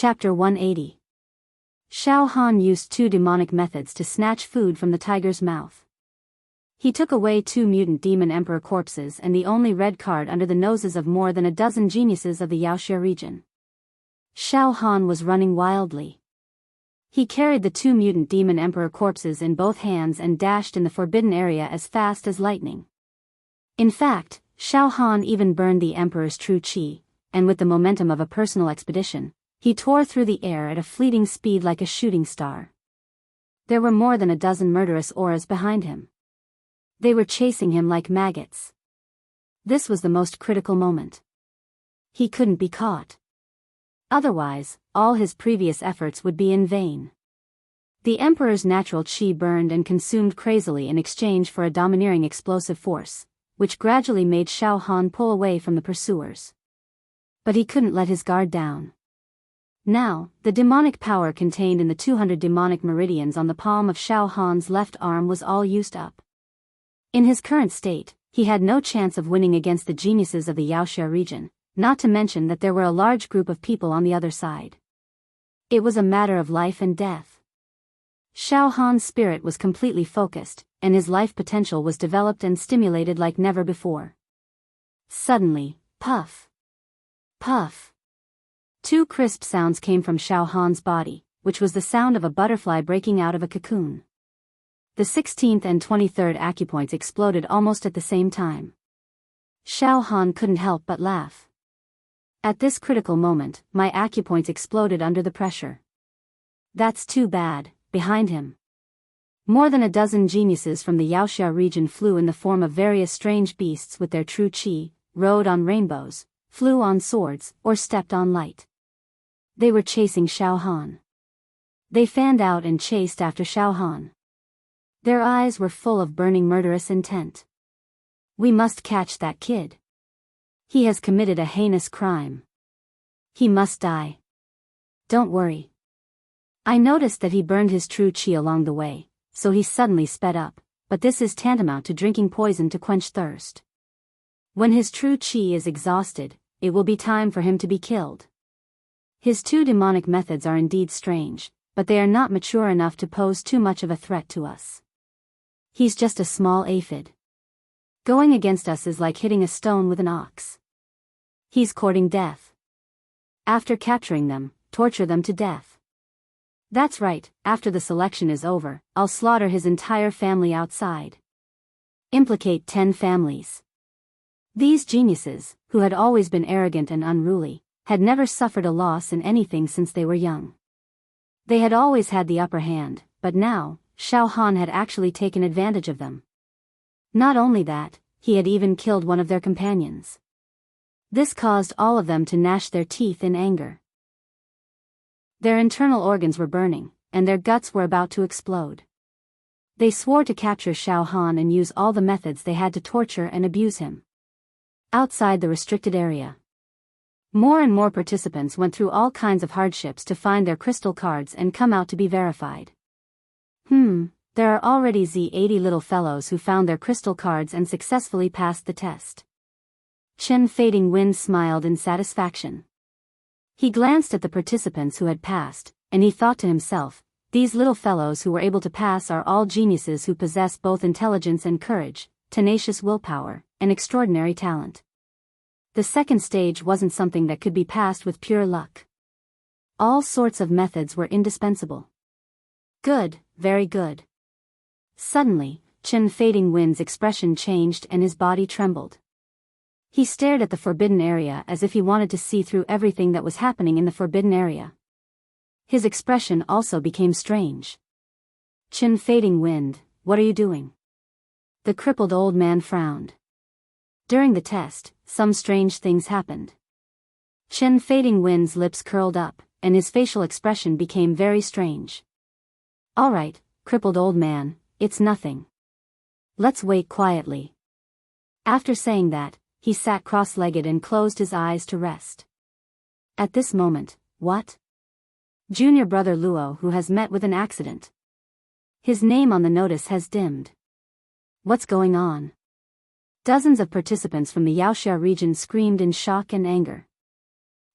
Chapter 180. Xiao Han used 2 demonic methods to snatch food from the tiger's mouth. He took away 2 mutant demon emperor corpses and the only red card under the noses of more than a dozen geniuses of the Yaoxia region. Xiao Han was running wildly. He carried the 2 mutant demon emperor corpses in both hands and dashed in the forbidden area as fast as lightning. In fact, Xiao Han even burned the emperor's true qi, and with the momentum of a personal expedition, he tore through the air at a fleeting speed like a shooting star. There were more than a dozen murderous auras behind him. They were chasing him like maggots. This was the most critical moment. He couldn't be caught. Otherwise, all his previous efforts would be in vain. The Emperor's natural qi burned and consumed crazily in exchange for a domineering explosive force, which gradually made Xiao Han pull away from the pursuers. But he couldn't let his guard down. Now, the demonic power contained in the 200 demonic meridians on the palm of Xiao Han's left arm was all used up. In his current state, he had no chance of winning against the geniuses of the Yaoxia region, not to mention that there were a large group of people on the other side. It was a matter of life and death. Xiao Han's spirit was completely focused, and his life potential was developed and stimulated like never before. Suddenly, puff! Puff! 2 crisp sounds came from Xiao Han's body, which was the sound of a butterfly breaking out of a cocoon. The 16th and 23rd acupoints exploded almost at the same time. Xiao Han couldn't help but laugh. At this critical moment, my acupoints exploded under the pressure. That's too bad. Behind him, more than a dozen geniuses from the Yaoxia region flew in the form of various strange beasts with their true qi, rode on rainbows, flew on swords, or stepped on light. They were chasing Xiao Han. They fanned out and chased after Xiao Han. Their eyes were full of burning murderous intent. We must catch that kid. He has committed a heinous crime. He must die. Don't worry. I noticed that he burned his true qi along the way, so he suddenly sped up, but this is tantamount to drinking poison to quench thirst. When his true qi is exhausted, it will be time for him to be killed. His 2 demonic methods are indeed strange, but they are not mature enough to pose too much of a threat to us. He's just a small aphid. Going against us is like hitting a stone with an ox. He's courting death. After capturing them, torture them to death. That's right, after the selection is over, I'll slaughter his entire family outside. Implicate 10 families. These geniuses, who had always been arrogant and unruly, had never suffered a loss in anything since they were young. They had always had the upper hand, but now, Xiao Han had actually taken advantage of them. Not only that, he had even killed one of their companions. This caused all of them to gnash their teeth in anger. Their internal organs were burning, and their guts were about to explode. They swore to capture Xiao Han and use all the methods they had to torture and abuse him. Outside the restricted area, more and more participants went through all kinds of hardships to find their crystal cards and come out to be verified. There are already 80 little fellows who found their crystal cards and successfully passed the test. Chen Fading Wind smiled in satisfaction. He glanced at the participants who had passed, and he thought to himself, these little fellows who were able to pass are all geniuses who possess both intelligence and courage, tenacious willpower, and extraordinary talent. The second stage wasn't something that could be passed with pure luck. All sorts of methods were indispensable. Good, very good. Suddenly, Chen Fading Wind's expression changed and his body trembled. He stared at the forbidden area as if he wanted to see through everything that was happening in the forbidden area. His expression also became strange. Chen Fading Wind, what are you doing? The crippled old man frowned. During the test, some strange things happened. Chen Fading Wind's lips curled up, and his facial expression became very strange. All right, crippled old man, it's nothing. Let's wait quietly. After saying that, he sat cross-legged and closed his eyes to rest. At this moment, what? Junior brother Luo who has met with an accident. His name on the notice has dimmed. What's going on? Dozens of participants from the Yaoxia region screamed in shock and anger.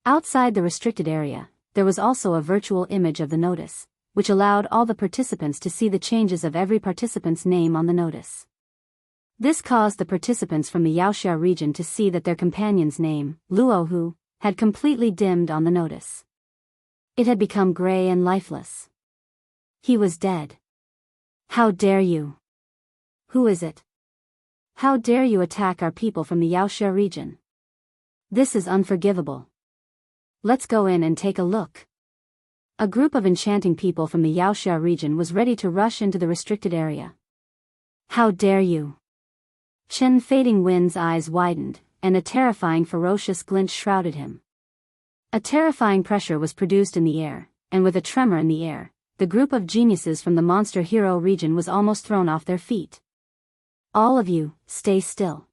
Outside the restricted area, there was also a virtual image of the notice, which allowed all the participants to see the changes of every participant's name on the notice. This caused the participants from the Yaoxia region to see that their companion's name, Luohu, had completely dimmed on the notice. It had become gray and lifeless. He was dead. How dare you? Who is it? How dare you attack our people from the Yaoxia region? This is unforgivable. Let's go in and take a look. A group of enchanting people from the Yaoxia region was ready to rush into the restricted area. How dare you? Chen Fading Wind's eyes widened, and a terrifying ferocious glint shrouded him. A terrifying pressure was produced in the air, and with a tremor in the air, the group of geniuses from the Monster Hero region was almost thrown off their feet. All of you, stay still.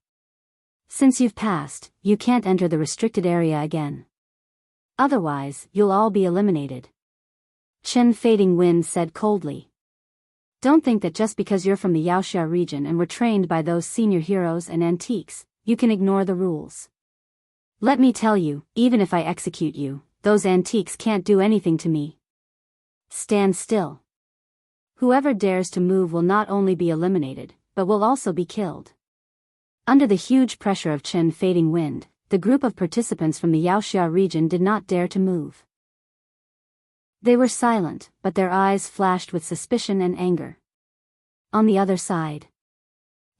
Since you've passed, you can't enter the restricted area again. Otherwise, you'll all be eliminated. Chen Fading Wind said coldly. Don't think that just because you're from the Yaoxia region and were trained by those senior heroes and antiques, you can ignore the rules. Let me tell you, even if I execute you, those antiques can't do anything to me. Stand still. Whoever dares to move will not only be eliminated, but will also be killed. Under the huge pressure of Chen Fading Wind, the group of participants from the Yaoxia region did not dare to move. They were silent, but their eyes flashed with suspicion and anger. On the other side,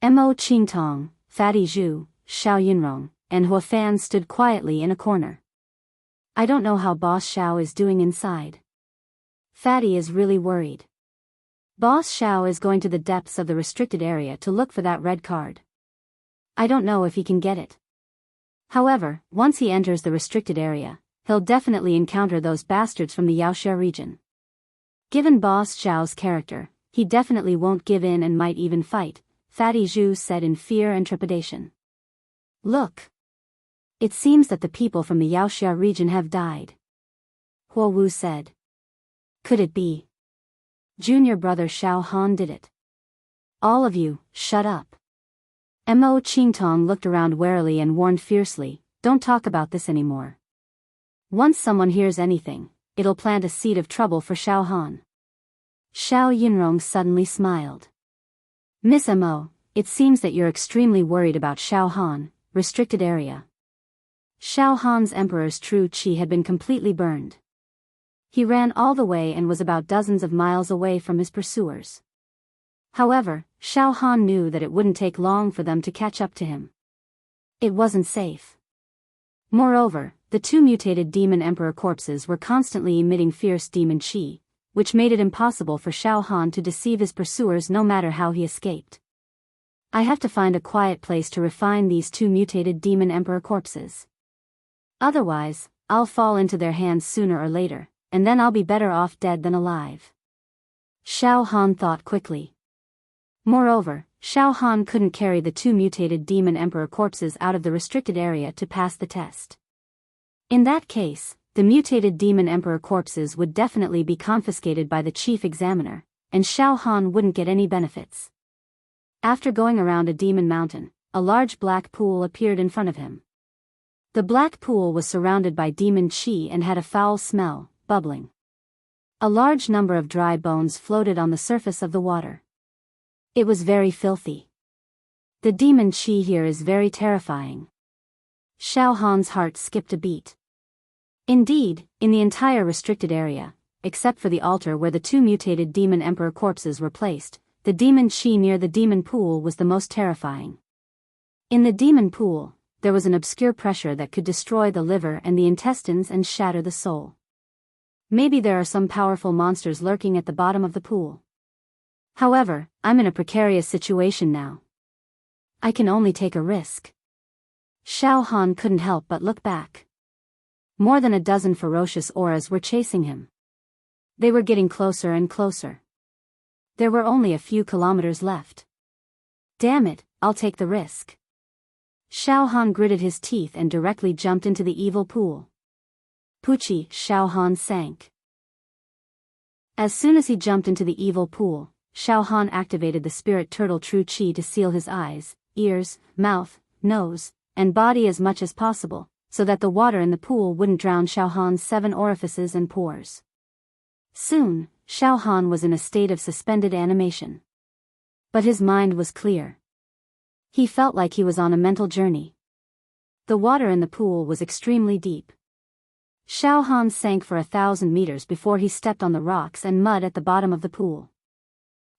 Mo Qingtong, Fatty Zhu, Xiao Yunrong, and Hua Fan stood quietly in a corner. I don't know how Boss Xiao is doing inside. Fatty is really worried. Boss Xiao is going to the depths of the restricted area to look for that red card. I don't know if he can get it. However, once he enters the restricted area, he'll definitely encounter those bastards from the Yaoxia region. Given Boss Xiao's character, he definitely won't give in and might even fight, Fatty Zhu said in fear and trepidation. Look. It seems that the people from the Yaoxia region have died. Huo Wu said. Could it be? Junior brother Xiao Han did it. All of you, shut up. Mo Qingtong looked around warily and warned fiercely, don't talk about this anymore. Once someone hears anything, it'll plant a seed of trouble for Xiao Han. Xiao Yunrong suddenly smiled. Miss Mo, it seems that you're extremely worried about Xiao Han, restricted area. Xiao Han's emperor's true qi had been completely burned. He ran all the way and was about dozens of miles away from his pursuers. However, Xiao Han knew that it wouldn't take long for them to catch up to him. It wasn't safe. Moreover, the two mutated demon emperor corpses were constantly emitting fierce demon qi, which made it impossible for Xiao Han to deceive his pursuers no matter how he escaped. I have to find a quiet place to refine these two mutated demon emperor corpses. Otherwise, I'll fall into their hands sooner or later, and then I'll be better off dead than alive. Xiao Han thought quickly. Moreover, Xiao Han couldn't carry the two mutated demon emperor corpses out of the restricted area to pass the test. In that case, the mutated demon emperor corpses would definitely be confiscated by the chief examiner, and Xiao Han wouldn't get any benefits. After going around a demon mountain, a large black pool appeared in front of him. The black pool was surrounded by demon qi and had a foul smell, bubbling. A large number of dry bones floated on the surface of the water. It was very filthy. The demon qi here is very terrifying. Xiao Han's heart skipped a beat. Indeed, in the entire restricted area, except for the altar where the two mutated demon emperor corpses were placed, the demon qi near the demon pool was the most terrifying. In the demon pool, there was an obscure pressure that could destroy the liver and the intestines and shatter the soul. Maybe there are some powerful monsters lurking at the bottom of the pool. However, I'm in a precarious situation now. I can only take a risk. Xiao Han couldn't help but look back. More than a dozen ferocious auras were chasing him. They were getting closer and closer. There were only a few kilometers left. Damn it, I'll take the risk. Xiao Han gritted his teeth and directly jumped into the evil pool. Pucci, Xiao Han sank. As soon as he jumped into the evil pool, Xiao Han activated the spirit turtle true qi to seal his eyes, ears, mouth, nose, and body as much as possible, so that the water in the pool wouldn't drown Xiaohan's 7 orifices and pores. Soon, Xiaohan was in a state of suspended animation. But his mind was clear. He felt like he was on a mental journey. The water in the pool was extremely deep. Xiaohan sank for 1,000 meters before he stepped on the rocks and mud at the bottom of the pool.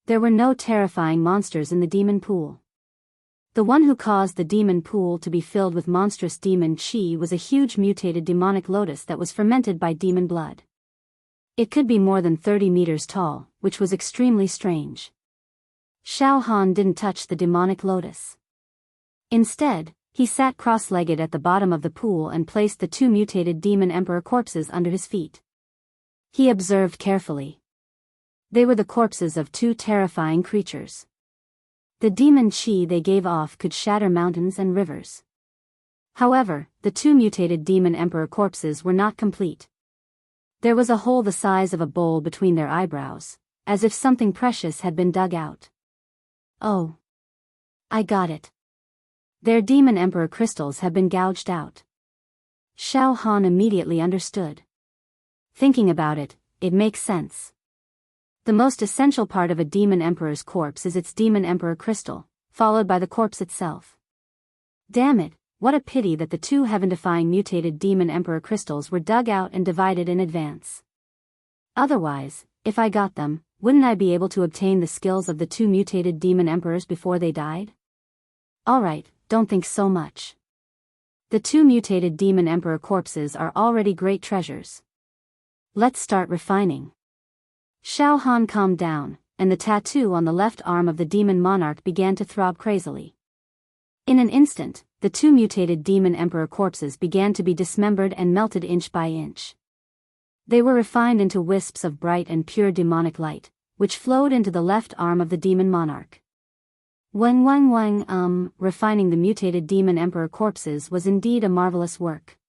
There were no terrifying monsters in the demon pool. The one who caused the demon pool to be filled with monstrous demon qi was a huge mutated demonic lotus that was fermented by demon blood. It could be more than 30 meters tall, which was extremely strange. Xiaohan didn't touch the demonic lotus. Instead, he sat cross-legged at the bottom of the pool and placed the 2 mutated demon emperor corpses under his feet. He observed carefully. They were the corpses of 2 terrifying creatures. The demon qi they gave off could shatter mountains and rivers. However, the 2 mutated demon emperor corpses were not complete. There was a hole the size of a bowl between their eyebrows, as if something precious had been dug out. Oh. I got it. Their demon emperor crystals have been gouged out. Xiaohan immediately understood. Thinking about it, it makes sense. The most essential part of a demon emperor's corpse is its demon emperor crystal, followed by the corpse itself. Damn it, what a pity that the 2 heaven-defying mutated demon emperor crystals were dug out and divided in advance. Otherwise, if I got them, wouldn't I be able to obtain the skills of the 2 mutated demon emperors before they died? Alright, don't think so much. The 2 mutated demon emperor corpses are already great treasures. Let's start refining. Xiaohan calmed down, and the tattoo on the left arm of the demon monarch began to throb crazily. In an instant, the 2 mutated demon emperor corpses began to be dismembered and melted inch by inch. They were refined into wisps of bright and pure demonic light, which flowed into the left arm of the demon monarch. Refining the mutated demon emperor corpses was indeed a marvelous work.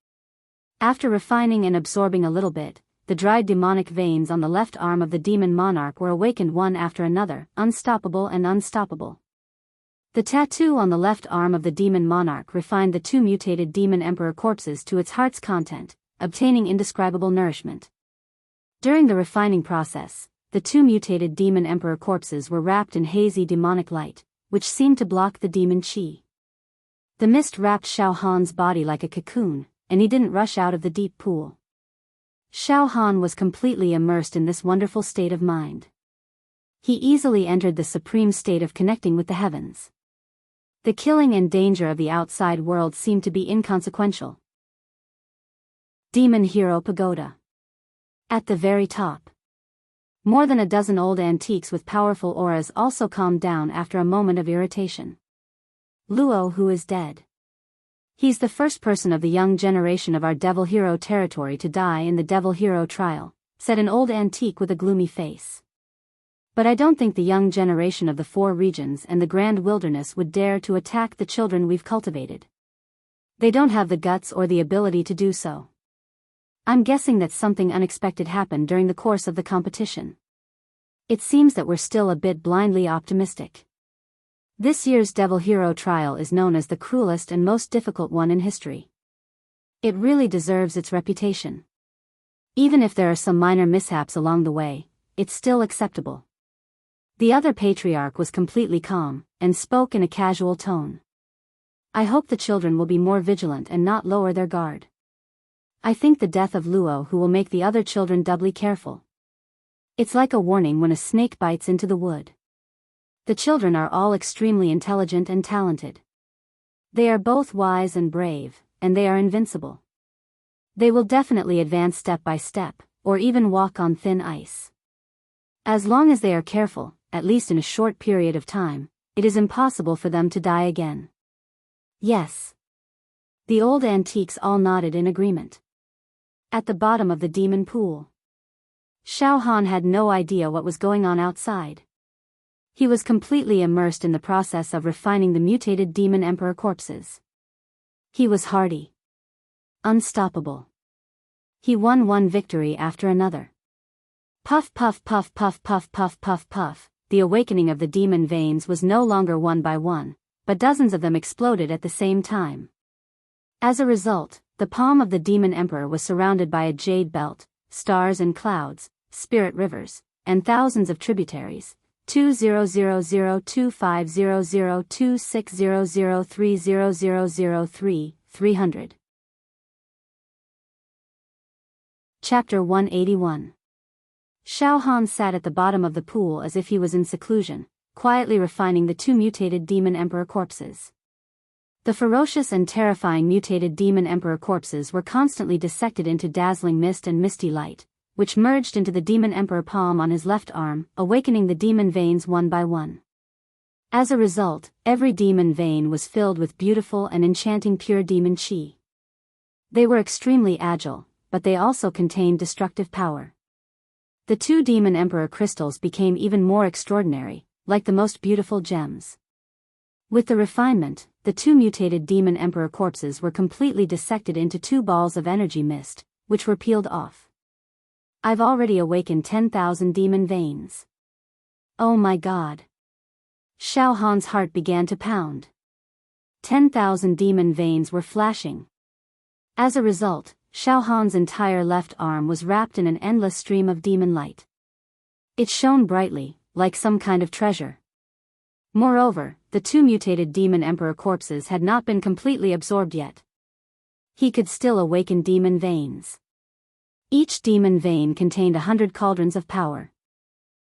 After refining and absorbing a little bit, the dried demonic veins on the left arm of the demon monarch were awakened one after another, unstoppable and unstoppable. The tattoo on the left arm of the demon monarch refined the 2 mutated demon emperor corpses to its heart's content, obtaining indescribable nourishment. During the refining process, the 2 mutated demon emperor corpses were wrapped in hazy demonic light, which seemed to block the demon qi. The mist wrapped Xiaohan's body like a cocoon, and he didn't rush out of the deep pool. Xiaohan was completely immersed in this wonderful state of mind. He easily entered the supreme state of connecting with the heavens. The killing and danger of the outside world seemed to be inconsequential. Demon Hero Pagoda. At the very top. More than a dozen old antiques with powerful auras also calmed down after a moment of irritation. Luo, who is dead. He's the first person of the young generation of our Devil Hero territory to die in the Devil Hero trial, said an old antique with a gloomy face. But I don't think the young generation of the 4 regions and the Grand Wilderness would dare to attack the children we've cultivated. They don't have the guts or the ability to do so. I'm guessing that something unexpected happened during the course of the competition. It seems that we're still a bit blindly optimistic. This year's Devil Hero trial is known as the cruelest and most difficult one in history. It really deserves its reputation. Even if there are some minor mishaps along the way, it's still acceptable. The other patriarch was completely calm, and spoke in a casual tone. I hope the children will be more vigilant and not lower their guard. I think the death of Luo who will make the other children doubly careful. It's like a warning when a snake bites into the wood. The children are all extremely intelligent and talented. They are both wise and brave, and they are invincible. They will definitely advance step by step, or even walk on thin ice. As long as they are careful, at least in a short period of time, it is impossible for them to die again. Yes. The old antiques all nodded in agreement. At the bottom of the demon pool. Xiaohan had no idea what was going on outside. He was completely immersed in the process of refining the mutated demon emperor corpses. He was hardy. Unstoppable. He won one victory after another. Puff puff puff puff puff puff puff puff, the awakening of the demon veins was no longer one by one, but dozens of them exploded at the same time. As a result, The palm of the demon emperor was surrounded by a jade belt, stars and clouds, spirit rivers, and thousands of tributaries. 200025002600300003 300. Chapter 181. Xiao Han sat at the bottom of the pool as if he was in seclusion, quietly refining the two mutated demon emperor corpses. The ferocious and terrifying mutated demon emperor corpses were constantly dissected into dazzling mist and misty light, which merged into the demon emperor palm on his left arm, awakening the demon veins one by one. As a result, every demon vein was filled with beautiful and enchanting pure demon qi. They were extremely agile, but they also contained destructive power. The two demon emperor crystals became even more extraordinary, like the most beautiful gems. With the refinement, the two mutated demon emperor corpses were completely dissected into two balls of energy mist, which were peeled off. I've already awakened 10,000 demon veins. Oh my god. Xiao Han's heart began to pound. 10,000 demon veins were flashing. As a result, Xiao Han's entire left arm was wrapped in an endless stream of demon light. It shone brightly, like some kind of treasure. Moreover, the two mutated demon emperor corpses had not been completely absorbed yet. He could still awaken demon veins. Each demon vein contained 100 cauldrons of power.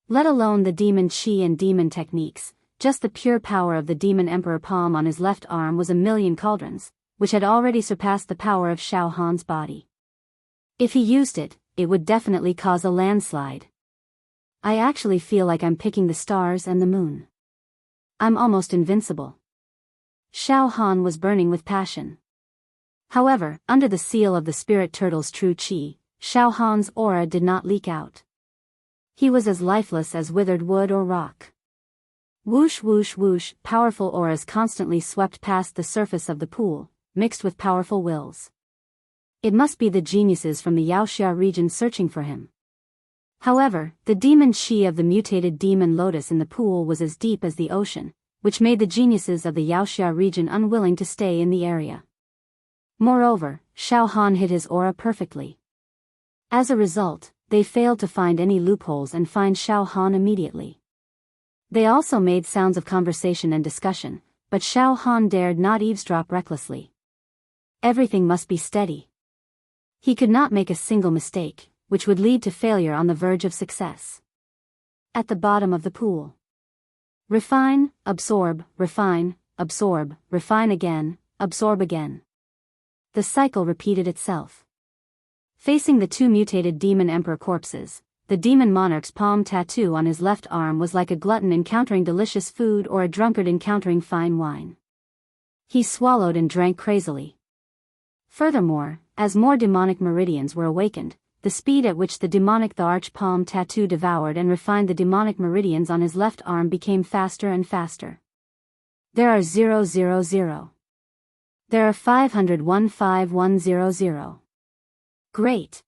Let alone the demon qi and demon techniques, just the pure power of the demon emperor palm on his left arm was 1,000,000 cauldrons, which had already surpassed the power of Xiao Han's body. If he used it, it would definitely cause a landslide. I actually feel like I'm picking the stars and the moon. I'm almost invincible. Xiao Han was burning with passion. However, under the seal of the spirit turtle's true qi, Xiao Han's aura did not leak out. He was as lifeless as withered wood or rock. Whoosh whoosh whoosh, powerful auras constantly swept past the surface of the pool, mixed with powerful wills. It must be the geniuses from the Yaoxia region searching for him. However, the demon qi of the mutated demon lotus in the pool was as deep as the ocean, which made the geniuses of the Yaoxia region unwilling to stay in the area. Moreover, Xiao Han hid his aura perfectly. As a result, they failed to find any loopholes and find Xiao Han immediately. They also made sounds of conversation and discussion, but Xiao Han dared not eavesdrop recklessly. Everything must be steady. He could not make a single mistake, which would lead to failure on the verge of success. At the bottom of the pool. Refine, absorb, refine, absorb, refine again, absorb again. The cycle repeated itself. Facing the two mutated demon emperor corpses, the demon monarch's palm tattoo on his left arm was like a glutton encountering delicious food or a drunkard encountering fine wine. He swallowed and drank crazily. Furthermore, as more demonic meridians were awakened, the speed at which the demonic arch palm tattoo devoured and refined the demonic meridians on his left arm became faster and faster. There are 000. There are 500 Great.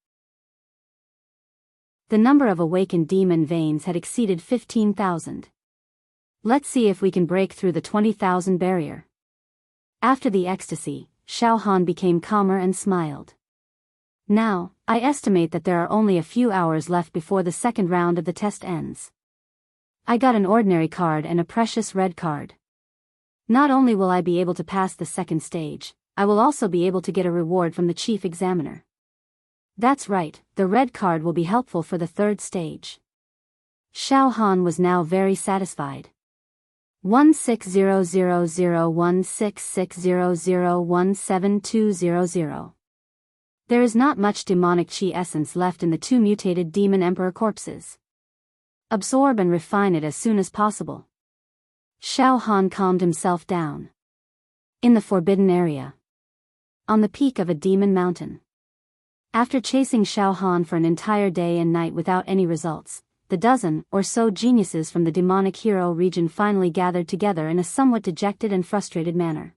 The number of awakened demon veins had exceeded 15,000. Let's see if we can break through the 20,000 barrier. After the ecstasy, Xiao Han became calmer and smiled. Now, I estimate that there are only a few hours left before the second round of the test ends. I got an ordinary card and a precious red card. Not only will I be able to pass the second stage, I will also be able to get a reward from the chief examiner. That's right, the red card will be helpful for the third stage. Xiao Han was now very satisfied. 16001660017200. There is not much demonic qi essence left in the two mutated demon emperor corpses. Absorb and refine it as soon as possible. Xiao Han calmed himself down. In the forbidden area. On the peak of a demon mountain. After chasing Xiao Han for an entire day and night without any results, the dozen or so geniuses from the demonic hero region finally gathered together in a somewhat dejected and frustrated manner.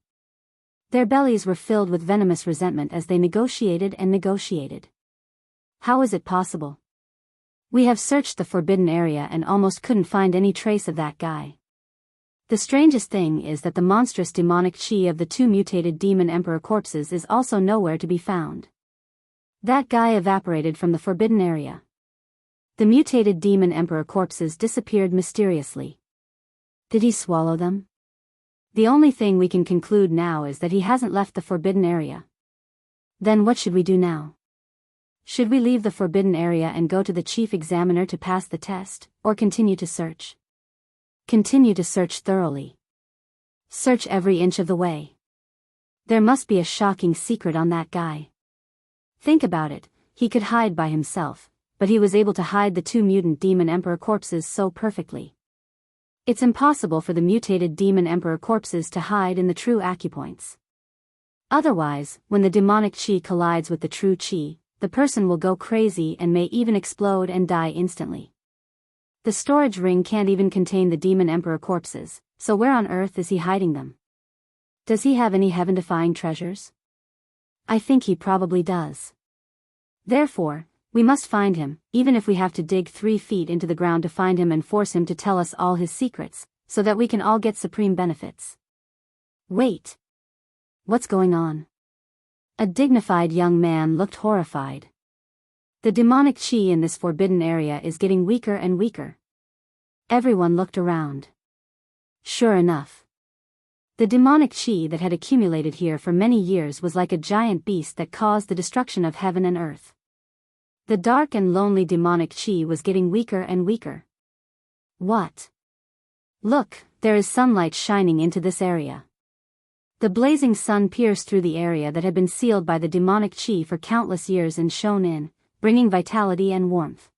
Their bellies were filled with venomous resentment as they negotiated and negotiated. How is it possible? We have searched the forbidden area and almost couldn't find any trace of that guy. The strangest thing is that the monstrous demonic chi of the two mutated demon emperor corpses is also nowhere to be found. That guy evaporated from the forbidden area. The mutated demon emperor corpses disappeared mysteriously. Did he swallow them? The only thing we can conclude now is that he hasn't left the forbidden area. Then what should we do now? Should we leave the forbidden area and go to the chief examiner to pass the test, or continue to search? Continue to search thoroughly. Search every inch of the way. There must be a shocking secret on that guy. Think about it, he could hide by himself, but he was able to hide the two mutant demon emperor corpses so perfectly. It's impossible for the mutated demon emperor corpses to hide in the true acupoints. Otherwise, when the demonic chi collides with the true chi, the person will go crazy and may even explode and die instantly. The storage ring can't even contain the demon emperor corpses, so where on earth is he hiding them? Does he have any heaven-defying treasures? I think he probably does. Therefore, we must find him, even if we have to dig 3 feet into the ground to find him and force him to tell us all his secrets, so that we can all get supreme benefits. Wait. What's going on? A dignified young man looked horrified. The demonic chi in this forbidden area is getting weaker and weaker. Everyone looked around. Sure enough. The demonic chi that had accumulated here for many years was like a giant beast that caused the destruction of heaven and earth. The dark and lonely demonic chi was getting weaker and weaker. What? Look, there is sunlight shining into this area. The blazing sun pierced through the area that had been sealed by the demonic chi for countless years and shone in, bringing vitality and warmth.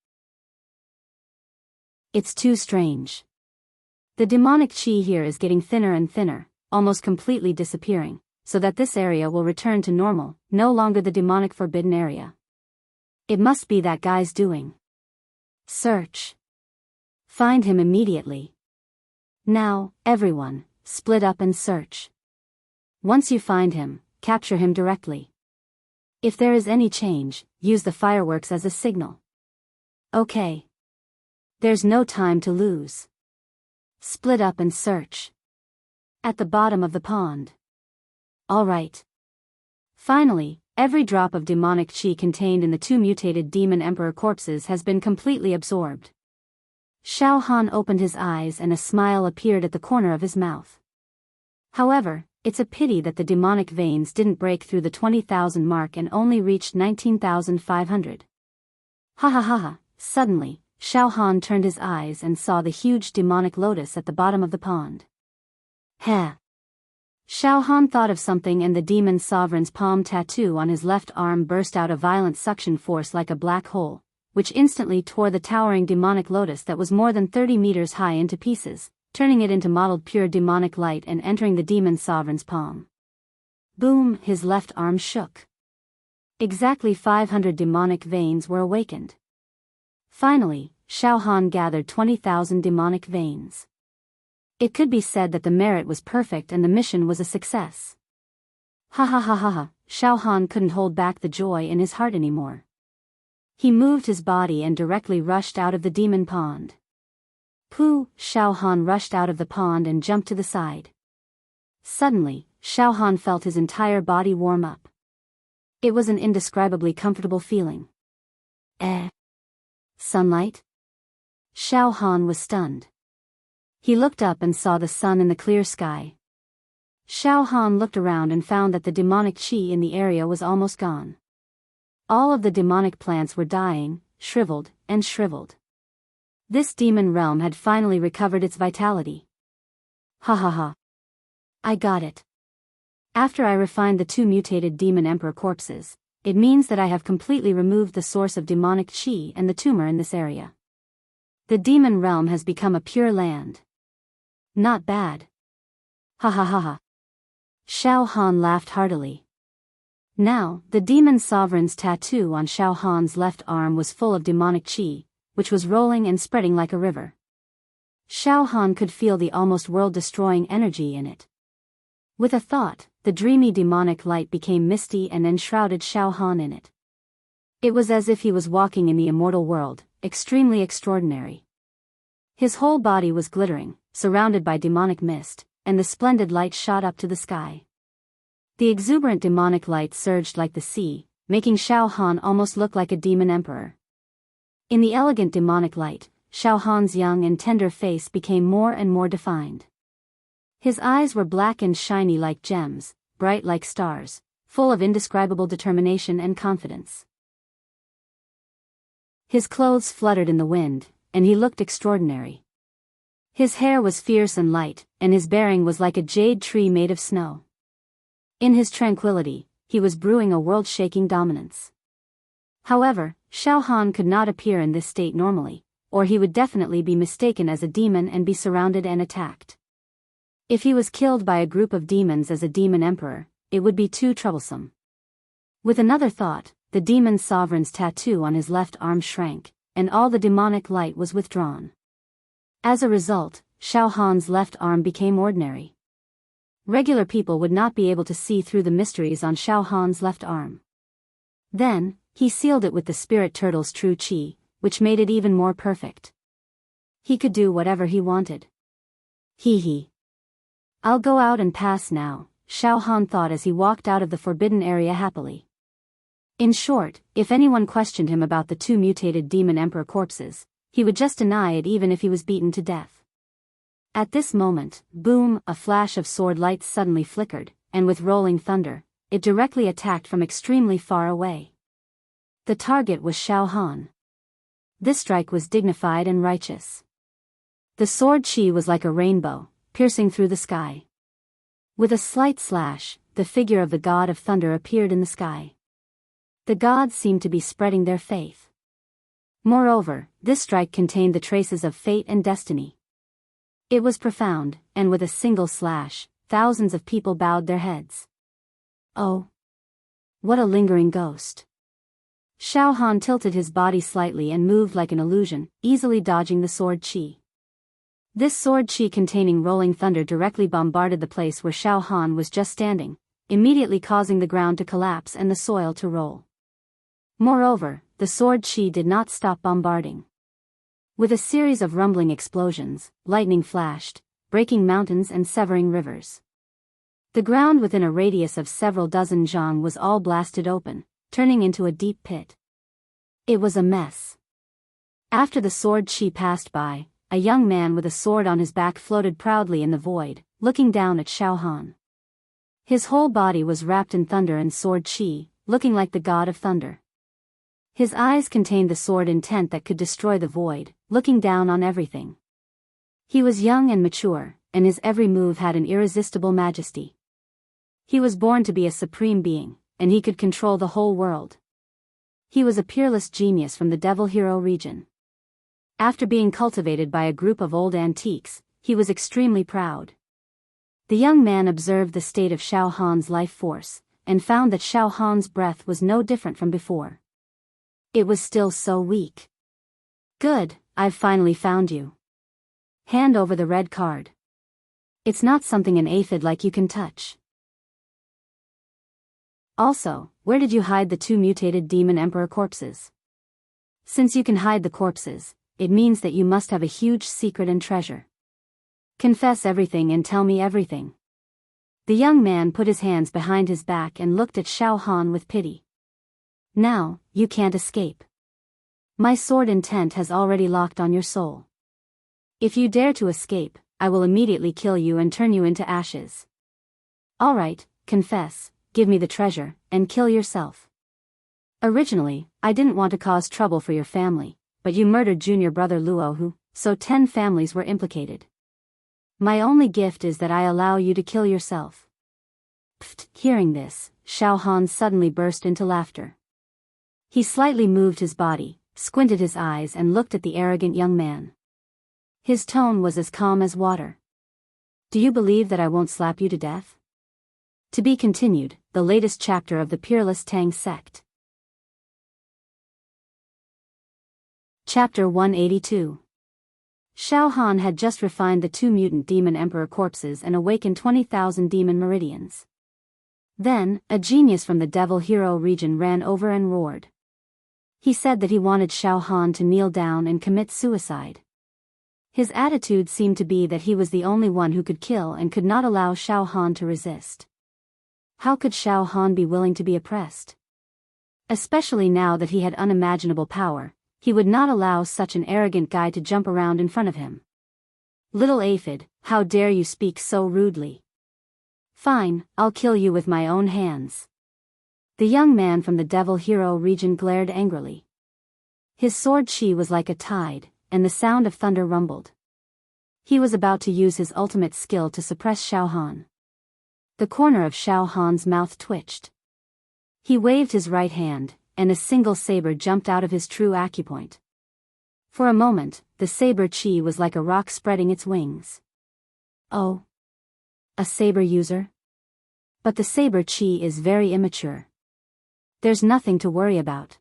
It's too strange. The demonic chi here is getting thinner and thinner, almost completely disappearing, so that this area will return to normal, no longer the demonic forbidden area. It must be that guy's doing. Search. Find him immediately. Now, everyone, split up and search. Once you find him, capture him directly. If there is any change, use the fireworks as a signal. Okay. There's no time to lose. Split up and search. At the bottom of the pond. All right. Finally, every drop of demonic chi contained in the two mutated demon emperor corpses has been completely absorbed. Xiao Han opened his eyes and a smile appeared at the corner of his mouth. However, it's a pity that the demonic veins didn't break through the 20,000 mark and only reached 19,500. Ha ha ha ha. Suddenly, Xiao Han turned his eyes and saw the huge demonic lotus at the bottom of the pond. Heh. Xiao Han thought of something and the demon sovereign's palm tattoo on his left arm burst out a violent suction force like a black hole, which instantly tore the towering demonic lotus that was more than 30 meters high into pieces, turning it into mottled pure demonic light and entering the demon sovereign's palm. Boom, his left arm shook. Exactly 500 demonic veins were awakened. Finally, Xiao Han gathered 20,000 demonic veins. It could be said that the merit was perfect and the mission was a success. Ha ha ha ha ha, Xiao Han couldn't hold back the joy in his heart anymore. He moved his body and directly rushed out of the demon pond. Pooh, Xiao Han rushed out of the pond and jumped to the side. Suddenly, Xiao Han felt his entire body warm up. It was an indescribably comfortable feeling. Sunlight? Xiao Han was stunned. He looked up and saw the sun in the clear sky. Xiao Han looked around and found that the demonic chi in the area was almost gone. All of the demonic plants were dying, shriveled, and shriveled. This demon realm had finally recovered its vitality. Ha ha ha. I got it. After I refined the two mutated demon emperor corpses, it means that I have completely removed the source of demonic chi and the tumor in this area. The demon realm has become a pure land. Not bad. Ha ha ha ha. Xiao Han laughed heartily. Now, the demon sovereign's tattoo on Xiao Han's left arm was full of demonic chi, which was rolling and spreading like a river. Xiao Han could feel the almost world-destroying energy in it. With a thought, the dreamy demonic light became misty and enshrouded Xiao Han in it. It was as if he was walking in the immortal world, extremely extraordinary. His whole body was glittering, surrounded by demonic mist, and the splendid light shot up to the sky. The exuberant demonic light surged like the sea, making Xiao Han almost look like a demon emperor. In the elegant demonic light, Xiao Han's young and tender face became more and more defined. His eyes were black and shiny like gems, bright like stars, full of indescribable determination and confidence. His clothes fluttered in the wind, and he looked extraordinary. His hair was fierce and light, and his bearing was like a jade tree made of snow. In his tranquility, he was brewing a world-shaking dominance. However, Xiao Han could not appear in this state normally, or he would definitely be mistaken as a demon and be surrounded and attacked. If he was killed by a group of demons as a demon emperor, it would be too troublesome. With another thought, the demon sovereign's tattoo on his left arm shrank, and all the demonic light was withdrawn. As a result, Xiao Han's left arm became ordinary. Regular people would not be able to see through the mysteries on Xiao Han's left arm. Then, he sealed it with the spirit turtle's true qi, which made it even more perfect. He could do whatever he wanted. Hee. I'll go out and pass now, Xiao Han thought as he walked out of the forbidden area happily. In short, if anyone questioned him about the two mutated demon emperor corpses, he would just deny it even if he was beaten to death. At this moment, boom, a flash of sword light suddenly flickered, and with rolling thunder, it directly attacked from extremely far away. The target was Xiao Han. This strike was dignified and righteous. The sword qi was like a rainbow, piercing through the sky. With a slight slash, the figure of the god of thunder appeared in the sky. The gods seemed to be spreading their faith. Moreover, this strike contained the traces of fate and destiny. It was profound, and with a single slash, thousands of people bowed their heads. Oh! What a lingering ghost! Xiao Han tilted his body slightly and moved like an illusion, easily dodging the sword qi. This sword qi containing rolling thunder directly bombarded the place where Xiao Han was just standing, immediately causing the ground to collapse and the soil to roll. Moreover, the sword qi did not stop bombarding. With a series of rumbling explosions, lightning flashed, breaking mountains and severing rivers. The ground within a radius of several dozen zhang was all blasted open, turning into a deep pit. It was a mess. After the sword qi passed by, a young man with a sword on his back floated proudly in the void, looking down at Xiao Han. His whole body was wrapped in thunder and sword qi, looking like the god of thunder. His eyes contained the sword intent that could destroy the void, looking down on everything. He was young and mature, and his every move had an irresistible majesty. He was born to be a supreme being, and he could control the whole world. He was a peerless genius from the Devil Hero region. After being cultivated by a group of old antiques, he was extremely proud. The young man observed the state of Xiao Han's life force, and found that Xiao Han's breath was no different from before. It was still so weak. Good, I've finally found you. Hand over the red card. It's not something an aphid like you can touch. Also, where did you hide the two mutated demon emperor corpses? Since you can hide the corpses, it means that you must have a huge secret and treasure. Confess everything and tell me everything. The young man put his hands behind his back and looked at Xiao Han with pity. Now, you can't escape. My sword intent has already locked on your soul. If you dare to escape, I will immediately kill you and turn you into ashes. All right, confess, give me the treasure, and kill yourself. Originally, I didn't want to cause trouble for your family, but you murdered junior brother Luo, so 10 families were implicated. My only gift is that I allow you to kill yourself. Pfft, hearing this, Xiao Han suddenly burst into laughter. He slightly moved his body, squinted his eyes and looked at the arrogant young man. His tone was as calm as water. Do you believe that I won't slap you to death? To be continued, the latest chapter of the Peerless Tang sect. Chapter 182. Xiao Han had just refined the 2 mutant demon emperor corpses and awakened 20,000 demon meridians. Then, a genius from the Devil Hero region ran over and roared. He said that he wanted Xiao Han to kneel down and commit suicide. His attitude seemed to be that he was the only one who could kill and could not allow Xiao Han to resist. How could Xiao Han be willing to be oppressed? Especially now that he had unimaginable power, he would not allow such an arrogant guy to jump around in front of him. Little aphid, how dare you speak so rudely? Fine, I'll kill you with my own hands. The young man from the Devil Hero region glared angrily. His sword chi was like a tide, and the sound of thunder rumbled. He was about to use his ultimate skill to suppress Xiao Han. The corner of Xiao Han's mouth twitched. He waved his right hand, and a single saber jumped out of his true acupoint. For a moment, the saber chi was like a rock spreading its wings. Oh. A saber user? But the saber chi is very immature. There's nothing to worry about.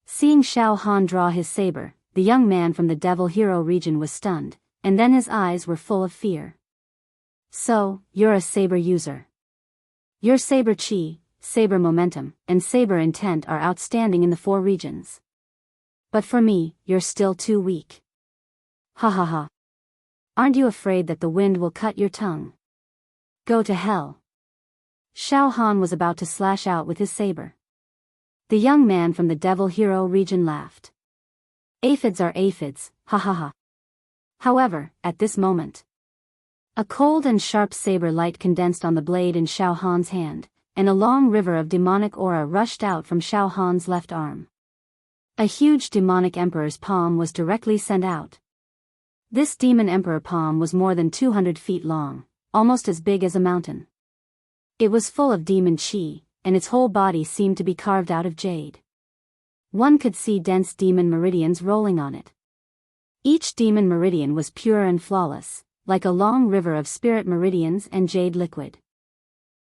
Seeing Xiao Han draw his saber, the young man from the Devil Hero region was stunned, and then his eyes were full of fear. So, you're a saber user. Your saber chi, saber momentum, and saber intent are outstanding in the 4 regions. But for me, you're still too weak. Ha ha ha. Aren't you afraid that the wind will cut your tongue? Go to hell. Xiao Han was about to slash out with his saber. The young man from the Devil Hero region laughed. Aphids are aphids, ha ha ha. However, at this moment, a cold and sharp saber light condensed on the blade in Xiao Han's hand, and a long river of demonic aura rushed out from Xiao Han's left arm. A huge demonic emperor's palm was directly sent out. This demon emperor palm was more than 200 feet long, almost as big as a mountain. It was full of demon chi, and its whole body seemed to be carved out of jade. One could see dense demon meridians rolling on it. Each demon meridian was pure and flawless, like a long river of spirit meridians and jade liquid.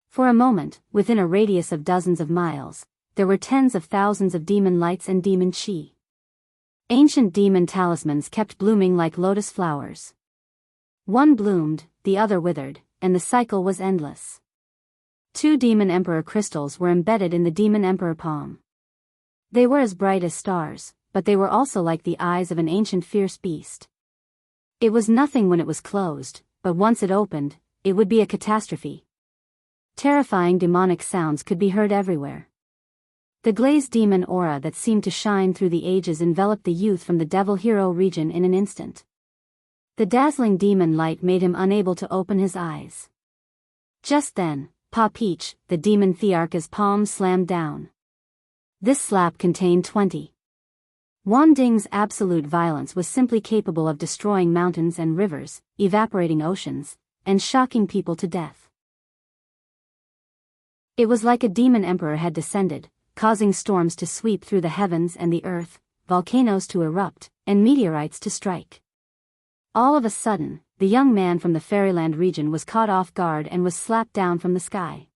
For a moment, within a radius of dozens of miles, there were tens of thousands of demon lights and demon chi. Ancient demon talismans kept blooming like lotus flowers. One bloomed, the other withered, and the cycle was endless. 2 demon emperor crystals were embedded in the demon emperor palm. They were as bright as stars, but they were also like the eyes of an ancient fierce beast. It was nothing when it was closed, but once it opened, it would be a catastrophe. Terrifying demonic sounds could be heard everywhere. The glazed demon aura that seemed to shine through the ages enveloped the youth from the Devil Hero region in an instant. The dazzling demon light made him unable to open his eyes. Just then, Pa Peach, the demon Thearcha's palm slammed down. This slap contained 20. Wan Ding's absolute violence was simply capable of destroying mountains and rivers, evaporating oceans, and shocking people to death. It was like a demon emperor had descended, causing storms to sweep through the heavens and the earth, volcanoes to erupt, and meteorites to strike. All of a sudden, the young man from the Fairyland region was caught off guard and was slapped down from the sky.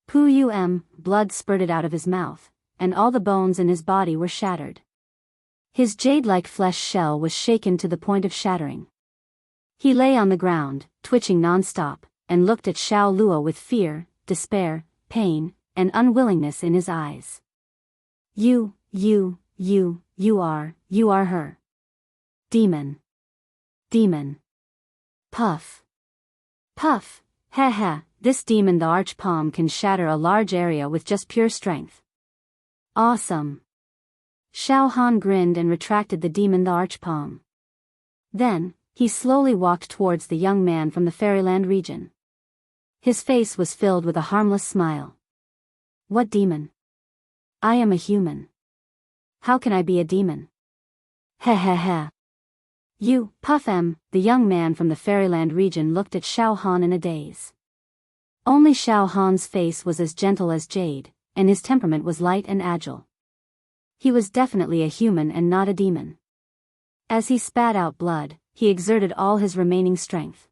Blood spurted out of his mouth, and all the bones in his body were shattered. His jade-like flesh shell was shaken to the point of shattering. He lay on the ground, twitching non-stop, and looked at Xiao Luo with fear, despair, pain, and unwillingness in his eyes. You are her. Demon. Demon. Puff. Puff, ha, this demon the arch-palm can shatter a large area with just pure strength. Awesome. Xiao Han grinned and retracted the demon the arch-palm. Then, he slowly walked towards the young man from the Fairyland region. His face was filled with a harmless smile. What demon? I am a human. How can I be a demon? Ha. You, Puff the young man from the Fairyland region looked at Xiao Han in a daze. Only Xiao Han's face was as gentle as jade, and his temperament was light and agile. He was definitely a human and not a demon. As he spat out blood, he exerted all his remaining strength.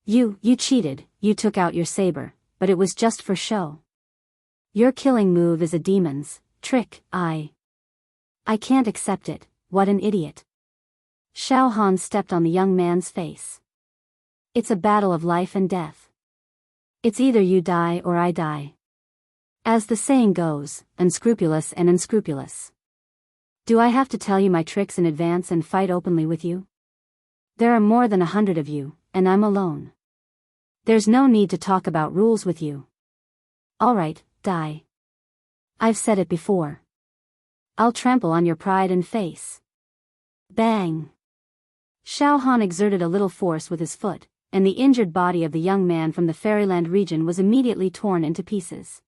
You cheated, you took out your saber, but it was just for show. Your killing move is a demon's trick, I can't accept it, what an idiot. Xiao Han stepped on the young man's face. It's a battle of life and death. It's either you die or I die. As the saying goes, unscrupulous and unscrupulous. Do I have to tell you my tricks in advance and fight openly with you? There are more than 100 of you, and I'm alone. There's no need to talk about rules with you. Alright, die. I've said it before. I'll trample on your pride and face. Bang! Xiao Han exerted a little force with his foot, and the injured body of the young man from the fairyland region was immediately torn into pieces.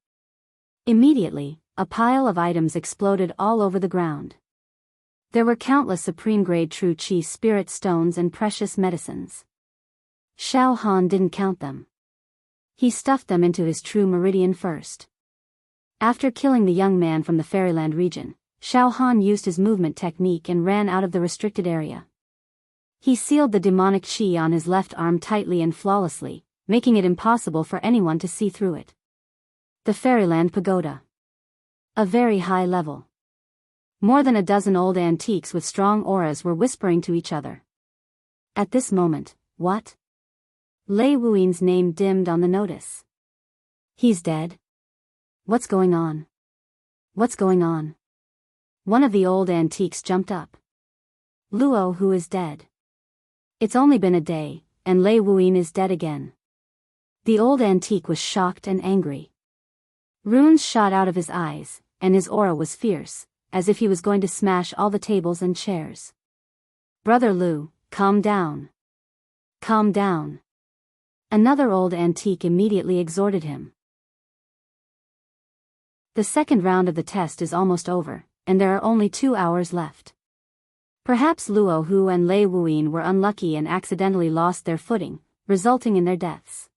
Immediately, a pile of items exploded all over the ground. There were countless supreme-grade true qi spirit stones and precious medicines. Xiao Han didn't count them. He stuffed them into his true meridian first. After killing the young man from the fairyland region, Xiao Han used his movement technique and ran out of the restricted area. He sealed the demonic qi on his left arm tightly and flawlessly, making it impossible for anyone to see through it. The Fairyland Pagoda. A very high level. More than a dozen old antiques with strong auras were whispering to each other. At this moment, what? Lei Wuyin's name dimmed on the notice. He's dead? What's going on? What's going on? One of the old antiques jumped up. Luo Hu is dead. It's only been a day, and Lei Wuyin is dead again. The old antique was shocked and angry. Runes shot out of his eyes, and his aura was fierce, as if he was going to smash all the tables and chairs. Brother Lu, calm down. Calm down. Another old antique immediately exhorted him. The second round of the test is almost over, and there are only 2 hours left. Perhaps Luo Hu and Lei Wuyin were unlucky and accidentally lost their footing, resulting in their deaths.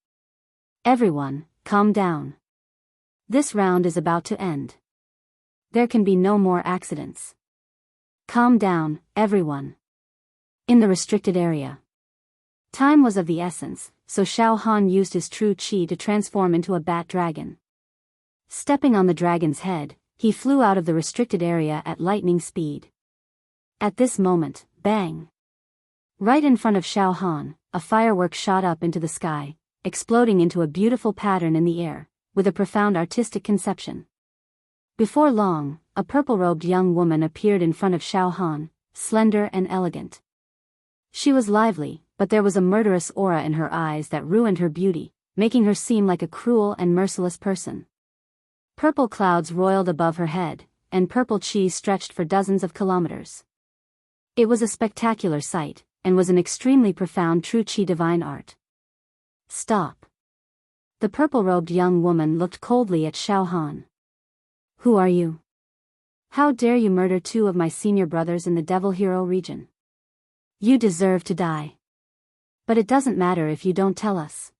Everyone, calm down. This round is about to end. There can be no more accidents. Calm down, everyone. In the restricted area. Time was of the essence, so Xiao Han used his true qi to transform into a bat dragon. Stepping on the dragon's head, he flew out of the restricted area at lightning speed. At this moment, bang! Right in front of Xiao Han, a firework shot up into the sky, exploding into a beautiful pattern in the air, with a profound artistic conception. Before long, a purple-robed young woman appeared in front of Xiao Han, slender and elegant. She was lively, but there was a murderous aura in her eyes that ruined her beauty, making her seem like a cruel and merciless person. Purple clouds roiled above her head, and purple qi stretched for dozens of kilometers. It was a spectacular sight, and was an extremely profound true qi divine art. Stop. The purple-robed young woman looked coldly at Xiao Han. Who are you? How dare you murder 2 of my senior brothers in the Devil Hero region? You deserve to die. But it doesn't matter if you don't tell us.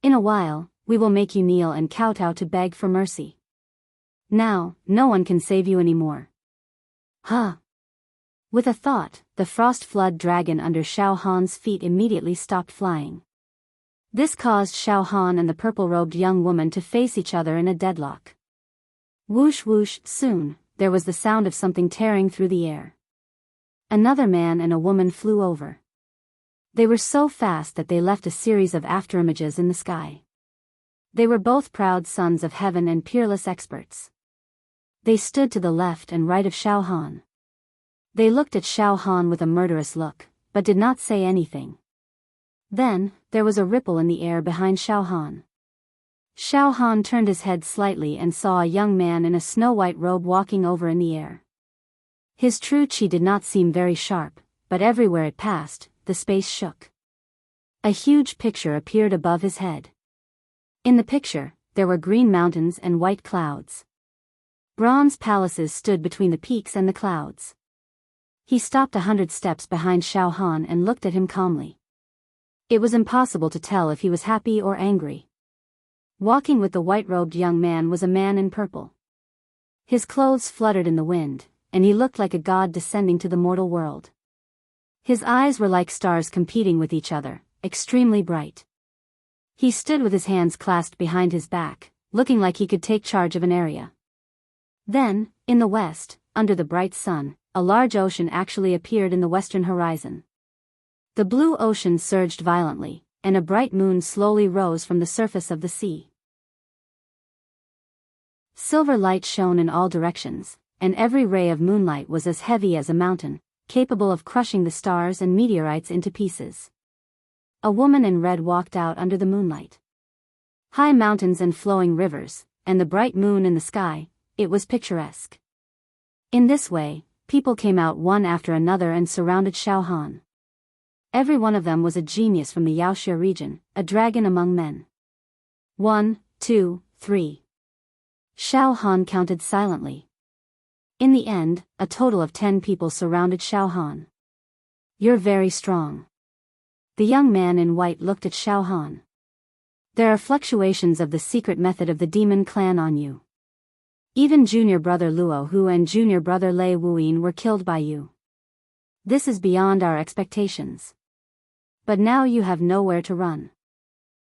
In a while, we will make you kneel and kowtow to beg for mercy. Now, no one can save you anymore. Huh. With a thought, the frost flood dragon under Xiao Han's feet immediately stopped flying. This caused Xiao Han and the purple-robed young woman to face each other in a deadlock. Whoosh whoosh, soon, there was the sound of something tearing through the air. Another man and a woman flew over. They were so fast that they left a series of afterimages in the sky. They were both proud sons of heaven and peerless experts. They stood to the left and right of Xiao Han. They looked at Xiao Han with a murderous look, but did not say anything. Then, there was a ripple in the air behind Xiao Han. Xiao Han turned his head slightly and saw a young man in a snow-white robe walking over in the air. His true qi did not seem very sharp, but everywhere it passed, the space shook. A huge picture appeared above his head. In the picture, there were green mountains and white clouds. Bronze palaces stood between the peaks and the clouds. He stopped 100 steps behind Xiao Han and looked at him calmly. It was impossible to tell if he was happy or angry. Walking with the white-robed young man was a man in purple. His clothes fluttered in the wind, and he looked like a god descending to the mortal world. His eyes were like stars competing with each other, extremely bright. He stood with his hands clasped behind his back, looking like he could take charge of an area. Then, in the west, under the bright sun, a large ocean actually appeared in the western horizon. The blue ocean surged violently, and a bright moon slowly rose from the surface of the sea. Silver light shone in all directions, and every ray of moonlight was as heavy as a mountain, capable of crushing the stars and meteorites into pieces. A woman in red walked out under the moonlight. High mountains and flowing rivers, and the bright moon in the sky, it was picturesque. In this way, people came out one after another and surrounded Xiao Han. Every one of them was a genius from the Yaoxia region, a dragon among men. 1, 2, 3. Xiao Han counted silently. In the end, a total of 10 people surrounded Xiao Han. You're very strong. The young man in white looked at Xiao Han. There are fluctuations of the secret method of the demon clan on you. Even junior brother Luo Hu and junior brother Lei Wuyin were killed by you. This is beyond our expectations. But now you have nowhere to run.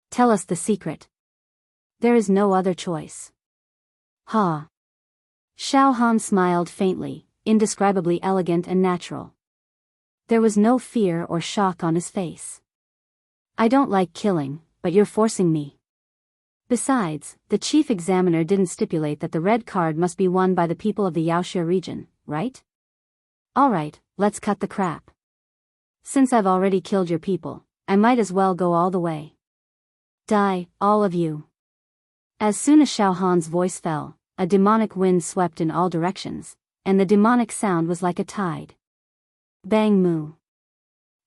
Tell us the secret. There is no other choice. Ha. Xiao Han smiled faintly, indescribably elegant and natural. There was no fear or shock on his face. I don't like killing, but you're forcing me. Besides, the chief examiner didn't stipulate that the red card must be won by the people of the Yaoxia region, right? Alright, let's cut the crap. Since I've already killed your people, I might as well go all the way. Die, all of you. As soon as Xiao Han's voice fell, a demonic wind swept in all directions, and the demonic sound was like a tide. Bang moo.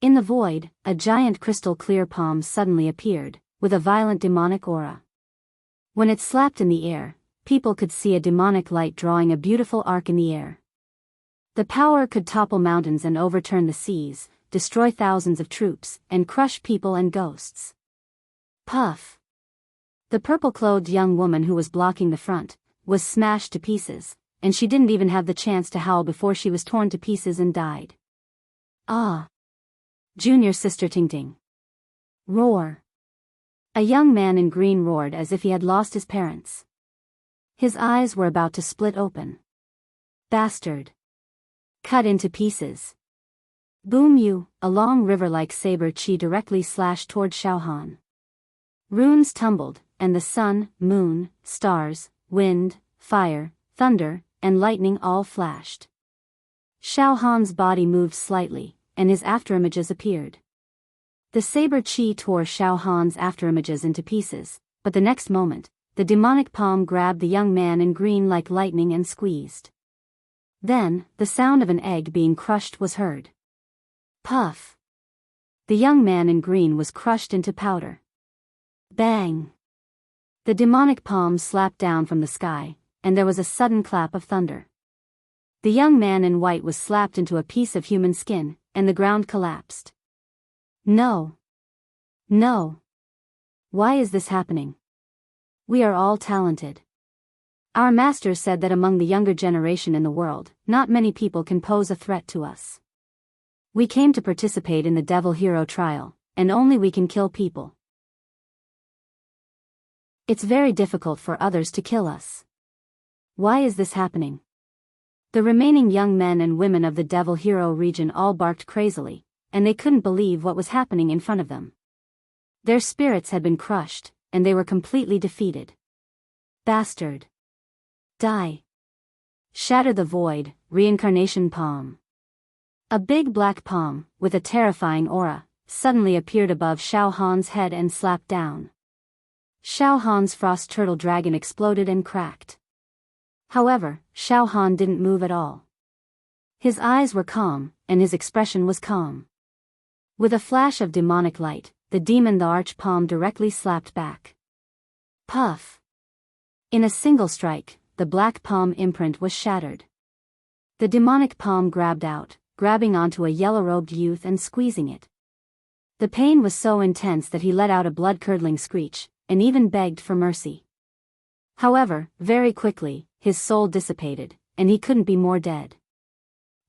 In the void, a giant crystal clear palm suddenly appeared, with a violent demonic aura. When it slapped in the air, people could see a demonic light drawing a beautiful arc in the air. The power could topple mountains and overturn the seas, destroy thousands of troops, and crush people and ghosts. Puff. The purple-clothed young woman who was blocking the front was smashed to pieces, and she didn't even have the chance to howl before she was torn to pieces and died. Ah! Junior sister Ting Ting. Roar. A young man in green roared as if he had lost his parents. His eyes were about to split open. Bastard. Cut into pieces. Boom you, a long river-like saber chi directly slashed toward Xiao Han. Runes tumbled, and the sun, moon, stars, wind, fire, thunder, and lightning all flashed. Xiao Han's body moved slightly, and his afterimages appeared. The saber chi tore Xiao Han's afterimages into pieces, but the next moment, the demonic palm grabbed the young man in green like lightning and squeezed. Then, the sound of an egg being crushed was heard. Puff. The young man in green was crushed into powder. Bang. The demonic palm slapped down from the sky, and there was a sudden clap of thunder. The young man in white was slapped into a piece of human skin, and the ground collapsed. No. No. Why is this happening? We are all talented. Our master said that among the younger generation in the world, not many people can pose a threat to us. We came to participate in the devil hero trial, and only we can kill people. It's very difficult for others to kill us. Why is this happening? The remaining young men and women of the devil hero region all barked crazily, and they couldn't believe what was happening in front of them. Their spirits had been crushed, and they were completely defeated. Bastard. Die. Shatter the void, reincarnation palm. A big black palm, with a terrifying aura, suddenly appeared above Xiao Han's head and slapped down. Xiao Han's frost turtle dragon exploded and cracked. However, Xiao Han didn't move at all. His eyes were calm, and his expression was calm. With a flash of demonic light, the demon the arch palm directly slapped back. Puff. In a single strike, the black palm imprint was shattered. The demonic palm grabbed out, grabbing onto a yellow-robed youth and squeezing it. The pain was so intense that he let out a blood-curdling screech, and even begged for mercy. However, very quickly, his soul dissipated, and he couldn't be more dead.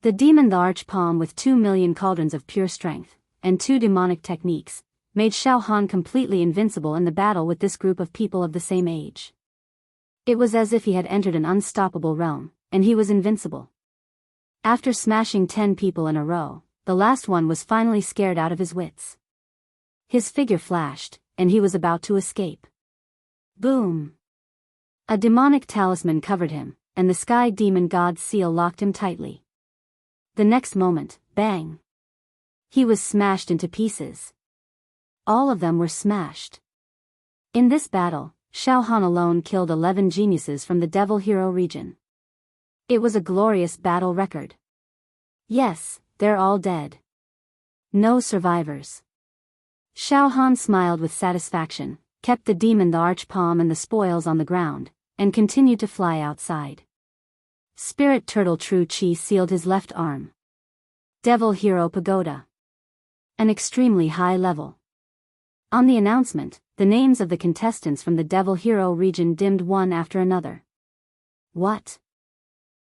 The demon the arch palm with 2 million cauldrons of pure strength, and 2 demonic techniques, made Xiao Han completely invincible in the battle with this group of people of the same age. It was as if he had entered an unstoppable realm, and he was invincible. After smashing 10 people in a row, the last one was finally scared out of his wits. His figure flashed, and he was about to escape. Boom! A demonic talisman covered him, and the sky demon god's seal locked him tightly. The next moment, Bang! He was smashed into pieces. All of them were smashed. In this battle, Xiao Han alone killed 11 geniuses from the Devil Hero region. It was a glorious battle record. Yes, they're all dead. No survivors. Xiao Han smiled with satisfaction, kept the demon the arch-palm and the spoils on the ground, and continued to fly outside. Spirit Turtle True Chi sealed his left arm. Devil Hero Pagoda. An extremely high level. On the announcement, the names of the contestants from the Devil Hero region dimmed one after another. What?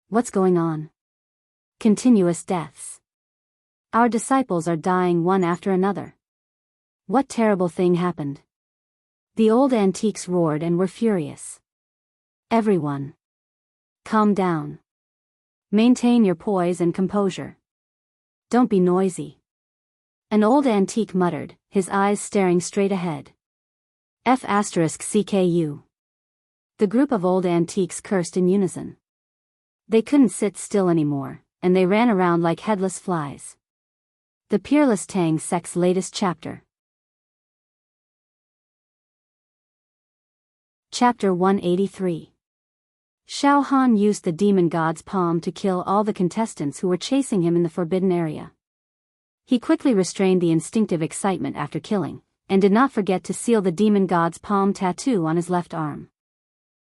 What's going on? Continuous deaths. Our disciples are dying one after another. What terrible thing happened? The old antiques roared and were furious. Everyone. Calm down. Maintain your poise and composure. Don't be noisy. An old antique muttered, his eyes staring straight ahead. F*CKU. The group of old antiques cursed in unison. They couldn't sit still anymore, and they ran around like headless flies. The Peerless Tang Sect's latest chapter. Chapter 183. Xiao Han used the demon god's palm to kill all the contestants who were chasing him in the forbidden area. He quickly restrained the instinctive excitement after killing, and did not forget to seal the demon god's palm tattoo on his left arm.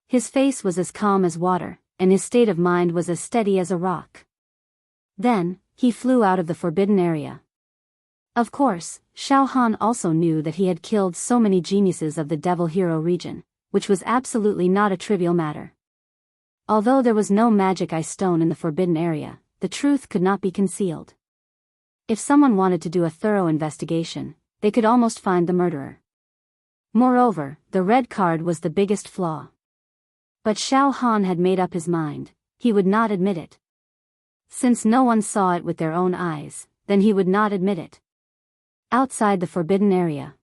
His face was as calm as water, and his state of mind was as steady as a rock. Then, he flew out of the forbidden area. Of course, Xiao Han also knew that he had killed so many geniuses of the Devil Hero region, which was absolutely not a trivial matter. Although there was no magic ice stone in the forbidden area, the truth could not be concealed. If someone wanted to do a thorough investigation, they could almost find the murderer. Moreover, the red card was the biggest flaw. But Xiao Han had made up his mind, he would not admit it. Since no one saw it with their own eyes, then he would not admit it. Outside the forbidden area.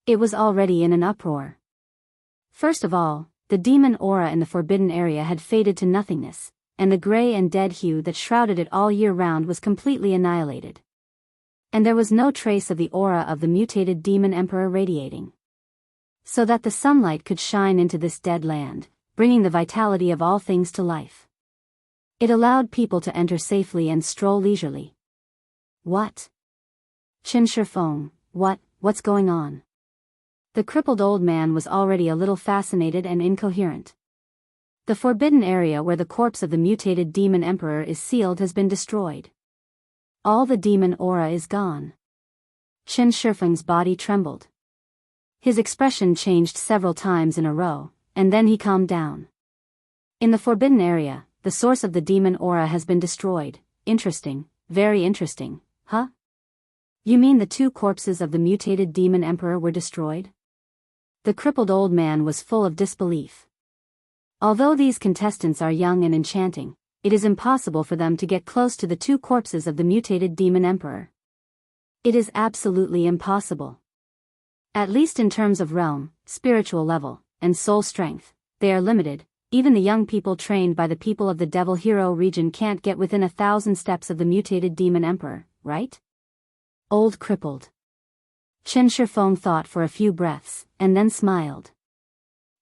It was already in an uproar. First of all, the demon aura in the forbidden area had faded to nothingness, and the gray and dead hue that shrouded it all year round was completely annihilated. And there was no trace of the aura of the mutated demon emperor radiating. So that the sunlight could shine into this dead land, bringing the vitality of all things to life. It allowed people to enter safely and stroll leisurely. What? Qin Shifeng, what's going on? The crippled old man was already a little fascinated and incoherent. The forbidden area where the corpse of the mutated demon emperor is sealed has been destroyed. All the demon aura is gone. Qin Shifeng's body trembled. His expression changed several times in a row, and then he calmed down. In the forbidden area, the source of the demon aura has been destroyed. Interesting, very interesting, huh? You mean the 2 corpses of the mutated demon emperor were destroyed? The crippled old man was full of disbelief. Although these contestants are young and enchanting, it is impossible for them to get close to the 2 corpses of the mutated demon emperor. It is absolutely impossible. At least in terms of realm, spiritual level, and soul strength, they are limited. Even the young people trained by the people of the Devil Hero region can't get within 1,000 steps of the mutated demon emperor, right? Old crippled. Qin Shifeng thought for a few breaths, and then smiled.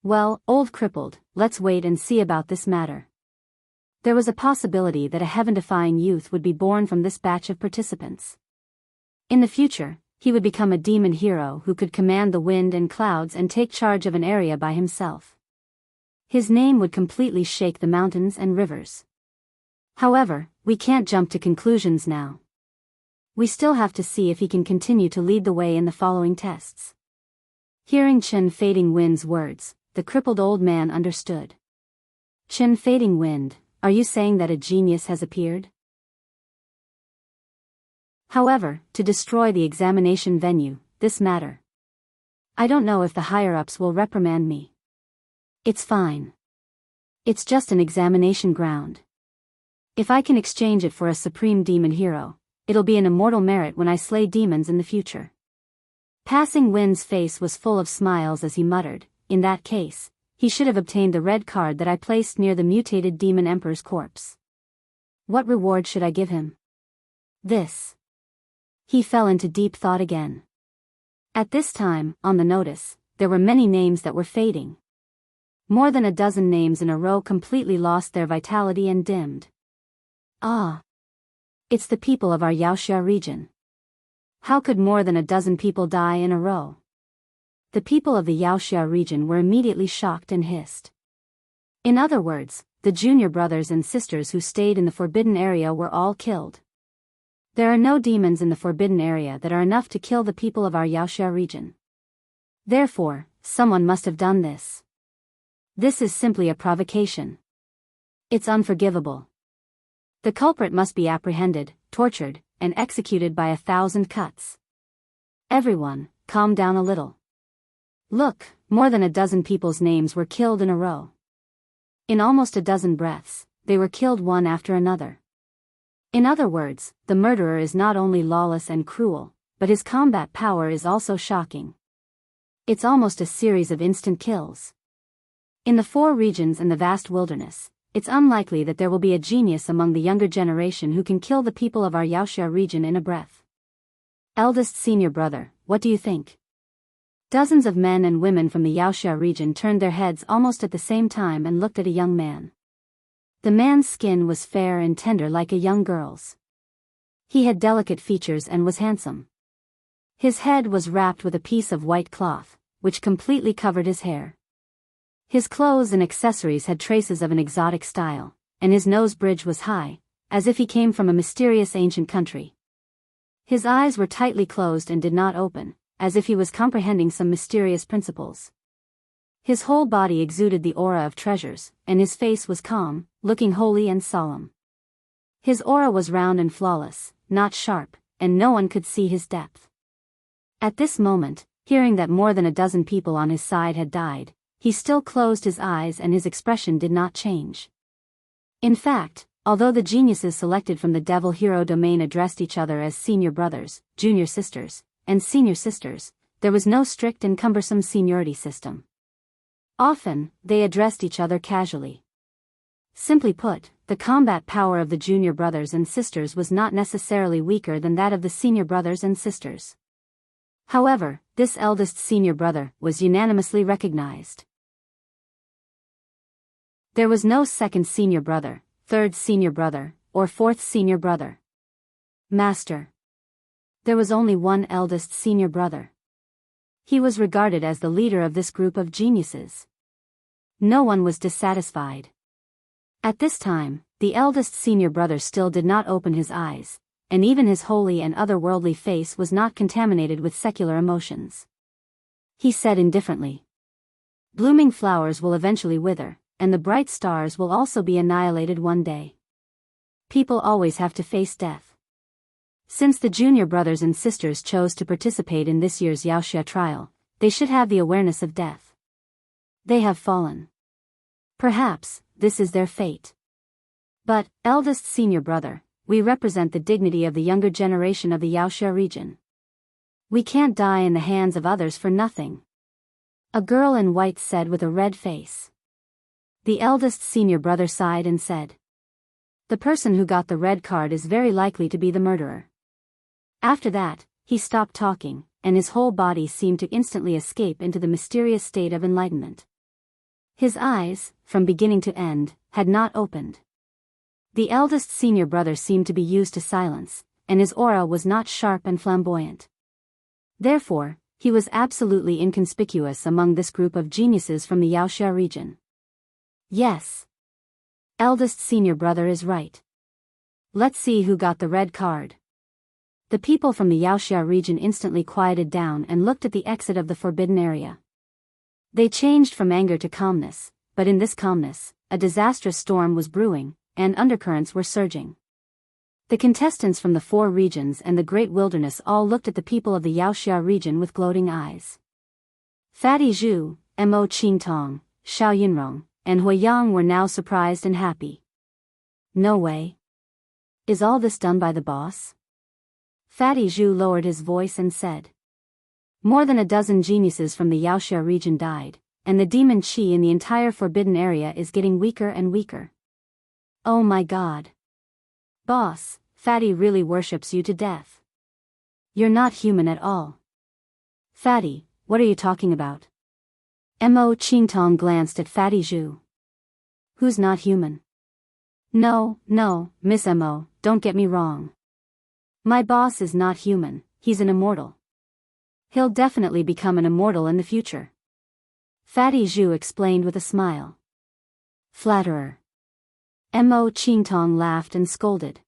Well, old crippled, let's wait and see about this matter. There was a possibility that a heaven-defying youth would be born from this batch of participants. In the future, he would become a demon hero who could command the wind and clouds and take charge of an area by himself. His name would completely shake the mountains and rivers. However, we can't jump to conclusions now. We still have to see if he can continue to lead the way in the following tests. Hearing Qin Fading Wind's words, the crippled old man understood. Qin Fading Wind, are you saying that a genius has appeared? However, to destroy the examination venue, this matter. I don't know if the higher-ups will reprimand me. It's fine. It's just an examination ground. If I can exchange it for a supreme demon hero, it'll be an immortal merit when I slay demons in the future. Passing Wind's face was full of smiles as he muttered, in that case, he should have obtained the red card that I placed near the mutated demon emperor's corpse. What reward should I give him? This. He fell into deep thought again. At this time, on the notice, there were many names that were fading. More than a dozen names in a row completely lost their vitality and dimmed. Ah! It's the people of our Yaoxia region. How could more than a dozen people die in a row? The people of the Yaoxia region were immediately shocked and hissed. In other words, the junior brothers and sisters who stayed in the forbidden area were all killed. There are no demons in the forbidden area that are enough to kill the people of our Yaoxia region. Therefore, someone must have done this. This is simply a provocation. It's unforgivable. The culprit must be apprehended, tortured, and executed by 1,000 cuts. Everyone, calm down a little. Look, more than a dozen people's names were killed in a row. In almost a dozen breaths, they were killed one after another. In other words, the murderer is not only lawless and cruel, but his combat power is also shocking. It's almost a series of instant kills. In the 4 regions and the vast wilderness, it's unlikely that there will be a genius among the younger generation who can kill the people of our Yaoxia region in a breath. Eldest senior brother, what do you think? Dozens of men and women from the Yaoxia region turned their heads almost at the same time and looked at a young man. The man's skin was fair and tender like a young girl's. He had delicate features and was handsome. His head was wrapped with a piece of white cloth, which completely covered his hair. His clothes and accessories had traces of an exotic style, and his nose bridge was high, as if he came from a mysterious ancient country. His eyes were tightly closed and did not open, as if he was comprehending some mysterious principles. His whole body exuded the aura of treasures, and his face was calm, looking holy and solemn. His aura was round and flawless, not sharp, and no one could see his depth. At this moment, hearing that more than a dozen people on his side had died, he still closed his eyes and his expression did not change. In fact, although the geniuses selected from the Devil Hero domain addressed each other as senior brothers, junior sisters, and senior sisters, there was no strict and cumbersome seniority system. Often, they addressed each other casually. Simply put, the combat power of the junior brothers and sisters was not necessarily weaker than that of the senior brothers and sisters. However, this eldest senior brother was unanimously recognized. There was no second senior brother, third senior brother, or fourth senior brother. Master. There was only one eldest senior brother. He was regarded as the leader of this group of geniuses. No one was dissatisfied. At this time, the eldest senior brother still did not open his eyes, and even his holy and otherworldly face was not contaminated with secular emotions. He said indifferently, "Blooming flowers will eventually wither, and the bright stars will also be annihilated one day. People always have to face death. Since the junior brothers and sisters chose to participate in this year's Yaoxia trial, they should have the awareness of death. They have fallen. Perhaps, this is their fate. But, eldest senior brother, we represent the dignity of the younger generation of the Yaoxia region. We can't die in the hands of others for nothing." A girl in white said with a red face. The eldest senior brother sighed and said, "The person who got the red card is very likely to be the murderer." After that, he stopped talking, and his whole body seemed to instantly escape into the mysterious state of enlightenment. His eyes, from beginning to end, had not opened. The eldest senior brother seemed to be used to silence, and his aura was not sharp and flamboyant. Therefore, he was absolutely inconspicuous among this group of geniuses from the Yaoxia region. Yes. Eldest senior brother is right. Let's see who got the red card. The people from the Yaoxia region instantly quieted down and looked at the exit of the forbidden area. They changed from anger to calmness, but in this calmness, a disastrous storm was brewing, and undercurrents were surging. The contestants from the 4 regions and the great wilderness all looked at the people of the Yaoxia region with gloating eyes. Fatty Zhu, Mo Qingtong, Xiao Yinrong, and Huiyang were now surprised and happy. No way. Is all this done by the boss? Fatty Zhu lowered his voice and said. More than a dozen geniuses from the Yaoxia region died, and the demon qi in the entire forbidden area is getting weaker and weaker. Oh my god. Boss, Fatty really worships you to death. You're not human at all. Fatty, what are you talking about? Mo Qingtong glanced at Fatty Zhu. Who's not human? No, Miss Mo, don't get me wrong. My boss is not human, he's an immortal. He'll definitely become an immortal in the future. Fatty Zhu explained with a smile. Flatterer. Mo Qingtong laughed and scolded.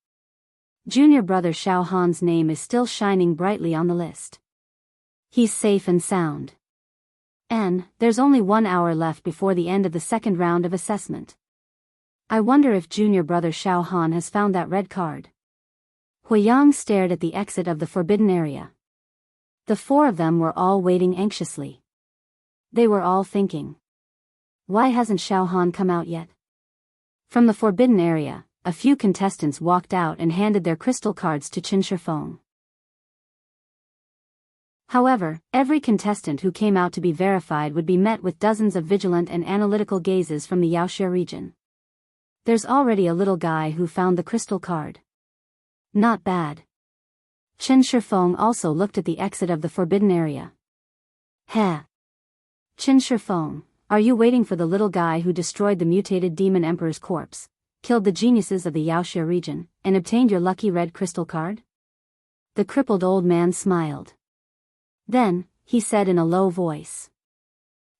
Junior brother Xiao Han's name is still shining brightly on the list. He's safe and sound. And there's only 1 hour left before the end of the second round of assessment. I wonder if junior brother Xiao Han has found that red card. Huiyang stared at the exit of the forbidden area. The 4 of them were all waiting anxiously. They were all thinking. Why hasn't Xiao Han come out yet? From the forbidden area, a few contestants walked out and handed their crystal cards to Qin Shifeng. However, every contestant who came out to be verified would be met with dozens of vigilant and analytical gazes from the Yaoxia region. There's already a little guy who found the crystal card. Not bad. Qin Shifeng also looked at the exit of the forbidden area. Heh. Qin Shifeng, are you waiting for the little guy who destroyed the mutated demon emperor's corpse, killed the geniuses of the Yaoxia region, and obtained your lucky red crystal card? The crippled old man smiled. Then, he said in a low voice.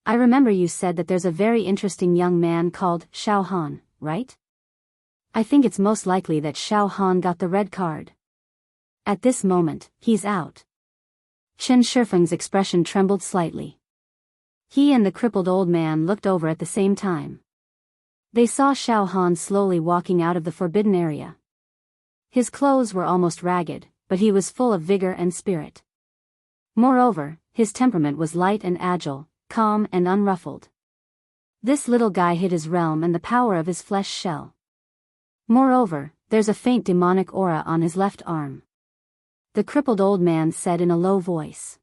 I remember you said that there's a very interesting young man called Xiao Han, right? I think it's most likely that Xiao Han got the red card. At this moment, he's out. Qin Shifeng's expression trembled slightly. He and the crippled old man looked over at the same time. They saw Xiao Han slowly walking out of the forbidden area. His clothes were almost ragged, but he was full of vigor and spirit. Moreover, his temperament was light and agile, calm and unruffled. This little guy hid his realm and the power of his flesh shell. Moreover, there's a faint demonic aura on his left arm. The crippled old man said in a low voice.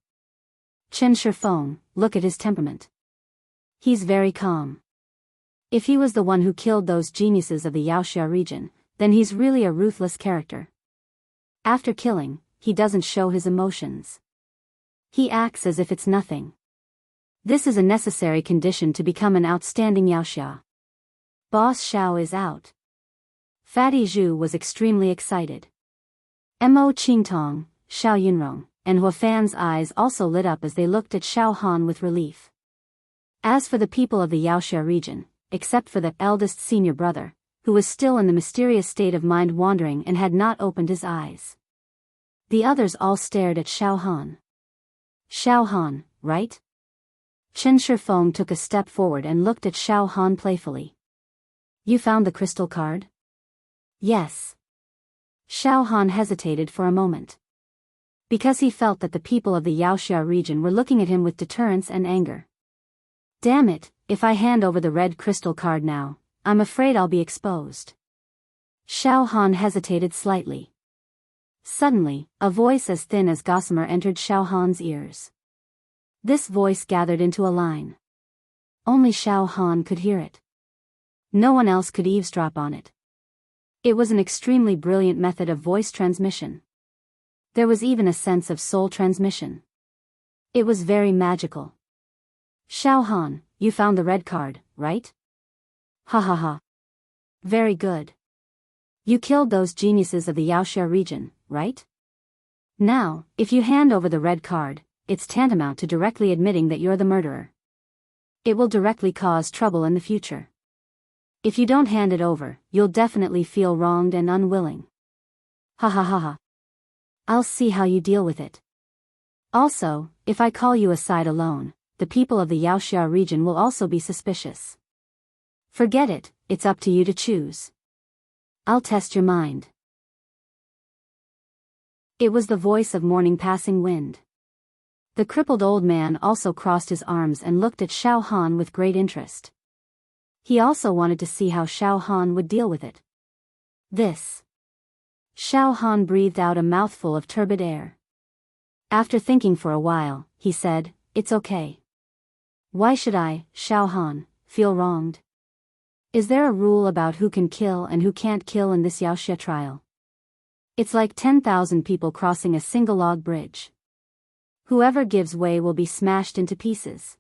Qin Shifeng, look at his temperament. He's very calm. If he was the one who killed those geniuses of the Yaoxia region, then he's really a ruthless character. After killing, he doesn't show his emotions. He acts as if it's nothing. This is a necessary condition to become an outstanding Yaoxia. Boss Xiao is out. Fatty Zhu was extremely excited. Mo Qingtong, Xiao Yunrong, and Huafan's eyes also lit up as they looked at Xiao Han with relief. As for the people of the Yaoxia region, except for the eldest senior brother, who was still in the mysterious state of mind wandering and had not opened his eyes. The others all stared at Xiao Han. Xiao Han, right? Qin Shifeng took a step forward and looked at Xiao Han playfully. You found the crystal card? Yes. Xiao Han hesitated for a moment. Because he felt that the people of the Yaoxia region were looking at him with deterrence and anger. Damn it, if I hand over the red crystal card now, I'm afraid I'll be exposed. Xiao Han hesitated slightly. Suddenly, a voice as thin as gossamer entered Xiao Han's ears. This voice gathered into a line. Only Xiao Han could hear it. No one else could eavesdrop on it. It was an extremely brilliant method of voice transmission. There was even a sense of soul transmission. It was very magical. Xiao Han, you found the red card, right? Ha ha ha. Very good. You killed those geniuses of the Yaoxia region, right? Now, if you hand over the red card, it's tantamount to directly admitting that you're the murderer. It will directly cause trouble in the future. If you don't hand it over, you'll definitely feel wronged and unwilling. Ha ha ha ha. I'll see how you deal with it. Also, if I call you aside alone, the people of the Yaoxia region will also be suspicious. Forget it, it's up to you to choose. I'll test your mind. It was the voice of morning passing wind. The crippled old man also crossed his arms and looked at Xiao Han with great interest. He also wanted to see how Xiao Han would deal with it. This. Xiao Han breathed out a mouthful of turbid air. After thinking for a while, he said, It's okay. Why should I, Xiao Han, feel wronged? Is there a rule about who can kill and who can't kill in this Yaoxia trial? It's like 10,000 people crossing a single log bridge. Whoever gives way will be smashed into pieces.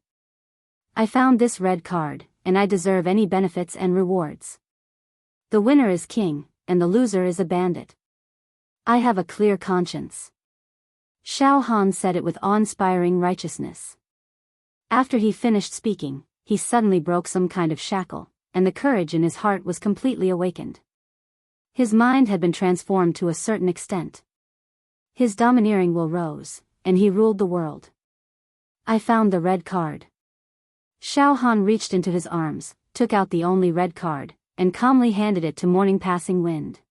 I found this red card, and I deserve any benefits and rewards. The winner is king, and the loser is a bandit. I have a clear conscience. Xiao Han said it with awe-inspiring righteousness. After he finished speaking, he suddenly broke some kind of shackle, and the courage in his heart was completely awakened. His mind had been transformed to a certain extent. His domineering will rose, and he ruled the world. I found the red card. Xiao Han reached into his arms, took out the only red card, and calmly handed it to Morning Passing Wind.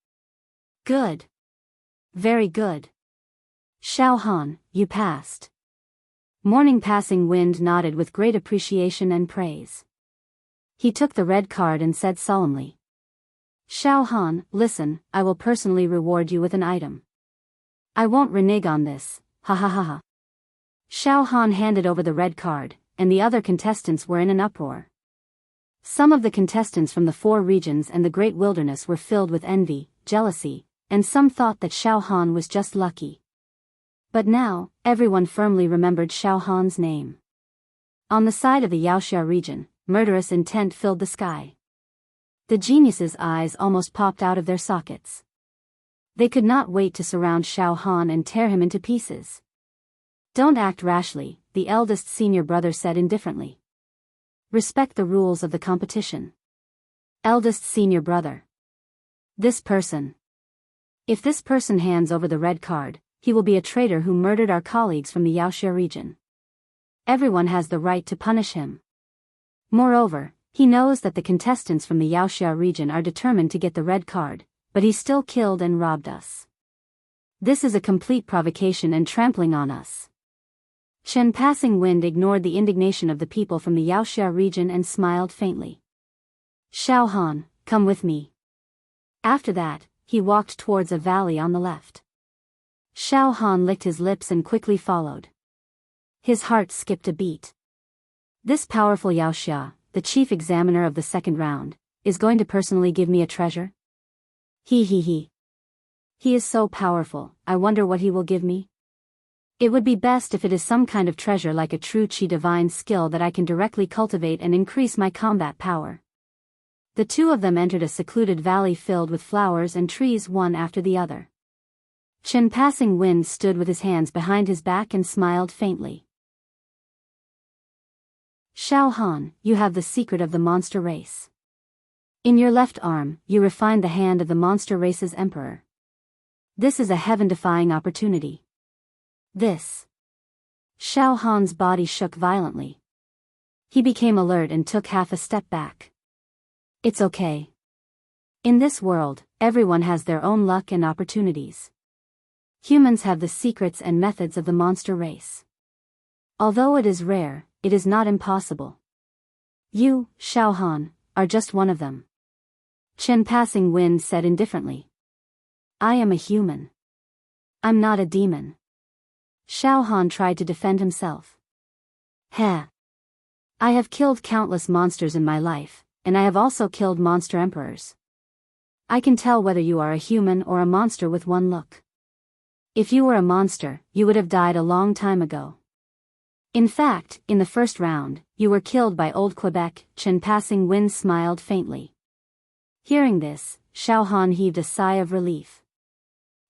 Good. Very good. Xiao Han, you passed. Morning Passing Wind nodded with great appreciation and praise. He took the red card and said solemnly, Xiao Han, listen, I will personally reward you with an item. I won't renege on this, ha ha ha ha. Xiao Han handed over the red card, and the other contestants were in an uproar. Some of the contestants from the 4 regions and the Great Wilderness were filled with envy, jealousy, and some thought that Xiao Han was just lucky. But now, everyone firmly remembered Xiao Han's name. On the side of the Yaoxia region, murderous intent filled the sky. The geniuses' eyes almost popped out of their sockets. They could not wait to surround Xiao Han and tear him into pieces. Don't act rashly, the eldest senior brother said indifferently. Respect the rules of the competition. Eldest senior brother. This person. If this person hands over the red card, he will be a traitor who murdered our colleagues from the Yaoxia region. Everyone has the right to punish him. Moreover, he knows that the contestants from the Yaoxia region are determined to get the red card, but he still killed and robbed us. This is a complete provocation and trampling on us. Chen Passing Wind ignored the indignation of the people from the Yaoxia region and smiled faintly. Xiao Han, come with me. After that, he walked towards a valley on the left. Xiao Han licked his lips and quickly followed. His heart skipped a beat. This powerful Yaoxia, the chief examiner of the second round, is going to personally give me a treasure? He. He is so powerful, I wonder what he will give me? It would be best if it is some kind of treasure like a true Qi divine skill that I can directly cultivate and increase my combat power. The two of them entered a secluded valley filled with flowers and trees one after the other. Chen Passing Wind stood with his hands behind his back and smiled faintly. Xiao Han, you have the secret of the monster race. In your left arm, you refined the hand of the monster race's emperor. This is a heaven-defying opportunity. This. Xiao Han's body shook violently. He became alert and took half a step back. It's okay. In this world, everyone has their own luck and opportunities. Humans have the secrets and methods of the monster race. Although it is rare, it is not impossible. You, Xiao Han, are just one of them. Chen Passing Wind said indifferently. I am a human. I'm not a demon. Xiao Han tried to defend himself. Heh. I have killed countless monsters in my life, and I have also killed monster emperors. I can tell whether you are a human or a monster with one look. If you were a monster, you would have died a long time ago. In fact, in the first round, you were killed by Old Quebec. Chen Passing Wind smiled faintly. Hearing this, Xiao Han heaved a sigh of relief.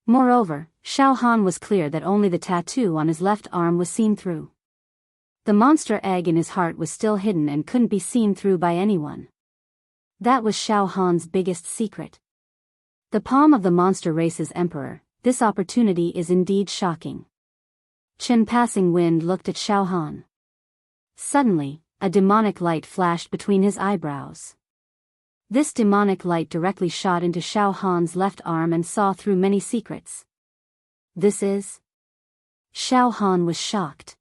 Moreover, Xiao Han was clear that only the tattoo on his left arm was seen through. The monster egg in his heart was still hidden and couldn't be seen through by anyone. That was Xiao Han's biggest secret. The palm of the monster race's emperor, this opportunity is indeed shocking. Chen Passing Wind looked at Xiao Han. Suddenly, a demonic light flashed between his eyebrows. This demonic light directly shot into Xiao Han's left arm and saw through many secrets. This is... Xiao Han was shocked.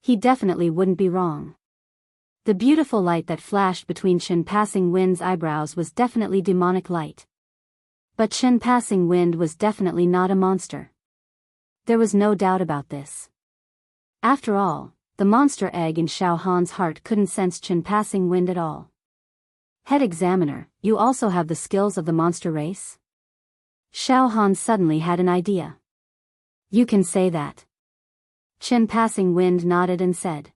He definitely wouldn't be wrong. The beautiful light that flashed between Chen Passing Wind's eyebrows was definitely demonic light. But Chen Passing Wind was definitely not a monster. There was no doubt about this. After all, the monster egg in Xiao Han's heart couldn't sense Chen Passing Wind at all. Head examiner, you also have the skills of the monster race? Xiao Han suddenly had an idea. You can say that. Qin Passing Wind nodded and said.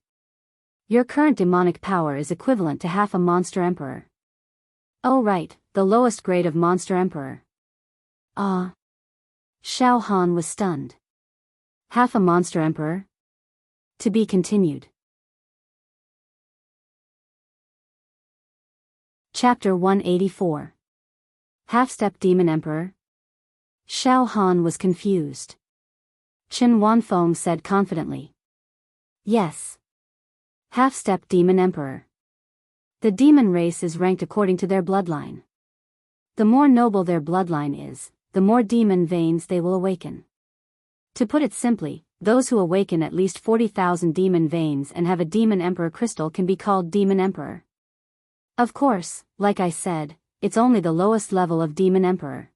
Your current demonic power is equivalent to half a monster emperor. Oh right, the lowest grade of monster emperor. Ah. Xiao Han was stunned. Half a monster emperor? To be continued. Chapter 184. Half-Step Demon Emperor? Xiao Han was confused. Qin Wanfeng said confidently. Yes. Half-Step Demon Emperor. The demon race is ranked according to their bloodline. The more noble their bloodline is, the more demon veins they will awaken. To put it simply, those who awaken at least 40,000 demon veins and have a demon emperor crystal can be called demon emperor. Of course, like I said, it's only the lowest level of demon emperor.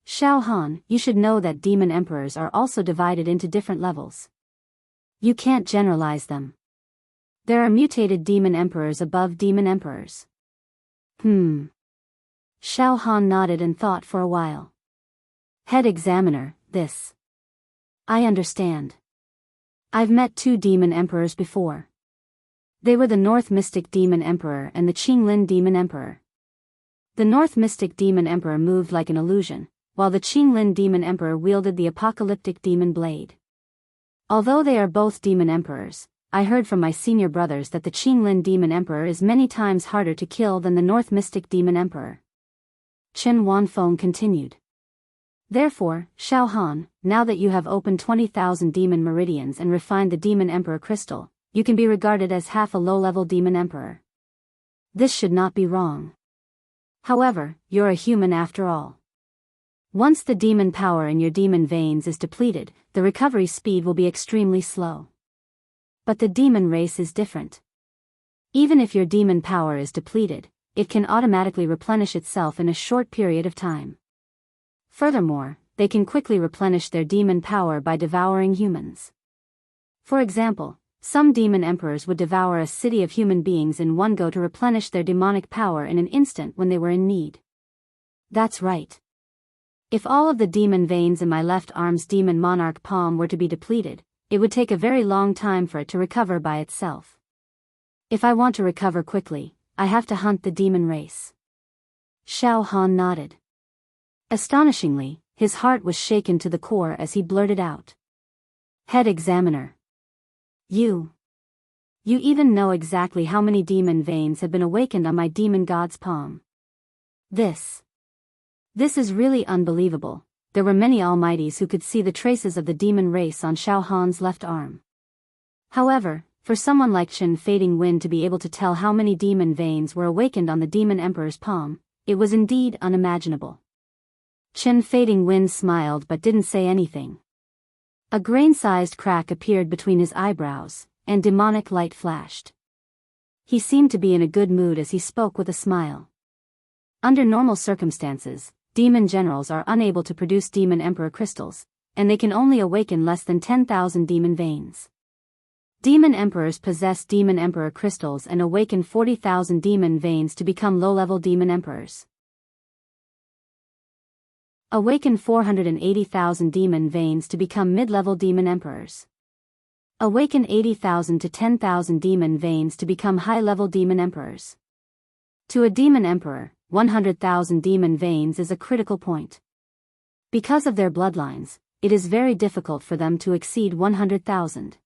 Xiao Han, you should know that demon emperors are also divided into different levels. You can't generalize them. There are mutated demon emperors above demon emperors. Xiao Han nodded and thought for a while. Head examiner, this. I understand. I've met 2 demon emperors before. They were the North Mystic Demon Emperor and the Qinglin Demon Emperor. The North Mystic Demon Emperor moved like an illusion, while the Qinglin Demon Emperor wielded the apocalyptic demon blade. Although they are both demon emperors, I heard from my senior brothers that the Qinglin Demon Emperor is many times harder to kill than the North Mystic Demon Emperor. Qin Wanfeng continued. Therefore, Xiao Han, now that you have opened 20,000 demon meridians and refined the demon emperor crystal, you can be regarded as half a low-level demon emperor. This should not be wrong. However, you're a human after all. Once the demon power in your demon veins is depleted, the recovery speed will be extremely slow. But the demon race is different. Even if your demon power is depleted, it can automatically replenish itself in a short period of time. Furthermore, they can quickly replenish their demon power by devouring humans. For example, some demon emperors would devour a city of human beings in one go to replenish their demonic power in an instant when they were in need. That's right. If all of the demon veins in my left arm's demon monarch palm were to be depleted, it would take a very long time for it to recover by itself. If I want to recover quickly, I have to hunt the demon race. Xiao Han nodded. Astonishingly, his heart was shaken to the core as he blurted out. Head examiner. You even know exactly how many demon veins have been awakened on my demon god's palm. This is really unbelievable. There were many almighties who could see the traces of the demon race on Xiao Han's left arm. However, for someone like Qin Fading Wind to be able to tell how many demon veins were awakened on the demon emperor's palm, it was indeed unimaginable. Qin Fading Wind smiled but didn't say anything. A grain-sized crack appeared between his eyebrows, and demonic light flashed. He seemed to be in a good mood as he spoke with a smile. Under normal circumstances, demon generals are unable to produce demon emperor crystals, and they can only awaken less than 10,000 demon veins. Demon emperors possess demon emperor crystals and awaken 40,000 demon veins to become low-level demon emperors. Awaken 480,000 demon veins to become mid-level demon emperors. Awaken 80,000 to 10,000 demon veins to become high-level demon emperors. To a demon emperor, 100,000 demon veins is a critical point. Because of their bloodlines, it is very difficult for them to exceed 100,000.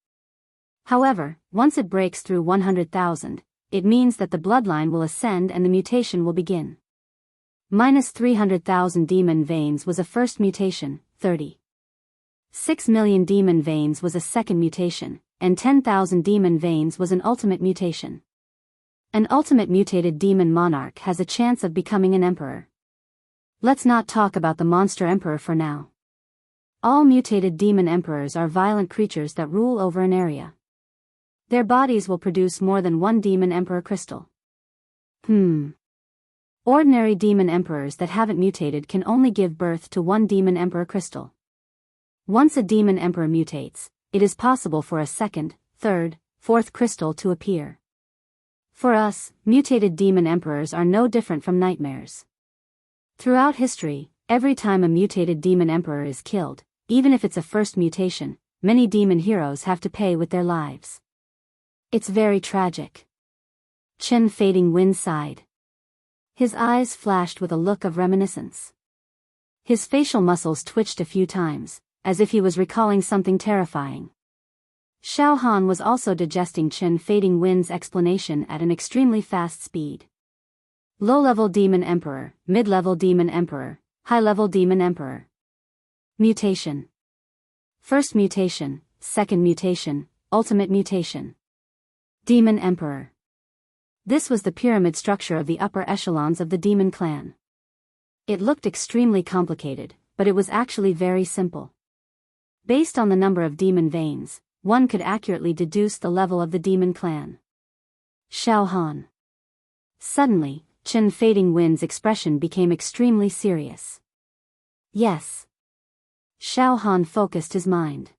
However, once it breaks through 100,000, it means that the bloodline will ascend and the mutation will begin. Minus 300,000 demon veins was a first mutation, 36 million demon veins was a second mutation, and 10,000 demon veins was an ultimate mutation. An ultimate mutated demon monarch has a chance of becoming an emperor. Let's not talk about the monster emperor for now. All mutated demon emperors are violent creatures that rule over an area. Their bodies will produce more than one demon emperor crystal. Ordinary demon emperors that haven't mutated can only give birth to one demon emperor crystal. Once a demon emperor mutates, it is possible for a second, third, fourth crystal to appear. For us, mutated demon emperors are no different from nightmares. Throughout history, Every time a mutated demon emperor is killed, even if it's a first mutation, many demon heroes have to pay with their lives. It's very tragic. Chen Fading Wind sighed. His eyes flashed with a look of reminiscence. His facial muscles twitched a few times, as if he was recalling something terrifying. Xiao Han was also digesting Chen Fading Wind's explanation at an extremely fast speed. Low-level demon emperor, mid-level demon emperor, high-level demon emperor. Mutation. First mutation, second mutation, ultimate mutation. Demon emperor. This was the pyramid structure of the upper echelons of the demon clan. It looked extremely complicated, but it was actually very simple. Based on the number of demon veins, one could accurately deduce the level of the demon clan. Xiao Han. Suddenly, Chen Fading Wind's expression became extremely serious. Yes. Xiao Han focused his mind.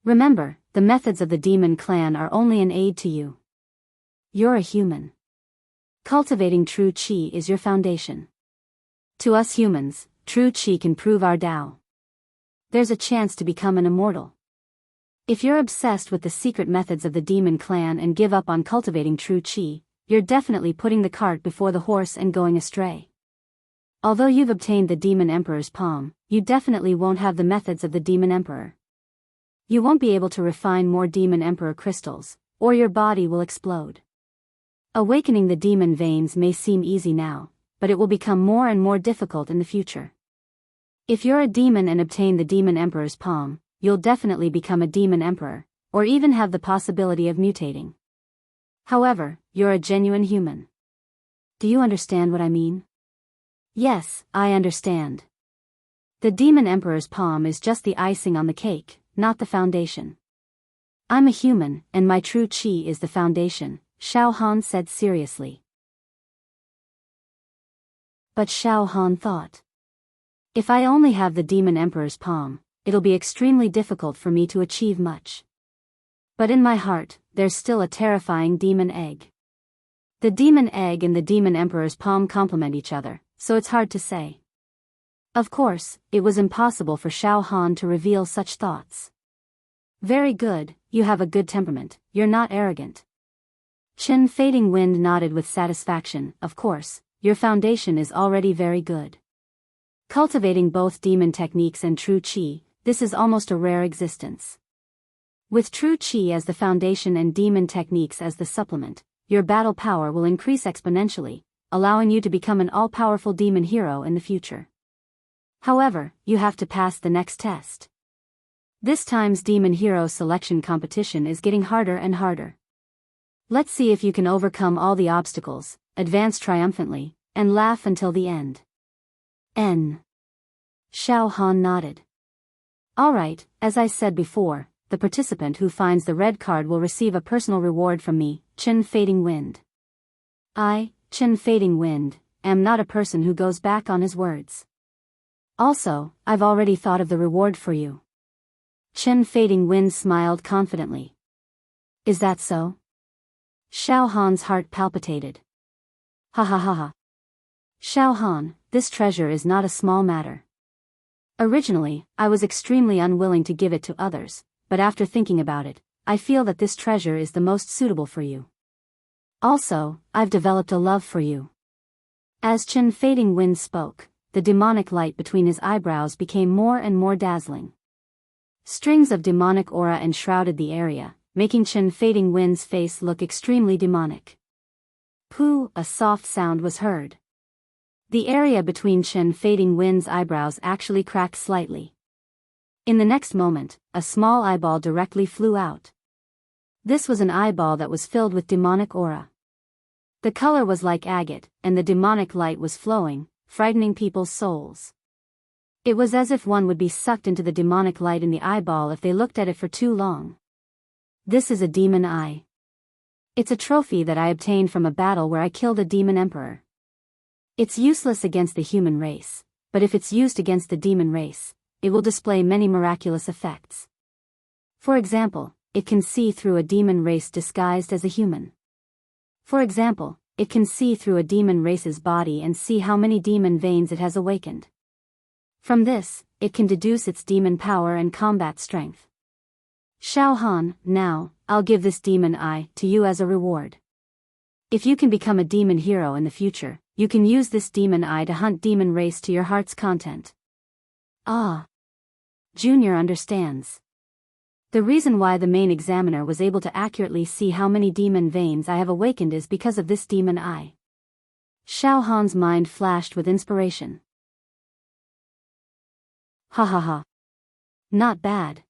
Remember, the methods of the demon clan are only an aid to you. You're a human. Cultivating true qi is your foundation. To us humans, true qi can prove our Tao. There's a chance to become an immortal. If you're obsessed with the secret methods of the demon clan and give up on cultivating true qi, you're definitely putting the cart before the horse and going astray. Although you've obtained the demon emperor's palm, you definitely won't have the methods of the demon emperor. You won't be able to refine more demon emperor crystals, or your body will explode. Awakening the demon veins may seem easy now, but it will become more and more difficult in the future. If you're a demon and obtain the demon emperor's palm, you'll definitely become a demon emperor, or even have the possibility of mutating. However, you're a genuine human. Do you understand what I mean? Yes, I understand. The demon emperor's palm is just the icing on the cake, not the foundation. I'm a human, and my true qi is the foundation, Xiao Han said seriously. But Xiao Han thought, if I only have the demon emperor's palm, it'll be extremely difficult for me to achieve much. But in my heart, there's still a terrifying demon egg. The demon egg and the demon emperor's palm complement each other, so it's hard to say. Of course, it was impossible for Xiao Han to reveal such thoughts. Very good, you have a good temperament, you're not arrogant. Chen Fading Wind nodded with satisfaction. Of course, your foundation is already very good. Cultivating both demon techniques and true qi, this is almost a rare existence. With true qi as the foundation and demon techniques as the supplement, your battle power will increase exponentially, allowing you to become an all-powerful demon hero in the future. However, you have to pass the next test. This time's demon hero selection competition is getting harder and harder. Let's see if you can overcome all the obstacles, advance triumphantly, and laugh until the end. N. Xiao Han nodded. Alright, as I said before, the participant who finds the red card will receive a personal reward from me, Chen Fading Wind. I, Chen Fading Wind, am not a person who goes back on his words. Also, I've already thought of the reward for you. Chen Fading Wind smiled confidently. Is that so? Xiao Han's heart palpitated. Ha ha ha ha. Xiao Han, this treasure is not a small matter. Originally, I was extremely unwilling to give it to others, but after thinking about it, I feel that this treasure is the most suitable for you. Also, I've developed a love for you. As Chen Fading Wind spoke, the demonic light between his eyebrows became more and more dazzling. Strings of demonic aura enshrouded the area, making Chen Fading Wind's face look extremely demonic. Pooh, a soft sound was heard. The area between Chen Fading Wind's eyebrows actually cracked slightly. In the next moment, a small eyeball directly flew out. This was an eyeball that was filled with demonic aura. The color was like agate, and the demonic light was flowing, frightening people's souls. It was as if one would be sucked into the demonic light in the eyeball if they looked at it for too long. This is a demon eye. It's a trophy that I obtained from a battle where I killed a demon emperor. It's useless against the human race, but if it's used against the demon race, it will display many miraculous effects. For example, it can see through a demon race disguised as a human. For example, it can see through a demon race's body and see how many demon veins it has awakened. From this, it can deduce its demon power and combat strength. Xiao Han, now, I'll give this demon eye to you as a reward. If you can become a demon hero in the future, you can use this demon eye to hunt demon race to your heart's content. Ah. Junior understands. The reason why the main examiner was able to accurately see how many demon veins I have awakened is because of this demon eye. Xiao Han's mind flashed with inspiration. Ha ha ha. Not bad.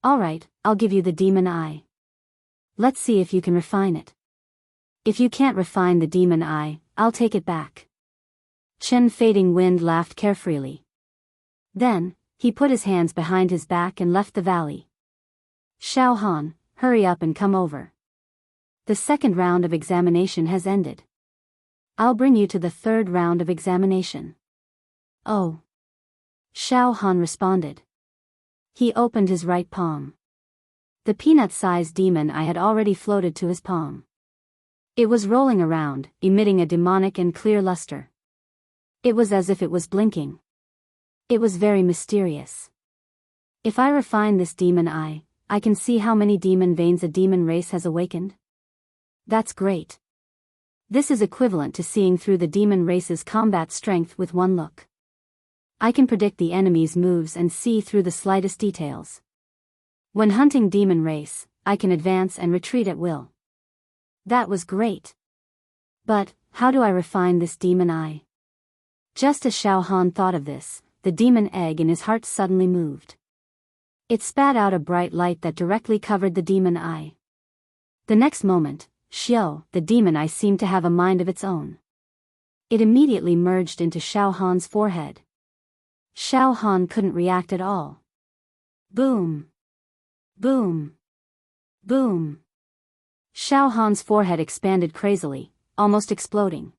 Alright, I'll give you the demon eye. Let's see if you can refine it. If you can't refine the demon eye, I'll take it back. Chen Fading Wind laughed carefreely. Then, he put his hands behind his back and left the valley. Xiao Han, hurry up and come over. The second round of examination has ended. I'll bring you to the third round of examination. Oh. Xiao Han responded. He opened his right palm. The peanut-sized demon eye had already floated to his palm. It was rolling around, emitting a demonic and clear luster. It was as if it was blinking. It was very mysterious. If I refine this demon eye, I can see how many demon veins a demon race has awakened. That's great. This is equivalent to seeing through the demon race's combat strength with one look. I can predict the enemy's moves and see through the slightest details. When hunting demon race, I can advance and retreat at will. That was great. But, how do I refine this demon eye? Just as Xiao Han thought of this, the demon egg in his heart suddenly moved. It spat out a bright light that directly covered the demon eye. The next moment, Xiao, the demon eye, seemed to have a mind of its own. It immediately merged into Xiao Han's forehead. Xiao Han couldn't react at all. Boom. Boom. Boom. Xiao Han's forehead expanded crazily, almost exploding.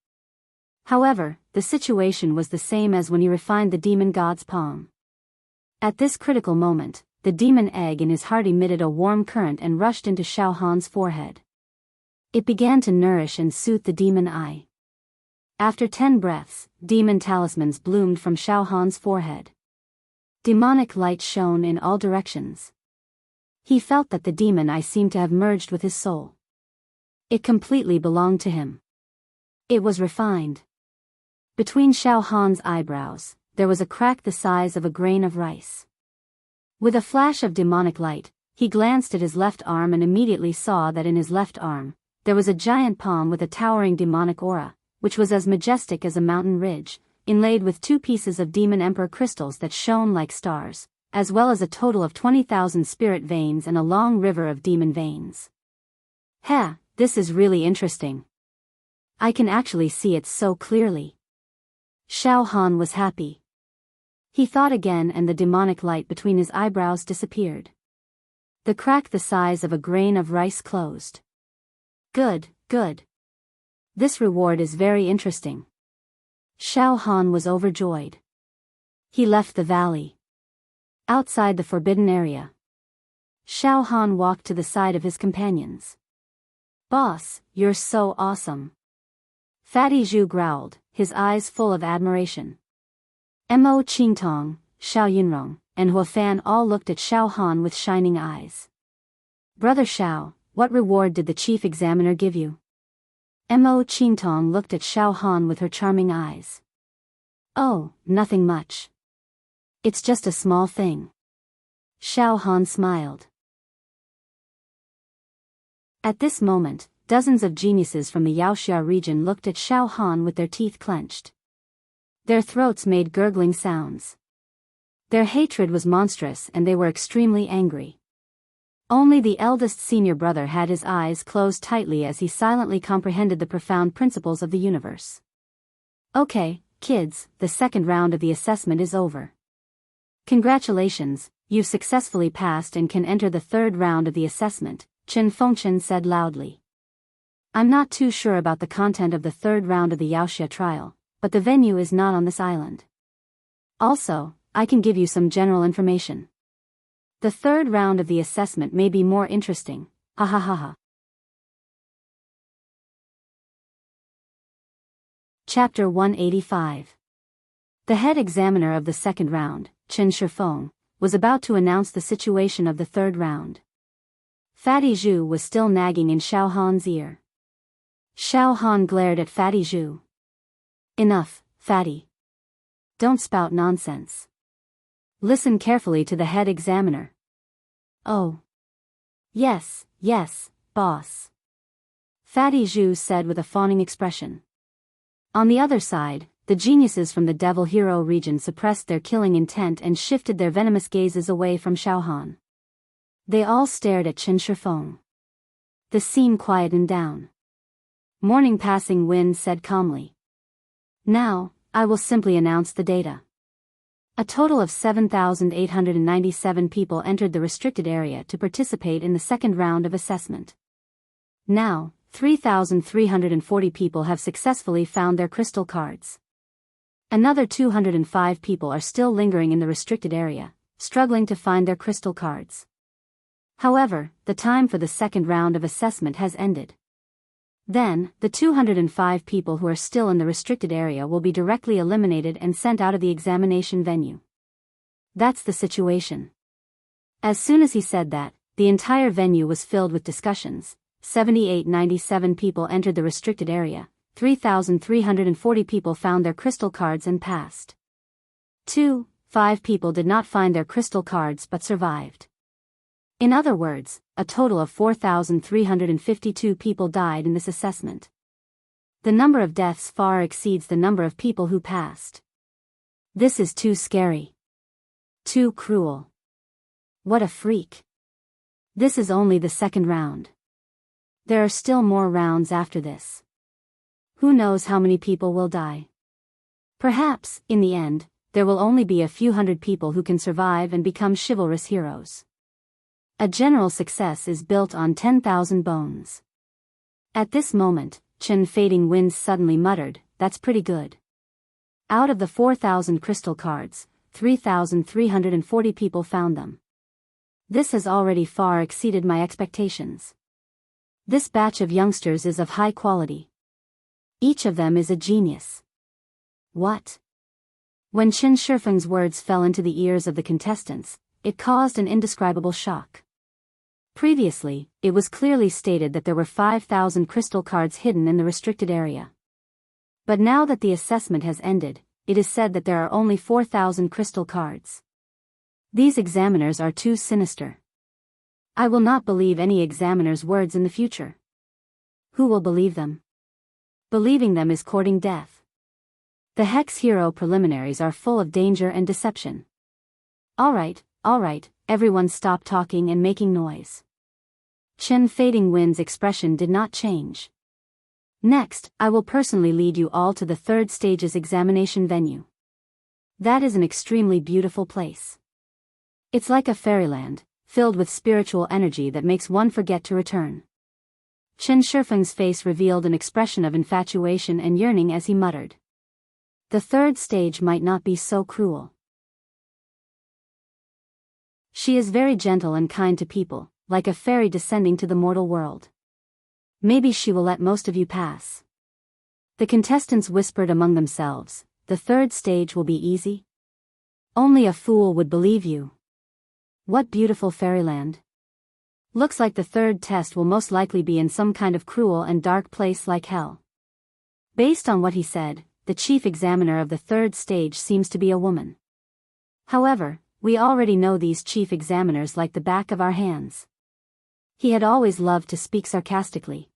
However, the situation was the same as when he refined the demon god's palm. At this critical moment, the demon egg in his heart emitted a warm current and rushed into Xiao Han's forehead. It began to nourish and soothe the demon eye. After 10 breaths, demon talismans bloomed from Xiao Han's forehead. Demonic light shone in all directions. He felt that the demon eye seemed to have merged with his soul. It completely belonged to him. It was refined. Between Xiao Han's eyebrows, there was a crack the size of a grain of rice. With a flash of demonic light, he glanced at his left arm and immediately saw that in his left arm, there was a giant palm with a towering demonic aura, which was as majestic as a mountain ridge, inlaid with 2 pieces of demon emperor crystals that shone like stars, as well as a total of 20,000 spirit veins and a long river of demon veins. Heh, this is really interesting. I can actually see it so clearly. Xiao Han was happy. He thought again and the demonic light between his eyebrows disappeared. The crack the size of a grain of rice closed. Good, good. This reward is very interesting. Xiao Han was overjoyed. He left the valley. Outside the forbidden area, Xiao Han walked to the side of his companions. Boss, you're so awesome. Fatty Zhu growled, his eyes full of admiration. Mo Qingtong, Xiao Yunrong, and Huafan all looked at Xiao Han with shining eyes. Brother Xiao, what reward did the chief examiner give you? Mo Qingtong looked at Xiao Han with her charming eyes. Oh, nothing much. It's just a small thing. Xiao Han smiled. At this moment, dozens of geniuses from the Yaoxia region looked at Xiao Han with their teeth clenched. Their throats made gurgling sounds. Their hatred was monstrous and they were extremely angry. Only the eldest senior brother had his eyes closed tightly as he silently comprehended the profound principles of the universe. Okay, kids, the second round of the assessment is over. Congratulations, you've successfully passed and can enter the third round of the assessment, Chen Fengchen said loudly. I'm not too sure about the content of the third round of the Yaoxia trial, but the venue is not on this island. Also, I can give you some general information. The third round of the assessment may be more interesting, ha ha ha ha. Chapter 185. The head examiner of the second round, Chen Shifeng, was about to announce the situation of the third round. Fatty Zhu was still nagging in Xiao Han's ear. Xiao Han glared at Fatty Zhu. Enough, Fatty. Don't spout nonsense. Listen carefully to the head examiner. Oh. Yes, boss. Fatty Zhu said with a fawning expression. On the other side, the geniuses from the Devil Hero region suppressed their killing intent and shifted their venomous gazes away from Xiao Han. They all stared at Chen Shifeng. The scene quietened down. Morning Passing Wind said calmly. Now, I will simply announce the data. A total of 7,897 people entered the restricted area to participate in the second round of assessment. Now, 3,340 people have successfully found their crystal cards. Another 205 people are still lingering in the restricted area, struggling to find their crystal cards. However, the time for the second round of assessment has ended. Then, the 205 people who are still in the restricted area will be directly eliminated and sent out of the examination venue. That's the situation. As soon as he said that, the entire venue was filled with discussions. 7,897 people entered the restricted area, 3,340 people found their crystal cards and passed. 5 people did not find their crystal cards but survived. In other words, a total of 4,352 people died in this assessment. The number of deaths far exceeds the number of people who passed. This is too scary. Too cruel. What a freak. This is only the second round. There are still more rounds after this. Who knows how many people will die? Perhaps, in the end, there will only be a few hundred people who can survive and become chivalrous heroes. A general success is built on 10,000 bones. At this moment, Chen Fading Winds suddenly muttered, "That's pretty good." Out of the 4,000 crystal cards, 3,340 people found them. This has already far exceeded my expectations. This batch of youngsters is of high quality. Each of them is a genius. What? When Chen Shifeng's words fell into the ears of the contestants, it caused an indescribable shock. Previously, it was clearly stated that there were 5,000 crystal cards hidden in the restricted area. But now that the assessment has ended, it is said that there are only 4,000 crystal cards. These examiners are too sinister. I will not believe any examiner's words in the future. Who will believe them? Believing them is courting death. The Hex Hero preliminaries are full of danger and deception. All right, everyone stop talking and making noise. Chen Fading Wind's expression did not change. Next, I will personally lead you all to the third stage's examination venue. That is an extremely beautiful place. It's like a fairyland, filled with spiritual energy that makes one forget to return. Chen Shifeng's face revealed an expression of infatuation and yearning as he muttered. The third stage might not be so cruel. She is very gentle and kind to people, like a fairy descending to the mortal world. Maybe she will let most of you pass. The contestants whispered among themselves, the third stage will be easy? Only a fool would believe you. What beautiful fairyland. Looks like the third test will most likely be in some kind of cruel and dark place like hell. Based on what he said, the chief examiner of the third stage seems to be a woman. However, we already know these chief examiners like the back of our hands. He had always loved to speak sarcastically.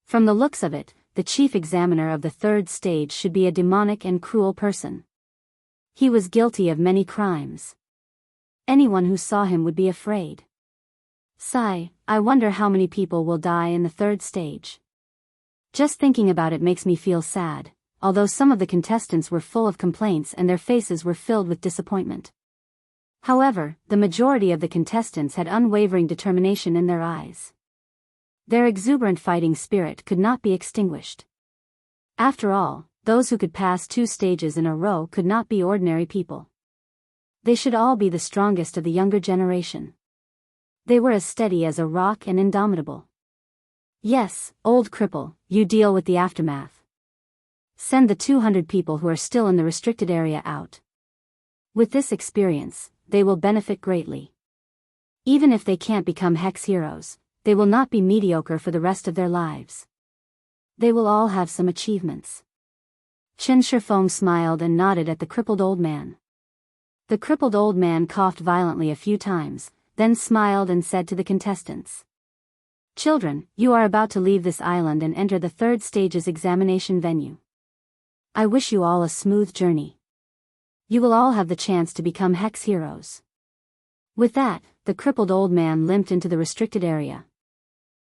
From the looks of it, the chief examiner of the third stage should be a demonic and cruel person. He was guilty of many crimes. Anyone who saw him would be afraid. Sigh, I wonder how many people will die in the third stage. Just thinking about it makes me feel sad, although some of the contestants were full of complaints and their faces were filled with disappointment. However, the majority of the contestants had unwavering determination in their eyes. Their exuberant fighting spirit could not be extinguished. After all, those who could pass 2 stages in a row could not be ordinary people. They should all be the strongest of the younger generation. They were as steady as a rock and indomitable. Yes, old cripple, you deal with the aftermath. Send the 200 people who are still in the restricted area out. With this experience, they will benefit greatly. Even if they can't become hex heroes, they will not be mediocre for the rest of their lives. They will all have some achievements. Chen Shifeng smiled and nodded at the crippled old man. The crippled old man coughed violently a few times, then smiled and said to the contestants. Children, you are about to leave this island and enter the third stage's examination venue. I wish you all a smooth journey. You will all have the chance to become hex heroes. With that, the crippled old man limped into the restricted area.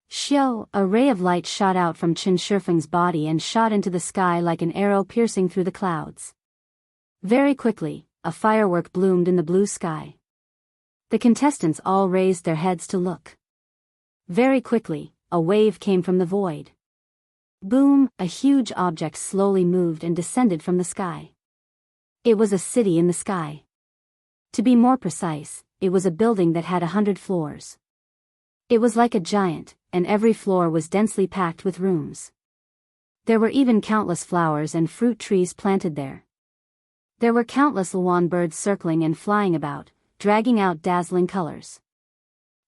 Xiao, a ray of light shot out from Chen Shifeng's body and shot into the sky like an arrow piercing through the clouds. Very quickly, a firework bloomed in the blue sky. The contestants all raised their heads to look. Very quickly, a wave came from the void. Boom, a huge object slowly moved and descended from the sky. It was a city in the sky. To be more precise, it was a building that had 100 floors. It was like a giant, and every floor was densely packed with rooms. There were even countless flowers and fruit trees planted there. There were countless luan birds circling and flying about, dragging out dazzling colors.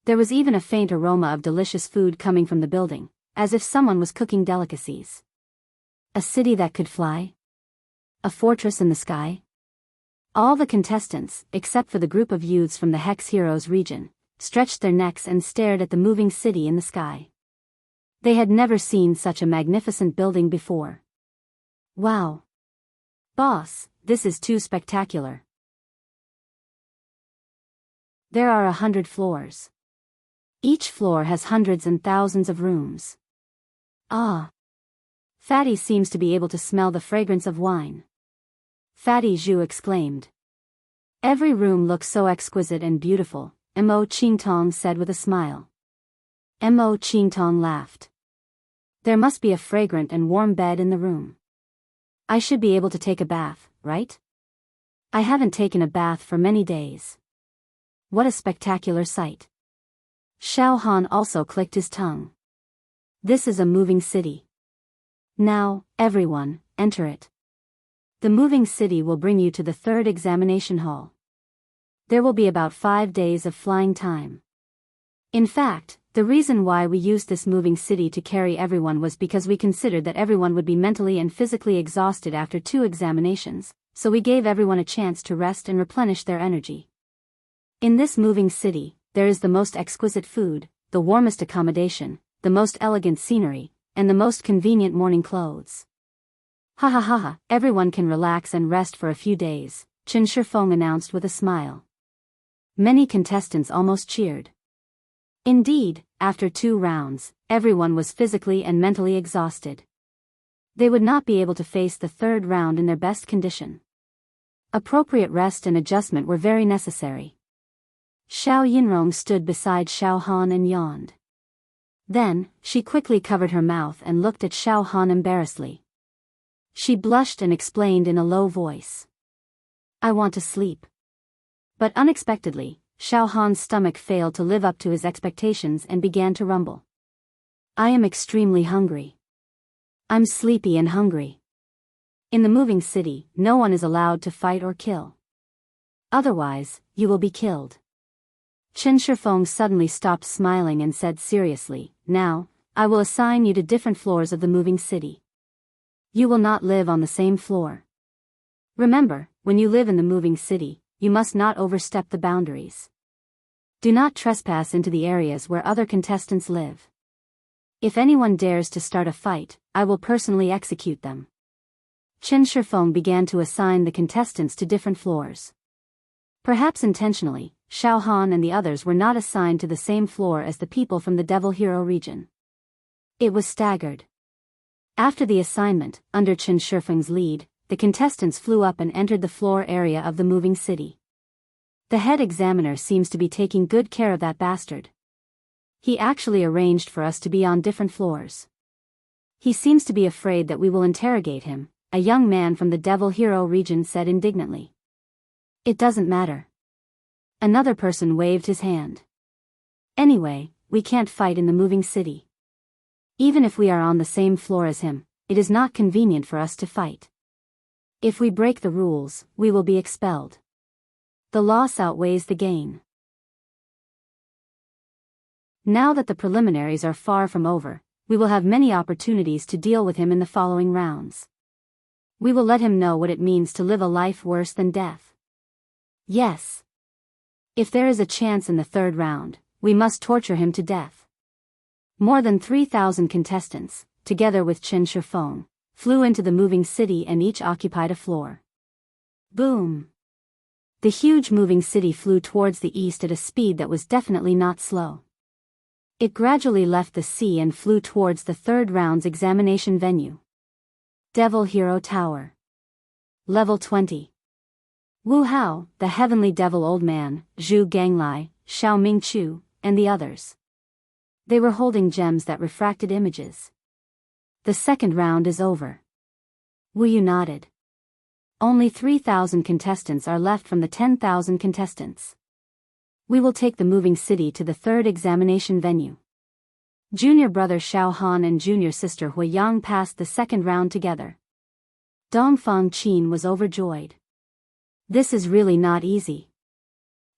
There was even a faint aroma of delicious food coming from the building, as if someone was cooking delicacies. A city that could fly? A fortress in the sky? All the contestants, except for the group of youths from the Hex Heroes region, stretched their necks and stared at the moving city in the sky. They had never seen such a magnificent building before. Wow! Boss, this is too spectacular. There are 100 floors. Each floor has hundreds and thousands of rooms. Ah! Fatty seems to be able to smell the fragrance of wine. Fatty Zhu exclaimed. Every room looks so exquisite and beautiful, Mo Qingtong said with a smile. Mo Qingtong laughed. There must be a fragrant and warm bed in the room. I should be able to take a bath, right? I haven't taken a bath for many days. What a spectacular sight. Xiao Han also clicked his tongue. This is a moving city. Now, everyone, enter it. The moving city will bring you to the third examination hall. There will be about 5 days of flying time. In fact, the reason why we used this moving city to carry everyone was because we considered that everyone would be mentally and physically exhausted after 2 examinations, so we gave everyone a chance to rest and replenish their energy. In this moving city, there is the most exquisite food, the warmest accommodation, the most elegant scenery, and the most convenient morning clothes. Ha ha ha ha, everyone can relax and rest for a few days, Chen Shifeng announced with a smile. Many contestants almost cheered. Indeed, after 2 rounds, everyone was physically and mentally exhausted. They would not be able to face the 3rd round in their best condition. Appropriate rest and adjustment were very necessary. Xiao Yinrong stood beside Xiao Han and yawned. Then, she quickly covered her mouth and looked at Xiao Han embarrassedly. She blushed and explained in a low voice. I want to sleep. But unexpectedly, Xiao Han's stomach failed to live up to his expectations and began to rumble. I am extremely hungry. I'm sleepy and hungry. In the moving city, no one is allowed to fight or kill. Otherwise, you will be killed. Chen Shifeng suddenly stopped smiling and said seriously, Now, I will assign you to different floors of the moving city. You will not live on the same floor. Remember, when you live in the moving city, you must not overstep the boundaries. Do not trespass into the areas where other contestants live. If anyone dares to start a fight, I will personally execute them. Chen Shifeng began to assign the contestants to different floors. Perhaps intentionally, Xiao Han and the others were not assigned to the same floor as the people from the Devil Hero region. It was staggered. After the assignment, under Chen Shifeng's lead, the contestants flew up and entered the floor area of the moving city. The head examiner seems to be taking good care of that bastard. He actually arranged for us to be on different floors. He seems to be afraid that we will interrogate him, a young man from the Devil Hero region said indignantly. It doesn't matter. Another person waved his hand. Anyway, we can't fight in the moving city. Even if we are on the same floor as him, it is not convenient for us to fight. If we break the rules, we will be expelled. The loss outweighs the gain. Now that the preliminaries are far from over, we will have many opportunities to deal with him in the following rounds. We will let him know what it means to live a life worse than death. Yes. If there is a chance in the third round, we must torture him to death. More than 3,000 contestants, together with Qin Shifeng, flew into the moving city and each occupied a floor. Boom! The huge moving city flew towards the east at a speed that was definitely not slow. It gradually left the sea and flew towards the third round's examination venue. Devil Hero Tower. Level 20. Wu Hao, the heavenly devil old man, Zhu Ganglai, Xiao Mingchu, and the others. They were holding gems that refracted images. The second round is over. Wu Yu nodded. Only 3,000 contestants are left from the 10,000 contestants. We will take the moving city to the third examination venue. Junior brother Xiao Han and junior sister Hui Yang passed the second round together. Dongfang Qin was overjoyed. This is really not easy.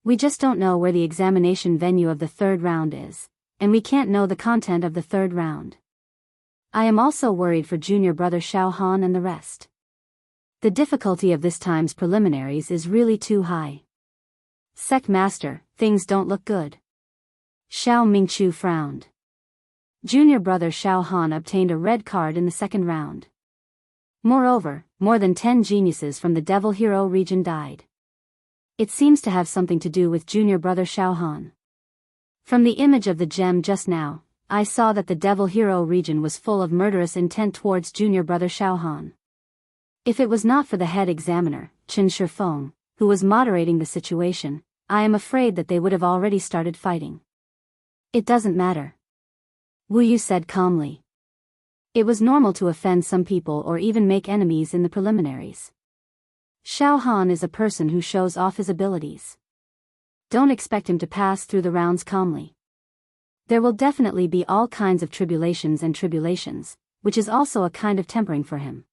We just don't know where the examination venue of the third round is, and we can't know the content of the third round. I am also worried for junior brother Xiao Han and the rest. The difficulty of this time's preliminaries is really too high. Sect Master, things don't look good. Xiao Mingchu frowned. Junior brother Xiao Han obtained a red card in the second round. Moreover, more than 10 geniuses from the Devil Hero region died. It seems to have something to do with junior brother Xiao Han. From the image of the gem just now, I saw that the Devil Hero region was full of murderous intent towards junior brother Xiao Han. If it was not for the head examiner, Qin Shifeng, who was moderating the situation, I am afraid that they would have already started fighting. It doesn't matter. Wu Yu said calmly. It was normal to offend some people or even make enemies in the preliminaries. Xiao Han is a person who shows off his abilities. Don't expect him to pass through the rounds calmly. There will definitely be all kinds of tribulations, which is also a kind of tempering for him.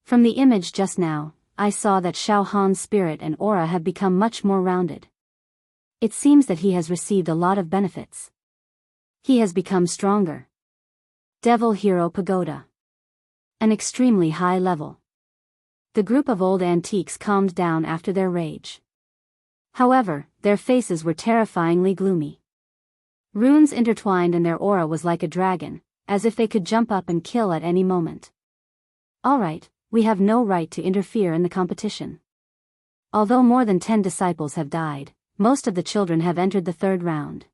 From the image just now, I saw that Xiao Han's spirit and aura have become much more rounded. It seems that he has received a lot of benefits. He has become stronger. Devil Hero Pagoda. An extremely high level. The group of old antiques calmed down after their rage. However, their faces were terrifyingly gloomy. Runes intertwined and their aura was like a dragon, as if they could jump up and kill at any moment. Alright, we have no right to interfere in the competition. Although more than 10 disciples have died, most of the children have entered the third round.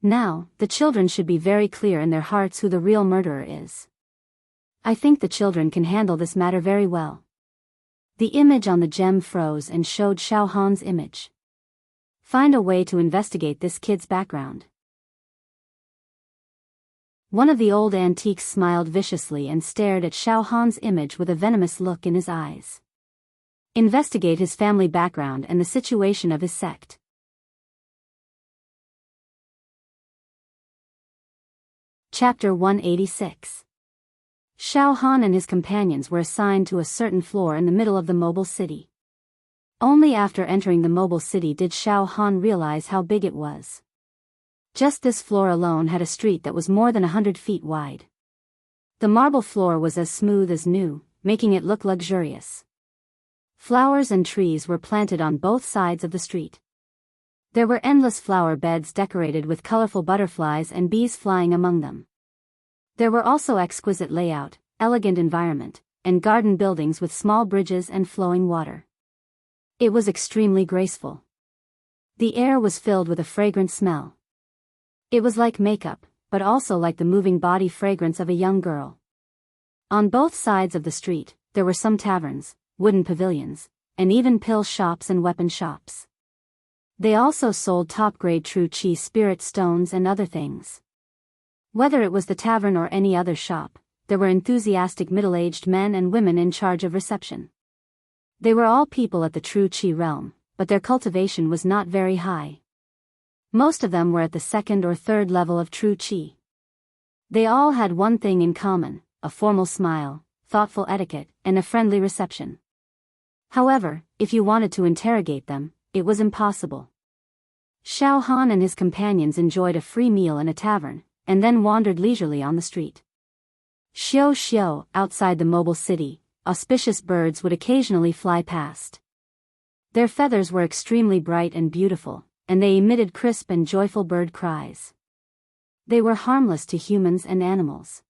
Now, the children should be very clear in their hearts who the real murderer is. I think the children can handle this matter very well. The image on the gem froze and showed Xiao Han's image. Find a way to investigate this kid's background. One of the old antiques smiled viciously and stared at Xiao Han's image with a venomous look in his eyes. Investigate his family background and the situation of his sect. Chapter 186. Xiao Han and his companions were assigned to a certain floor in the middle of the mobile city. Only after entering the mobile city did Xiao Han realize how big it was. Just this floor alone had a street that was more than 100 feet wide. The marble floor was as smooth as new, making it look luxurious. Flowers and trees were planted on both sides of the street. There were endless flower beds decorated with colorful butterflies and bees flying among them. There were also exquisite layout, elegant environment, and garden buildings with small bridges and flowing water. It was extremely graceful. The air was filled with a fragrant smell. It was like makeup, but also like the moving body fragrance of a young girl. On both sides of the street, there were some taverns, wooden pavilions, and even pill shops and weapon shops. They also sold top-grade true qi spirit stones and other things. Whether it was the tavern or any other shop, there were enthusiastic middle-aged men and women in charge of reception. They were all people at the true qi realm, but their cultivation was not very high. Most of them were at the second or third level of true qi. They all had one thing in common, a formal smile, thoughtful etiquette, and a friendly reception. However, if you wanted to interrogate them, it was impossible. Xiao Han and his companions enjoyed a free meal in a tavern, and then wandered leisurely on the street. Xiao, outside the mobile city, auspicious birds would occasionally fly past. Their feathers were extremely bright and beautiful, and they emitted crisp and joyful bird cries. They were harmless to humans and animals.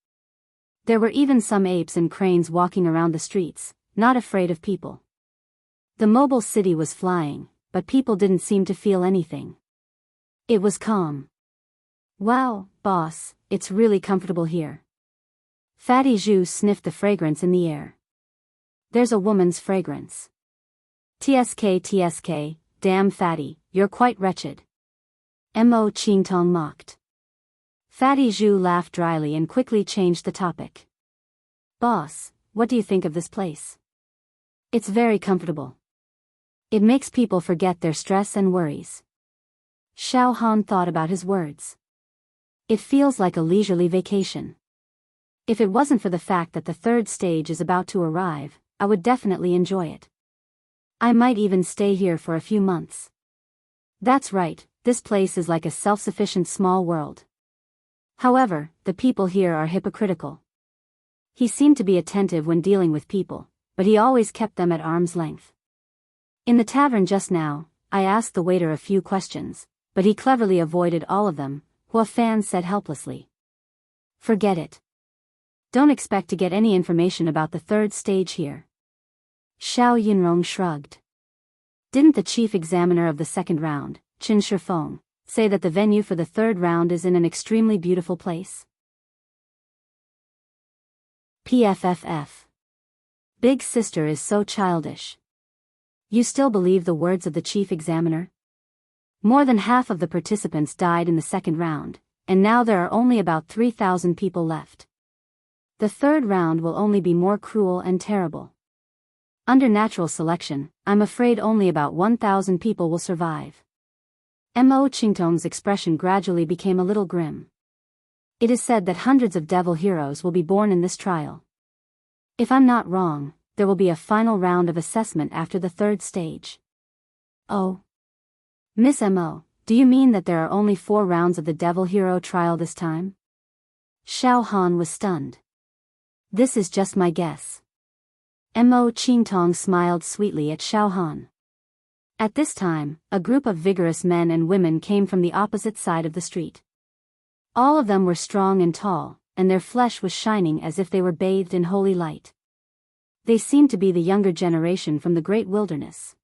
There were even some apes and cranes walking around the streets, not afraid of people. The mobile city was flying, but people didn't seem to feel anything. It was calm. "Wow, boss, it's really comfortable here." Fatty Zhu sniffed the fragrance in the air. "There's a woman's fragrance." TSK, damn Fatty, you're quite wretched." Mo Qingtong mocked. Fatty Zhu laughed dryly and quickly changed the topic. "Boss, what do you think of this place?" "It's very comfortable. It makes people forget their stress and worries." Xiao Han thought about his words. "It feels like a leisurely vacation. If it wasn't for the fact that the third stage is about to arrive, I would definitely enjoy it. I might even stay here for a few months." "That's right, this place is like a self-sufficient small world. However, the people here are hypocritical." He seemed to be attentive when dealing with people, but he always kept them at arm's length. "In the tavern just now, I asked the waiter a few questions, but he cleverly avoided all of them," Hua Fan said helplessly. "Forget it. Don't expect to get any information about the third stage here." Xiao Yunrong shrugged. "Didn't the chief examiner of the second round, Qin Shifeng, say that the venue for the third round is in an extremely beautiful place?" PFFF. Big sister is so childish. You still believe the words of the chief examiner? More than half of the participants died in the second round, and now there are only about 3,000 people left. The third round will only be more cruel and terrible. Under natural selection, I'm afraid only about 1,000 people will survive. Mo Qingtong's expression gradually became a little grim. It is said that hundreds of devil heroes will be born in this trial. If I'm not wrong, there will be a final round of assessment after the third stage. Oh. Miss Mo, do you mean that there are only 4 rounds of the devil hero trial this time? Xiao Han was stunned. This is just my guess. Mo Qingtong smiled sweetly at Xiao Han. At this time, a group of vigorous men and women came from the opposite side of the street. All of them were strong and tall, and their flesh was shining as if they were bathed in holy light. They seemed to be the younger generation from the great wilderness.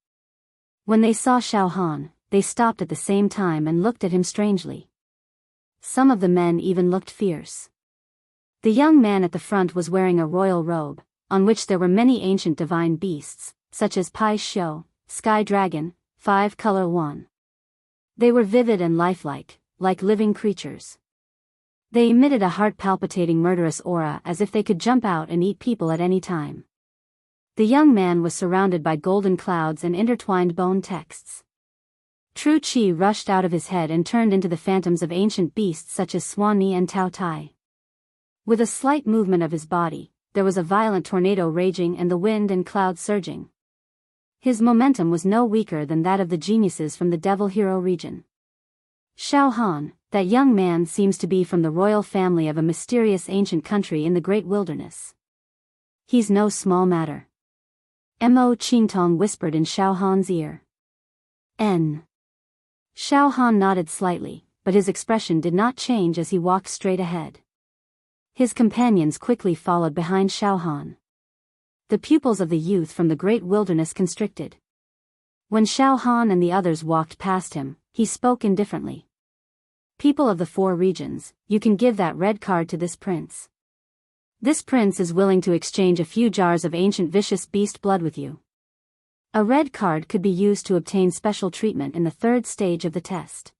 When they saw Xiao Han, they stopped at the same time and looked at him strangely. Some of the men even looked fierce. The young man at the front was wearing a royal robe, on which there were many ancient divine beasts, such as Pai Xiu, Sky Dragon, 5-color Wan. They were vivid and lifelike, like living creatures. They emitted a heart-palpitating murderous aura as if they could jump out and eat people at any time. The young man was surrounded by golden clouds and intertwined bone texts. True Qi rushed out of his head and turned into the phantoms of ancient beasts such as Swanni and Tao Tai. With a slight movement of his body, there was a violent tornado raging and the wind and clouds surging. His momentum was no weaker than that of the geniuses from the Devil Hero region. Xiao Han, that young man seems to be from the royal family of a mysterious ancient country in the great wilderness. He's no small matter. Mo Qingtong whispered in Xiao Han's ear. N. Xiao Han nodded slightly, but his expression did not change as he walked straight ahead. His companions quickly followed behind Xiao Han. The pupils of the youth from the great wilderness constricted. When Xiao Han and the others walked past him, he spoke indifferently. People of the 4 regions, you can give that red card to this prince. This prince is willing to exchange a few jars of ancient vicious beast blood with you. A red card could be used to obtain special treatment in the third stage of the test.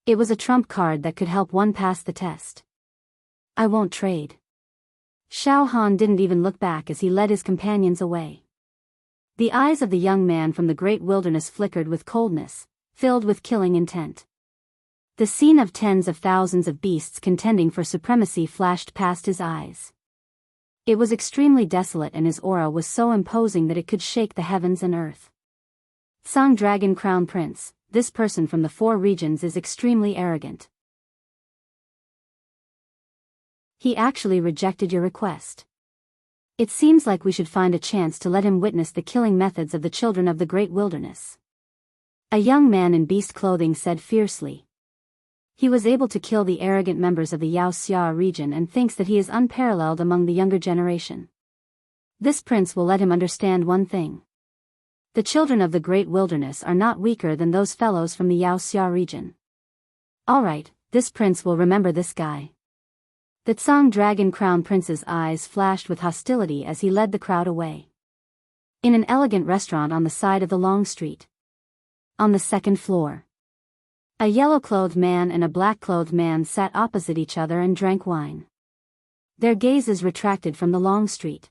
It was a trump card that could help one pass the test. I won't trade. Xiao Han didn't even look back as he led his companions away. The eyes of the young man from the great wilderness flickered with coldness, filled with killing intent. The scene of tens of thousands of beasts contending for supremacy flashed past his eyes. It was extremely desolate and his aura was so imposing that it could shake the heavens and earth. Song Dragon Crown Prince, this person from the 4 regions is extremely arrogant. He actually rejected your request. It seems like we should find a chance to let him witness the killing methods of the children of the great wilderness. A young man in beast clothing said fiercely. He was able to kill the arrogant members of the Wuxia region and thinks that he is unparalleled among the younger generation. This prince will let him understand one thing. The children of the great wilderness are not weaker than those fellows from the Wuxia region. Alright, this prince will remember this guy. The Tsang Dragon Crown Prince's eyes flashed with hostility as he led the crowd away. In an elegant restaurant on the side of the long street. On the 2nd floor. A yellow-clothed man and a black-clothed man sat opposite each other and drank wine. Their gazes retracted from the long street.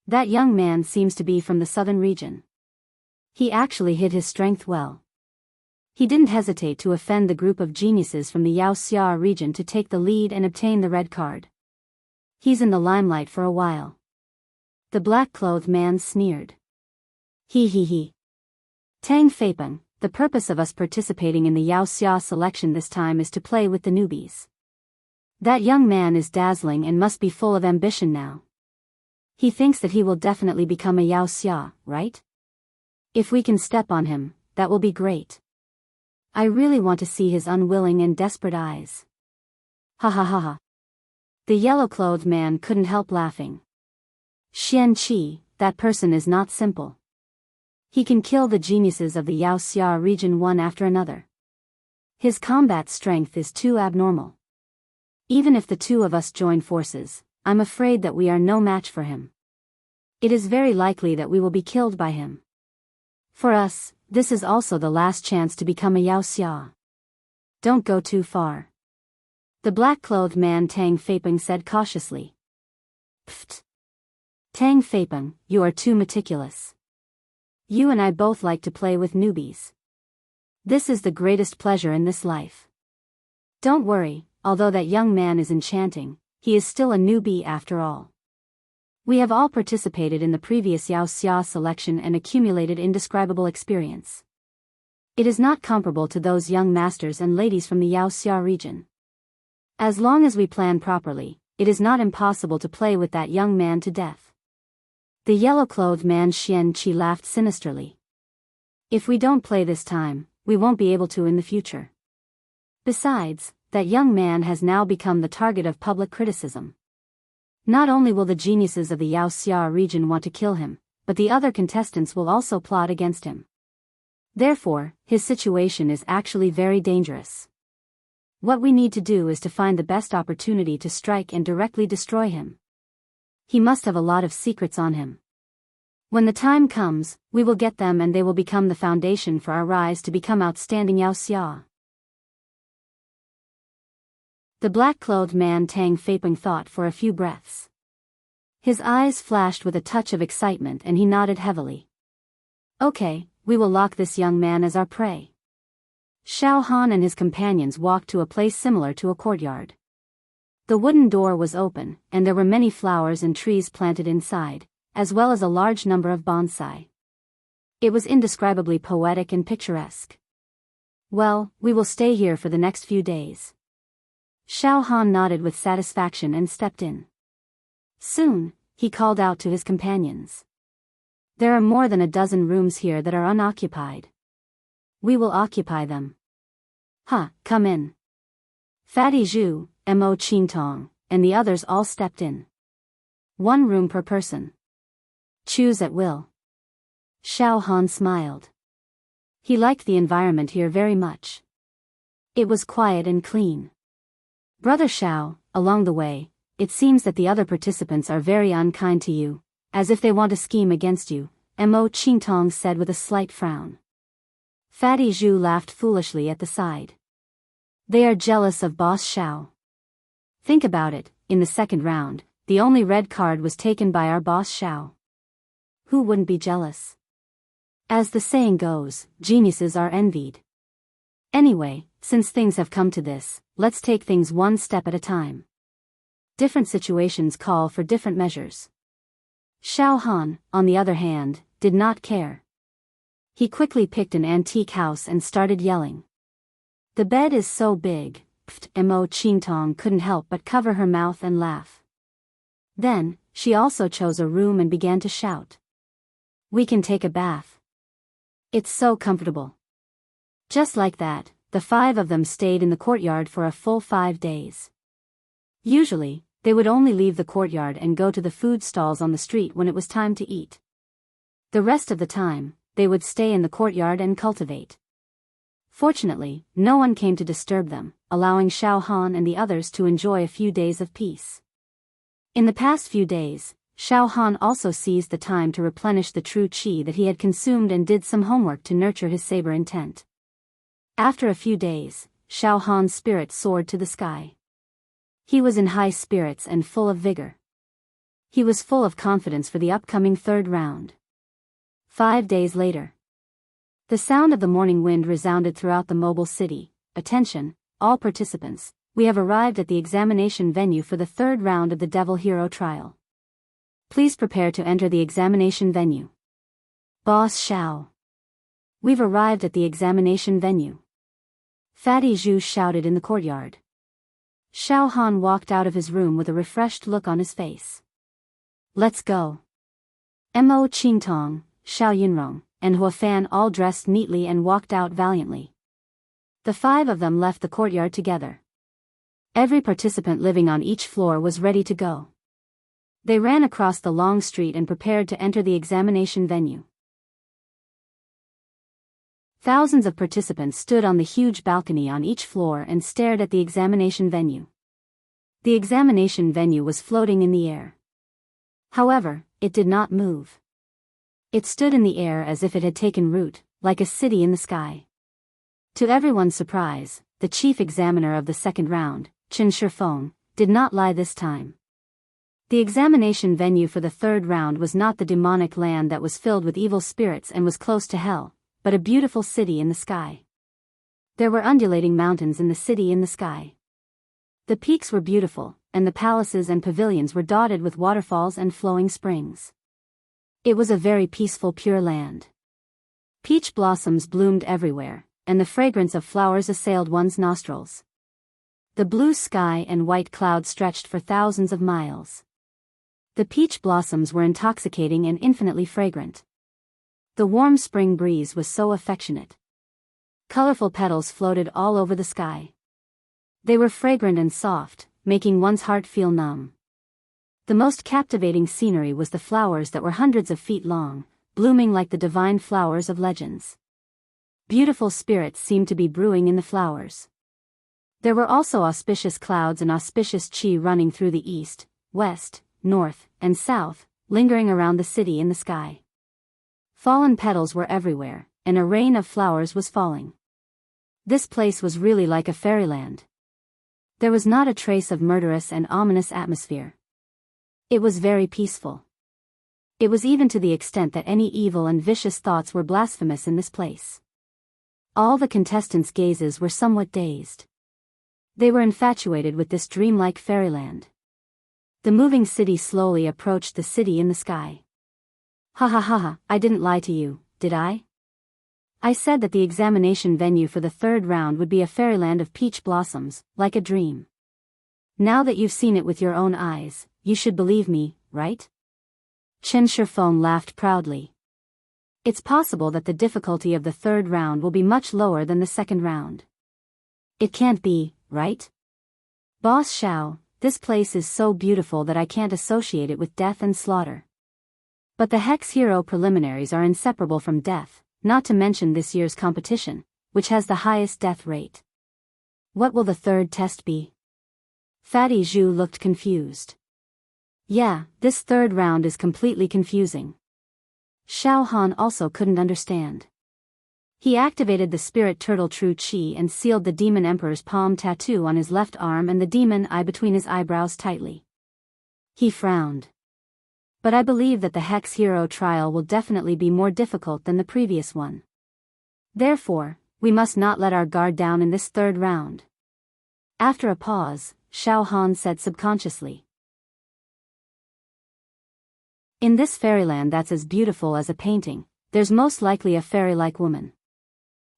That young man seems to be from the southern region. He actually hid his strength well. He didn't hesitate to offend the group of geniuses from the Wuxia region to take the lead and obtain the red card. He's in the limelight for a while. The black-clothed man sneered. He. Tang Feipeng, the purpose of us participating in the Wuxia selection this time is to play with the newbies. That young man is dazzling and must be full of ambition now. He thinks that he will definitely become a Wuxia, right? If we can step on him, that will be great. I really want to see his unwilling and desperate eyes. Ha ha ha ha. The yellow-clothed man couldn't help laughing. Xianqi, that person is not simple. He can kill the geniuses of the Wuxia region one after another. His combat strength is too abnormal. Even if the 2 of us join forces, I'm afraid that we are no match for him. It is very likely that we will be killed by him. For us, this is also the last chance to become a Wuxia. Don't go too far. The black-clothed man Tang Feipeng said cautiously. Pfft. Tang Feipeng, you are too meticulous. You and I both like to play with newbies. This is the greatest pleasure in this life. Don't worry, although that young man is enchanting, he is still a newbie after all. We have all participated in the previous Wuxia selection and accumulated indescribable experience. It is not comparable to those young masters and ladies from the Wuxia region. As long as we plan properly, it is not impossible to play with that young man to death. The yellow-clothed man Xianqi laughed sinisterly. If we don't play this time, we won't be able to in the future. Besides, that young man has now become the target of public criticism. Not only will the geniuses of the Wuxia region want to kill him, but the other contestants will also plot against him. Therefore, his situation is actually very dangerous. What we need to do is to find the best opportunity to strike and directly destroy him. He must have a lot of secrets on him. When the time comes, we will get them and they will become the foundation for our rise to become outstanding Wuxia. The black-clothed man Tang Feipeng thought for a few breaths. His eyes flashed with a touch of excitement and he nodded heavily. Okay, we will lock this young man as our prey. Xiao Han and his companions walked to a place similar to a courtyard. The wooden door was open, and there were many flowers and trees planted inside, as well as a large number of bonsai. It was indescribably poetic and picturesque. Well, we will stay here for the next few days. Xiao Han nodded with satisfaction and stepped in. Soon, he called out to his companions. There are more than a dozen rooms here that are unoccupied. We will occupy them. Come in. Fatty Zhu, Mo Qingtong, and the others all stepped in. 1 room per person. Choose at will. Xiao Han smiled. He liked the environment here very much. It was quiet and clean. Brother Xiao, along the way, it seems that the other participants are very unkind to you, as if they want to scheme against you, Mo Qingtong said with a slight frown. Fatty Zhu laughed foolishly at the side. They are jealous of Boss Xiao. Think about it, in the 2nd round, the only red card was taken by our Boss Xiao. Who wouldn't be jealous? As the saying goes, geniuses are envied. Anyway, since things have come to this, let's take things one step at a time. Different situations call for different measures. Xiao Han, on the other hand, did not care. He quickly picked an antique house and started yelling. "The bed is so big." Mo Qingtong couldn't help but cover her mouth and laugh. Then, she also chose a room and began to shout. "We can take a bath. It's so comfortable." Just like that, the 5 of them stayed in the courtyard for a full 5 days. Usually, they would only leave the courtyard and go to the food stalls on the street when it was time to eat. The rest of the time, they would stay in the courtyard and cultivate. Fortunately, no one came to disturb them, allowing Xiao Han and the others to enjoy a few days of peace. In the past few days, Xiao Han also seized the time to replenish the true qi that he had consumed and did some homework to nurture his saber intent. After a few days, Xiao Han's spirit soared to the sky. He was in high spirits and full of vigor. He was full of confidence for the upcoming 3rd round. 5 days later. The sound of the morning wind resounded throughout the mobile city. "Attention, all participants, we have arrived at the examination venue for the 3rd round of the Devil Hero trial. Please prepare to enter the examination venue." "Boss Xiao. We've arrived at the examination venue." Fatty Zhu shouted in the courtyard. Xiao Han walked out of his room with a refreshed look on his face. "Let's go." Mo Qingtong, Xiao Yunrong, and Huafan all dressed neatly and walked out valiantly. The 5 of them left the courtyard together. Every participant living on each floor was ready to go. They ran across the long street and prepared to enter the examination venue. Thousands of participants stood on the huge balcony on each floor and stared at the examination venue. The examination venue was floating in the air. However, it did not move. It stood in the air as if it had taken root, like a city in the sky. To everyone's surprise, the chief examiner of the 2nd round, Qin Shifeng, did not lie this time. The examination venue for the 3rd round was not the demonic land that was filled with evil spirits and was close to hell, but a beautiful city in the sky. There were undulating mountains in the city in the sky. The peaks were beautiful, and the palaces and pavilions were dotted with waterfalls and flowing springs. It was a very peaceful, pure land. Peach blossoms bloomed everywhere, and the fragrance of flowers assailed one's nostrils. The blue sky and white clouds stretched for thousands of miles. The peach blossoms were intoxicating and infinitely fragrant. The warm spring breeze was so affectionate. Colorful petals floated all over the sky. They were fragrant and soft, making one's heart feel numb. The most captivating scenery was the flowers that were hundreds of feet long, blooming like the divine flowers of legends. Beautiful spirits seemed to be brewing in the flowers. There were also auspicious clouds and auspicious qi running through the east, west, north, and south, lingering around the city in the sky. Fallen petals were everywhere, and a rain of flowers was falling. This place was really like a fairyland. There was not a trace of murderous and ominous atmosphere. It was very peaceful. It was even to the extent that any evil and vicious thoughts were blasphemous in this place. All the contestants' gazes were somewhat dazed. They were infatuated with this dreamlike fairyland. The moving city slowly approached the city in the sky. "Ha ha ha ha, I didn't lie to you, did I? I said that the examination venue for the 3rd round would be a fairyland of peach blossoms, like a dream. Now that you've seen it with your own eyes, you should believe me, right?" Qin Shifeng laughed proudly. "It's possible that the difficulty of the 3rd round will be much lower than the 2nd round. It can't be, right? Boss Xiao, this place is so beautiful that I can't associate it with death and slaughter. But the Hex Hero preliminaries are inseparable from death, not to mention this year's competition, which has the highest death rate. What will the 3rd test be?" Fatty Zhu looked confused. "Yeah, this 3rd round is completely confusing." Xiao Han also couldn't understand. He activated the spirit turtle true qi and sealed the demon emperor's palm tattoo on his left arm and the demon eye between his eyebrows tightly. He frowned. "But I believe that the Hex Hero trial will definitely be more difficult than the previous one. Therefore, we must not let our guard down in this 3rd round." After a pause, Xiao Han said subconsciously, In this fairyland that's as beautiful as a painting, there's most likely a fairy-like woman.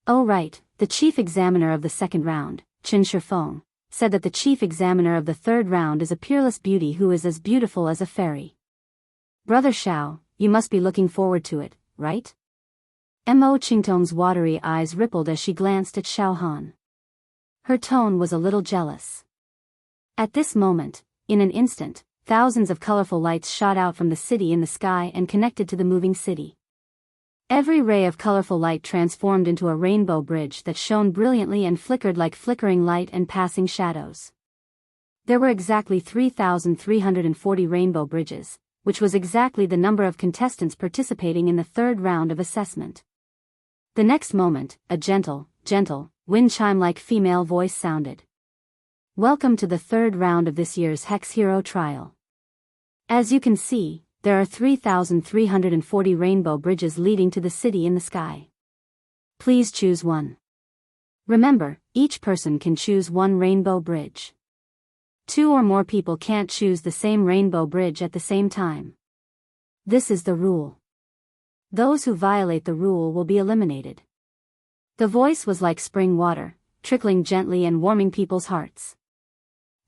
Oh right, the chief examiner of the second round, Qin Shifeng, said that the chief examiner of the third round is a peerless beauty who is as beautiful as a fairy. Brother Xiao, you must be looking forward to it, right? Mo Qingtong's watery eyes rippled as she glanced at Xiao Han. Her tone was a little jealous. At this moment, in an instant, thousands of colorful lights shot out from the city in the sky and connected to the moving city. Every ray of colorful light transformed into a rainbow bridge that shone brilliantly and flickered like flickering light and passing shadows. There were exactly 3,340 rainbow bridges, which was exactly the number of contestants participating in the third round of assessment. The next moment, a gentle, wind chime-like female voice sounded. Welcome to the third round of this year's Hex Hero Trial. As you can see, there are 3,340 rainbow bridges leading to the city in the sky. Please choose one. Remember, each person can choose one rainbow bridge. 2 or more people can't choose the same rainbow bridge at the same time. This is the rule. Those who violate the rule will be eliminated. The voice was like spring water, trickling gently and warming people's hearts.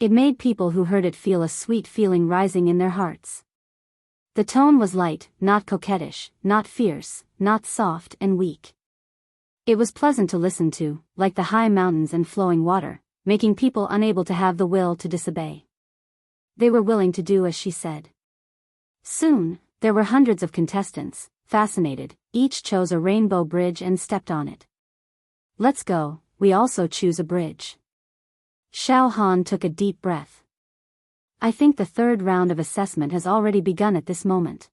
It made people who heard it feel a sweet feeling rising in their hearts. The tone was light, not coquettish, not fierce, not soft and weak. It was pleasant to listen to, like the high mountains and flowing water, making people unable to have the will to disobey. They were willing to do as she said. Soon, there were hundreds of contestants, fascinated, each chose a rainbow bridge and stepped on it. Let's go, we also choose a bridge. Xiao Han took a deep breath. I think the third round of assessment has already begun at this moment.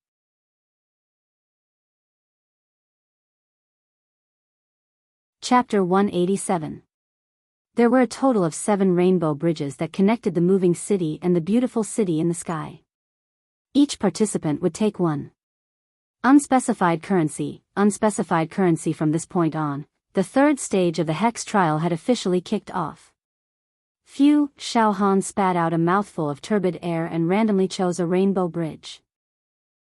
Chapter 187. There were a total of 7 rainbow bridges that connected the moving city and the beautiful city in the sky. Each participant would take one. Unspecified currency from this point on, the third stage of the Hex trial had officially kicked off. Phew, Xiao Han spat out a mouthful of turbid air and randomly chose a rainbow bridge.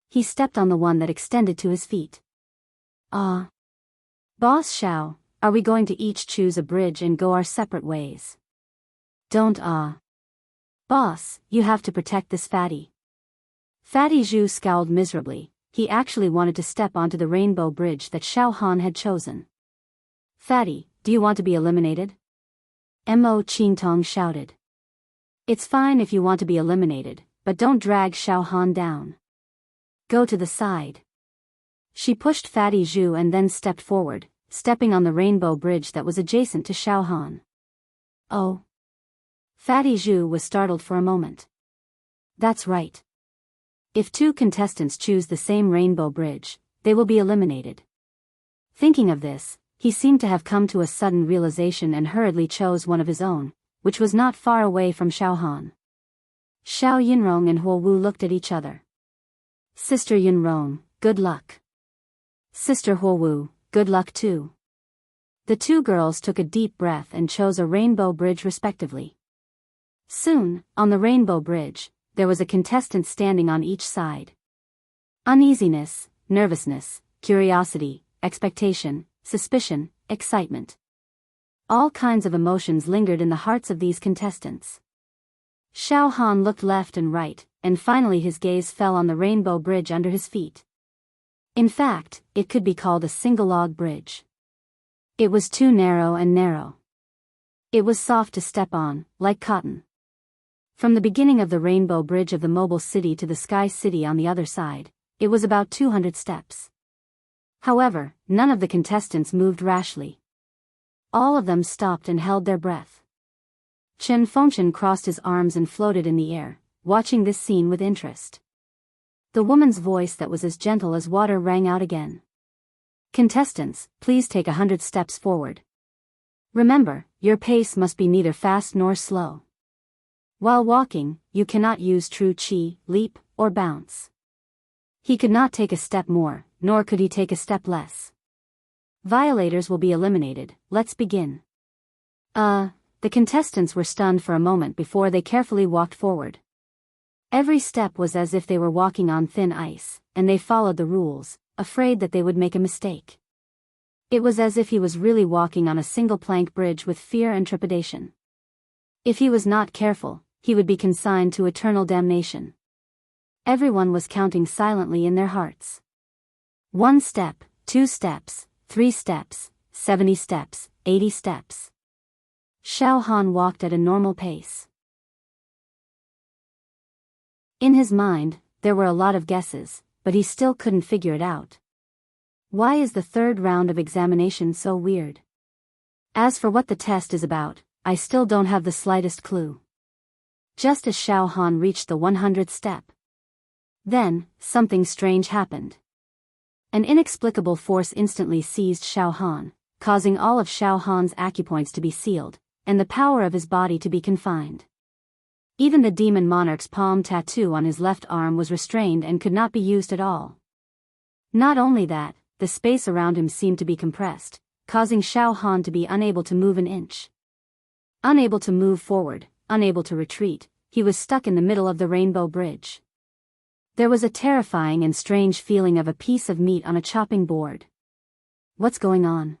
He stepped on the one that extended to his feet. Boss Xiao, are we going to each choose a bridge and go our separate ways? Don't Boss, you have to protect this fatty. Fatty Zhu scowled miserably. He actually wanted to step onto the rainbow bridge that Xiao Han had chosen. Fatty, do you want to be eliminated? Mo Qingtong shouted. It's fine if you want to be eliminated, but don't drag Xiao Han down. Go to the side. She pushed Fatty Zhu and then stepped forward, stepping on the rainbow bridge that was adjacent to Xiao Han. Oh. Fatty Zhu was startled for a moment. That's right. If 2 contestants choose the same rainbow bridge, they will be eliminated. Thinking of this, he seemed to have come to a sudden realization and hurriedly chose one of his own, which was not far away from Xiao Han. Xiao Yunrong and Huo Wu looked at each other. Sister Yunrong, good luck. Sister Huo Wu, good luck too. The 2 girls took a deep breath and chose a rainbow bridge respectively. Soon, on the rainbow bridge, there was a contestant standing on each side. Uneasiness, nervousness, curiosity, expectation, suspicion, excitement. All kinds of emotions lingered in the hearts of these contestants. Xiao Han looked left and right, and finally his gaze fell on the rainbow bridge under his feet. In fact, it could be called a single-log bridge. It was too narrow and narrow. It was soft to step on, like cotton. From the beginning of the rainbow bridge of the mobile city to the sky city on the other side, it was about 200 steps. However, none of the contestants moved rashly. All of them stopped and held their breath. Chen Fengchen crossed his arms and floated in the air, watching this scene with interest. The woman's voice that was as gentle as water rang out again. Contestants, please take 100 steps forward. Remember, your pace must be neither fast nor slow. While walking, you cannot use true qi, leap, or bounce. He could not take a step more, nor could he take a step less. Violators will be eliminated, let's begin. The contestants were stunned for a moment before they carefully walked forward. Every step was as if they were walking on thin ice, and they followed the rules, afraid that they would make a mistake. It was as if he was really walking on a single-plank bridge with fear and trepidation. If he was not careful, he would be consigned to eternal damnation. Everyone was counting silently in their hearts. 1 step, 2 steps, 3 steps, 70 steps, 80 steps. Xiao Han walked at a normal pace. In his mind, there were a lot of guesses, but he still couldn't figure it out. Why is the third round of examination so weird? As for what the test is about, I still don't have the slightest clue. Just as Xiao Han reached the 100th step. Then, something strange happened. An inexplicable force instantly seized Xiao Han, causing all of Xiao Han's acupoints to be sealed, and the power of his body to be confined. Even the demon monarch's palm tattoo on his left arm was restrained and could not be used at all. Not only that, the space around him seemed to be compressed, causing Xiao Han to be unable to move an inch. Unable to move forward, unable to retreat, he was stuck in the middle of the Rainbow Bridge. There was a terrifying and strange feeling of a piece of meat on a chopping board. What's going on?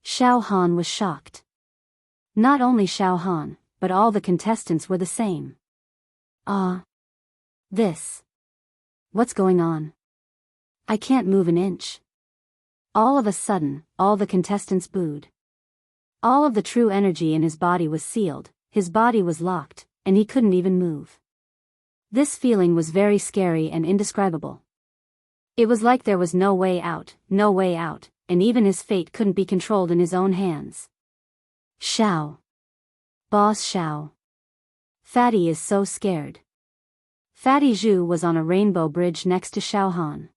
Xiao Han was shocked. Not only Xiao Han, but all the contestants were the same. This. What's going on? I can't move an inch. All of a sudden, all the contestants booed. All of the true energy in his body was sealed, his body was locked, and he couldn't even move. This feeling was very scary and indescribable. It was like there was no way out, and even his fate couldn't be controlled in his own hands. Xiao. Boss Xiao. Fatty is so scared. Fatty Zhu was on a rainbow bridge next to Xiao Han.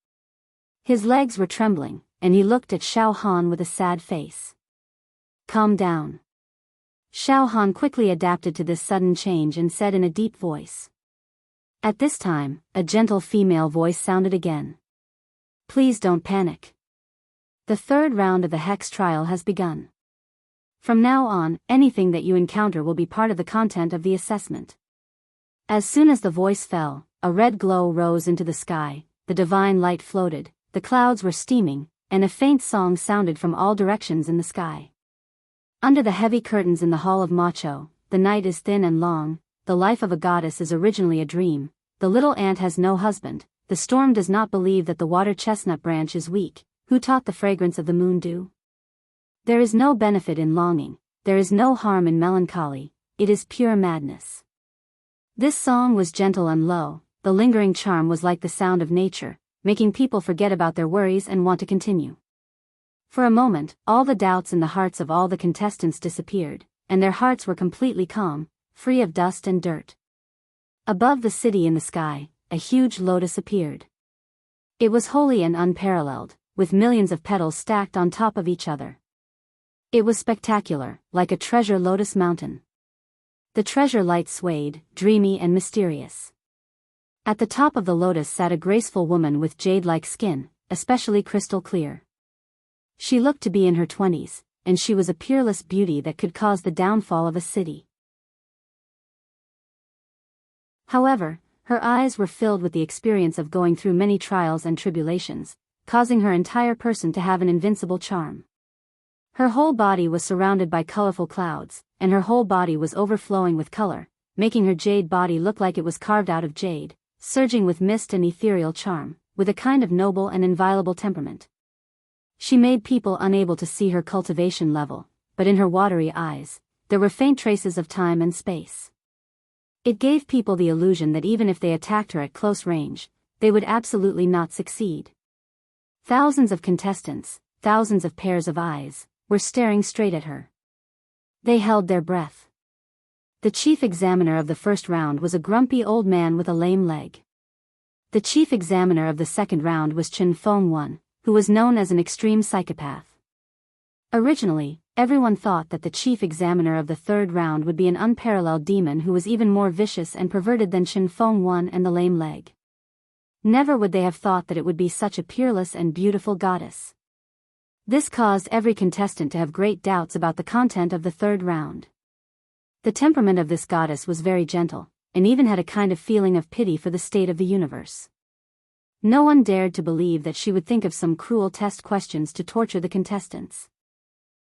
His legs were trembling, and he looked at Xiao Han with a sad face. Calm down. Xiao Han quickly adapted to this sudden change and said in a deep voice. At this time, a gentle female voice sounded again. Please don't panic. The third round of the Hex trial has begun. From now on, anything that you encounter will be part of the content of the assessment. As soon as the voice fell, a red glow rose into the sky, the divine light floated, the clouds were steaming, and a faint song sounded from all directions in the sky. Under the heavy curtains in the hall of Macho, the night is thin and long, the life of a goddess is originally a dream, the little ant has no husband, the storm does not believe that the water chestnut branch is weak, who taught the fragrance of the moon dew? There is no benefit in longing, there is no harm in melancholy, it is pure madness. This song was gentle and low, the lingering charm was like the sound of nature, making people forget about their worries and want to continue. For a moment, all the doubts in the hearts of all the contestants disappeared, and their hearts were completely calm, free of dust and dirt. Above the city in the sky, a huge lotus appeared. It was holy and unparalleled, with millions of petals stacked on top of each other. It was spectacular, like a treasure lotus mountain. The treasure light swayed, dreamy and mysterious. At the top of the lotus sat a graceful woman with jade-like skin, especially crystal clear. She looked to be in her 20s, and she was a peerless beauty that could cause the downfall of a city. However, her eyes were filled with the experience of going through many trials and tribulations, causing her entire person to have an invincible charm. Her whole body was surrounded by colorful clouds, and her whole body was overflowing with color, making her jade body look like it was carved out of jade, surging with mist and ethereal charm, with a kind of noble and inviolable temperament. She made people unable to see her cultivation level, but in her watery eyes, there were faint traces of time and space. It gave people the illusion that even if they attacked her at close range, they would absolutely not succeed. Thousands of contestants, thousands of pairs of eyes, were staring straight at her. They held their breath. The chief examiner of the first round was a grumpy old man with a lame leg. The chief examiner of the second round was Chen Feng, who was known as an extreme psychopath. Originally, everyone thought that the chief examiner of the third round would be an unparalleled demon who was even more vicious and perverted than Chen Feng and the lame leg. Never would they have thought that it would be such a peerless and beautiful goddess. This caused every contestant to have great doubts about the content of the third round. The temperament of this goddess was very gentle, and even had a kind of feeling of pity for the state of the universe. No one dared to believe that she would think of some cruel test questions to torture the contestants.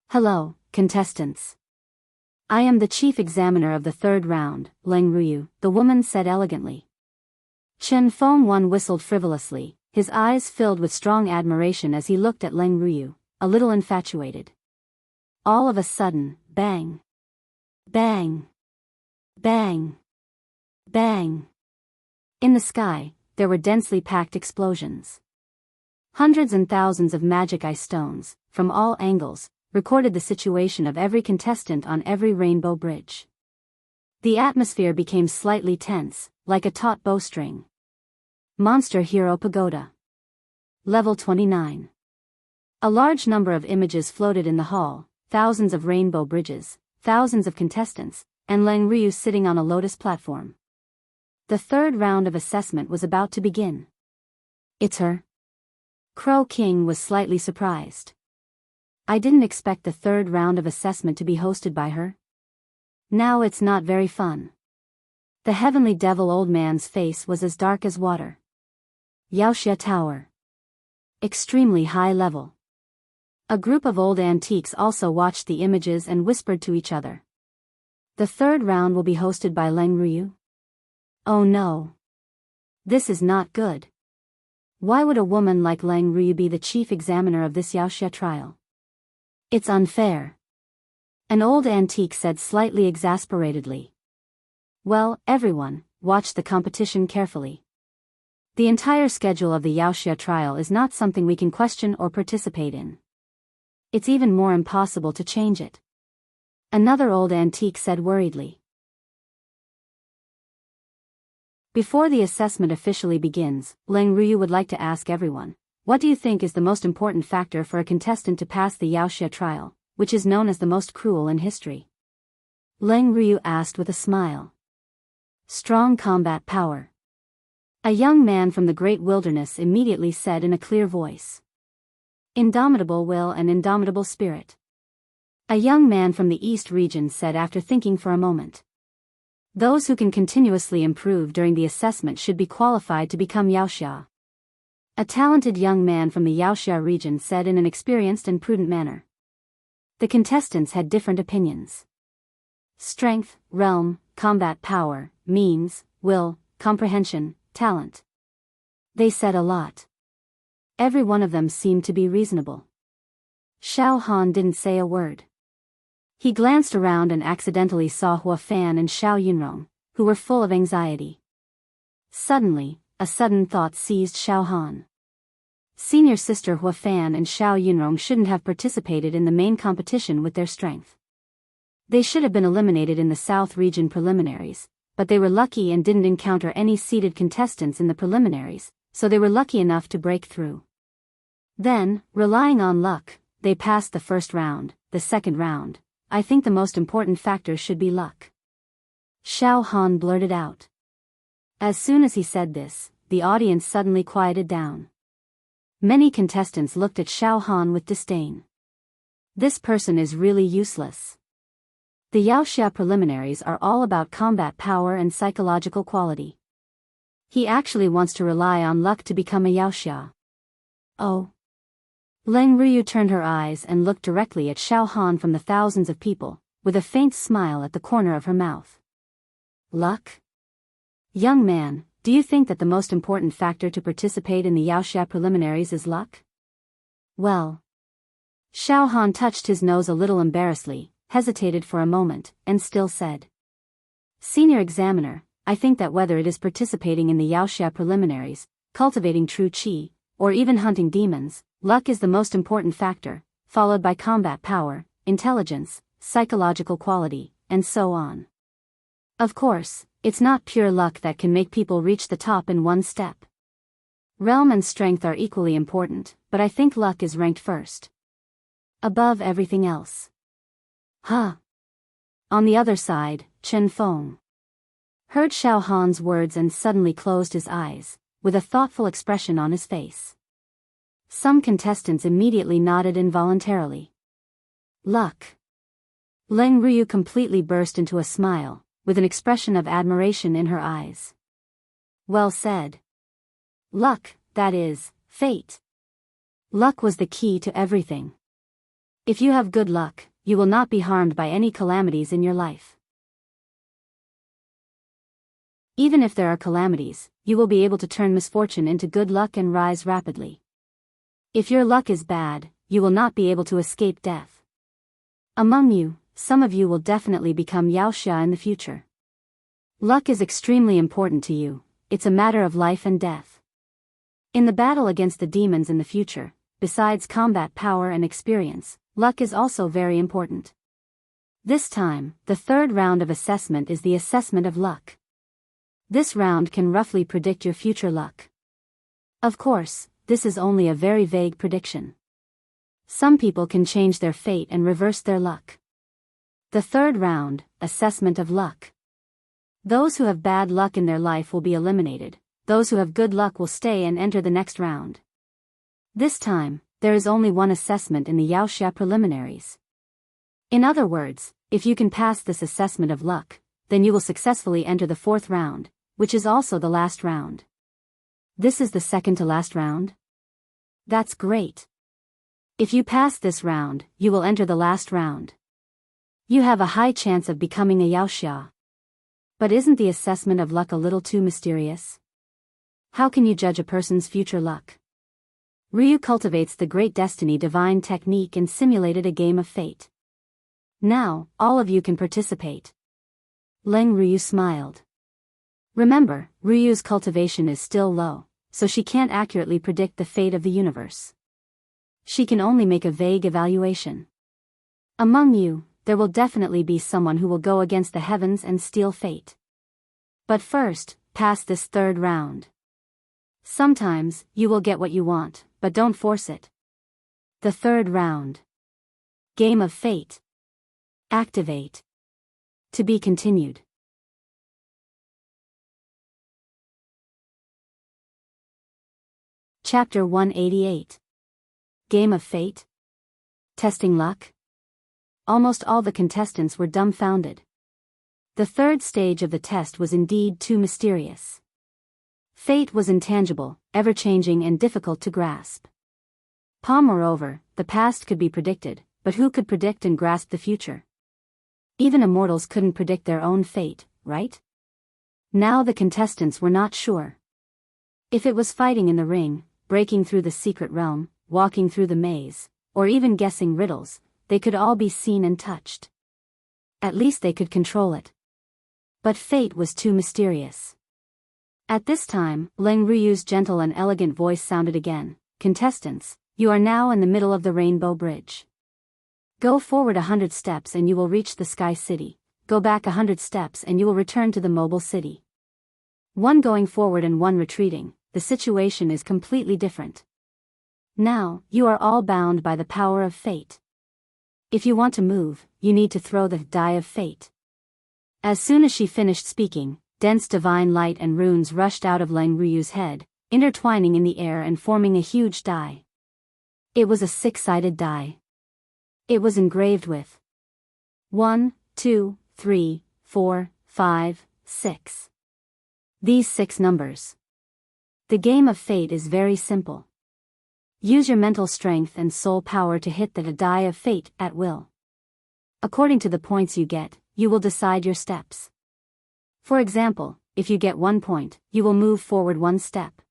"Hello, contestants. I am the chief examiner of the third round, Leng Ruyu," the woman said elegantly. Chen Feng whistled frivolously, his eyes filled with strong admiration as he looked at Leng Ruyu, a little infatuated. All of a sudden, bang! Bang! Bang! Bang! In the sky, there were densely packed explosions. Hundreds and thousands of magic ice stones, from all angles, recorded the situation of every contestant on every rainbow bridge. The atmosphere became slightly tense, like a taut bowstring. Monster Hero Pagoda. Level 29. A large number of images floated in the hall, thousands of rainbow bridges, thousands of contestants, and Leng Ruyu sitting on a lotus platform. The third round of assessment was about to begin. "It's her?" Crow King was slightly surprised. "I didn't expect the third round of assessment to be hosted by her. Now it's not very fun." The heavenly devil old man's face was as dark as water. Xianxia Tower. Extremely high level. A group of old antiques also watched the images and whispered to each other. "The third round will be hosted by Leng Ruyu? Oh no. This is not good. Why would a woman like Leng Ruyu be the chief examiner of this Xianxia trial? It's unfair." An old antique said slightly exasperatedly. "Well, everyone, watch the competition carefully. The entire schedule of the Xianxia trial is not something we can question or participate in. It's even more impossible to change it." Another old antique said worriedly. Before the assessment officially begins, Leng Ruyu would like to ask everyone, what do you think is the most important factor for a contestant to pass the Xianxia trial, which is known as the most cruel in history? Leng Ruyu asked with a smile. "Strong combat power." A young man from the great wilderness immediately said in a clear voice. "Indomitable will and indomitable spirit." A young man from the East region said after thinking for a moment. "Those who can continuously improve during the assessment should be qualified to become Xianxia." A talented young man from the Xianxia region said in an experienced and prudent manner. The contestants had different opinions. Strength, realm, combat power, means, will, comprehension, talent. They said a lot. Every one of them seemed to be reasonable. Xiao Han didn't say a word. He glanced around and accidentally saw Hua Fan and Xiao Yunrong, who were full of anxiety. Suddenly, a sudden thought seized Xiao Han. Senior sister Hua Fan and Xiao Yunrong shouldn't have participated in the main competition with their strength. They should have been eliminated in the South region preliminaries, but they were lucky and didn't encounter any seeded contestants in the preliminaries, so they were lucky enough to break through. Then, relying on luck, they passed the first round. The second round, I think the most important factor should be luck. Xiao Han blurted out. As soon as he said this, the audience suddenly quieted down. Many contestants looked at Xiao Han with disdain. This person is really useless. The Xianxia preliminaries are all about combat power and psychological quality. He actually wants to rely on luck to become a Xianxia. Oh. Leng Ruyu turned her eyes and looked directly at Xiao Han from the thousands of people, with a faint smile at the corner of her mouth. Luck? Young man, do you think that the most important factor to participate in the Xianxia preliminaries is luck? Well. Xiao Han touched his nose a little embarrassedly, hesitated for a moment, and still said. Senior examiner, I think that whether it is participating in the Xianxia preliminaries, cultivating true qi, or even hunting demons, luck is the most important factor, followed by combat power, intelligence, psychological quality, and so on. Of course, it's not pure luck that can make people reach the top in one step. Realm and strength are equally important, but I think luck is ranked first. Above everything else. Huh. On the other side, Chen Feng heard Xiao Han's words and suddenly closed his eyes, with a thoughtful expression on his face. Some contestants immediately nodded involuntarily. Luck. Leng Ruyu completely burst into a smile, with an expression of admiration in her eyes. Well said. Luck, that is, fate. Luck was the key to everything. If you have good luck, you will not be harmed by any calamities in your life. Even if there are calamities, you will be able to turn misfortune into good luck and rise rapidly. If your luck is bad, you will not be able to escape death. Among you, some of you will definitely become Yaoxia in the future. Luck is extremely important to you, it's a matter of life and death. In the battle against the demons in the future, besides combat power and experience, luck is also very important. This time, the third round of assessment is the assessment of luck. This round can roughly predict your future luck. Of course, this is only a very vague prediction. Some people can change their fate and reverse their luck. The third round, assessment of luck. Those who have bad luck in their life will be eliminated. Those who have good luck will stay and enter the next round. This time, there is only one assessment in the Yaoxia preliminaries. In other words, if you can pass this assessment of luck, then you will successfully enter the fourth round, which is also the last round. This is the second to last round? That's great. If you pass this round, you will enter the last round. You have a high chance of becoming a Yaoxia. But isn't the assessment of luck a little too mysterious? How can you judge a person's future luck? Ryu cultivates the great destiny divine technique and simulated a game of fate. Now, all of you can participate. Leng Ryu smiled. Remember, Ryu's cultivation is still low, so she can't accurately predict the fate of the universe. She can only make a vague evaluation. Among you, there will definitely be someone who will go against the heavens and steal fate. But first, pass this third round. Sometimes, you will get what you want, but don't force it. The third round. Game of Fate. Activate. To be continued. Chapter 188. Game of Fate? Testing luck? Almost all the contestants were dumbfounded. The third stage of the test was indeed too mysterious. Fate was intangible, ever-changing and difficult to grasp. Moreover, the past could be predicted, but who could predict and grasp the future? Even immortals couldn't predict their own fate, right? Now the contestants were not sure. If it was fighting in the ring, breaking through the secret realm, walking through the maze, or even guessing riddles, they could all be seen and touched. At least they could control it. But fate was too mysterious. At this time, Leng Ryu's gentle and elegant voice sounded again. Contestants, you are now in the middle of the Rainbow Bridge. Go forward 100 steps and you will reach the Sky City. Go back 100 steps and you will return to the Mobile City. One going forward and one retreating, the situation is completely different. Now, you are all bound by the power of fate. If you want to move, you need to throw the die of fate. As soon as she finished speaking, dense divine light and runes rushed out of Leng Ryu's head, intertwining in the air and forming a huge die. It was a 6-sided die. It was engraved with 1, 2, 3, 4, 5, 6. These 6 numbers. The game of fate is very simple. Use your mental strength and soul power to hit the die of fate at will. According to the points you get, you will decide your steps. For example, if you get 1 point, you will move forward 1 step.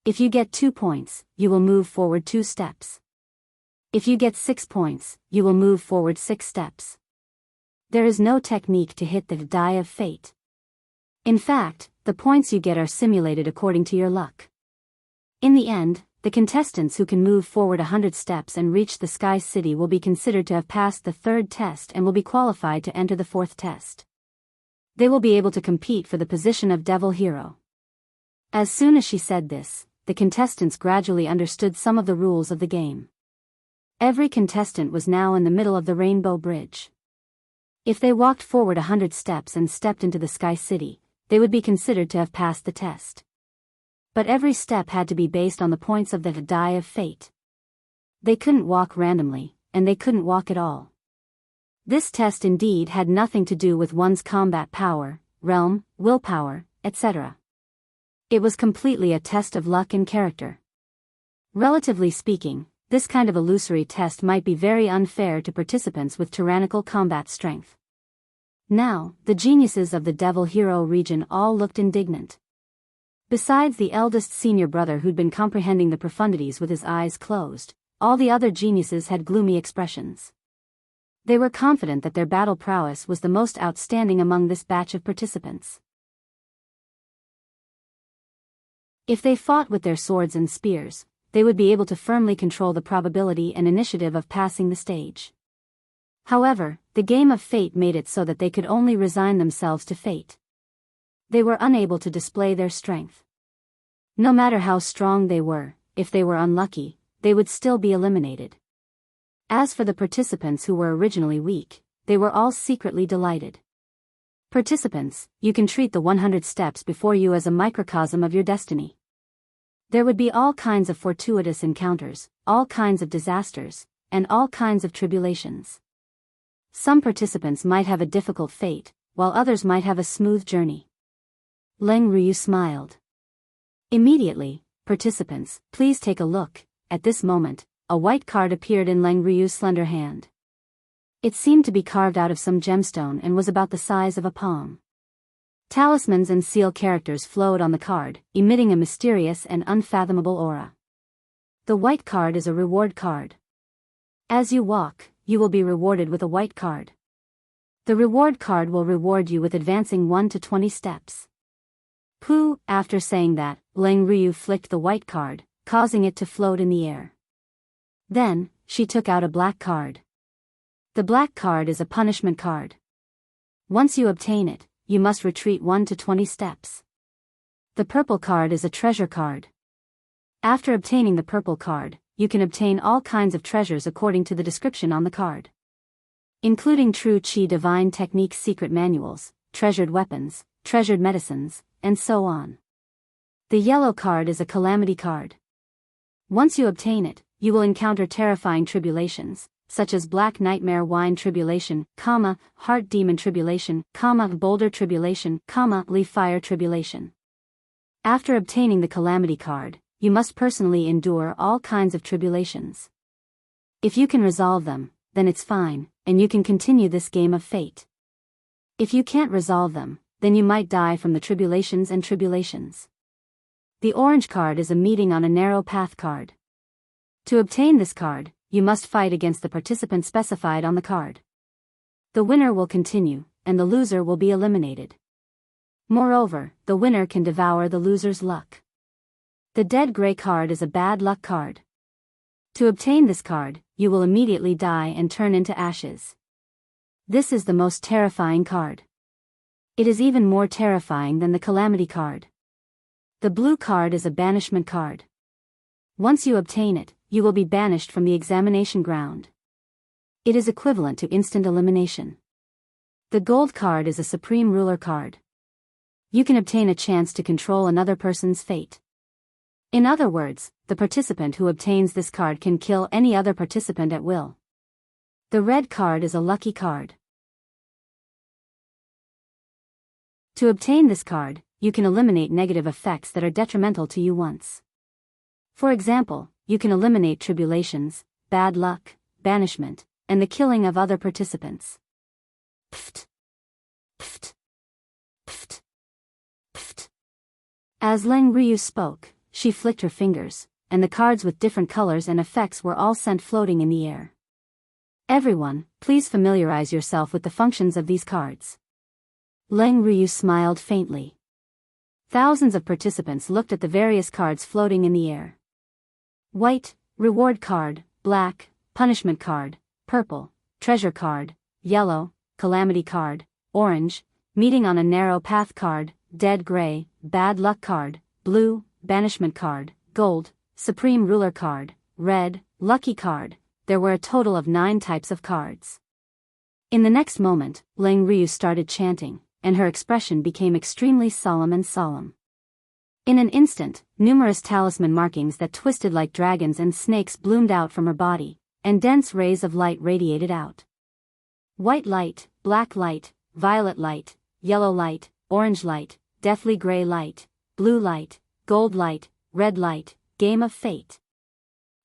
If you get 2 points, you will move forward 2 steps. If you get 6 points, you will move forward 6 steps. There is no technique to hit the die of fate. In fact, the points you get are simulated according to your luck. In the end, the contestants who can move forward 100 steps and reach the Sky City will be considered to have passed the third test and will be qualified to enter the fourth test. They will be able to compete for the position of Devil Hero. As soon as she said this, the contestants gradually understood some of the rules of the game. Every contestant was now in the middle of the Rainbow Bridge. If they walked forward 100 steps and stepped into the Sky City, they would be considered to have passed the test. But every step had to be based on the points of the die of fate. They couldn't walk randomly, and they couldn't walk at all. This test indeed had nothing to do with one's combat power, realm, willpower, etc. It was completely a test of luck and character. Relatively speaking, this kind of illusory test might be very unfair to participants with tyrannical combat strength. Now, the geniuses of the Devil Hero region all looked indignant. Besides the eldest senior brother who'd been comprehending the profundities with his eyes closed, all the other geniuses had gloomy expressions. They were confident that their battle prowess was the most outstanding among this batch of participants. If they fought with their swords and spears, they would be able to firmly control the probability and initiative of passing the stage. However, the game of fate made it so that they could only resign themselves to fate. They were unable to display their strength. No matter how strong they were, if they were unlucky, they would still be eliminated. As for the participants who were originally weak, they were all secretly delighted. Participants, you can treat the 100 steps before you as a microcosm of your destiny. There would be all kinds of fortuitous encounters, all kinds of disasters, and all kinds of tribulations. Some participants might have a difficult fate, while others might have a smooth journey. Leng Ryu smiled. Immediately, participants, please take a look. At this moment, a white card appeared in Leng Ryu's slender hand. It seemed to be carved out of some gemstone and was about the size of a palm. Talismans and seal characters flowed on the card, emitting a mysterious and unfathomable aura. The white card is a reward card. As you walk, you will be rewarded with a white card. The reward card will reward you with advancing 1 to 20 steps. Pooh! After saying that, Leng Ryu flicked the white card, causing it to float in the air. Then, she took out a black card. The black card is a punishment card. Once you obtain it, you must retreat 1 to 20 steps. The purple card is a treasure card. After obtaining the purple card, you can obtain all kinds of treasures according to the description on the card, including true Qi divine techniques, secret manuals, treasured weapons, treasured medicines, and so on. The yellow card is a calamity card. Once you obtain it, you will encounter terrifying tribulations, such as Black Nightmare Wine Tribulation, Heart Demon Tribulation, Boulder Tribulation, Leaf Fire Tribulation. After obtaining the calamity card, you must personally endure all kinds of tribulations. If you can resolve them, then it's fine, and you can continue this game of fate. If you can't resolve them, then you might die from the tribulations and tribulations. The orange card is a meeting on a narrow path card. To obtain this card, you must fight against the participant specified on the card. The winner will continue, and the loser will be eliminated. Moreover, the winner can devour the loser's luck. The dead gray card is a bad luck card. To obtain this card, you will immediately die and turn into ashes. This is the most terrifying card. It is even more terrifying than the calamity card. The blue card is a banishment card. Once you obtain it, you will be banished from the examination ground. It is equivalent to instant elimination. The gold card is a supreme ruler card. You can obtain a chance to control another person's fate. In other words, the participant who obtains this card can kill any other participant at will. The red card is a lucky card. To obtain this card, you can eliminate negative effects that are detrimental to you once. For example, you can eliminate tribulations, bad luck, banishment, and the killing of other participants. Pft. Pft. Pft. Pft. As Leng Ryu spoke, she flicked her fingers, and the cards with different colors and effects were all sent floating in the air. Everyone, please familiarize yourself with the functions of these cards. Leng Ryu smiled faintly. Thousands of participants looked at the various cards floating in the air. White, reward card; black, punishment card; purple, treasure card; yellow, calamity card; orange, meeting on a narrow path card; dead gray, bad luck card; blue, banishment card; gold, supreme ruler card; red, lucky card. There were a total of 9 types of cards. In the next moment, Leng Ryu started chanting, and her expression became extremely solemn and solemn. In an instant, numerous talisman markings that twisted like dragons and snakes bloomed out from her body, and dense rays of light radiated out. White light, black light, violet light, yellow light, orange light, deathly gray light, blue light, gold light, red light, game of fate.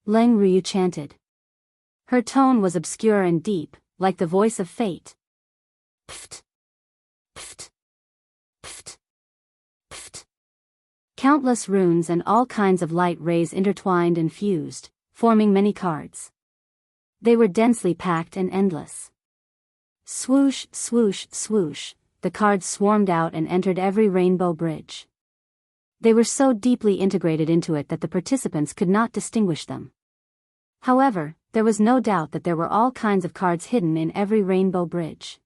Leng Ruyu chanted. Her tone was obscure and deep, like the voice of fate. Pft. Pft. Pft. Pft. Countless runes and all kinds of light rays intertwined and fused, forming many cards. They were densely packed and endless. Swoosh, swoosh, swoosh, the cards swarmed out and entered every rainbow bridge. They were so deeply integrated into it that the participants could not distinguish them. However, there was no doubt that there were all kinds of cards hidden in every rainbow bridge.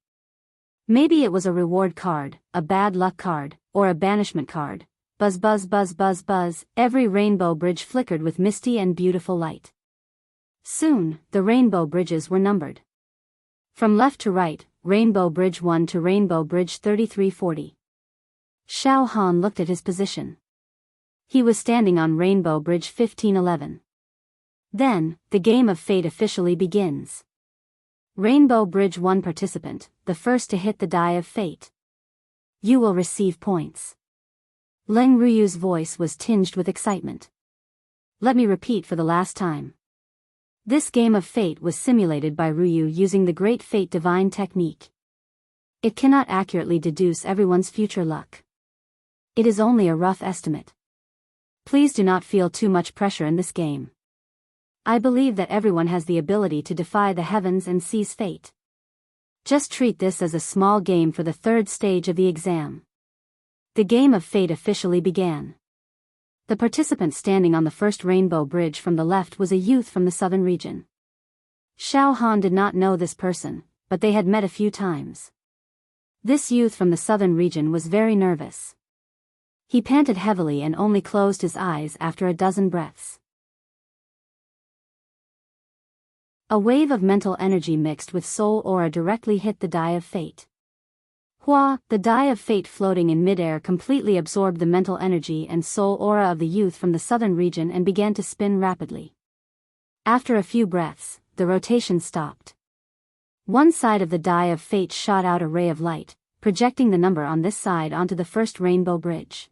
Maybe it was a reward card, a bad luck card, or a banishment card. Buzz buzz buzz buzz buzz, every rainbow bridge flickered with misty and beautiful light. Soon, the rainbow bridges were numbered. From left to right, Rainbow Bridge 1 to Rainbow Bridge 3340. Xiao Han looked at his position. He was standing on Rainbow Bridge 1511. Then, the game of fate officially begins. Rainbow Bridge 1 participant, the first to hit the die of fate. You will receive points. Leng Ruyu's voice was tinged with excitement. Let me repeat for the last time. This game of fate was simulated by Ruyu using the Great Fate Divine technique. It cannot accurately deduce everyone's future luck. It is only a rough estimate. Please do not feel too much pressure in this game. I believe that everyone has the ability to defy the heavens and seize fate. Just treat this as a small game for the third stage of the exam. The game of fate officially began. The participant standing on the first rainbow bridge from the left was a youth from the southern region. Xiao Han did not know this person, but they had met a few times. This youth from the southern region was very nervous. He panted heavily and only closed his eyes after a dozen breaths. A wave of mental energy mixed with soul aura directly hit the die of fate. Hua, the die of fate floating in midair completely absorbed the mental energy and soul aura of the youth from the southern region and began to spin rapidly. After a few breaths, the rotation stopped. One side of the die of fate shot out a ray of light, projecting the number on this side onto the first rainbow bridge.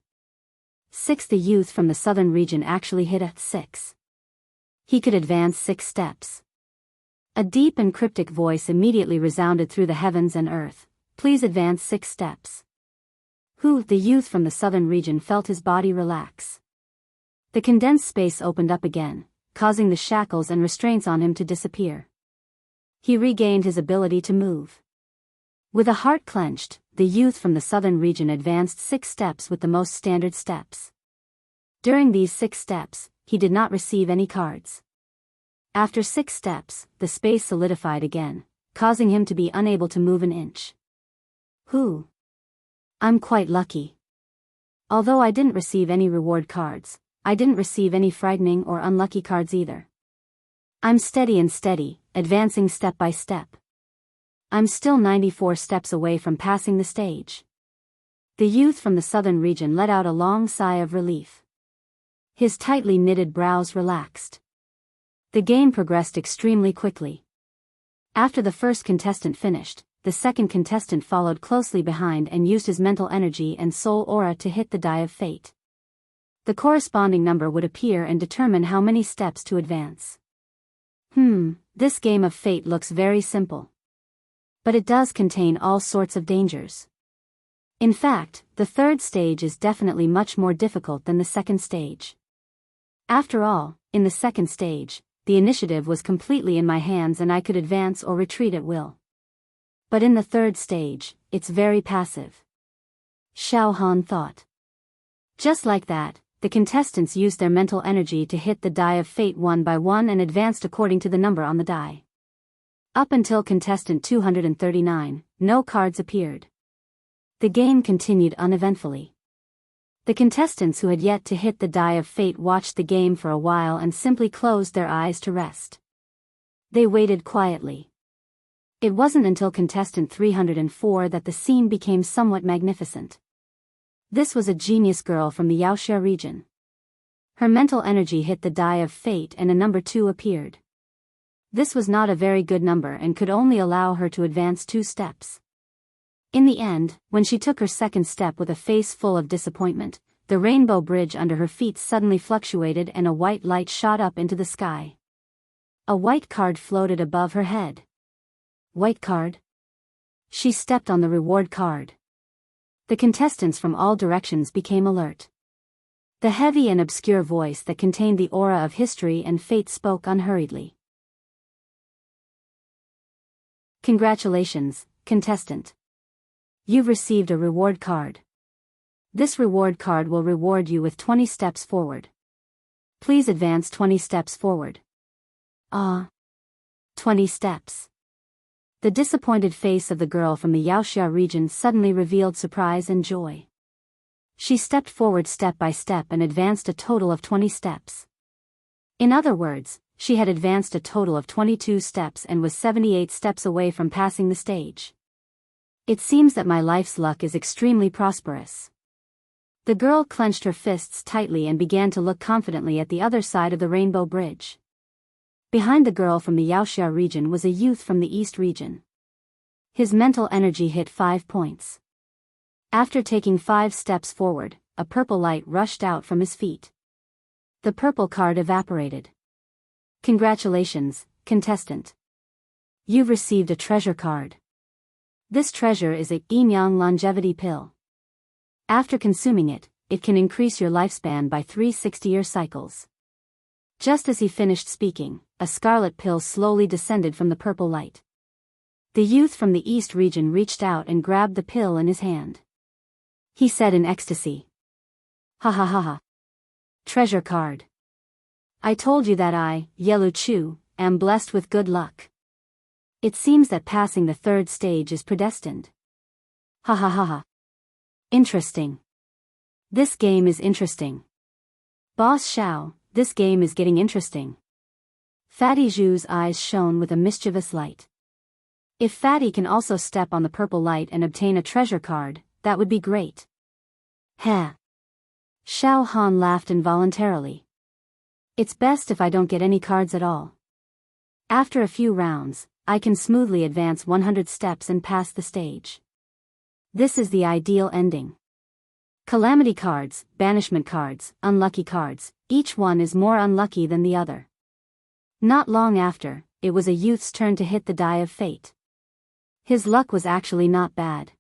6. The youth from the southern region actually hit a 6. He could advance 6 steps. A deep and cryptic voice immediately resounded through the heavens and earth. Please advance 6 steps. Hu, the youth from the southern region, felt his body relax. The condensed space opened up again, causing the shackles and restraints on him to disappear. He regained his ability to move. With a heart clenched, the youth from the southern region advanced 6 steps with the most standard steps. During these 6 steps, he did not receive any cards. After 6 steps, the space solidified again, causing him to be unable to move an inch. Who? I'm quite lucky. Although I didn't receive any reward cards, I didn't receive any frightening or unlucky cards either. I'm steady, advancing step by step. I'm still 94 steps away from passing the stage. The youth from the southern region let out a long sigh of relief. His tightly knitted brows relaxed. The game progressed extremely quickly. After the first contestant finished, the second contestant followed closely behind and used his mental energy and soul aura to hit the die of fate. The corresponding number would appear and determine how many steps to advance. This game of fate looks very simple. But it does contain all sorts of dangers. In fact, the third stage is definitely much more difficult than the second stage. After all, in the second stage, the initiative was completely in my hands and I could advance or retreat at will. But in the third stage, it's very passive. Xiao Han thought. Just like that, the contestants used their mental energy to hit the die of fate one by one and advanced according to the number on the die. Up until contestant 239, no cards appeared. The game continued uneventfully. The contestants who had yet to hit the die of fate watched the game for a while and simply closed their eyes to rest. They waited quietly. It wasn't until contestant 304 that the scene became somewhat magnificent. This was a genius girl from the Yaoxia region. Her mental energy hit the die of fate and a number 2 appeared. This was not a very good number and could only allow her to advance 2 steps. In the end, when she took her second step with a face full of disappointment, the rainbow bridge under her feet suddenly fluctuated and a white light shot up into the sky. A white card floated above her head. White card? She stepped on the reward card. The contestants from all directions became alert. The heavy and obscure voice that contained the aura of history and fate spoke unhurriedly. Congratulations, contestant. You've received a reward card. This reward card will reward you with 20 steps forward. Please advance 20 steps forward. 20 steps. The disappointed face of the girl from the Yaoxia region suddenly revealed surprise and joy. She stepped forward step by step and advanced a total of 20 steps. In other words, she had advanced a total of 22 steps and was 78 steps away from passing the stage. It seems that my life's luck is extremely prosperous. The girl clenched her fists tightly and began to look confidently at the other side of the rainbow bridge. Behind the girl from the Yaoxia region was a youth from the East region. His mental energy hit 5 points. After taking 5 steps forward, a purple light rushed out from his feet. The purple card evaporated. Congratulations, contestant. You've received a treasure card. This treasure is a yin yang longevity pill. After consuming it, it can increase your lifespan by 360-year cycles. Just as he finished speaking, a scarlet pill slowly descended from the purple light. The youth from the East region reached out and grabbed the pill in his hand. He said in ecstasy. Ha ha ha ha. Treasure card. I told you that I, Yelu Chu, am blessed with good luck. It seems that passing the 3rd stage is predestined. Ha ha ha ha. Interesting. This game is interesting. Boss Xiao, this game is getting interesting. Fatty Zhu's eyes shone with a mischievous light. If Fatty can also step on the purple light and obtain a treasure card, that would be great. Heh. Xiao Han laughed involuntarily. It's best if I don't get any cards at all. After a few rounds, I can smoothly advance 100 steps and pass the stage. This is the ideal ending. Calamity cards, banishment cards, unlucky cards, each one is more unlucky than the other. Not long after, it was a youth's turn to hit the die of fate. His luck was actually not bad.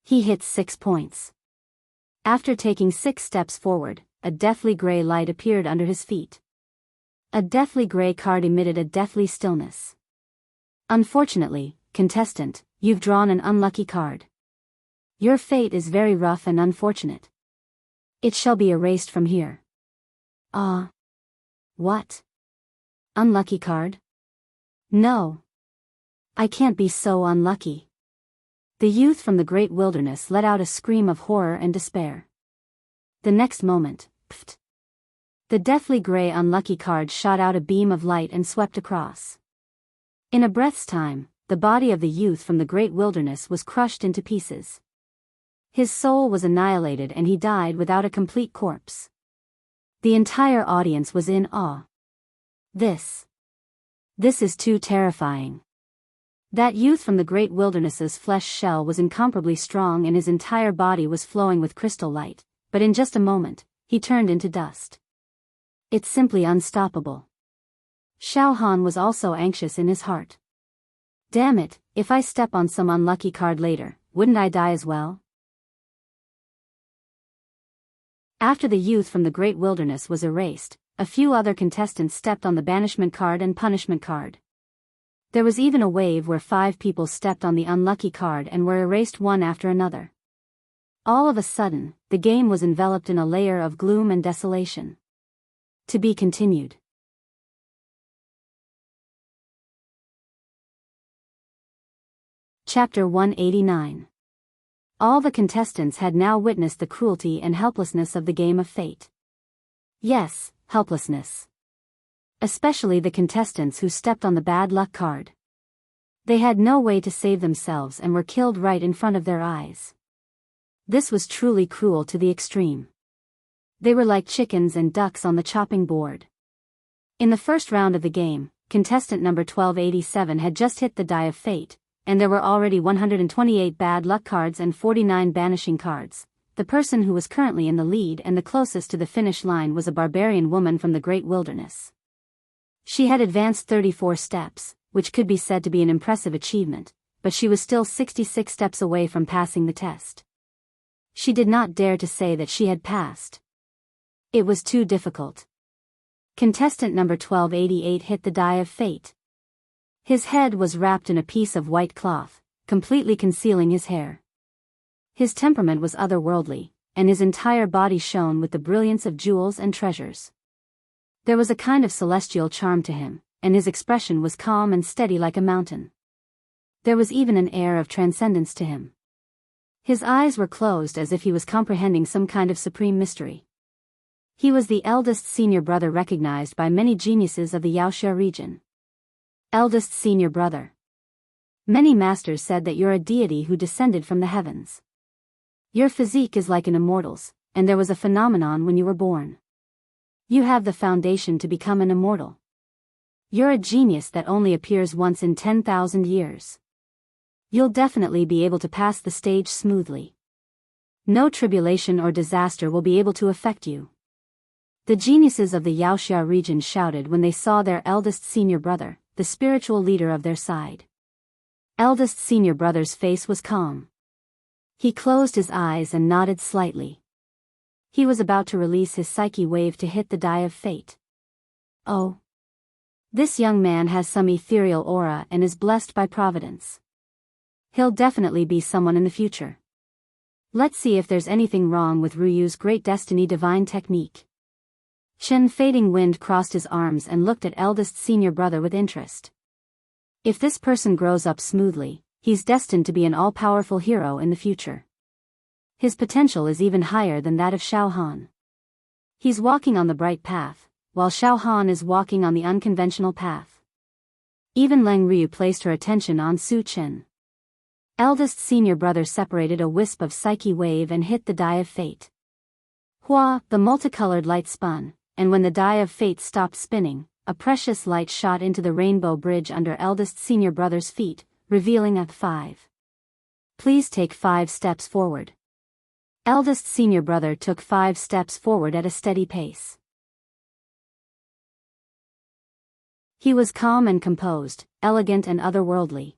He hit 6 points. After taking 6 steps forward, a deathly gray light appeared under his feet. A deathly gray card emitted a deathly stillness. Unfortunately, contestant, you've drawn an unlucky card. Your fate is very rough and unfortunate. It shall be erased from here. What? Unlucky card? No. I can't be so unlucky. The youth from the great wilderness let out a scream of horror and despair. The next moment, pft. The deathly gray unlucky card shot out a beam of light and swept across. In a breath's time, the body of the youth from the great wilderness was crushed into pieces. His soul was annihilated and he died without a complete corpse. The entire audience was in awe. This is too terrifying. That youth from the great wilderness's flesh shell was incomparably strong and his entire body was flowing with crystal light, but in just a moment, he turned into dust. It's simply unstoppable. Xiao Han was also anxious in his heart. Damn it, if I step on some unlucky card later, wouldn't I die as well? After the youth from the great wilderness was erased, a few other contestants stepped on the banishment card and punishment card. There was even a wave where 5 people stepped on the unlucky card and were erased one after another. All of a sudden, the game was enveloped in a layer of gloom and desolation. To be continued. Chapter 189. All the contestants had now witnessed the cruelty and helplessness of the game of fate. Yes, helplessness. Especially the contestants who stepped on the bad luck card. They had no way to save themselves and were killed right in front of their eyes. This was truly cruel to the extreme. They were like chickens and ducks on the chopping board. In the first round of the game, contestant number 1287 had just hit the die of fate, and there were already 128 bad luck cards and 49 banishing cards. The person who was currently in the lead and the closest to the finish line was a barbarian woman from the great wilderness. She had advanced 34 steps, which could be said to be an impressive achievement, but she was still 66 steps away from passing the test. She did not dare to say that she had passed. It was too difficult. Contestant number 1288 hit the die of fate. His head was wrapped in a piece of white cloth, completely concealing his hair. His temperament was otherworldly, and his entire body shone with the brilliance of jewels and treasures. There was a kind of celestial charm to him, and his expression was calm and steady like a mountain. There was even an air of transcendence to him. His eyes were closed as if he was comprehending some kind of supreme mystery. He was the eldest senior brother recognized by many geniuses of the Yaoxia region. Eldest senior brother. Many masters said that you're a deity who descended from the heavens. Your physique is like an immortal's, and there was a phenomenon when you were born. You have the foundation to become an immortal. You're a genius that only appears once in 10,000 years. You'll definitely be able to pass the stage smoothly. No tribulation or disaster will be able to affect you. The geniuses of the Yaoxia region shouted when they saw their eldest senior brother, the spiritual leader of their side. Eldest senior brother's face was calm. He closed his eyes and nodded slightly. He was about to release his psyche wave to hit the die of fate. Oh. This young man has some ethereal aura and is blessed by providence. He'll definitely be someone in the future. Let's see if there's anything wrong with Ruyu's great destiny divine technique. Shen Fading Wind crossed his arms and looked at eldest senior brother with interest. If this person grows up smoothly, he's destined to be an all-powerful hero in the future. His potential is even higher than that of Xiao Han. He's walking on the bright path, while Xiao Han is walking on the unconventional path. Even Leng Ryu placed her attention on Su Chen. Eldest senior brother separated a wisp of psyche wave and hit the die of fate. Hua, the multicolored light spun, and when the die of fate stopped spinning, a precious light shot into the rainbow bridge under eldest senior brother's feet, revealing a 5. Please take 5 steps forward. Eldest senior brother took 5 steps forward at a steady pace. He was calm and composed, elegant and otherworldly.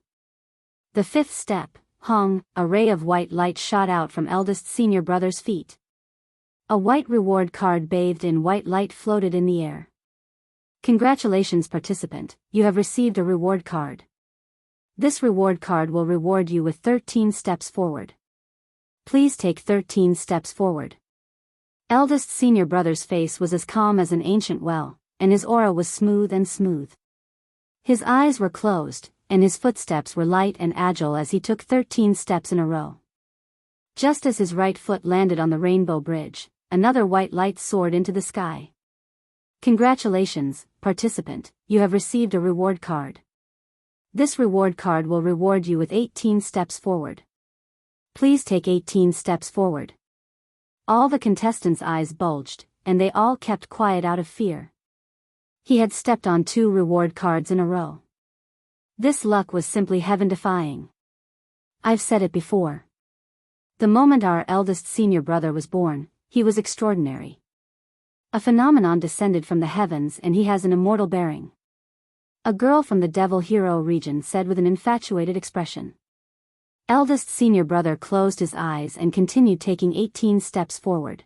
The 5th step, Hong, a ray of white light shot out from eldest senior brother's feet. A white reward card bathed in white light floated in the air. Congratulations participant, you have received a reward card. This reward card will reward you with 13 steps forward. Please take 13 steps forward. Eldest senior brother's face was as calm as an ancient well, and his aura was smooth and smooth. His eyes were closed, and his footsteps were light and agile as he took 13 steps in a row. Just as his right foot landed on the rainbow bridge, another white light soared into the sky. Congratulations, participant, you have received a reward card. This reward card will reward you with 18 steps forward. Please take 18 steps forward. All the contestants' eyes bulged, and they all kept quiet out of fear. He had stepped on 2 reward cards in a row. This luck was simply heaven-defying. I've said it before. The moment our eldest senior brother was born, he was extraordinary. A phenomenon descended from the heavens and he has an immortal bearing. A girl from the Devil Hero region said with an infatuated expression. Eldest senior brother closed his eyes and continued taking 18 steps forward.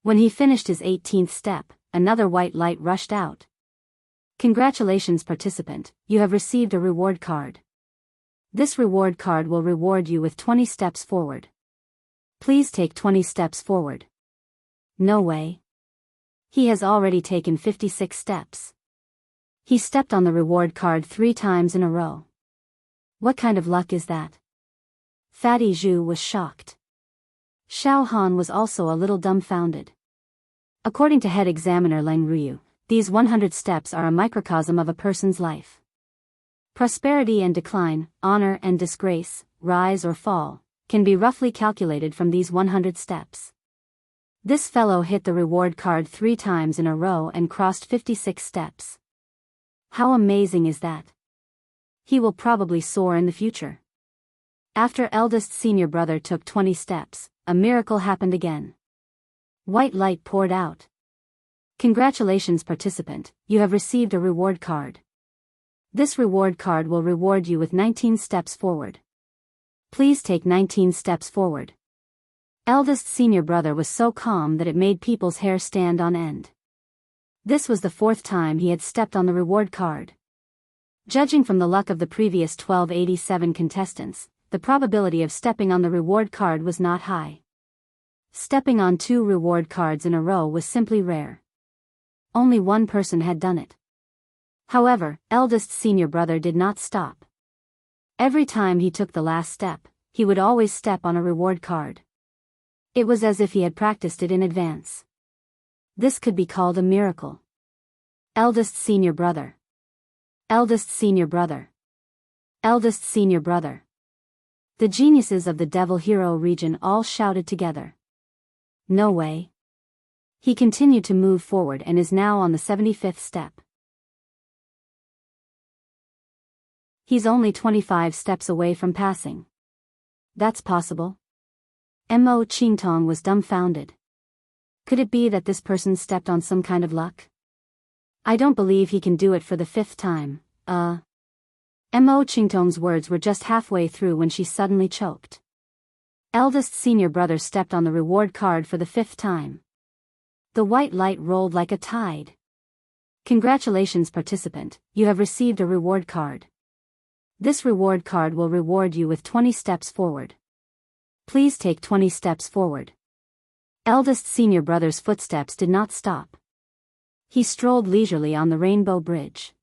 When he finished his 18th step, another white light rushed out. Congratulations participant, you have received a reward card. This reward card will reward you with 20 steps forward. Please take 20 steps forward. No way. He has already taken 56 steps. He stepped on the reward card 3 times in a row. What kind of luck is that? Fatty Zhu was shocked. Xiao Han was also a little dumbfounded. According to head examiner Leng Ryu, these 100 steps are a microcosm of a person's life. Prosperity and decline, honor and disgrace, rise or fall, can be roughly calculated from these 100 steps. This fellow hit the reward card 3 times in a row and crossed 56 steps. How amazing is that? He will probably soar in the future. After eldest senior brother took 20 steps, a miracle happened again. White light poured out. Congratulations, participant, you have received a reward card. This reward card will reward you with 19 steps forward. Please take 19 steps forward. Eldest senior brother was so calm that it made people's hair stand on end. This was the 4th time he had stepped on the reward card. Judging from the luck of the previous 1287 contestants, the probability of stepping on the reward card was not high. Stepping on 2 reward cards in a row was simply rare. Only one person had done it. However, eldest senior brother did not stop. Every time he took the last step, he would always step on a reward card. It was as if he had practiced it in advance. This could be called a miracle. Eldest senior brother. Eldest senior brother. Eldest senior brother. The geniuses of the Devil Hero region all shouted together. No way. He continued to move forward and is now on the 75th step. He's only 25 steps away from passing. That's possible. Mo Qingtong was dumbfounded. Could it be that this person stepped on some kind of luck? I don't believe he can do it for the 5th time. Mo Qingtong's words were just halfway through when she suddenly choked. Eldest senior brother stepped on the reward card for the 5th time. The white light rolled like a tide. Congratulations, participant, you have received a reward card. This reward card will reward you with 20 steps forward. Please take 20 steps forward. Eldest senior brother's footsteps did not stop. He strolled leisurely on the Rainbow Bridge.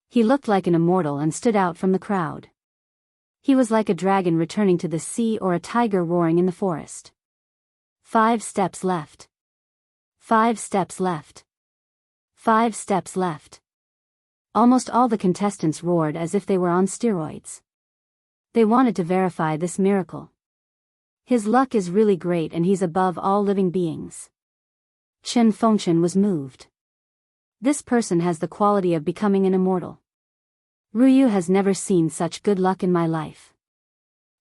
He looked like an immortal and stood out from the crowd. He was like a dragon returning to the sea or a tiger roaring in the forest. 5 steps left. 5 steps left. 5 steps left. Almost all the contestants roared as if they were on steroids. They wanted to verify this miracle. His luck is really great and he's above all living beings. Chen Fengchen was moved. This person has the quality of becoming an immortal. Ruyu has never seen such good luck in my life.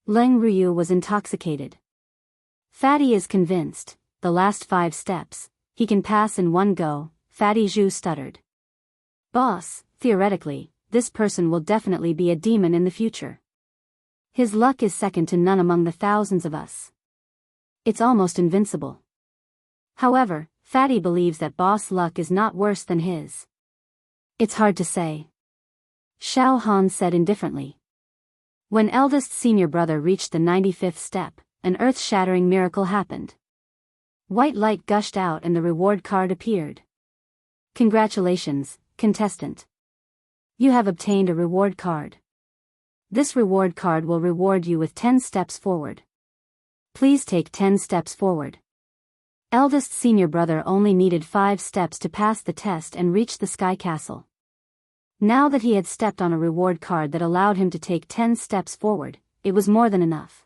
Leng Ruyu was intoxicated. Fatty is convinced, the last 5 steps, he can pass in one go, Fatty Zhu stuttered. Boss, theoretically, this person will definitely be a demon in the future. His luck is second to none among the thousands of us. It's almost invincible. However, Fatty believes that boss luck is not worse than his. It's hard to say. Xiao Han said indifferently. When eldest senior brother reached the 95th step, an earth-shattering miracle happened. White light gushed out and the reward card appeared. Congratulations, contestant. You have obtained a reward card. This reward card will reward you with 10 steps forward. Please take 10 steps forward. Eldest senior brother only needed 5 steps to pass the test and reach the Sky Castle. Now that he had stepped on a reward card that allowed him to take 10 steps forward, it was more than enough.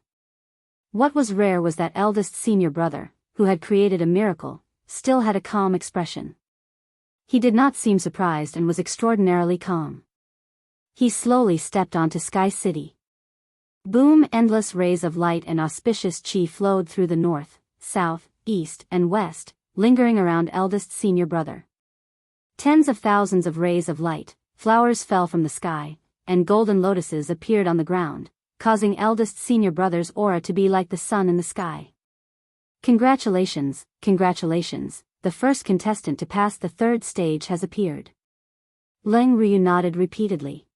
What was rare was that eldest senior brother, who had created a miracle, still had a calm expression. He did not seem surprised and was extraordinarily calm. He slowly stepped onto Sky City. Boom! Endless rays of light and auspicious chi flowed through the north, south, east, and west, lingering around eldest senior brother. Tens of thousands of rays of light, flowers fell from the sky, and golden lotuses appeared on the ground, causing eldest senior brother's aura to be like the sun in the sky. Congratulations, congratulations, the first contestant to pass the 3rd stage has appeared. Leng Ruyu nodded repeatedly.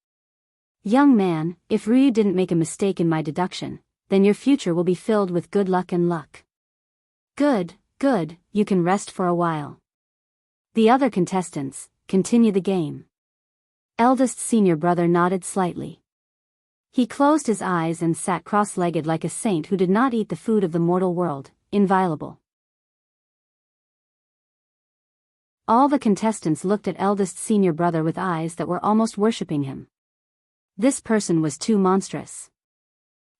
Young man, if Ruyu didn't make a mistake in my deduction, then your future will be filled with good luck and luck. Good, good, you can rest for a while. The other contestants, continue the game. Eldest senior brother nodded slightly. He closed his eyes and sat cross-legged like a saint who did not eat the food of the mortal world, inviolable. All the contestants looked at eldest senior brother with eyes that were almost worshipping him. This person was too monstrous.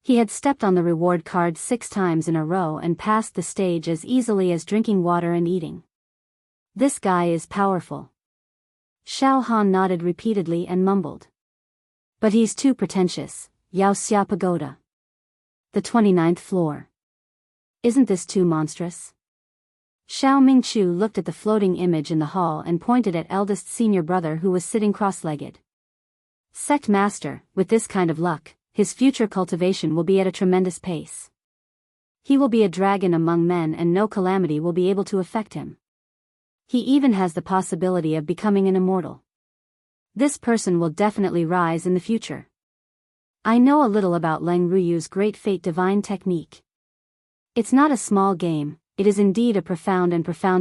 He had stepped on the reward card 6 times in a row and passed the stage as easily as drinking water and eating. This guy is powerful. Xiao Han nodded repeatedly and mumbled. But he's too pretentious, Yao Xia Pagoda. The 29th floor. Isn't this too monstrous? Xiao Mingchu looked at the floating image in the hall and pointed at eldest senior brother who was sitting cross-legged. Sect master, with this kind of luck, his future cultivation will be at a tremendous pace. He will be a dragon among men and no calamity will be able to affect him. He even has the possibility of becoming an immortal. This person will definitely rise in the future. I know a little about Leng Ruyu's Great Fate divine technique. It's not a small game, it is indeed a profound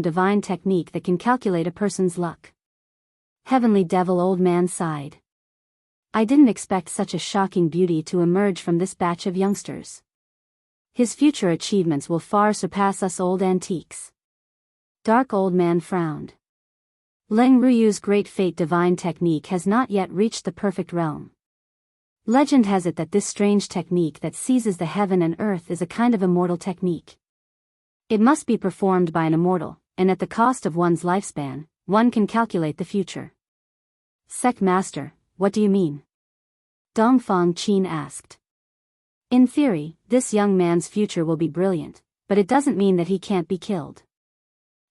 divine technique that can calculate a person's luck. Heavenly Devil old man sighed. I didn't expect such a shocking beauty to emerge from this batch of youngsters. His future achievements will far surpass us old antiques. Dark old man frowned. Leng Ruyu's Great Fate divine technique has not yet reached the perfect realm. Legend has it that this strange technique that seizes the heaven and earth is a kind of immortal technique. It must be performed by an immortal, and at the cost of one's lifespan, one can calculate the future. Sect master, what do you mean? Dongfang Qin asked. In theory, this young man's future will be brilliant, but it doesn't mean that he can't be killed.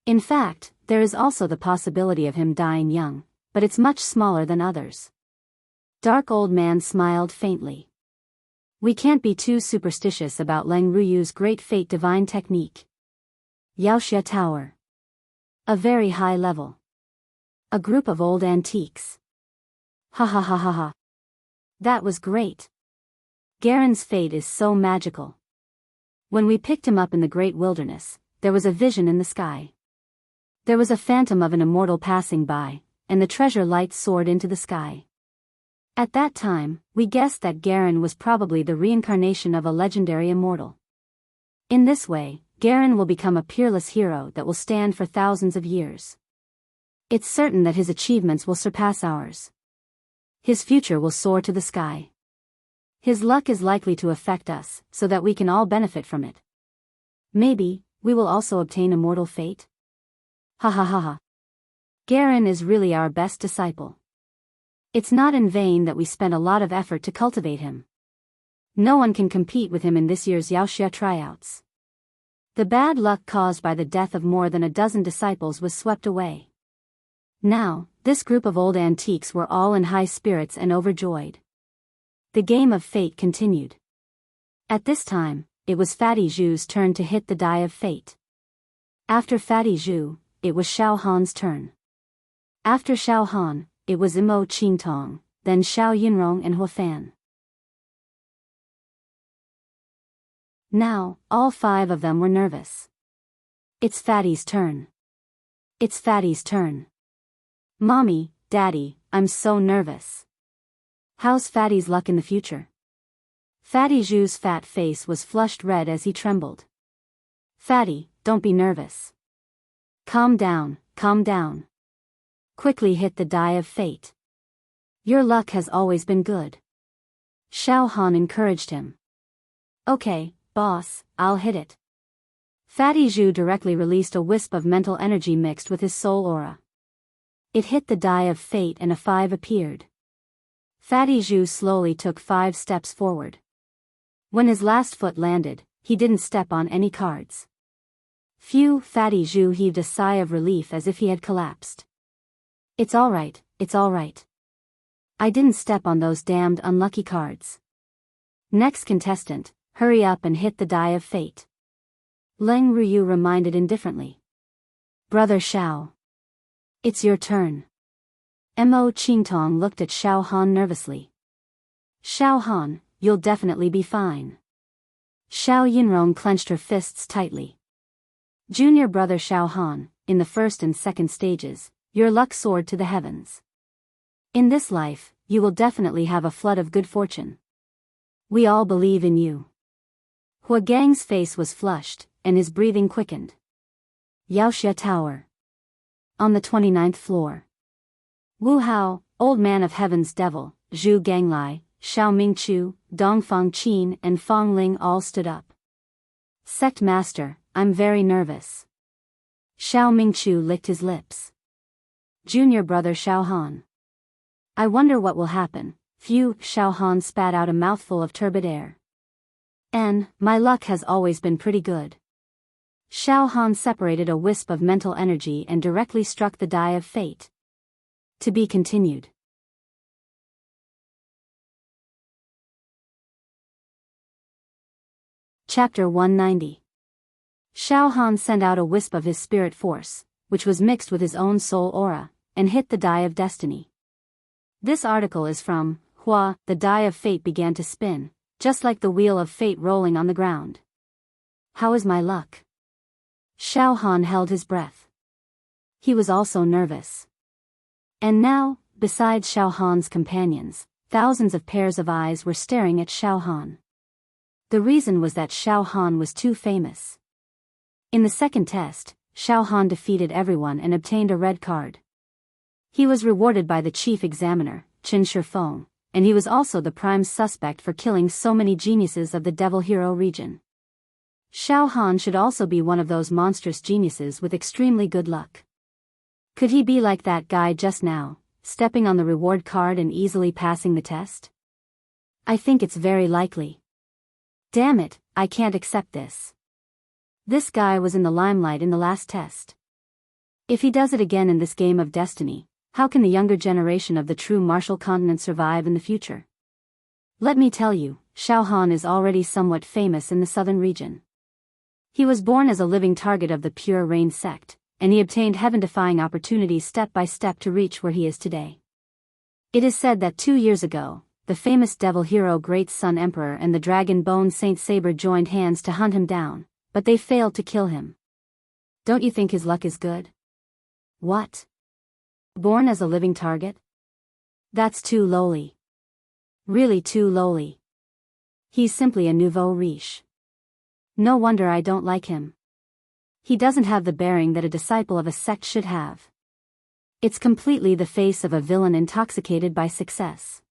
In fact, there is also the possibility of him dying young, but it's much smaller than others. Dark old man smiled faintly. We can't be too superstitious about Leng Ruyu's Great Fate divine technique. Yaoxia Tower. A very high level. A group of old antiques. Ha ha ha ha ha. That was great. Garen's fate is so magical. When we picked him up in the great wilderness, there was a vision in the sky. There was a phantom of an immortal passing by, and the treasure lights soared into the sky. At that time, we guessed that Garen was probably the reincarnation of a legendary immortal. In this way, Garen will become a peerless hero that will stand for thousands of years. It's certain that his achievements will surpass ours. His future will soar to the sky. His luck is likely to affect us, so that we can all benefit from it. Maybe, we will also obtain immortal fate? Ha ha ha ha. Garen is really our best disciple. It's not in vain that we spent a lot of effort to cultivate him. No one can compete with him in this year's Yaoxia tryouts. The bad luck caused by the death of more than a dozen disciples was swept away. Now, this group of old antiques were all in high spirits and overjoyed. The game of fate continued. At this time, it was Fatty Zhu's turn to hit the die of fate. After Fatty Zhu, it was Xiao Han's turn. After Xiao Han, it was Imo Qingtong, then Xiao Yunrong and Huofan. Now, all five of them were nervous. It's Fatty's turn. It's Fatty's turn. Mommy, Daddy, I'm so nervous. How's Fatty's luck in the future? Fatty Zhu's fat face was flushed red as he trembled. Fatty, don't be nervous. Calm down, calm down. Quickly hit the die of fate. Your luck has always been good. Xiao Han encouraged him. Okay, boss, I'll hit it. Fatty Zhu directly released a wisp of mental energy mixed with his soul aura. It hit the die of fate and a 5 appeared. Fatty Zhu slowly took 5 steps forward. When his last foot landed, he didn't step on any cards. Phew, Fatty Zhu heaved a sigh of relief as if he had collapsed. It's alright, it's alright. I didn't step on those damned unlucky cards. Next contestant, hurry up and hit the die of fate. Leng Ruyu reminded indifferently. Brother Xiao. It's your turn. Mo Qingtong looked at Xiao Han nervously. Xiao Han, you'll definitely be fine. Xiao Yunrong clenched her fists tightly. Junior brother Xiao Han, in the first and second stages, your luck soared to the heavens. In this life, you will definitely have a flood of good fortune. We all believe in you. Hua Gang's face was flushed, and his breathing quickened. Yaoxia Tower. On the 29th floor. Wu Hao, Old Man of Heaven's Devil, Zhu Ganglai, Xiao Mingchu, Dongfang Qin and Fong Ling all stood up. Sect Master, I'm very nervous. Xiao Mingchu licked his lips. junior brother Xiaohan. I wonder what will happen. Phew, Xiaohan spat out a mouthful of turbid air. My luck has always been pretty good. Xiaohan separated a wisp of mental energy and directly struck the die of fate. To be continued. Chapter 190. Xiaohan sent out a wisp of his spirit force, which was mixed with his own soul aura, and hit the die of destiny. This article is from Hua. The die of fate began to spin, just like the wheel of fate rolling on the ground. How is my luck? Xiaohan held his breath. He was also nervous. And now, besides Xiaohan's companions, thousands of pairs of eyes were staring at Xiaohan. The reason was that Xiaohan was too famous. In the second test, Xiaohan defeated everyone and obtained a red card. He was rewarded by the chief examiner, Qin Shifeng, and he was also the prime suspect for killing so many geniuses of the Devil Hero region. Xiaohan should also be one of those monstrous geniuses with extremely good luck. Could he be like that guy just now, stepping on the reward card and easily passing the test? I think it's very likely. Damn it, I can't accept this. This guy was in the limelight in the last test. If he does it again in this game of destiny, how can the younger generation of the true martial continent survive in the future? Let me tell you, Xiaohan is already somewhat famous in the southern region. He was born as a living target of the Pure Rain sect, and he obtained heaven-defying opportunities step by step to reach where he is today. It is said that 2 years ago, the famous devil hero Great Sun Emperor and the Dragon Bone Saint Saber joined hands to hunt him down, but they failed to kill him. Don't you think his luck is good? What? Born as a living target? That's too lowly. Really too lowly. He's simply a nouveau riche. No wonder I don't like him. He doesn't have the bearing that a disciple of a sect should have. It's completely the face of a villain intoxicated by success.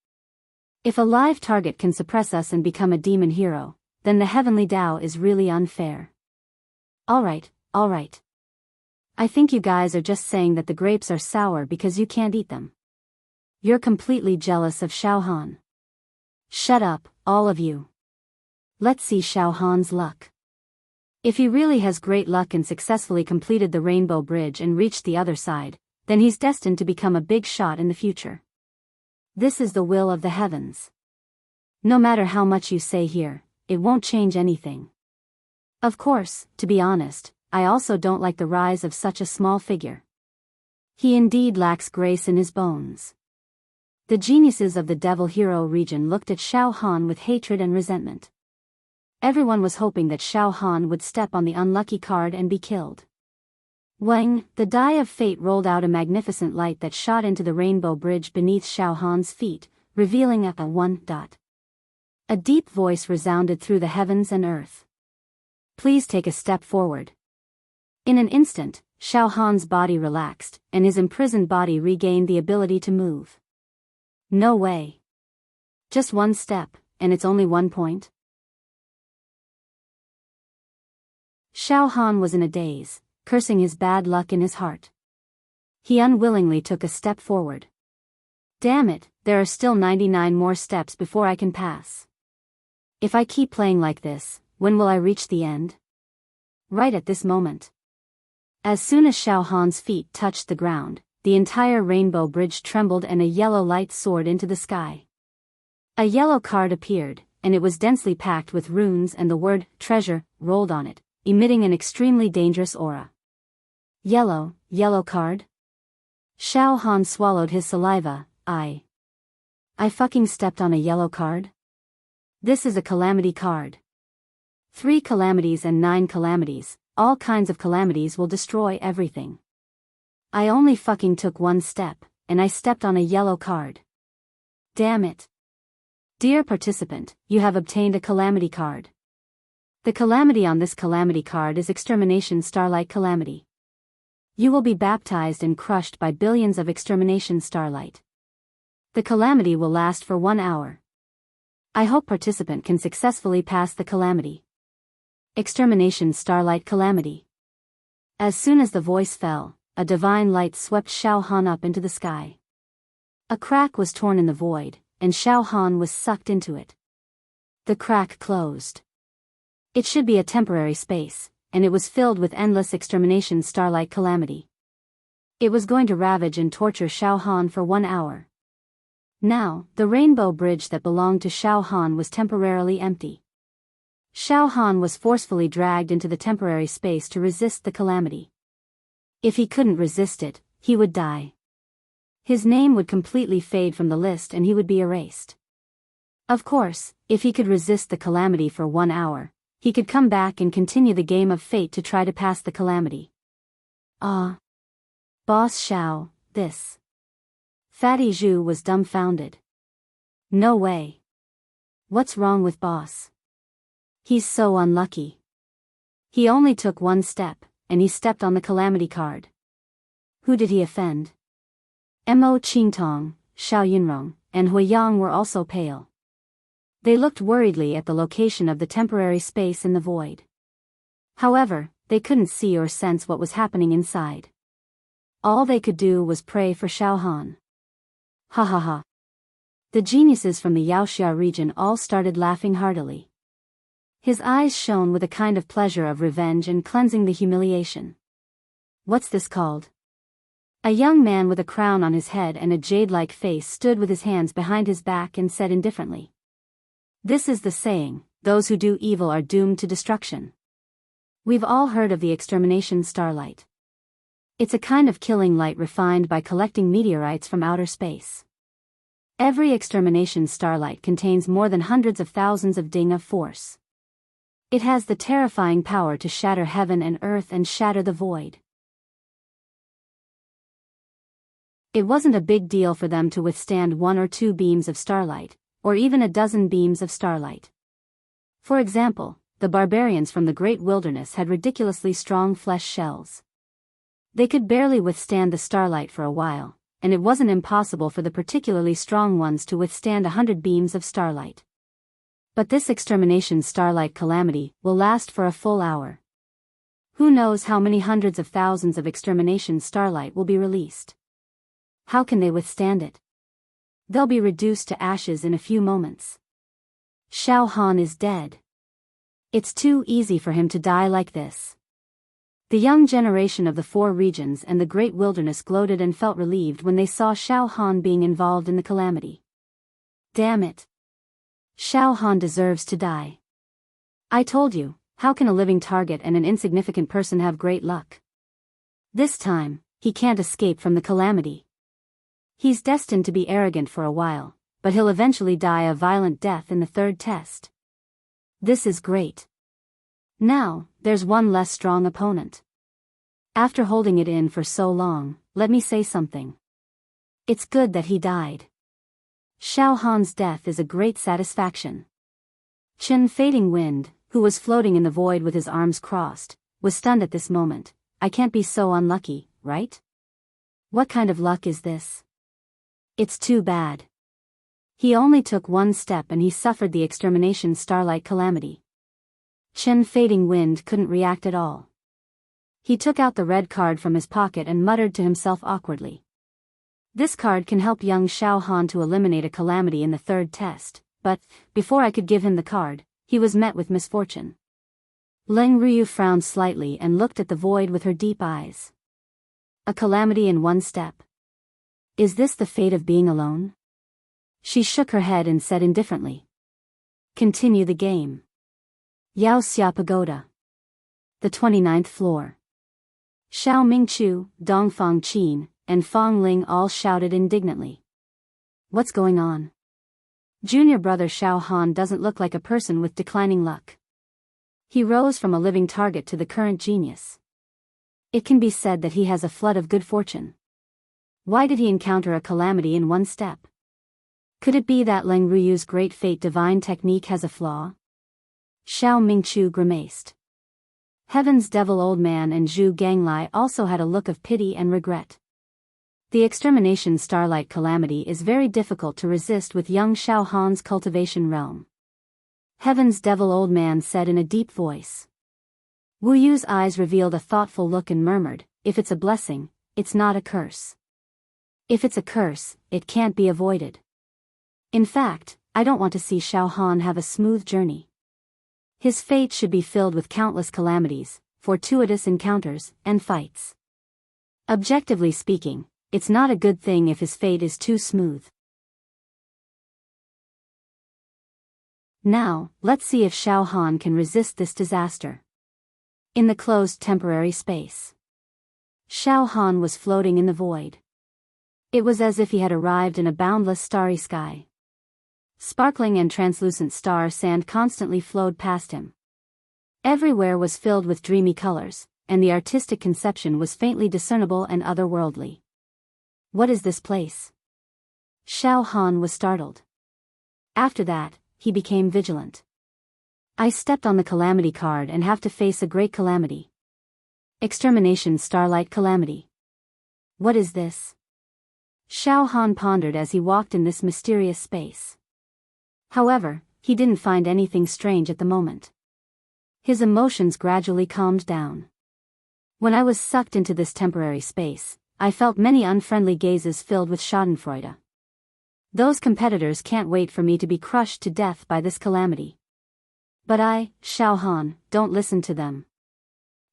If a live target can suppress us and become a demon hero, then the heavenly Tao is really unfair. Alright. I think you guys are just saying that the grapes are sour because you can't eat them. You're completely jealous of Xiaohan. Shut up, all of you. Let's see Xiaohan's luck. If he really has great luck and successfully completed the Rainbow Bridge and reached the other side, then he's destined to become a big shot in the future. This is the will of the heavens. No matter how much you say here, it won't change anything. Of course, to be honest, I also don't like the rise of such a small figure. He indeed lacks grace in his bones. The geniuses of the Devil Hero region looked at Xiaohan with hatred and resentment. Everyone was hoping that Xiaohan would step on the unlucky card and be killed. When the die of fate rolled out a magnificent light that shot into the rainbow bridge beneath Xiaohan's feet, revealing a one dot. A deep voice resounded through the heavens and earth. Please take a step forward. In an instant, Xiaohan's body relaxed, and his imprisoned body regained the ability to move. No way. Just one step, and it's only 1 point? Xiaohan was in a daze, cursing his bad luck in his heart. He unwillingly took a step forward. Damn it, there are still 99 more steps before I can pass. If I keep playing like this, when will I reach the end? Right at this moment. As soon as Xiaohan's feet touched the ground, the entire rainbow bridge trembled and a yellow light soared into the sky. A yellow card appeared, and it was densely packed with runes and the word treasure rolled on it, emitting an extremely dangerous aura. Yellow card? Xiaohan swallowed his saliva. I fucking stepped on a yellow card? This is a calamity card. 3 calamities and 9 calamities, all kinds of calamities will destroy everything. I only fucking took 1 step, and I stepped on a yellow card. Damn it. Dear participant, you have obtained a calamity card. The calamity on this calamity card is Extermination Starlight Calamity. You will be baptized and crushed by billions of Extermination Starlight. The calamity will last for 1 hour. I hope participant can successfully pass the calamity. Extermination Starlight Calamity. As soon as the voice fell, a divine light swept Xiao Han up into the sky. A crack was torn in the void, and Xiao Han was sucked into it. The crack closed. It should be a temporary space, and it was filled with endless extermination starlight calamity. It was going to ravage and torture Xiao Han for 1 hour. Now, the rainbow bridge that belonged to Xiao Han was temporarily empty. Xiao Han was forcefully dragged into the temporary space to resist the calamity. If he couldn't resist it, he would die. His name would completely fade from the list and he would be erased. Of course, if he could resist the calamity for 1 hour, he could come back and continue the game of fate to try to pass the calamity. Ah. Boss Xiao, this. Fatty Zhu was dumbfounded. No way. What's wrong with boss? He's so unlucky. He only took 1 step, and he stepped on the calamity card. Who did he offend? Mo Qingtong, Xiao Yunrong, and Huiyang were also pale. They looked worriedly at the location of the temporary space in the void. However, they couldn't see or sense what was happening inside. All they could do was pray for Xiao Han. Ha ha ha. The geniuses from the Yaoxia region all started laughing heartily. His eyes shone with a kind of pleasure of revenge and cleansing the humiliation. What's this called? A young man with a crown on his head and a jade-like face stood with his hands behind his back and said indifferently. This is the saying, those who do evil are doomed to destruction. We've all heard of the extermination starlight. It's a kind of killing light refined by collecting meteorites from outer space. Every extermination starlight contains more than hundreds of thousands of ding of force. It has the terrifying power to shatter heaven and earth and shatter the void. It wasn't a big deal for them to withstand 1 or 2 beams of starlight, or even a dozen beams of starlight. For example, the barbarians from the Great Wilderness had ridiculously strong flesh shells. They could barely withstand the starlight for a while, and it wasn't impossible for the particularly strong ones to withstand 100 beams of starlight. But this extermination starlight calamity will last for a full hour. Who knows how many hundreds of thousands of extermination starlight will be released? How can they withstand it? They'll be reduced to ashes in a few moments. Xiao Han is dead. It's too easy for him to die like this. The young generation of the 4 regions and the Great Wilderness gloated and felt relieved when they saw Xiao Han being involved in the calamity. Damn it. Xiao Han deserves to die. I told you, how can a living target and an insignificant person have great luck? This time, he can't escape from the calamity. He's destined to be arrogant for a while, but he'll eventually die a violent death in the 3rd test. This is great. Now, there's one less strong opponent. After holding it in for so long, let me say something. It's good that he died. Xiao Han's death is a great satisfaction. Chen Fading Wind, who was floating in the void with his arms crossed, was stunned at this moment. I can't be so unlucky, right? What kind of luck is this? It's too bad. He only took 1 step and he suffered the extermination starlight calamity. Chen Fading Wind couldn't react at all. He took out the red card from his pocket and muttered to himself awkwardly. This card can help young Xiao Han to eliminate a calamity in the 3rd test, but, before I could give him the card, he was met with misfortune. Leng Ruyu frowned slightly and looked at the void with her deep eyes. A calamity in 1 step. Is this the fate of being alone? She shook her head and said indifferently. Continue the game. Yaoxia Pagoda. The 29th floor. Xiao Mingchu, Dongfang Qin, and Fang Ling all shouted indignantly. What's going on? Junior brother Xiao Han doesn't look like a person with declining luck. He rose from a living target to the current genius. It can be said that he has a flood of good fortune. Why did he encounter a calamity in 1 step? Could it be that Leng Ruyu's great fate divine technique has a flaw? Xiao Mingchu grimaced. Heaven's Devil Old Man and Zhu Ganglai also had a look of pity and regret. The extermination starlight calamity is very difficult to resist with young Xiao Han's cultivation realm. Heaven's Devil Old Man said in a deep voice. Wu Yu's eyes revealed a thoughtful look and murmured, if it's a blessing, it's not a curse. If it's a curse, it can't be avoided. In fact, I don't want to see Xiao Han have a smooth journey. His fate should be filled with countless calamities, fortuitous encounters, and fights. Objectively speaking, it's not a good thing if his fate is too smooth. Now, let's see if Xiao Han can resist this disaster. In the closed temporary space, Xiao Han was floating in the void. It was as if he had arrived in a boundless starry sky. Sparkling and translucent star sand constantly flowed past him. Everywhere was filled with dreamy colors, and the artistic conception was faintly discernible and otherworldly. What is this place? Xiao Han was startled. After that, he became vigilant. I stepped on the calamity card and have to face a great calamity. Extermination Starlight Calamity. What is this? Xiao Han pondered as he walked in this mysterious space. However, he didn't find anything strange at the moment. His emotions gradually calmed down. When I was sucked into this temporary space, I felt many unfriendly gazes filled with schadenfreude. Those competitors can't wait for me to be crushed to death by this calamity. But I, Xiao Han, don't listen to them.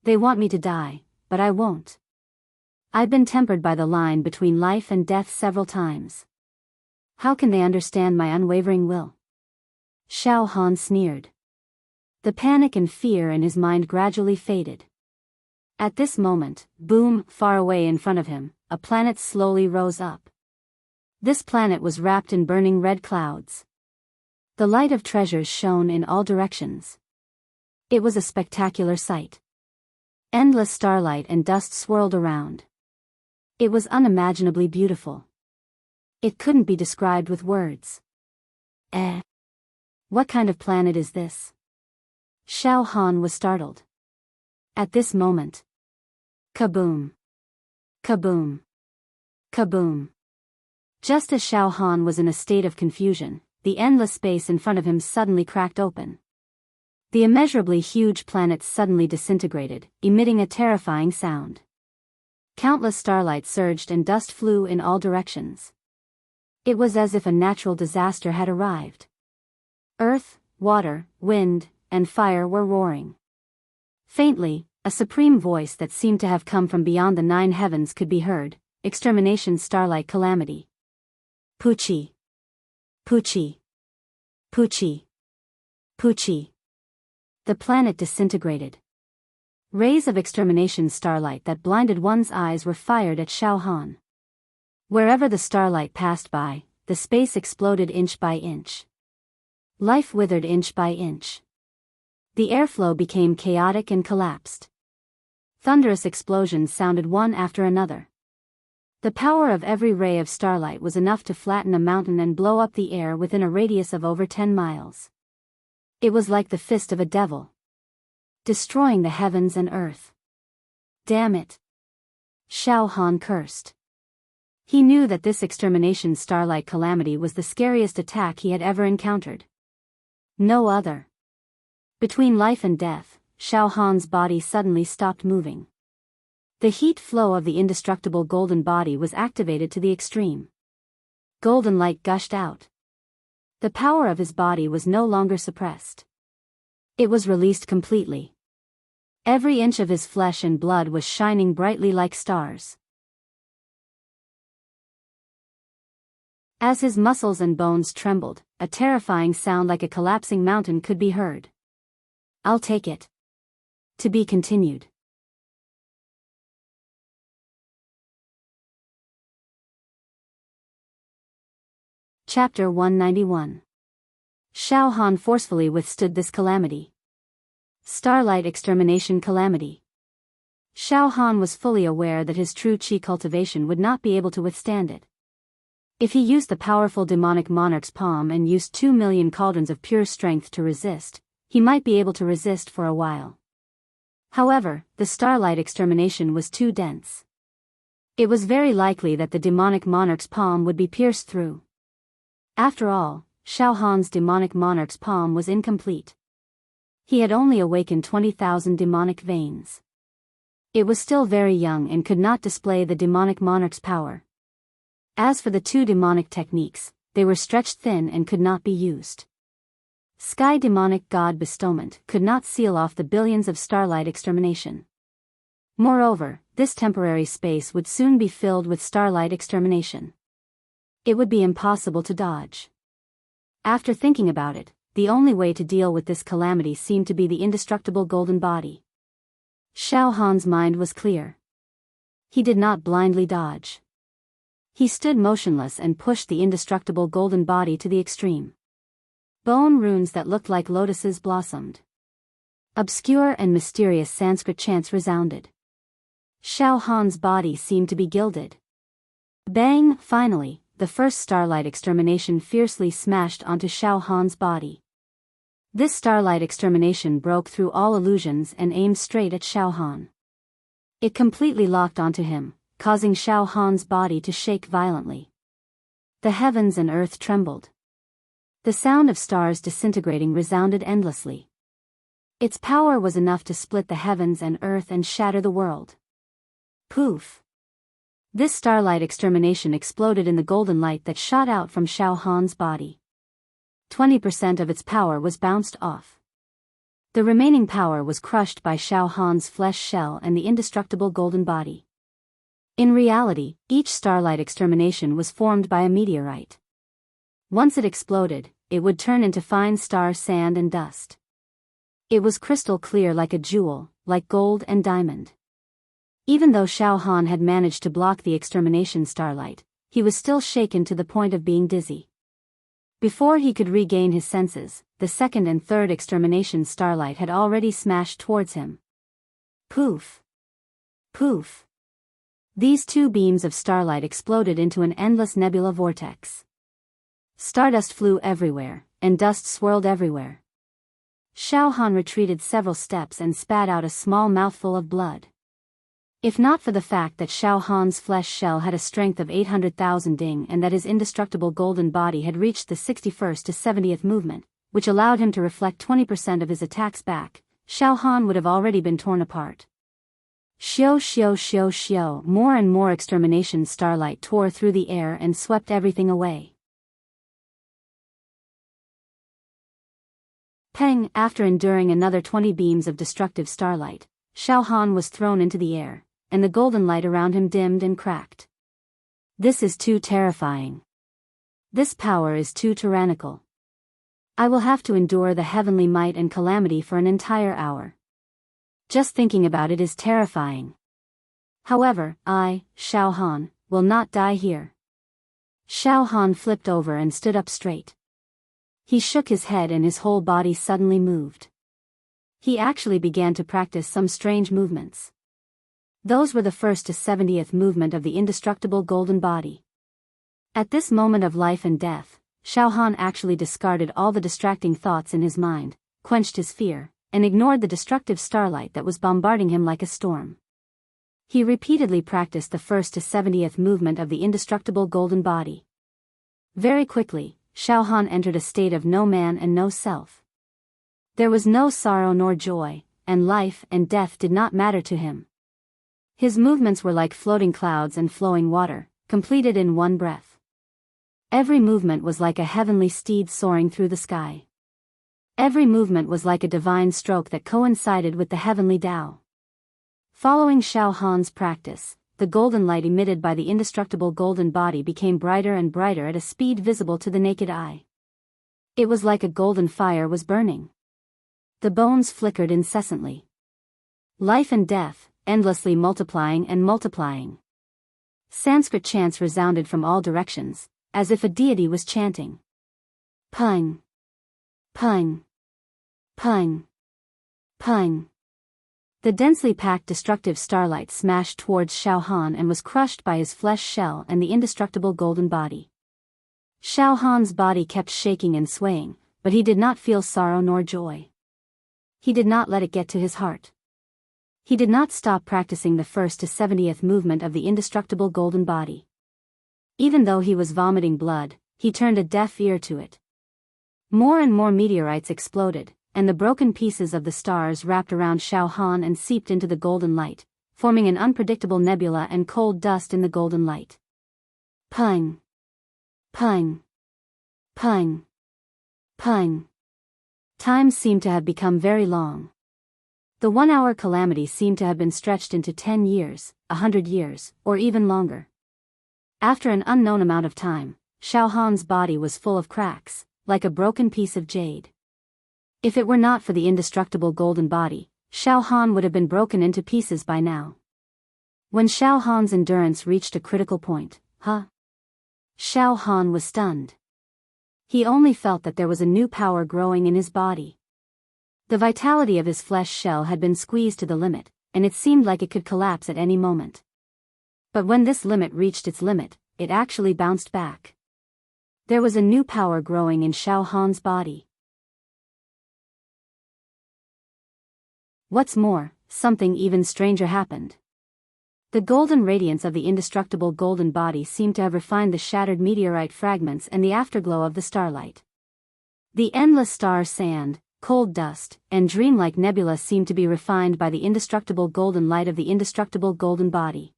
They want me to die, but I won't. I've been tempered by the line between life and death several times. How can they understand my unwavering will? Xiao Han sneered. The panic and fear in his mind gradually faded. At this moment, boom, far away in front of him, a planet slowly rose up. This planet was wrapped in burning red clouds. The light of treasures shone in all directions. It was a spectacular sight. Endless starlight and dust swirled around. It was unimaginably beautiful. It couldn't be described with words. What kind of planet is this? Xiao Han was startled. At this moment. Kaboom! Kaboom! Kaboom! Just as Xiao Han was in a state of confusion, the endless space in front of him suddenly cracked open. The immeasurably huge planet suddenly disintegrated, emitting a terrifying sound. Countless starlight surged and dust flew in all directions. It was as if a natural disaster had arrived. Earth, water, wind, and fire were roaring. Faintly, a supreme voice that seemed to have come from beyond the 9 heavens could be heard. Extermination Starlight Calamity. Pucci. Pucci. Pucci. Pucci. The planet disintegrated. Rays of extermination starlight that blinded one's eyes were fired at Xiao Han. Wherever the starlight passed by, the space exploded inch by inch. Life withered inch by inch. The airflow became chaotic and collapsed. Thunderous explosions sounded one after another. The power of every ray of starlight was enough to flatten a mountain and blow up the air within a radius of over 10 miles. It was like the fist of a devil, destroying the heavens and earth. Damn it! Xiao Han cursed. He knew that this extermination starlight calamity was the scariest attack he had ever encountered. No other. Between life and death, Xiao Han's body suddenly stopped moving. The heat flow of the indestructible golden body was activated to the extreme. Golden light gushed out. The power of his body was no longer suppressed. It was released completely. Every inch of his flesh and blood was shining brightly like stars. As his muscles and bones trembled, a terrifying sound like a collapsing mountain could be heard. I'll take it. To be continued. Chapter 191. Xiao Han forcefully withstood this calamity. Starlight Extermination Calamity. Xiao Han was fully aware that his true qi cultivation would not be able to withstand it. If he used the powerful demonic monarch's palm and used 2 million cauldrons of pure strength to resist, he might be able to resist for a while. However, the starlight extermination was too dense. It was very likely that the demonic monarch's palm would be pierced through. After all, Xiao Han's demonic monarch's palm was incomplete. He had only awakened 20,000 demonic veins. It was still very young and could not display the demonic monarch's power. As for the two demonic techniques, they were stretched thin and could not be used. Sky demonic god bestowment could not seal off the billions of starlight extermination. Moreover, this temporary space would soon be filled with starlight extermination. It would be impossible to dodge. After thinking about it, the only way to deal with this calamity seemed to be the indestructible golden body. Xiao Han's mind was clear. He did not blindly dodge. He stood motionless and pushed the indestructible golden body to the extreme. Bone runes that looked like lotuses blossomed. Obscure and mysterious Sanskrit chants resounded. Xiao Han's body seemed to be gilded. Bang! Finally, the first starlight extermination fiercely smashed onto Xiao Han's body. This starlight extermination broke through all illusions and aimed straight at Xiao Han. It completely locked onto him, causing Xiao Han's body to shake violently. The heavens and earth trembled. The sound of stars disintegrating resounded endlessly. Its power was enough to split the heavens and earth and shatter the world. Poof! This starlight extermination exploded in the golden light that shot out from Xiao Han's body. 20% of its power was bounced off. The remaining power was crushed by Xiao Han's flesh shell and the indestructible golden body. In reality, each starlight extermination was formed by a meteorite. Once it exploded, it would turn into fine star sand and dust. It was crystal clear like a jewel, like gold and diamond. Even though Xiao Han had managed to block the extermination starlight, he was still shaken to the point of being dizzy. Before he could regain his senses, the second and third extermination starlight had already smashed towards him. Poof! Poof! These two beams of starlight exploded into an endless nebula vortex. Stardust flew everywhere, and dust swirled everywhere. Xiao Han retreated several steps and spat out a small mouthful of blood. If not for the fact that Xiao Han's flesh shell had a strength of 800,000 ding and that his indestructible golden body had reached the 61st to 70th movement, which allowed him to reflect 20% of his attacks back, Xiao Han would have already been torn apart. Xiao xiao xiao xiao, more and more extermination starlight tore through the air and swept everything away. Peng! After enduring another 20 beams of destructive starlight, Xiao Han was thrown into the air, and the golden light around him dimmed and cracked. This is too terrifying. This power is too tyrannical. I will have to endure the heavenly might and calamity for an entire hour. Just thinking about it is terrifying. However, I, Xiao Han, will not die here. Xiao Han flipped over and stood up straight. He shook his head and his whole body suddenly moved. He actually began to practice some strange movements. Those were the 1st to 70th movement of the indestructible golden body. At this moment of life and death, Xiao Han actually discarded all the distracting thoughts in his mind, quenched his fear, and ignored the destructive starlight that was bombarding him like a storm. He repeatedly practiced the 1st to 70th movement of the indestructible golden body. Very quickly, Xiao Han entered a state of no man and no self. There was no sorrow nor joy, and life and death did not matter to him. His movements were like floating clouds and flowing water, completed in one breath. Every movement was like a heavenly steed soaring through the sky. Every movement was like a divine stroke that coincided with the heavenly Tao. Following Xiao Han's practice, the golden light emitted by the indestructible golden body became brighter and brighter at a speed visible to the naked eye. It was like a golden fire was burning. The bones flickered incessantly. Life and death, endlessly multiplying and multiplying. Sanskrit chants resounded from all directions, as if a deity was chanting. Pung! Pung! Pung! Pung! The densely packed destructive starlight smashed towards Xiao Han and was crushed by his flesh shell and the indestructible golden body. Xiao Han's body kept shaking and swaying, but he did not feel sorrow nor joy. He did not let it get to his heart. He did not stop practicing the 1st to 70th movement of the indestructible golden body. Even though he was vomiting blood, he turned a deaf ear to it. More and more meteorites exploded, and the broken pieces of the stars wrapped around Xiao Han and seeped into the golden light, forming an unpredictable nebula and cold dust in the golden light. Pung. Pung. Pung. Pung. Time seemed to have become very long. The 1-hour calamity seemed to have been stretched into 10 years, 100 years, or even longer. After an unknown amount of time, Xiao Han's body was full of cracks, like a broken piece of jade. If it were not for the indestructible golden body, Xiao Han would have been broken into pieces by now. When Xiao Han's endurance reached a critical point, Xiao Han was stunned. He only felt that there was a new power growing in his body. The vitality of his flesh shell had been squeezed to the limit, and it seemed like it could collapse at any moment. But when this limit reached its limit, it actually bounced back. There was a new power growing in Xiao Han's body. What's more, something even stranger happened. The golden radiance of the indestructible golden body seemed to have refined the shattered meteorite fragments and the afterglow of the starlight. The endless star sand, cold dust, and dreamlike nebula seemed to be refined by the indestructible golden light of the indestructible golden body.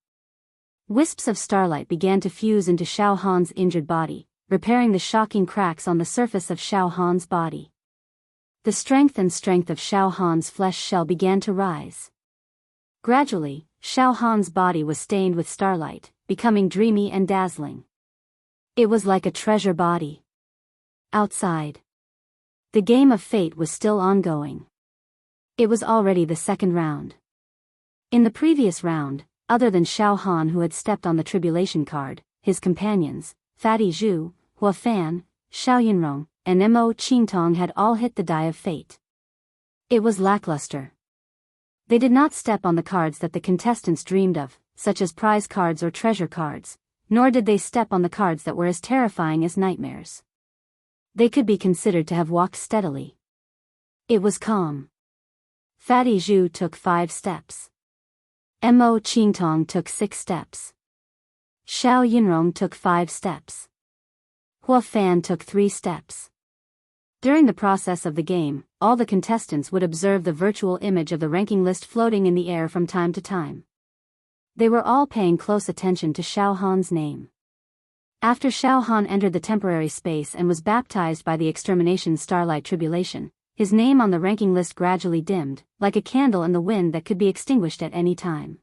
Wisps of starlight began to fuse into Xiao Han's injured body, repairing the shocking cracks on the surface of Xiao Han's body. The strength of Xiao Han's flesh shell began to rise. Gradually, Xiao Han's body was stained with starlight, becoming dreamy and dazzling. It was like a treasure body. Outside, the game of fate was still ongoing. It was already the second round. In the previous round, other than Xiao Han who had stepped on the tribulation card, his companions, Fatty Zhu, Hua Fan, Xiao Yunrong, and Mo Qingtong had all hit the die of fate. It was lackluster. They did not step on the cards that the contestants dreamed of, such as prize cards or treasure cards, nor did they step on the cards that were as terrifying as nightmares. They could be considered to have walked steadily. It was calm. Fatty Zhu took 5 steps. Mo Qingtong took 6 steps. Xiao Yunrong took 5 steps. Hua Fan took 3 steps. During the process of the game, all the contestants would observe the virtual image of the ranking list floating in the air from time to time. They were all paying close attention to Xiao Han's name. After Xiao Han entered the temporary space and was baptized by the extermination starlight tribulation, his name on the ranking list gradually dimmed, like a candle in the wind that could be extinguished at any time.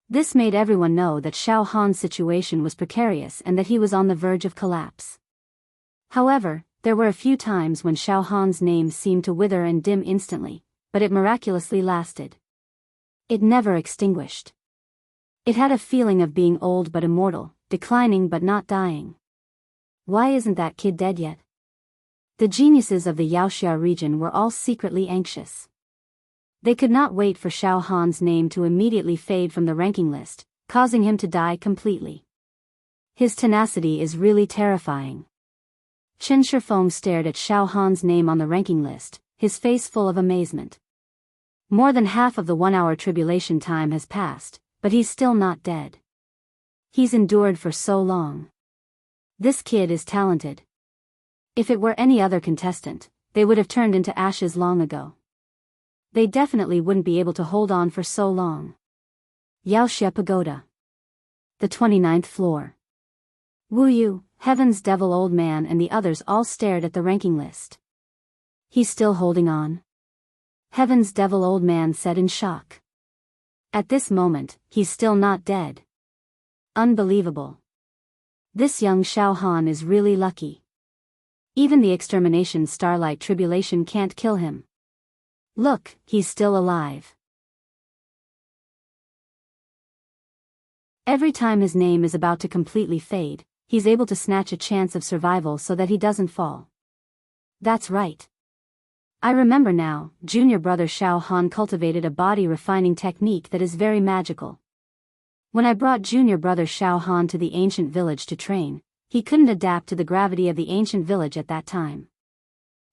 This made everyone know that Xiao Han's situation was precarious and that he was on the verge of collapse. However, there were a few times when Xiao Han's name seemed to wither and dim instantly, but it miraculously lasted. It never extinguished. It had a feeling of being old but immortal, declining but not dying. Why isn't that kid dead yet? The geniuses of the Yaoxia region were all secretly anxious. They could not wait for Xiao Han's name to immediately fade from the ranking list, causing him to die completely. His tenacity is really terrifying. Chen Shifeng stared at Xiao Han's name on the ranking list, his face full of amazement. More than half of the 1-hour tribulation time has passed, but he's still not dead. He's endured for so long. This kid is talented. If it were any other contestant, they would have turned into ashes long ago. They definitely wouldn't be able to hold on for so long. Yaoxia Pagoda. The 29th floor. Wu Yu, Heaven's Devil Old Man and the others all stared at the ranking list. He's still holding on? Heaven's Devil Old Man said in shock. At this moment, he's still not dead. Unbelievable. This young Xiao Han is really lucky. Even the extermination starlight tribulation can't kill him. Look, he's still alive. Every time his name is about to completely fade, he's able to snatch a chance of survival so that he doesn't fall. That's right. I remember now, junior brother Xiao Han cultivated a body refining technique that is very magical. When I brought junior brother Xiao Han to the ancient village to train, he couldn't adapt to the gravity of the ancient village at that time.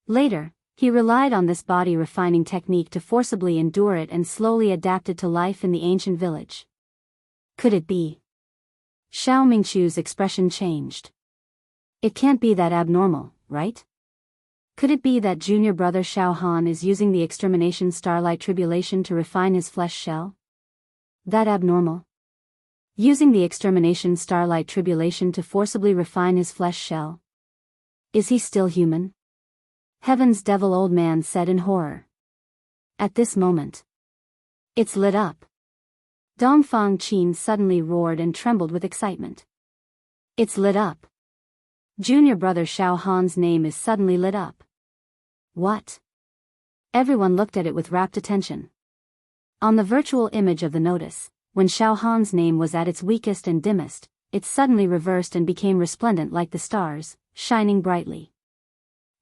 Later, he relied on this body refining technique to forcibly endure it and slowly adapted to life in the ancient village. Could it be? Xiao Mingchu's expression changed. It can't be that abnormal, right? Could it be that junior brother Xiao Han is using the extermination starlight tribulation to refine his flesh shell? That abnormal? Using the extermination starlight tribulation to forcibly refine his flesh shell? Is he still human? Heavens, devil, old man said in horror. At this moment, it's lit up. Dongfang Qin suddenly roared and trembled with excitement. It's lit up. Junior brother Xiao Han's name is suddenly lit up. What? Everyone looked at it with rapt attention. On the virtual image of the notice, when Xiao Han's name was at its weakest and dimmest, it suddenly reversed and became resplendent like the stars, shining brightly.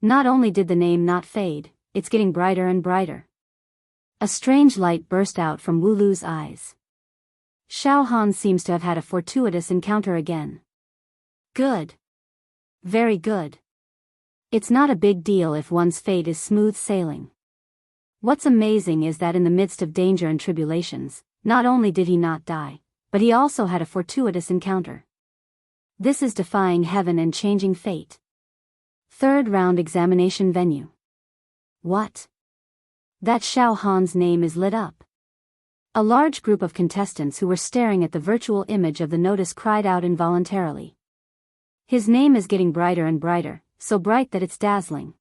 Not only did the name not fade, it's getting brighter and brighter. A strange light burst out from Wu Lu's eyes. Xiao Han seems to have had a fortuitous encounter again. Good. Very good. It's not a big deal if one's fate is smooth sailing. What's amazing is that in the midst of danger and tribulations, not only did he not die, but he also had a fortuitous encounter. This is defying heaven and changing fate. Third round examination venue. What? That Xiao Han's name is lit up. A large group of contestants who were staring at the virtual image of the notice cried out involuntarily. His name is getting brighter and brighter, so bright that it's dazzling.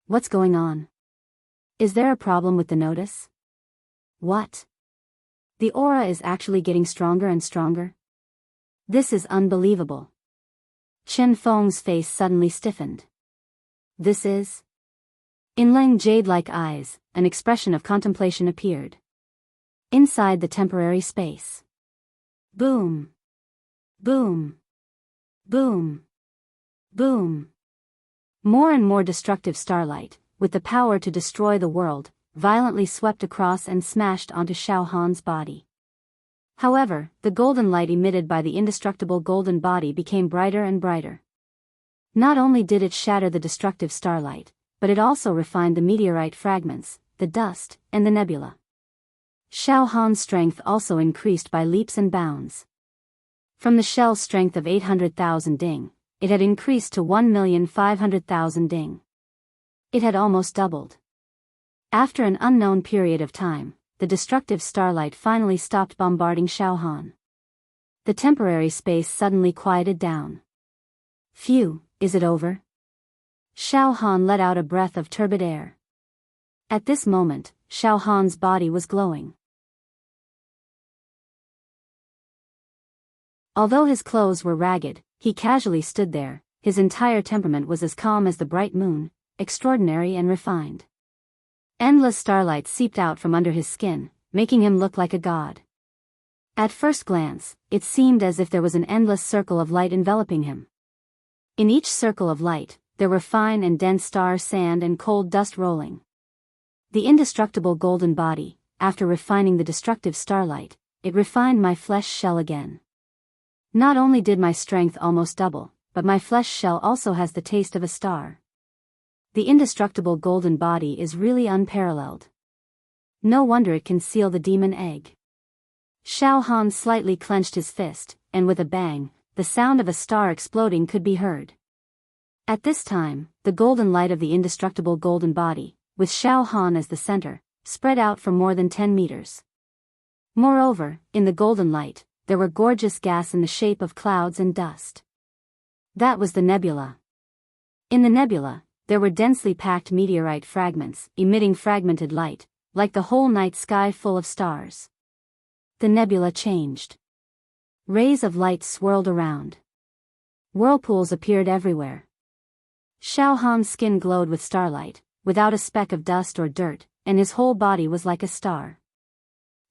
What's going on? Is there a problem with the notice? What? The aura is actually getting stronger and stronger? This is unbelievable. Chen Feng's face suddenly stiffened. This is? In Leng jade-like eyes, an expression of contemplation appeared. Inside the temporary space. Boom. Boom. Boom. Boom. More and more destructive starlight, with the power to destroy the world, violently swept across and smashed onto Xiao Han's body. However, the golden light emitted by the indestructible golden body became brighter and brighter. Not only did it shatter the destructive starlight, but it also refined the meteorite fragments, the dust, and the nebula. Xiao Han's strength also increased by leaps and bounds. From the shell's strength of 800,000 ding, it had increased to 1,500,000 ding. It had almost doubled. After an unknown period of time, the destructive starlight finally stopped bombarding Xiao Han. The temporary space suddenly quieted down. Phew, is it over? Xiao Han let out a breath of turbid air. At this moment, Xiao Han's body was glowing. Although his clothes were ragged, he casually stood there. His entire temperament was as calm as the bright moon, extraordinary and refined. Endless starlight seeped out from under his skin, making him look like a god. At first glance, it seemed as if there was an endless circle of light enveloping him. In each circle of light, there were fine and dense star sand and cold dust rolling. The indestructible golden body, after refining the destructive starlight, it refined my flesh shell again. Not only did my strength almost double, but my flesh shell also has the taste of a star. The indestructible golden body is really unparalleled. No wonder it can seal the demon egg. Xiao Han slightly clenched his fist, and with a bang, the sound of a star exploding could be heard. At this time, the golden light of the indestructible golden body, with Xiao Han as the center, spread out for more than 10 meters. Moreover, in the golden light, there were gorgeous gas in the shape of clouds and dust. That was the nebula. In the nebula, there were densely packed meteorite fragments, emitting fragmented light, like the whole night sky full of stars. The nebula changed. Rays of light swirled around. Whirlpools appeared everywhere. Xiao Han's skin glowed with starlight, without a speck of dust or dirt, and his whole body was like a star.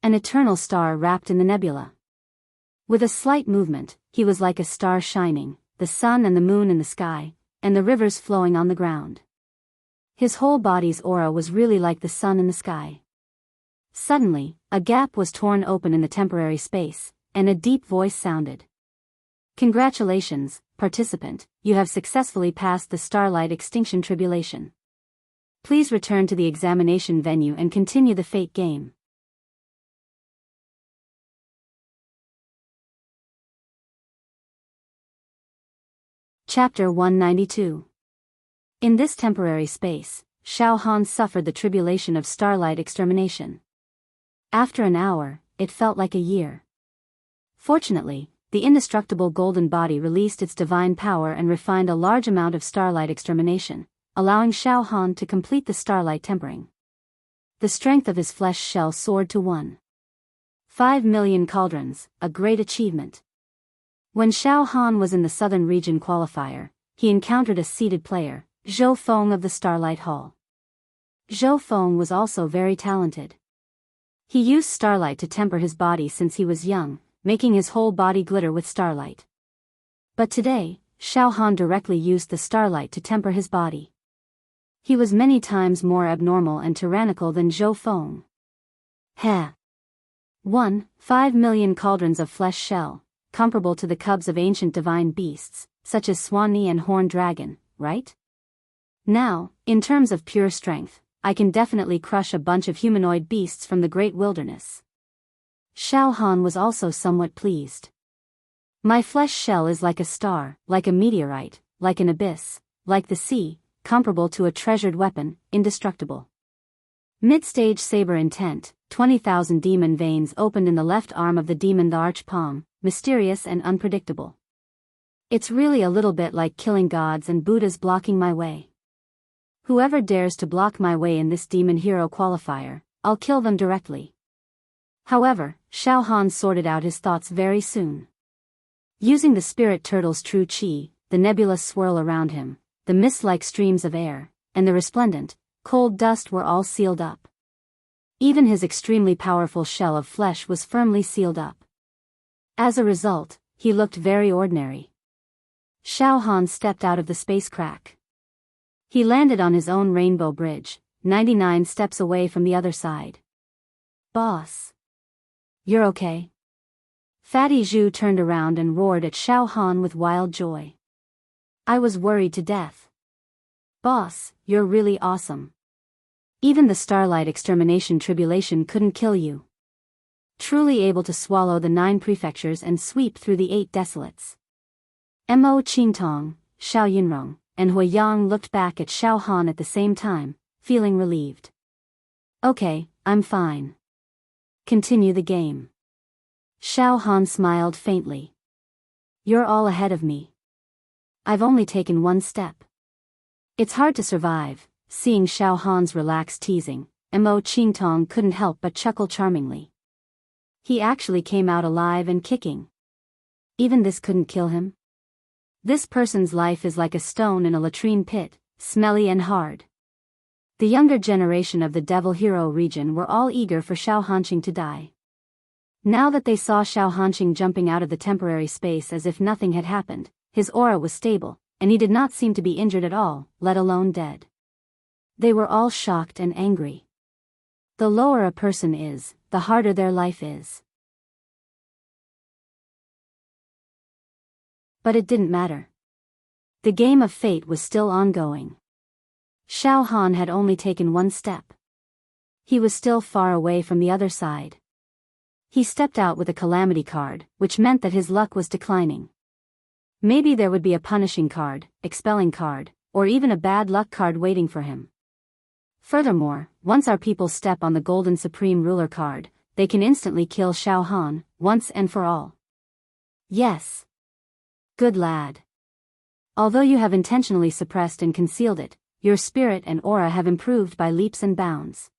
An eternal star wrapped in the nebula. With a slight movement, he was like a star shining, the sun and the moon in the sky, and the rivers flowing on the ground. His whole body's aura was really like the sun in the sky. Suddenly, a gap was torn open in the temporary space, and a deep voice sounded. Congratulations, participant, you have successfully passed the Starlight Extinction Tribulation. Please return to the examination venue and continue the fate game. Chapter 192. In this temporary space, Xiao Han suffered the tribulation of starlight extermination. After an hour, it felt like a year. Fortunately, the indestructible golden body released its divine power and refined a large amount of starlight extermination, allowing Xiao Han to complete the starlight tempering. The strength of his flesh shell soared to 1.5 million cauldrons, a great achievement. When Xiao Han was in the southern region qualifier, he encountered a seated player, Zhou Feng of the Starlight Hall. Zhou Feng was also very talented. He used starlight to temper his body since he was young, making his whole body glitter with starlight. But today, Xiao Han directly used the starlight to temper his body. He was many times more abnormal and tyrannical than Zhou Feng. 1.5 million cauldrons of flesh shell, comparable to the cubs of ancient divine beasts, such as Swanee and Horned Dragon, right? Now, in terms of pure strength, I can definitely crush a bunch of humanoid beasts from the great wilderness. Xiao Han was also somewhat pleased. My flesh shell is like a star, like a meteorite, like an abyss, like the sea, comparable to a treasured weapon, indestructible. Mid-stage saber intent, 20,000 demon veins opened in the left arm of the demon, the arch palm, mysterious and unpredictable. It's really a little bit like killing gods and Buddhas blocking my way. Whoever dares to block my way in this demon hero qualifier, I'll kill them directly. However, Xiao Han sorted out his thoughts very soon. Using the spirit turtle's true chi, the nebulous swirl around him, the mist-like streams of air, and the resplendent, cold dust were all sealed up. Even his extremely powerful shell of flesh was firmly sealed up. As a result, he looked very ordinary. Xiao Han stepped out of the space crack. He landed on his own rainbow bridge, 99 steps away from the other side. Boss. You're okay? Fatty Zhu turned around and roared at Xiao Han with wild joy. I was worried to death. Boss, you're really awesome. Even the starlight extermination tribulation couldn't kill you. Truly able to swallow the 9 prefectures and sweep through the 8 desolates. Mo Qingtong, Xiao Yunrong, and Hui Yang looked back at Xiao Han at the same time, feeling relieved. Okay, I'm fine. Continue the game. Xiao Han smiled faintly. You're all ahead of me. I've only taken 1 step. It's hard to survive. Seeing Xiao Han's relaxed teasing, Mo Qingtong couldn't help but chuckle charmingly. He actually came out alive and kicking. Even this couldn't kill him? This person's life is like a stone in a latrine pit, smelly and hard. The younger generation of the Devil Hero region were all eager for Xiao Hanqing to die. Now that they saw Xiao Hanqing jumping out of the temporary space as if nothing had happened, his aura was stable, and he did not seem to be injured at all, let alone dead. They were all shocked and angry. The lower a person is, the harder their life is. But it didn't matter. The game of fate was still ongoing. Xiao Han had only taken 1 step. He was still far away from the other side. He stepped out with a calamity card, which meant that his luck was declining. Maybe there would be a punishing card, expelling card, or even a bad luck card waiting for him. Furthermore, once our people step on the Golden Supreme Ruler card, they can instantly kill Xiao Han, once and for all. Yes. Good lad. Although you have intentionally suppressed and concealed it, your spirit and aura have improved by leaps and bounds.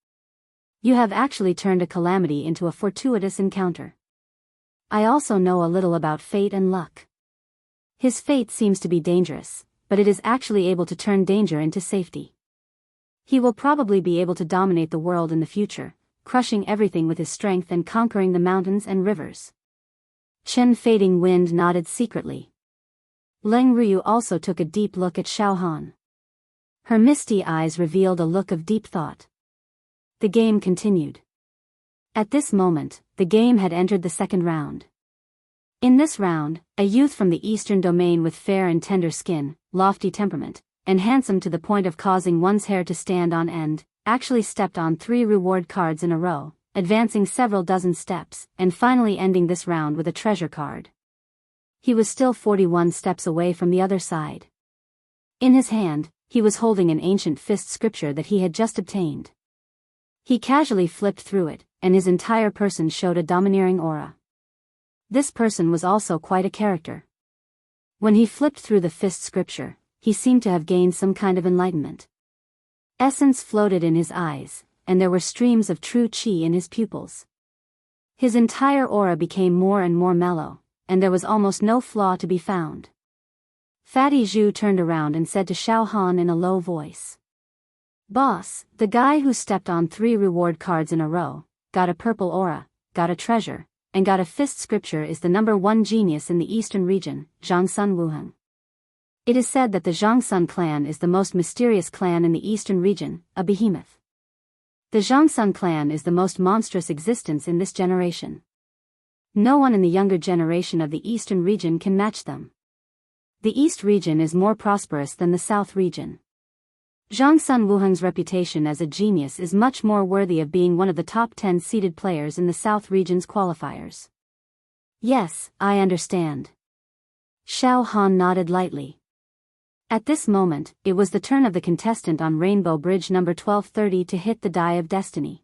You have actually turned a calamity into a fortuitous encounter. I also know a little about fate and luck. His fate seems to be dangerous, but it is actually able to turn danger into safety. He will probably be able to dominate the world in the future, crushing everything with his strength and conquering the mountains and rivers. Chen Fading Wind nodded secretly. Leng Ryu also took a deep look at Xiao Han. Her misty eyes revealed a look of deep thought. The game continued. At this moment, the game had entered the second round. In this round, a youth from the eastern domain with fair and tender skin, lofty temperament, and handsome to the point of causing one's hair to stand on end, actually stepped on 3 reward cards in a row, advancing several dozen steps, and finally ending this round with a treasure card. He was still 41 steps away from the other side. In his hand, he was holding an ancient fist scripture that he had just obtained. He casually flipped through it, and his entire person showed a domineering aura. This person was also quite a character. When he flipped through the fifth scripture, he seemed to have gained some kind of enlightenment. Essence floated in his eyes, and there were streams of true qi in his pupils. His entire aura became more and more mellow, and there was almost no flaw to be found. Fatty Zhu turned around and said to Xiao Han in a low voice. "Boss, the guy who stepped on 3 reward cards in a row, got a purple aura, got a treasure, and got a fifth scripture is the #1 genius in the eastern region, Zhangsun Wuheng. It is said that the Zhangsun clan is the most mysterious clan in the eastern region, a behemoth. The Zhangsun clan is the most monstrous existence in this generation. No one in the younger generation of the eastern region can match them. The east region is more prosperous than the south region. Zhangsun Wuheng's reputation as a genius is much more worthy of being one of the top 10 seeded players in the south region's qualifiers." "Yes, I understand." Xiao Han nodded lightly. At this moment, it was the turn of the contestant on Rainbow Bridge number 1230 to hit the die of destiny.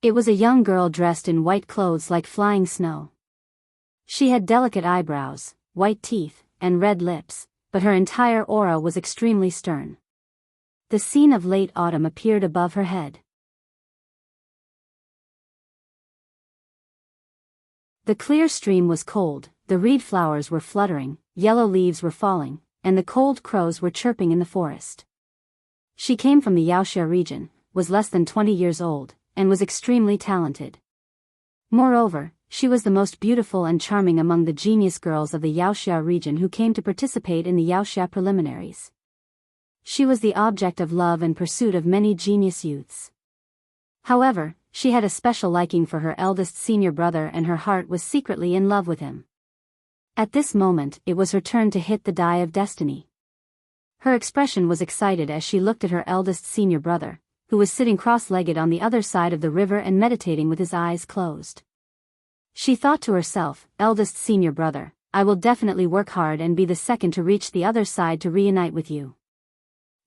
It was a young girl dressed in white clothes like flying snow. She had delicate eyebrows, white teeth, and red lips, but her entire aura was extremely stern. The scene of late autumn appeared above her head. The clear stream was cold, the reed flowers were fluttering, yellow leaves were falling, and the cold crows were chirping in the forest. She came from the Yaoxia region, was less than 20 years old, and was extremely talented. Moreover, she was the most beautiful and charming among the genius girls of the Yaoxia region who came to participate in the Yaoxia preliminaries. She was the object of love and pursuit of many genius youths. However, she had a special liking for her eldest senior brother and her heart was secretly in love with him. At this moment, it was her turn to hit the die of destiny. Her expression was excited as she looked at her eldest senior brother, who was sitting cross-legged on the other side of the river and meditating with his eyes closed. She thought to herself, "Eldest senior brother, I will definitely work hard and be the second to reach the other side to reunite with you.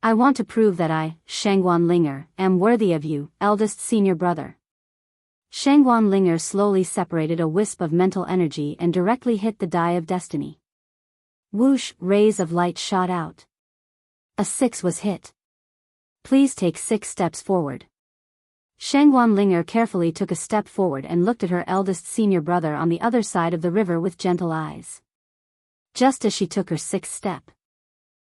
I want to prove that I, Shangguan Linger, am worthy of you, eldest senior brother." Shangguan Linger slowly separated a wisp of mental energy and directly hit the die of destiny. Whoosh, rays of light shot out. A 6 was hit. "Please take 6 steps forward." Shangguan Linger carefully took a step forward and looked at her eldest senior brother on the other side of the river with gentle eyes. Just as she took her 6th step,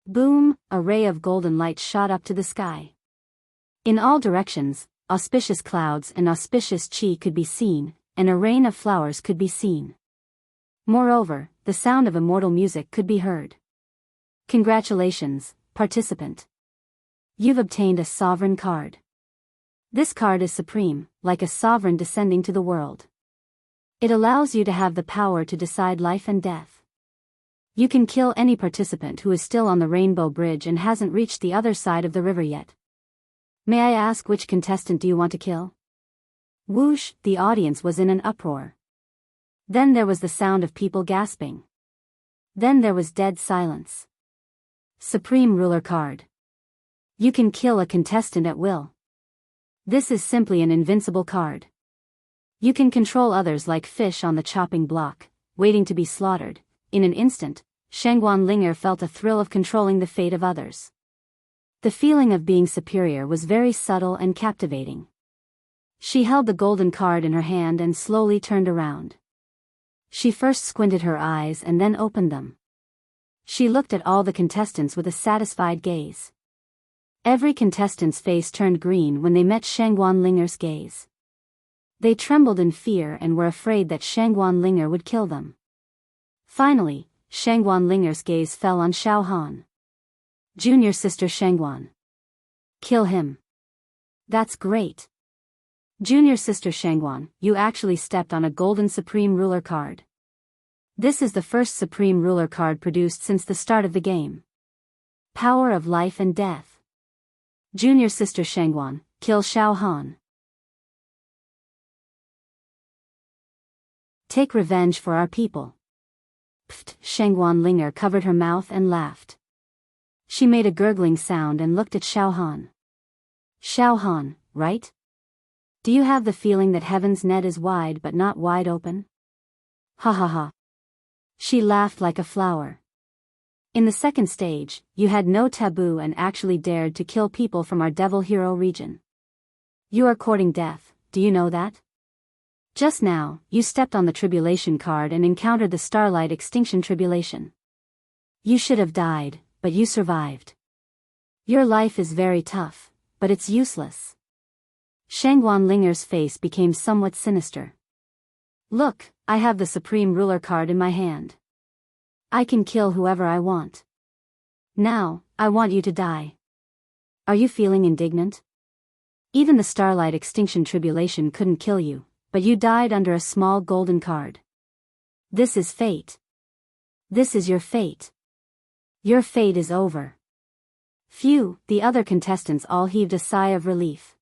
boom, a ray of golden light shot up to the sky. In all directions, auspicious clouds and auspicious qi could be seen, and a rain of flowers could be seen. Moreover, the sound of immortal music could be heard. Congratulations, participant. You've obtained a sovereign card. This card is supreme, like a sovereign descending to the world. It allows you to have the power to decide life and death. You can kill any participant who is still on the Rainbow Bridge and hasn't reached the other side of the river yet. May I ask which contestant do you want to kill? Whoosh, the audience was in an uproar. Then there was the sound of people gasping. Then there was dead silence. Supreme Ruler card. You can kill a contestant at will. This is simply an invincible card. You can control others like fish on the chopping block, waiting to be slaughtered. In an instant, Shangguan Linger felt a thrill of controlling the fate of others. The feeling of being superior was very subtle and captivating. She held the golden card in her hand and slowly turned around. She first squinted her eyes and then opened them. She looked at all the contestants with a satisfied gaze. Every contestant's face turned green when they met Shangguan Linger's gaze. They trembled in fear and were afraid that Shangguan Linger would kill them. Finally, Shangguan Linger's gaze fell on Xiao Han. "Junior sister Shangguan. Kill him." "That's great. Junior sister Shangguan, you actually stepped on a golden Supreme Ruler card. This is the first Supreme Ruler card produced since the start of the game. Power of life and death. Junior sister Shangguan, kill Xiao Han. Take revenge for our people." Pfft, Shangguan Linger covered her mouth and laughed. She made a gurgling sound and looked at Xiao Han. "Xiao Han, right? Do you have the feeling that heaven's net is wide but not wide open? Ha ha ha. She laughed like a flower. In the second stage, you had no taboo and actually dared to kill people from our devil hero region. You are courting death, do you know that? Just now, you stepped on the tribulation card and encountered the starlight extinction tribulation. You should have died, but you survived. Your life is very tough, but it's useless. Shangguan Linger's face became somewhat sinister. Look, I have the Supreme Ruler card in my hand. I can kill whoever I want. Now, I want you to die. Are you feeling indignant? Even the starlight extinction tribulation couldn't kill you, but you died under a small golden card. This is fate. This is your fate. Your fate is over. Phew, the other contestants all heaved a sigh of relief.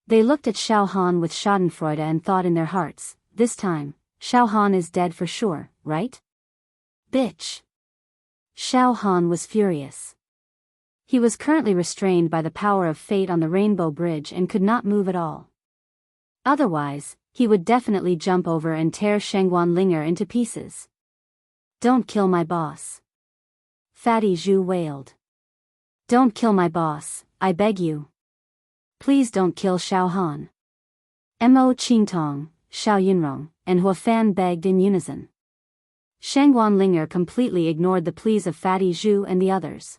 They looked at Xiao Han with schadenfreude and thought in their hearts, this time, Xiao Han is dead for sure, right? Bitch. Xiao Han was furious. He was currently restrained by the power of fate on the Rainbow Bridge and could not move at all. Otherwise, he would definitely jump over and tear Shangguan Linger into pieces. Don't kill my boss. Fatty Zhu wailed. Don't kill my boss, I beg you. Please don't kill Xiao Han. Mo Qingtong, Xiao Yunrong, and Hua Fan begged in unison. Shangguan Linger completely ignored the pleas of Fatty Zhu and the others.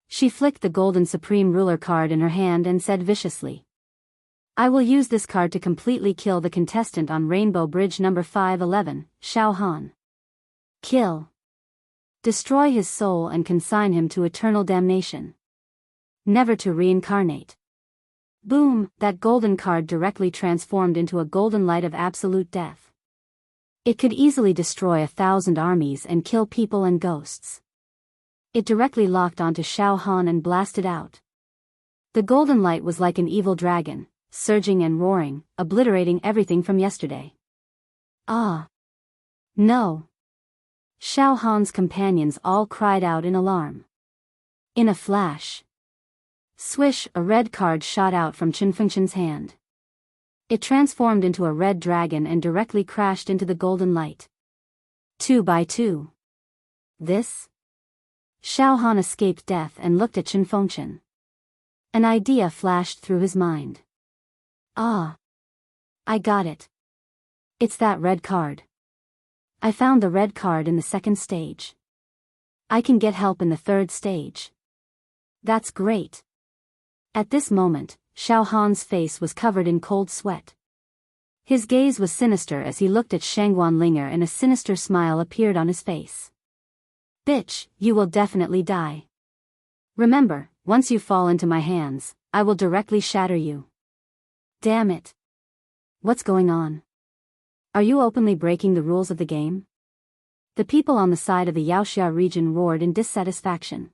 She flicked the golden Supreme Ruler card in her hand and said viciously, I will use this card to completely kill the contestant on Rainbow Bridge number 511, Xiao Han. Kill. Destroy his soul and consign him to eternal damnation. Never to reincarnate. Boom, that golden card directly transformed into a golden light of absolute death. It could easily destroy 1,000 armies and kill people and ghosts. It directly locked onto Xiao Han and blasted out. The golden light was like an evil dragon, surging and roaring, obliterating everything from yesterday. Ah! No! Xiao Han's companions all cried out in alarm. In a flash. Swish, a red card shot out from Chen Fengchen's hand. It transformed into a red dragon and directly crashed into the golden light. 2 by 2. This? Xiao Han escaped death and looked at Chen Fengchen. An idea flashed through his mind. Ah! I got it. It's that red card. I found the red card in the second stage. I can get help in the third stage. That's great. At this moment, Xiao Han's face was covered in cold sweat. His gaze was sinister as he looked at Shangguan Linger and a sinister smile appeared on his face. Bitch, you will definitely die. Remember, once you fall into my hands, I will directly shatter you. Damn it. What's going on? Are you openly breaking the rules of the game? The people on the side of the Yaoxia region roared in dissatisfaction.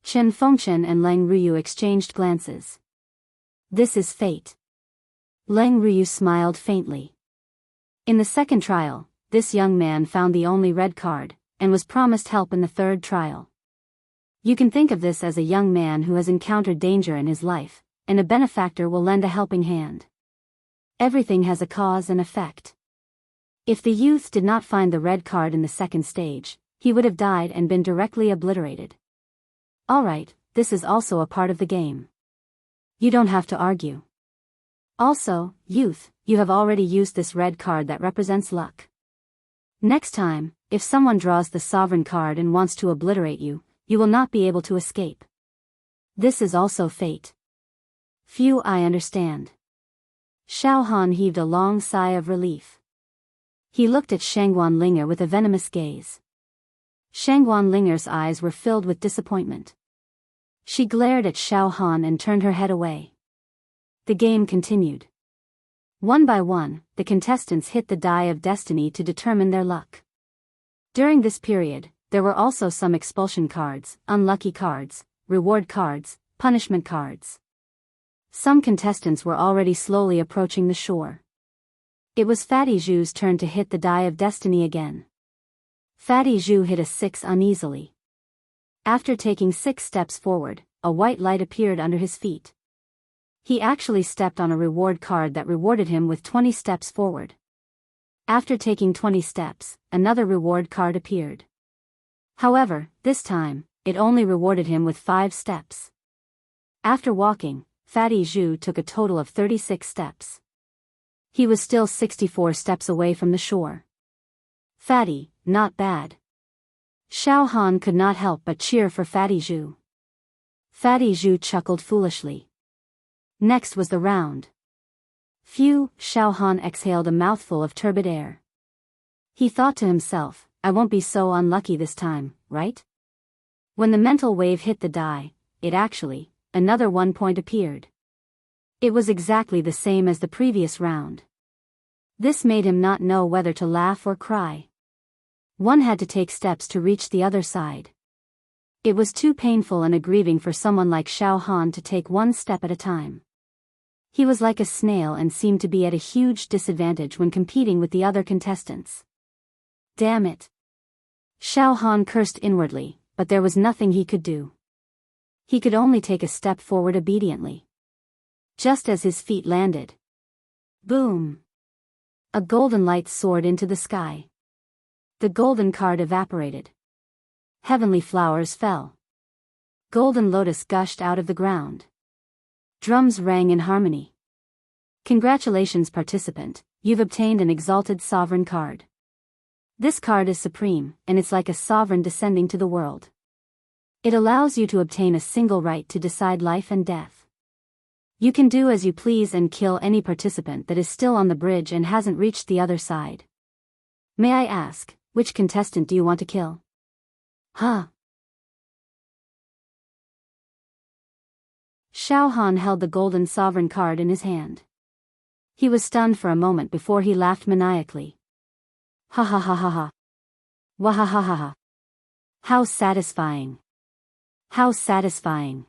Chen Fengchen and Leng Ruyu exchanged glances. This is fate. Leng Ruyu smiled faintly. In the second trial, this young man found the only red card, and was promised help in the third trial. You can think of this as a young man who has encountered danger in his life, and a benefactor will lend a helping hand. Everything has a cause and effect. If the youth did not find the red card in the second stage, he would have died and been directly obliterated. Alright, this is also a part of the game. You don't have to argue. Also, youth, you have already used this red card that represents luck. Next time, if someone draws the sovereign card and wants to obliterate you, you will not be able to escape. This is also fate. Phew, I understand. Xiao Han heaved a long sigh of relief. He looked at Shangguan Linger with a venomous gaze. Shangguan Linger's eyes were filled with disappointment. She glared at Xiao Han and turned her head away. The game continued. One by one, the contestants hit the die of destiny to determine their luck. During this period, there were also some expulsion cards, unlucky cards, reward cards, punishment cards. Some contestants were already slowly approaching the shore. It was Fatty Zhu's turn to hit the die of destiny again. Fatty Zhu hit a 6 uneasily. After taking 6 steps forward, a white light appeared under his feet. He actually stepped on a reward card that rewarded him with 20 steps forward. After taking 20 steps, another reward card appeared. However, this time, it only rewarded him with 5 steps. After walking, Fatty Zhu took a total of 36 steps. He was still 64 steps away from the shore. Fatty, not bad. Xiao Han could not help but cheer for Fatty Zhu. Fatty Zhu chuckled foolishly. Next was the round. Phew, Xiao Han exhaled a mouthful of turbid air. He thought to himself, I won't be so unlucky this time, right? When the mental wave hit the die, another 1 point appeared. It was exactly the same as the previous round. This made him not know whether to laugh or cry. One had to take steps to reach the other side. It was too painful and aggrieving for someone like Xiao Han to take 1 step at a time. He was like a snail and seemed to be at a huge disadvantage when competing with the other contestants. Damn it. Xiao Han cursed inwardly, but there was nothing he could do. He could only take a step forward obediently. Just as his feet landed. Boom! A golden light soared into the sky. The golden card evaporated. Heavenly flowers fell. Golden lotus gushed out of the ground. Drums rang in harmony. Congratulations, participant, you've obtained an exalted sovereign card. This card is supreme, and it's like a sovereign descending to the world. It allows you to obtain a single right to decide life and death. You can do as you please and kill any participant that is still on the bridge and hasn't reached the other side. May I ask, which contestant do you want to kill? Huh? Xiao Han held the golden sovereign card in his hand. He was stunned for a moment before he laughed maniacally. Ha ha ha ha ha. Wahahaha. How satisfying. How satisfying.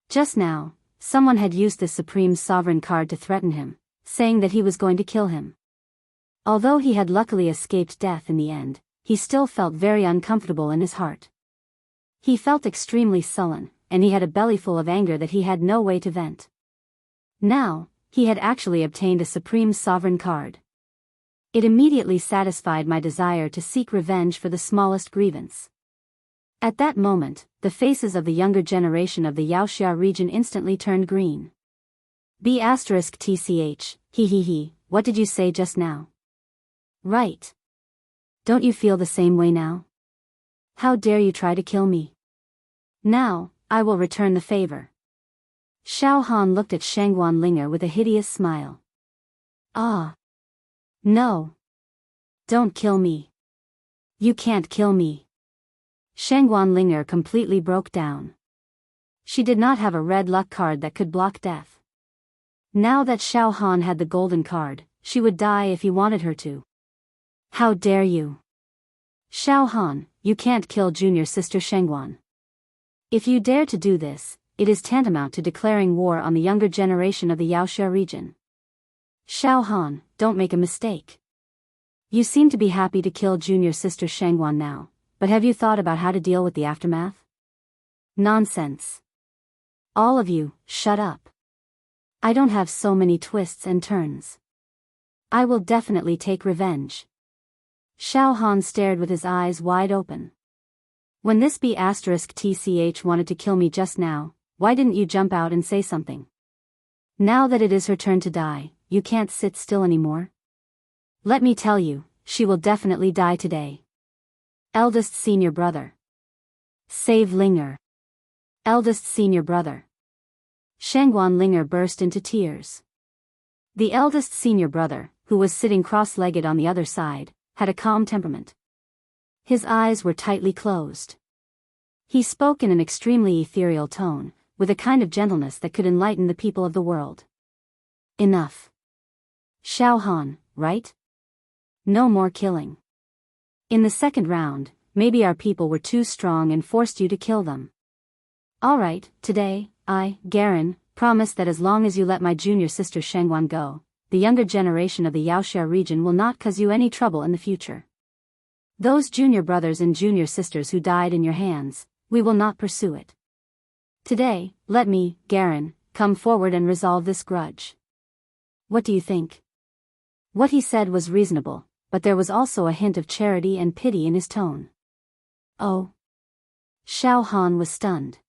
Just now, someone had used the supreme sovereign card to threaten him, saying that he was going to kill him. Although he had luckily escaped death in the end, he still felt very uncomfortable in his heart. He felt extremely sullen, and he had a bellyful of anger that he had no way to vent. Now, he had actually obtained a supreme sovereign card. It immediately satisfied my desire to seek revenge for the smallest grievance. At that moment, the faces of the younger generation of the Wuxia region instantly turned green. B*TCH, he, what did you say just now? Right. Don't you feel the same way now? How dare you try to kill me? Now, I will return the favor. Xiao Han looked at Shangguan Linger with a hideous smile. Ah. No. Don't kill me. You can't kill me. Shangguan Linger completely broke down. She did not have a red luck card that could block death. Now that Xiao Han had the golden card, she would die if he wanted her to. How dare you? Xiao Han, you can't kill junior sister Shangguan. If you dare to do this, it is tantamount to declaring war on the younger generation of the Wuxia region. Xiao Han, don't make a mistake. You seem to be happy to kill junior sister Shangguan now, but have you thought about how to deal with the aftermath? Nonsense. All of you, shut up. I don't have so many twists and turns. I will definitely take revenge. Xiao Han stared with his eyes wide open. When this B*TCH wanted to kill me just now, why didn't you jump out and say something? Now that it is her turn to die, you can't sit still anymore. Let me tell you, she will definitely die today. Eldest senior brother. Save Linger. Eldest senior brother. Shangguan Linger burst into tears. The eldest senior brother, who was sitting cross-legged on the other side, had a calm temperament. His eyes were tightly closed. He spoke in an extremely ethereal tone, with a kind of gentleness that could enlighten the people of the world. Enough. Xiao Han, right? No more killing. In the second round, maybe our people were too strong and forced you to kill them. Alright, today, I, Garen, promise that as long as you let my junior sister Shangguan go, the younger generation of the Wuxia region will not cause you any trouble in the future. Those junior brothers and junior sisters who died in your hands, we will not pursue it. Today, let me, Garen, come forward and resolve this grudge. What do you think? What he said was reasonable, but there was also a hint of charity and pity in his tone. Oh. Xiao Han was stunned.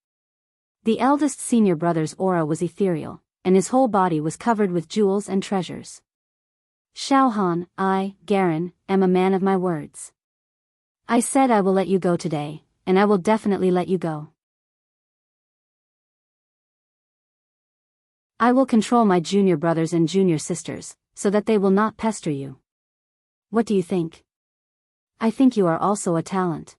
The eldest senior brother's aura was ethereal, and his whole body was covered with jewels and treasures. Xiao Han, I, Garen, am a man of my words. I said I will let you go today, and I will definitely let you go. I will control my junior brothers and junior sisters, so that they will not pester you. What do you think? I think you are also a talent.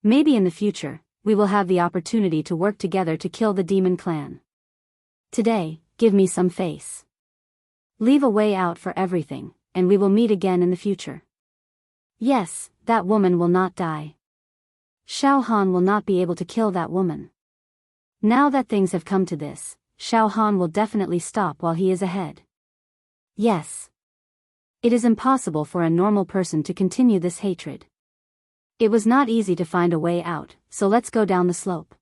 Maybe in the future, we will have the opportunity to work together to kill the demon clan. Today, give me some face. Leave a way out for everything, and we will meet again in the future. Yes, that woman will not die. Xiao Han will not be able to kill that woman. Now that things have come to this, Xiao Han will definitely stop while he is ahead. Yes. It is impossible for a normal person to continue this hatred. It was not easy to find a way out, so let's go down the slope.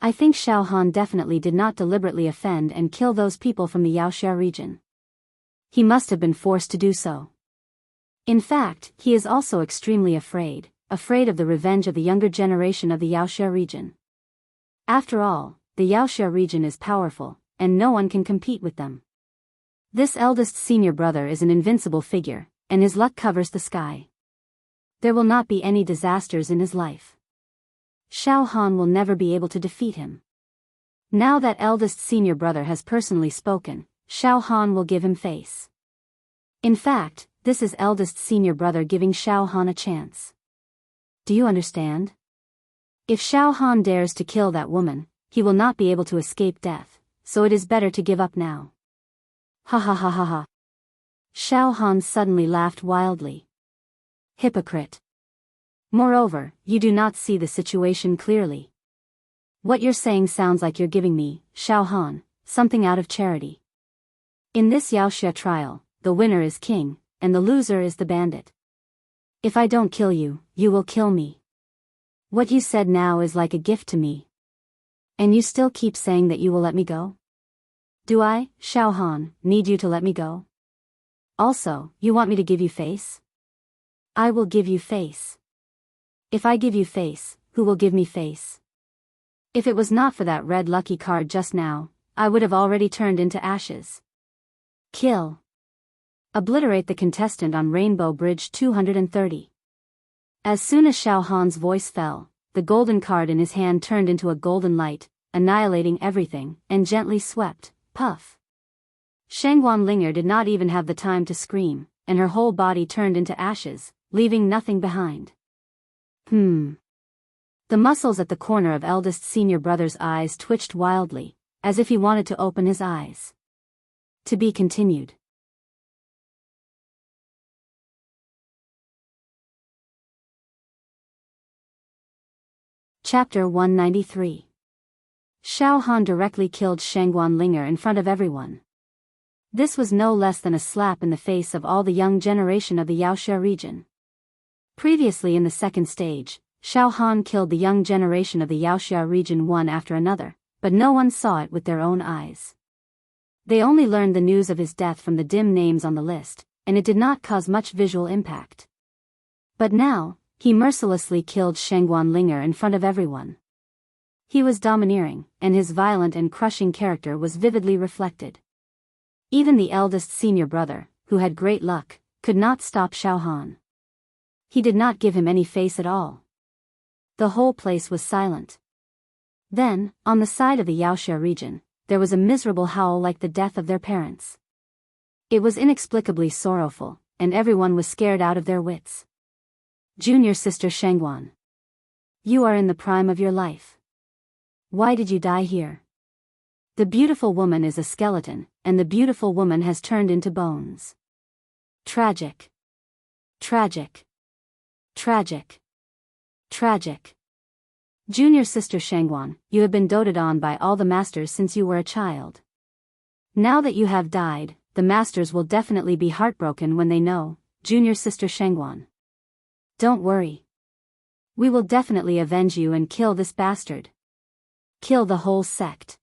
I think Xiao Han definitely did not deliberately offend and kill those people from the Wuxia region. He must have been forced to do so. In fact, he is also extremely afraid of the revenge of the younger generation of the Wuxia region. After all, the Wuxia region is powerful, and no one can compete with them. This eldest senior brother is an invincible figure, and his luck covers the sky. There will not be any disasters in his life. Xiao Han will never be able to defeat him. Now that eldest senior brother has personally spoken, Xiao Han will give him face. In fact, this is eldest senior brother giving Xiao Han a chance. Do you understand? If Xiao Han dares to kill that woman, he will not be able to escape death, so it is better to give up now. Ha ha ha ha ha. Xiao Han suddenly laughed wildly. Hypocrite. Moreover, you do not see the situation clearly. What you're saying sounds like you're giving me, Xiao Han, something out of charity. In this Wuxia trial, the winner is king, and the loser is the bandit. If I don't kill you, you will kill me. What you said now is like a gift to me. And you still keep saying that you will let me go? Do I, Xiao Han, need you to let me go? Also, you want me to give you face? I will give you face. If I give you face, who will give me face? If it was not for that red lucky card just now, I would have already turned into ashes. Kill. Obliterate the contestant on Rainbow Bridge 230. As soon as Xiao Han's voice fell, the golden card in his hand turned into a golden light, annihilating everything, and gently swept, puff. Shangguan did not even have the time to scream, and her whole body turned into ashes, leaving nothing behind. The muscles at the corner of eldest senior brother's eyes twitched wildly, as if he wanted to open his eyes. To be continued. Chapter 193. Xiao Han directly killed Shangguan in front of everyone. This was no less than a slap in the face of all the young generation of the Wuxia region. Previously in the second stage, Xiao Han killed the young generation of the Wuxia region one after another, but no one saw it with their own eyes. They only learned the news of his death from the dim names on the list, and it did not cause much visual impact. But now, he mercilessly killed Shangguan in front of everyone. He was domineering, and his violent and crushing character was vividly reflected. Even the eldest senior brother, who had great luck, could not stop Xiao Han. He did not give him any face at all. The whole place was silent. Then, on the side of the Wuxia region, there was a miserable howl like the death of their parents. It was inexplicably sorrowful, and everyone was scared out of their wits. Junior sister Shangguan. You are in the prime of your life. Why did you die here? The beautiful woman is a skeleton, and the beautiful woman has turned into bones. Tragic. Tragic. Tragic. Tragic. Junior sister Shangguan, you have been doted on by all the masters since you were a child. Now that you have died, the masters will definitely be heartbroken when they know, junior sister Shangguan. Don't worry. We will definitely avenge you and kill this bastard. Kill the whole sect.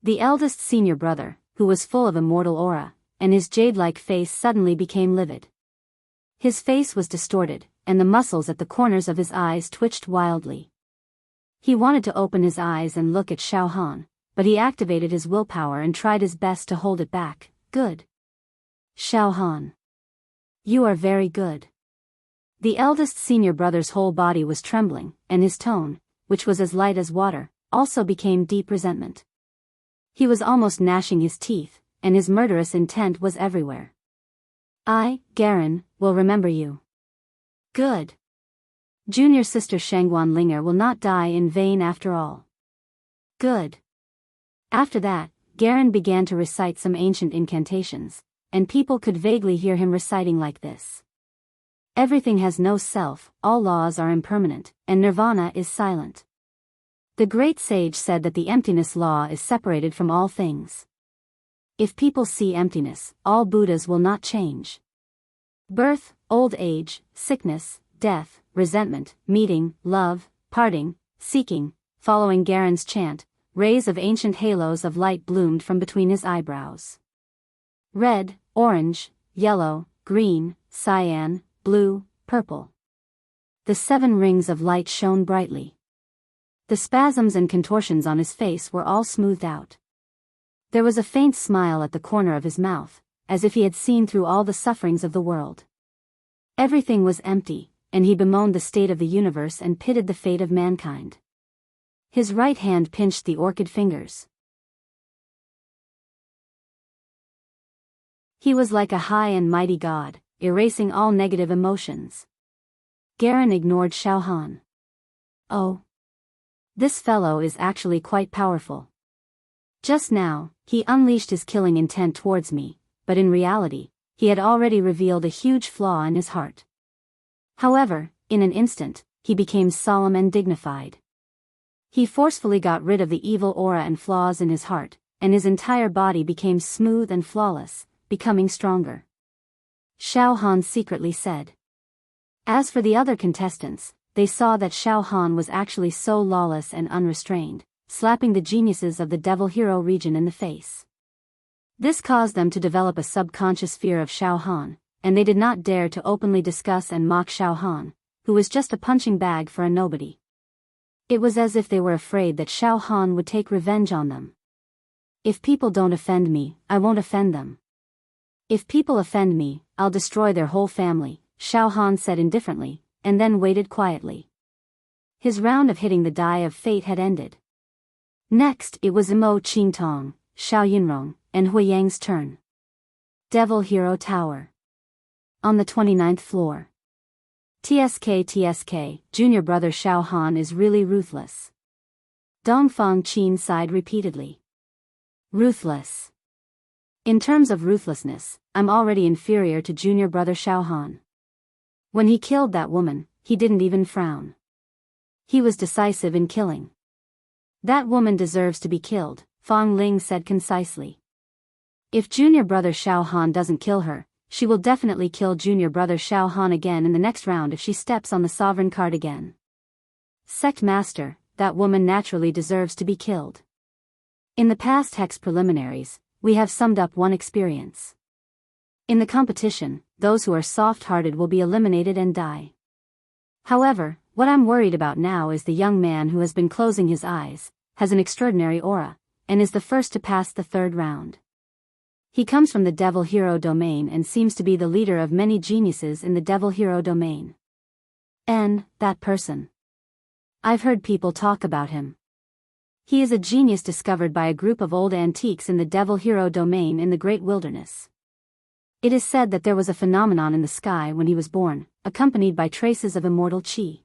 The eldest senior brother, who was full of immortal aura, and his jade-like face suddenly became livid. His face was distorted, and the muscles at the corners of his eyes twitched wildly. He wanted to open his eyes and look at Xiao Han, but he activated his willpower and tried his best to hold it back. Good. Xiao Han. You are very good. The eldest senior brother's whole body was trembling, and his tone, which was as light as water, also became deep resentment. He was almost gnashing his teeth, and his murderous intent was everywhere. I, Garen, will remember you. Good. Junior sister Shangguan Linger will not die in vain after all. Good. After that, Garen began to recite some ancient incantations, and people could vaguely hear him reciting like this. Everything has no self, all laws are impermanent, and nirvana is silent. The great sage said that the emptiness law is separated from all things. If people see emptiness, all Buddhas will not change. Birth, old age, sickness, death, resentment, meeting, love, parting, seeking. Following Garen's chant, rays of ancient halos of light bloomed from between his eyebrows. Red, orange, yellow, green, cyan, blue, purple. The 7 rings of light shone brightly. The spasms and contortions on his face were all smoothed out. There was a faint smile at the corner of his mouth, as if he had seen through all the sufferings of the world. Everything was empty, and he bemoaned the state of the universe and pitied the fate of mankind. His right hand pinched the orchid fingers. He was like a high and mighty god, erasing all negative emotions. Garen ignored Xiao Han. Oh. This fellow is actually quite powerful. Just now, he unleashed his killing intent towards me, but in reality, he had already revealed a huge flaw in his heart. However, in an instant, he became solemn and dignified. He forcefully got rid of the evil aura and flaws in his heart, and his entire body became smooth and flawless, becoming stronger. Xiao Han secretly said. As for the other contestants, they saw that Xiao Han was actually so lawless and unrestrained, slapping the geniuses of the Devil Hero region in the face. This caused them to develop a subconscious fear of Xiao Han, and they did not dare to openly discuss and mock Xiao Han, who was just a punching bag for a nobody. It was as if they were afraid that Xiao Han would take revenge on them. If people don't offend me, I won't offend them. If people offend me, I'll destroy their whole family, Xiao Han said indifferently, and then waited quietly. His round of hitting the die of fate had ended. Next, it was Imo Qingtong, Xiao Yunrong, and Hui Yang's turn. Devil Hero Tower. On the 29th floor. TSK, junior brother Xiao Han is really ruthless. Dongfang Qin sighed repeatedly. Ruthless. In terms of ruthlessness, I'm already inferior to junior brother Xiao Han. When he killed that woman, he didn't even frown. He was decisive in killing. That woman deserves to be killed, Fang Ling said concisely. If junior brother Xiao Han doesn't kill her, she will definitely kill junior brother Xiao Han again in the next round if she steps on the sovereign card again. Sect Master, that woman naturally deserves to be killed. In the past hex preliminaries, we have summed up one experience. In the competition, those who are soft-hearted will be eliminated and die. However, what I'm worried about now is the young man who has been closing his eyes, has an extraordinary aura, and is the first to pass the 3rd round. He comes from the Devil Hero domain and seems to be the leader of many geniuses in the Devil Hero domain. That person. I've heard people talk about him. He is a genius discovered by a group of old antiques in the Devil Hero domain in the Great Wilderness. It is said that there was a phenomenon in the sky when he was born, accompanied by traces of immortal chi.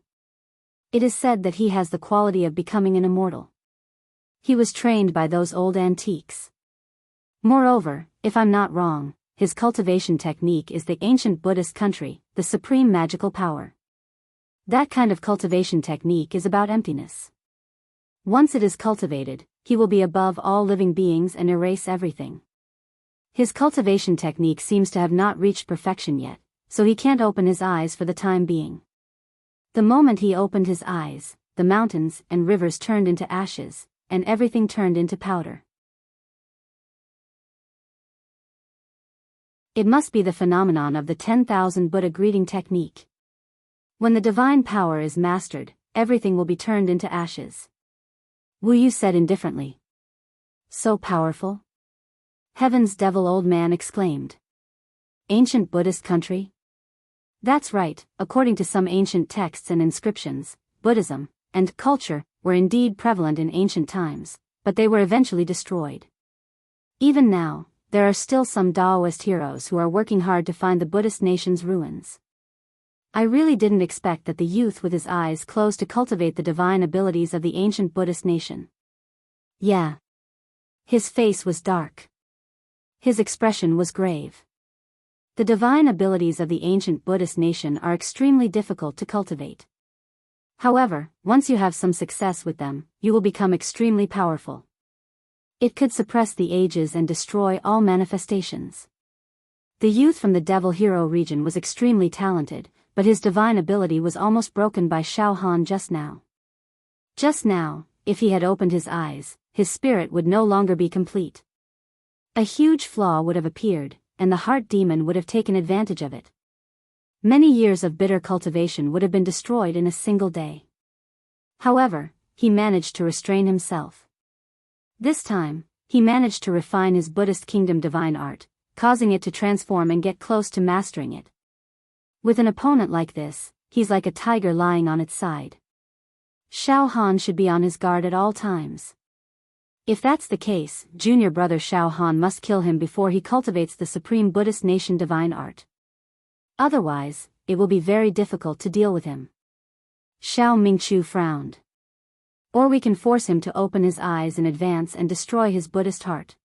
It is said that he has the quality of becoming an immortal. He was trained by those old antiques. Moreover, if I'm not wrong, his cultivation technique is the ancient Buddhist country, the supreme magical power. That kind of cultivation technique is about emptiness. Once it is cultivated, he will be above all living beings and erase everything. His cultivation technique seems to have not reached perfection yet, so he can't open his eyes for the time being. The moment he opened his eyes, the mountains and rivers turned into ashes, and everything turned into powder. It must be the phenomenon of the 10,000 Buddha greeting technique. When the divine power is mastered, everything will be turned into ashes. Wu Yu said indifferently. So powerful? Heaven's devil, old man exclaimed. Ancient Buddhist country? That's right, according to some ancient texts and inscriptions, Buddhism and culture were indeed prevalent in ancient times, but they were eventually destroyed. Even now, there are still some Daoist heroes who are working hard to find the Buddhist nation's ruins. I really didn't expect that the youth with his eyes closed to cultivate the divine abilities of the ancient Buddhist nation. Yeah. His face was dark. His expression was grave. The divine abilities of the ancient Buddhist nation are extremely difficult to cultivate. However, once you have some success with them, you will become extremely powerful. It could suppress the ages and destroy all manifestations. The youth from the Devil Hero region was extremely talented, but his divine ability was almost broken by Xiao Han just now. Just now, if he had opened his eyes, his spirit would no longer be complete. A huge flaw would have appeared, and the heart demon would have taken advantage of it. Many years of bitter cultivation would have been destroyed in a single day. However, he managed to restrain himself. This time, he managed to refine his Buddhist kingdom divine art, causing it to transform and get close to mastering it. With an opponent like this, he's like a tiger lying on its side. Xiao Han should be on his guard at all times. If that's the case, junior brother Xiao Han must kill him before he cultivates the supreme Buddhist nation divine art. Otherwise, it will be very difficult to deal with him. Xiao Mingchu frowned. Or we can force him to open his eyes in advance and destroy his Buddhist heart.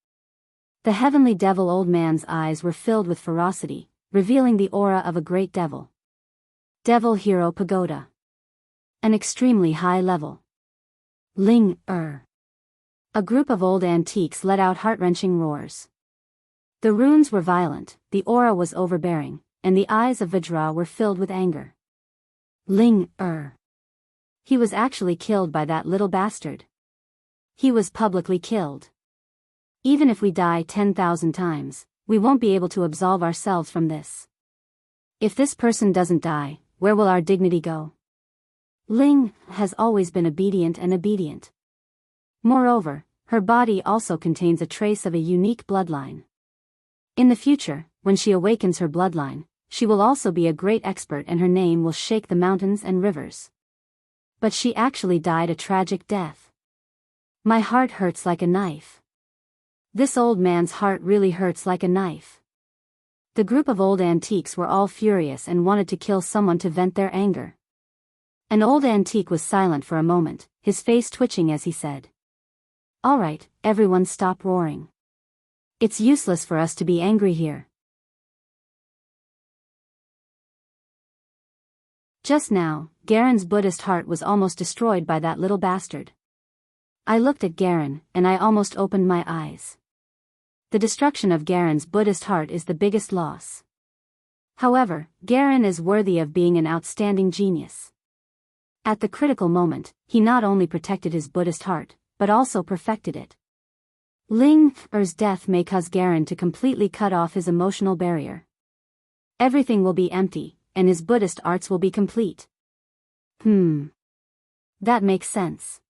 The heavenly devil old man's eyes were filled with ferocity, revealing the aura of a great devil. Devil Hero Pagoda. An extremely high level. Ling A group of old antiques let out heart-wrenching roars. The runes were violent, the aura was overbearing, and the eyes of Vajra were filled with anger. Ling He was actually killed by that little bastard. He was publicly killed. Even if we die 10,000 times, we won't be able to absolve ourselves from this. If this person doesn't die, where will our dignity go? Ling has always been obedient. Moreover, her body also contains a trace of a unique bloodline. In the future, when she awakens her bloodline, she will also be a great expert and her name will shake the mountains and rivers. But she actually died a tragic death. My heart hurts like a knife. This old man's heart really hurts like a knife. The group of old antiques were all furious and wanted to kill someone to vent their anger. An old antique was silent for a moment, his face twitching as he said, "All right, everyone stop roaring. It's useless for us to be angry here. Just now, Garen's Buddhist heart was almost destroyed by that little bastard. I looked at Garen, and I almost opened my eyes. The destruction of Garen's Buddhist heart is the biggest loss. However, Garen is worthy of being an outstanding genius. At the critical moment, he not only protected his Buddhist heart, but also perfected it. Ling Er's death may cause Garen to completely cut off his emotional barrier. Everything will be empty, and his Buddhist arts will be complete. That makes sense.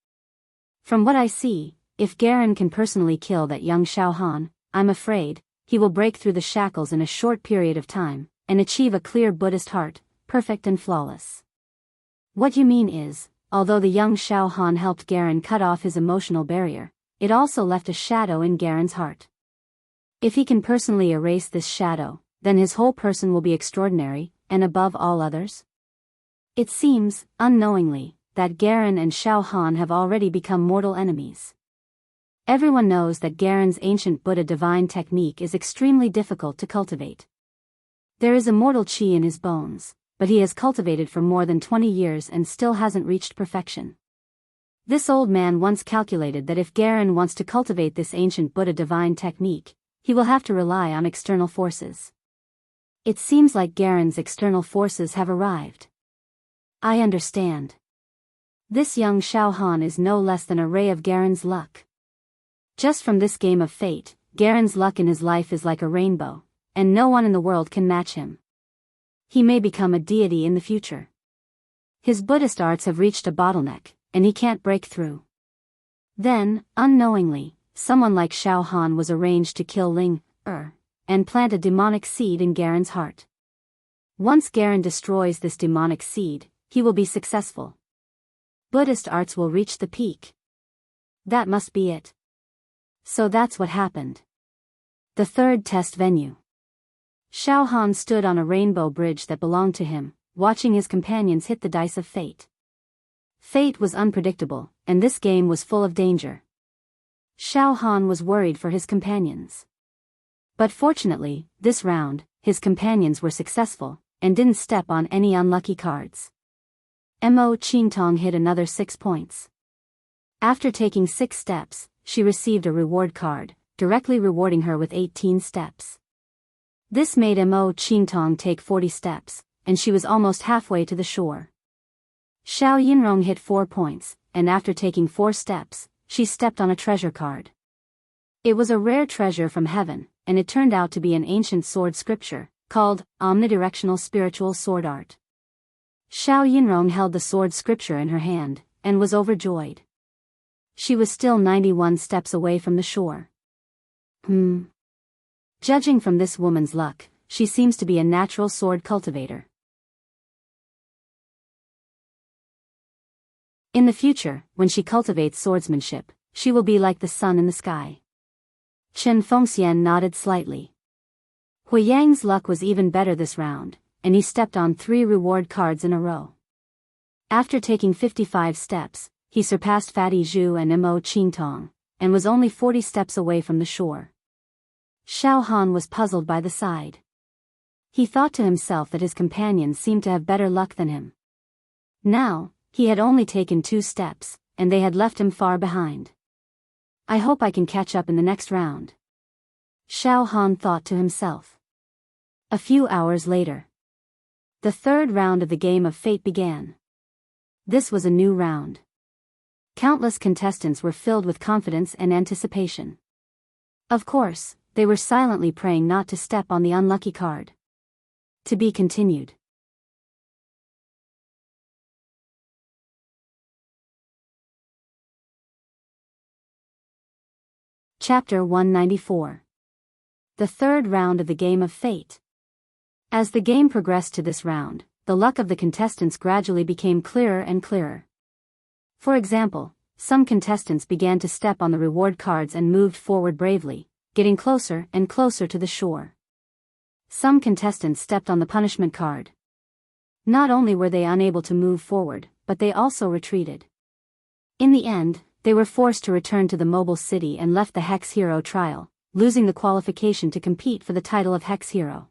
From what I see, if Garen can personally kill that young Xiao Han, I'm afraid, he will break through the shackles in a short period of time, and achieve a clear Buddhist heart, perfect and flawless. What you mean is, although the young Xiao Han helped Garen cut off his emotional barrier, it also left a shadow in Garen's heart. If he can personally erase this shadow, then his whole person will be extraordinary, and above all others. It seems, unknowingly, that Garen and Xiao Han have already become mortal enemies. Everyone knows that Garen's ancient Buddha divine technique is extremely difficult to cultivate. There is immortal qi in his bones, but he has cultivated for more than 20 years and still hasn't reached perfection. This old man once calculated that if Garen wants to cultivate this ancient Buddha divine technique, he will have to rely on external forces. It seems like Garen's external forces have arrived. I understand. This young Xiao Han is no less than a ray of Garen's luck. Just from this game of fate, Garen's luck in his life is like a rainbow, and no one in the world can match him. He may become a deity in the future. His Buddhist arts have reached a bottleneck, and he can't break through. Then, unknowingly, someone like Xiao Han was arranged to kill Ling and plant a demonic seed in Garen's heart. Once Garen destroys this demonic seed, he will be successful. Buddhist arts will reach the peak. That must be it. So that's what happened. The third test venue. Xiao Han stood on a rainbow bridge that belonged to him, watching his companions hit the dice of fate. Fate was unpredictable, and this game was full of danger. Xiao Han was worried for his companions. But fortunately, this round, his companions were successful, and didn't step on any unlucky cards. Mo Qingtong hit another 6 points. After taking 6 steps, she received a reward card, directly rewarding her with 18 steps. This made Mo Qingtong take 40 steps, and she was almost halfway to the shore. Xiao Yinrong hit 4 points, and after taking 4 steps, she stepped on a treasure card. It was a rare treasure from heaven, and it turned out to be an ancient sword scripture, called omnidirectional spiritual sword art. Xiao Yinrong held the sword scripture in her hand, and was overjoyed. She was still 91 steps away from the shore. Judging from this woman's luck, she seems to be a natural sword cultivator. In the future, when she cultivates swordsmanship, she will be like the sun in the sky. Chen Fengxian nodded slightly. Hui Yang's luck was even better this round, and he stepped on 3 reward cards in a row. After taking 55 steps, he surpassed Fatty Zhu and Mo Qingtong, and was only 40 steps away from the shore. Xiao Han was puzzled by the side. He thought to himself that his companions seemed to have better luck than him. Now, he had only taken 2 steps, and they had left him far behind. I hope I can catch up in the next round. Xiao Han thought to himself. A few hours later. The third round of the game of fate began. This was a new round. Countless contestants were filled with confidence and anticipation. Of course, they were silently praying not to step on the unlucky card. To be continued. Chapter 194. The third round of the game of fate. As the game progressed to this round, the luck of the contestants gradually became clearer and clearer. For example, some contestants began to step on the reward cards and moved forward bravely, getting closer and closer to the shore. Some contestants stepped on the punishment card. Not only were they unable to move forward, but they also retreated. In the end, they were forced to return to the mobile city and left the Hex Hero trial, losing the qualification to compete for the title of Hex Hero.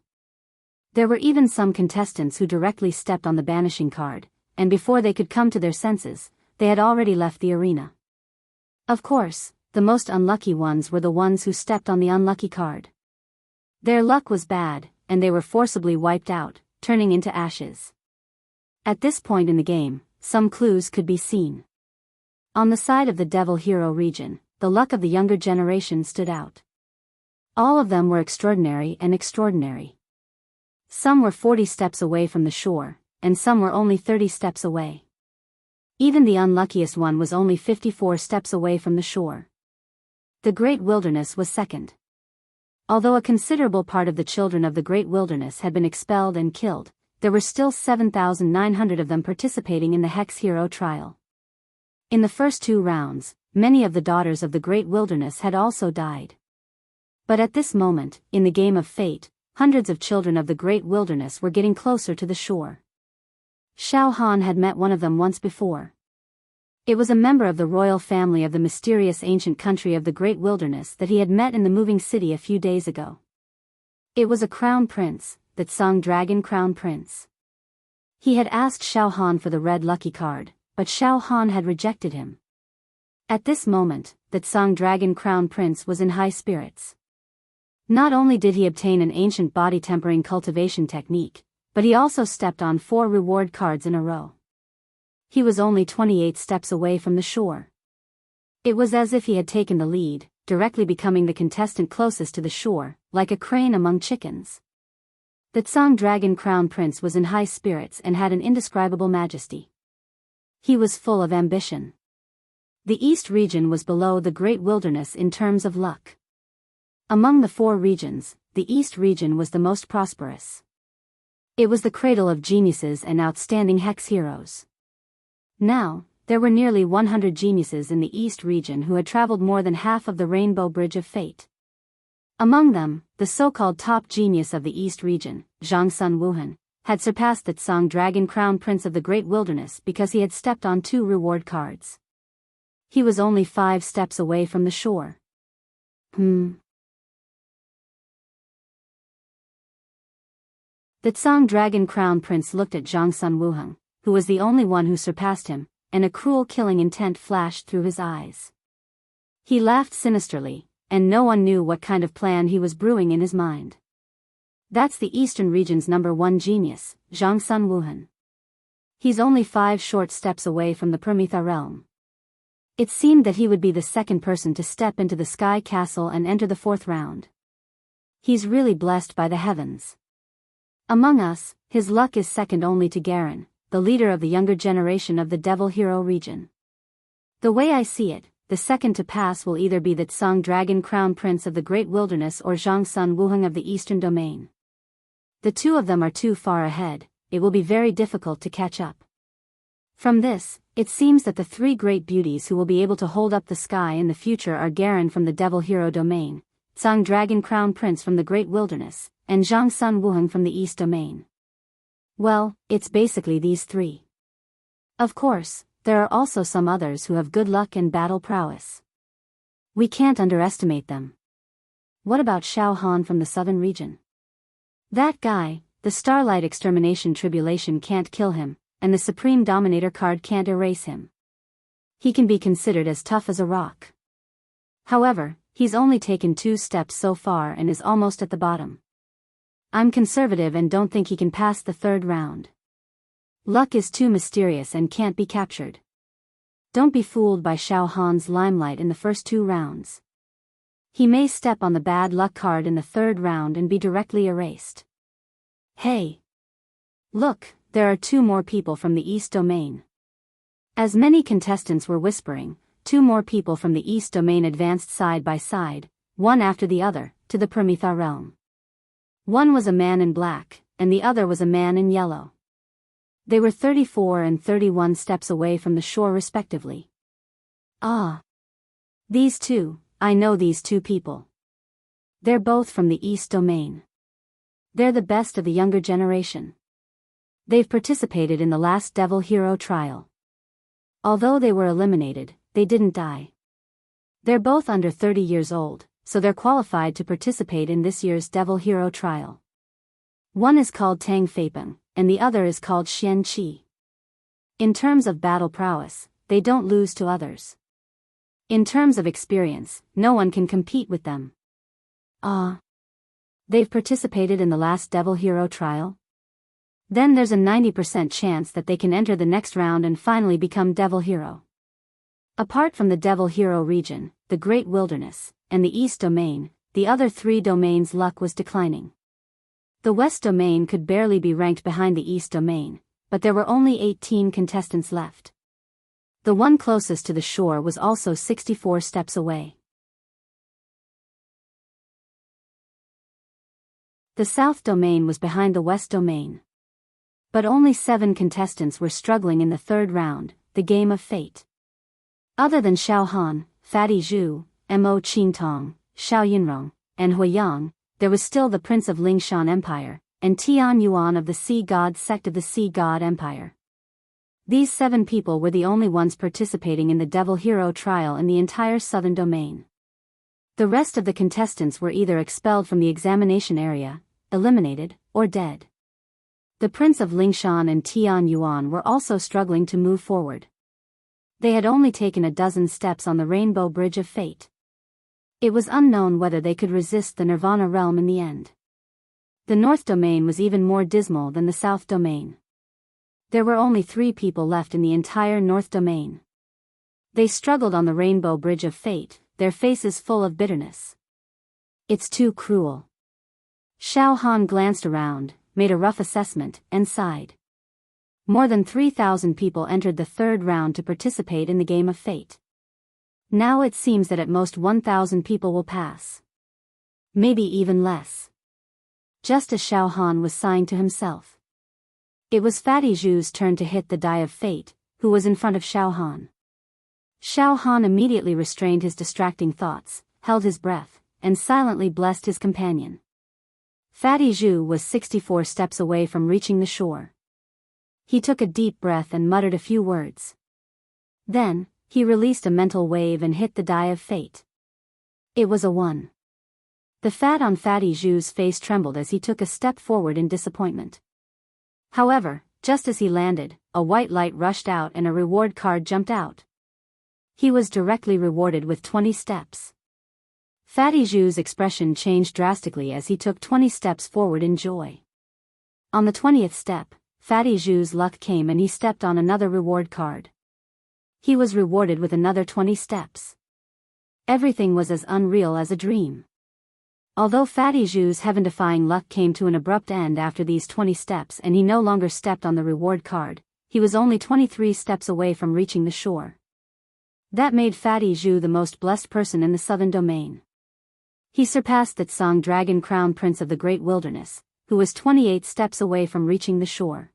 There were even some contestants who directly stepped on the banishing card, and before they could come to their senses, they had already left the arena. Of course, the most unlucky ones were the ones who stepped on the unlucky card. Their luck was bad, and they were forcibly wiped out, turning into ashes. At this point in the game, some clues could be seen. On the side of the Devil Hero region, the luck of the younger generation stood out. All of them were extraordinary and extraordinary. Some were 40 steps away from the shore, and some were only 30 steps away. Even the unluckiest one was only 54 steps away from the shore. The Great Wilderness was second. Although a considerable part of the children of the Great Wilderness had been expelled and killed, there were still 7,900 of them participating in the Hex Hero trial. In the first 2 rounds, many of the daughters of the Great Wilderness had also died. But at this moment, in the game of fate, hundreds of children of the Great Wilderness were getting closer to the shore. Xiao Han had met one of them once before. It was a member of the royal family of the mysterious ancient country of the Great Wilderness that he had met in the moving city a few days ago. It was a crown prince, that Song Dragon Crown Prince. He had asked Xiao Han for the red lucky card, but Xiao Han had rejected him. At this moment, that Song Dragon Crown Prince was in high spirits. Not only did he obtain an ancient body-tempering cultivation technique, but he also stepped on 4 reward cards in a row. He was only 28 steps away from the shore. It was as if he had taken the lead, directly becoming the contestant closest to the shore, like a crane among chickens. The Tsang Dragon Crown Prince was in high spirits and had an indescribable majesty. He was full of ambition. The East region was below the Great Wilderness in terms of luck. Among the 4 regions, the East region was the most prosperous. It was the cradle of geniuses and outstanding hex heroes. Now, there were nearly 100 geniuses in the East region who had traveled more than half of the Rainbow Bridge of Fate. Among them, the so-called top genius of the East region, Zhang Sun Wuhan, had surpassed the Tsang Dragon Crown Prince of the Great Wilderness because he had stepped on 2 reward cards. He was only 5 steps away from the shore. The Tsang Dragon Crown Prince looked at Zhang Sun Wuhan, who was the only one who surpassed him, and a cruel killing intent flashed through his eyes. He laughed sinisterly, and no one knew what kind of plan he was brewing in his mind. That's the Eastern region's #1 genius, Zhang Sun Wuhan. He's only 5 short steps away from the Permitha realm. It seemed that he would be the second person to step into the Sky Castle and enter the 4th round. He's really blessed by the heavens. Among us, his luck is second only to Garen, the leader of the younger generation of the Devil Hero region. The way I see it, the second to pass will either be the Tsang Dragon Crown Prince of the Great Wilderness or Zhang Sun Wuhan of the Eastern Domain. The 2 of them are too far ahead, it will be very difficult to catch up. From this, it seems that the 3 great beauties who will be able to hold up the sky in the future are Garen from the Devil Hero Domain, Tsang Dragon Crown Prince from the Great Wilderness, and Zhang Sun Wuhan from the East Domain. Well, it's basically these 3. Of course, there are also some others who have good luck and battle prowess. We can't underestimate them. What about Xiao Han from the southern region? That guy, the Starlight Extermination Tribulation can't kill him, and the Supreme Dominator card can't erase him. He can be considered as tough as a rock. However, he's only taken 2 steps so far and is almost at the bottom. I'm conservative and don't think he can pass the 3rd round. Luck is too mysterious and can't be captured. Don't be fooled by Xiao Han's limelight in the first 2 rounds. He may step on the bad luck card in the 3rd round and be directly erased. Hey! Look, there are 2 more people from the East Domain. As many contestants were whispering, 2 more people from the East Domain advanced side by side, one after the other, to the Permitha realm. One was a man in black, and the other was a man in yellow. They were 34 and 31 steps away from the shore respectively. Ah! These 2, I know these 2 people. They're both from the East Domain. They're the best of the younger generation. They've participated in the last Devil Hero trial. Although they were eliminated, they didn't die. They're both under 30 years old, so they're qualified to participate in this year's Devil Hero trial. One is called Tang Feipeng, and the other is called Xian Qi. In terms of battle prowess, they don't lose to others. In terms of experience, no one can compete with them. They've participated in the last Devil Hero trial? Then there's a 90% chance that they can enter the next round and finally become Devil Hero. Apart from the Devil Hero region, the Great Wilderness, and the East Domain, the other 3 domains' luck was declining. The West Domain could barely be ranked behind the East Domain, but there were only 18 contestants left. The one closest to the shore was also 64 steps away. The South Domain was behind the West Domain. But only 7 contestants were struggling in the 3rd round, the game of fate. Other than Xiao Han, Fatty Zhu, Mo Qingtong, Xiao Yinrong, and Huiyang, there was still the Prince of Lingshan Empire, and Tian Yuan of the Sea God sect of the Sea God Empire. These 7 people were the only ones participating in the Devil Hero trial in the entire Southern Domain. The rest of the contestants were either expelled from the examination area, eliminated, or dead. The Prince of Lingshan and Tian Yuan were also struggling to move forward. They had only taken a dozen steps on the Rainbow Bridge of Fate. It was unknown whether they could resist the Nirvana realm in the end. The North Domain was even more dismal than the South Domain. There were only 3 people left in the entire North Domain. They struggled on the Rainbow Bridge of Fate, their faces full of bitterness. It's too cruel. Xiao Han glanced around, made a rough assessment, and sighed. More than 3,000 people entered the 3rd round to participate in the game of fate. Now it seems that at most 1,000 people will pass. Maybe even less. Just as Xiao Han was sighing to himself. It was Fatty Zhu's turn to hit the die of fate, who was in front of Xiao Han. Xiao Han immediately restrained his distracting thoughts, held his breath, and silently blessed his companion. Fatty Zhu was 64 steps away from reaching the shore. He took a deep breath and muttered a few words. Then, he released a mental wave and hit the die of fate. It was a 1. The fat on Fatty Zhu's face trembled as he took a step forward in disappointment. However, just as he landed, a white light rushed out and a reward card jumped out. He was directly rewarded with 20 steps. Fatty Zhu's expression changed drastically as he took 20 steps forward in joy. On the 20th step, Fatty Zhu's luck came and he stepped on another reward card. He was rewarded with another 20 steps. Everything was as unreal as a dream. Although Fatty Zhu's heaven-defying luck came to an abrupt end after these 20 steps and he no longer stepped on the reward card, he was only 23 steps away from reaching the shore. That made Fatty Zhu the most blessed person in the Southern Domain. He surpassed the Tsang Dragon Crown Prince of the Great Wilderness, who was 28 steps away from reaching the shore.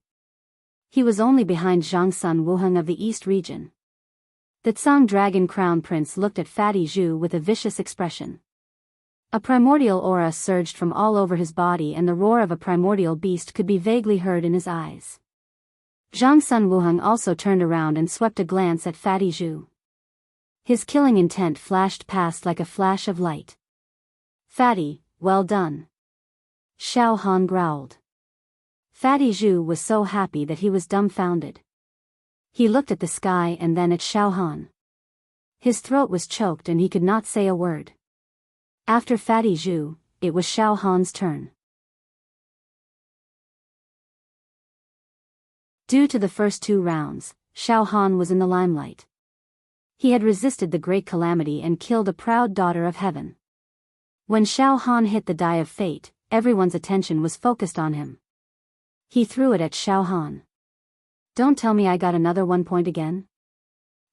He was only behind Zhangsun Wuheng of the East region. The Tsang Dragon Crown Prince looked at Fatty Zhu with a vicious expression. A primordial aura surged from all over his body and the roar of a primordial beast could be vaguely heard in his eyes. Zhangsun Wuheng also turned around and swept a glance at Fatty Zhu. His killing intent flashed past like a flash of light. Fatty, well done. Xiao Han growled. Fatty Zhu was so happy that he was dumbfounded. He looked at the sky and then at Xiao Han. His throat was choked and he could not say a word. After Fatty Zhu, it was Xiao Han's turn. Due to the first 2 rounds, Xiao Han was in the limelight. He had resisted the great calamity and killed a proud daughter of heaven. When Xiao Han hit the die of fate, everyone's attention was focused on him. He threw it at Xiao Han. Don't tell me I got another 1 point again?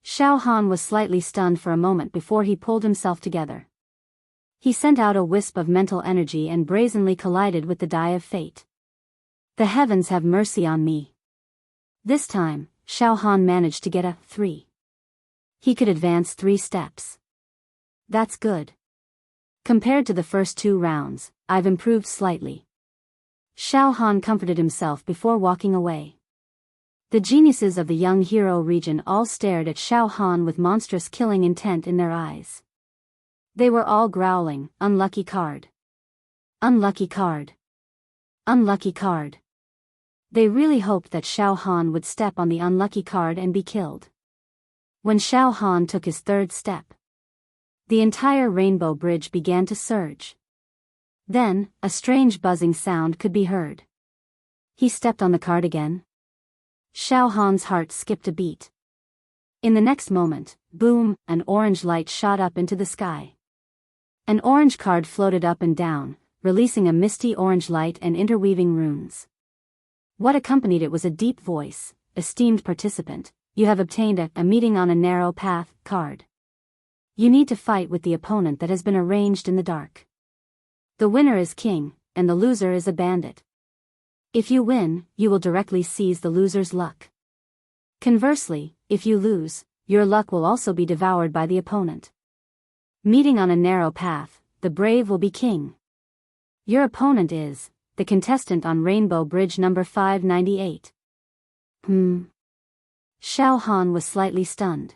Xiao Han was slightly stunned for a moment before he pulled himself together. He sent out a wisp of mental energy and brazenly collided with the die of fate. The heavens have mercy on me. This time, Xiao Han managed to get a 3. He could advance 3 steps. That's good. Compared to the first 2 rounds, I've improved slightly. Xiao Han comforted himself before walking away. The geniuses of the young hero region all stared at Xiao Han with monstrous killing intent in their eyes. They were all growling, unlucky card. Unlucky card. Unlucky card. They really hoped that Xiao Han would step on the unlucky card and be killed. When Xiao Han took his 3rd step, the entire rainbow bridge began to surge. Then, a strange buzzing sound could be heard. He stepped on the card again. Xiao Han's heart skipped a beat. In the next moment, boom, an orange light shot up into the sky. An orange card floated up and down, releasing a misty orange light and interweaving runes. What accompanied it was a deep voice. Esteemed participant, you have obtained a meeting on a narrow path card. You need to fight with the opponent that has been arranged in the dark. The winner is king, and the loser is a bandit. If you win, you will directly seize the loser's luck. Conversely, if you lose, your luck will also be devoured by the opponent. Meeting on a narrow path, the brave will be king. Your opponent is the contestant on Rainbow Bridge number 598. Xiao Han was slightly stunned.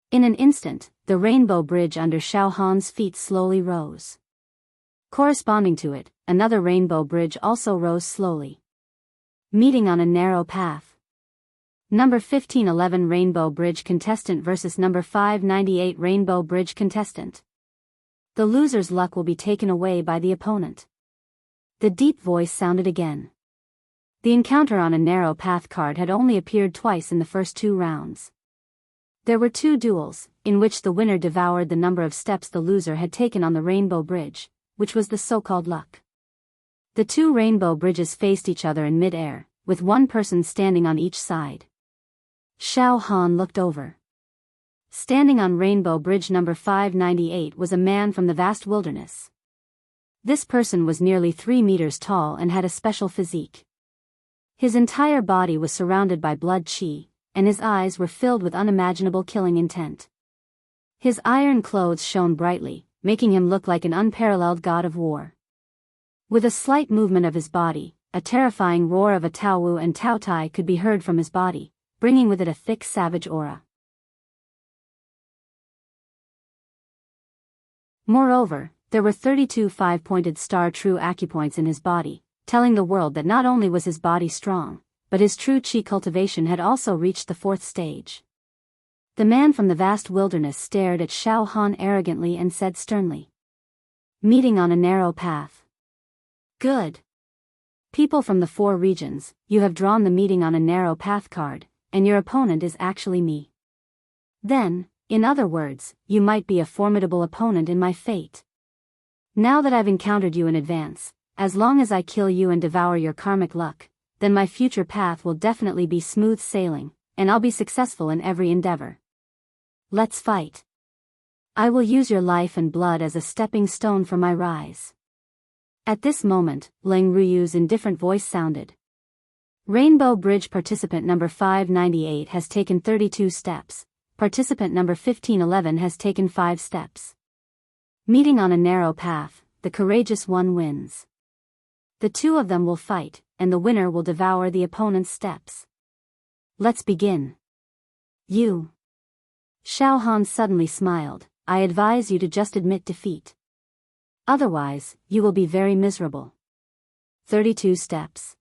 In an instant, the rainbow bridge under Xiao Han's feet slowly rose. Corresponding to it, another rainbow bridge also rose slowly. Meeting on a narrow path. Number 1511 Rainbow Bridge contestant versus number 598 Rainbow Bridge contestant. The loser's luck will be taken away by the opponent. The deep voice sounded again. The encounter on a narrow path card had only appeared twice in the first 2 rounds. There were 2 duels, in which the winner devoured the number of steps the loser had taken on the Rainbow Bridge, which was the so-called luck. The 2 rainbow bridges faced each other in mid-air, with 1 person standing on each side. Xiao Han looked over. Standing on Rainbow Bridge number 598 was a man from the vast wilderness. This person was nearly 3 meters tall and had a special physique. His entire body was surrounded by blood qi, and his eyes were filled with unimaginable killing intent. His iron clothes shone brightly, making him look like an unparalleled god of war. With a slight movement of his body, a terrifying roar of a Tao Wu and Tao Tai could be heard from his body, bringing with it a thick savage aura. Moreover, there were 32 5-pointed star true acupoints in his body, telling the world that not only was his body strong, but his true qi cultivation had also reached the 4th stage. The man from the vast wilderness stared at Xiao Han arrogantly and said sternly, "Meeting on a narrow path. Good. People from the 4 regions, you have drawn the meeting on a narrow path card, and your opponent is actually me. Then, in other words, you might be a formidable opponent in my fate. Now that I've encountered you in advance, as long as I kill you and devour your karmic luck, then my future path will definitely be smooth sailing, and I'll be successful in every endeavor. Let's fight. I will use your life and blood as a stepping stone for my rise." At this moment, Leng Ruyu's indifferent voice sounded. Rainbow Bridge participant number 598 has taken 32 steps, participant number 1511 has taken 5 steps. Meeting on a narrow path, the courageous one wins. The 2 of them will fight, and the winner will devour the opponent's steps. Let's begin. You. Xiao Han suddenly smiled. "I advise you to just admit defeat. Otherwise, you will be very miserable." 32 steps.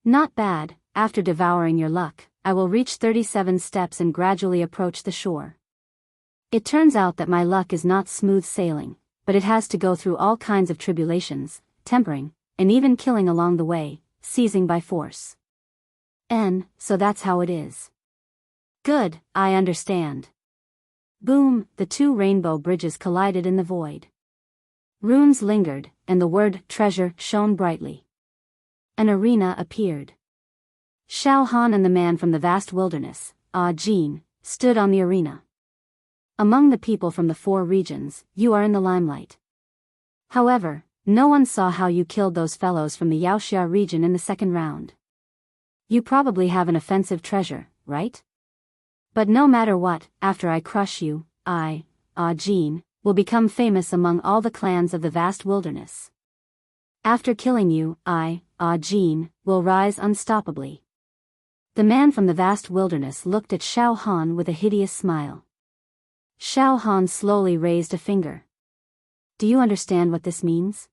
Not bad. After devouring your luck, I will reach 37 steps and gradually approach the shore. It turns out that my luck is not smooth sailing, but it has to go through all kinds of tribulations, tempering, and even killing along the way, seizing by force. So that's how it is. Good, I understand. Boom, the 2 rainbow bridges collided in the void. Runes lingered, and the word treasure shone brightly. An arena appeared. Xiao Han and the man from the vast wilderness, Jin, stood on the arena. Among the people from the 4 regions, you are in the limelight. However, no one saw how you killed those fellows from the Yaoxia region in the 2nd round. You probably have an offensive treasure, right? But no matter what, after I crush you, I, Jin, will become famous among all the clans of the vast wilderness. After killing you, I, Jin, will rise unstoppably." The man from the vast wilderness looked at Xiao Han with a hideous smile. Xiao Han slowly raised a finger. "Do you understand what this means?"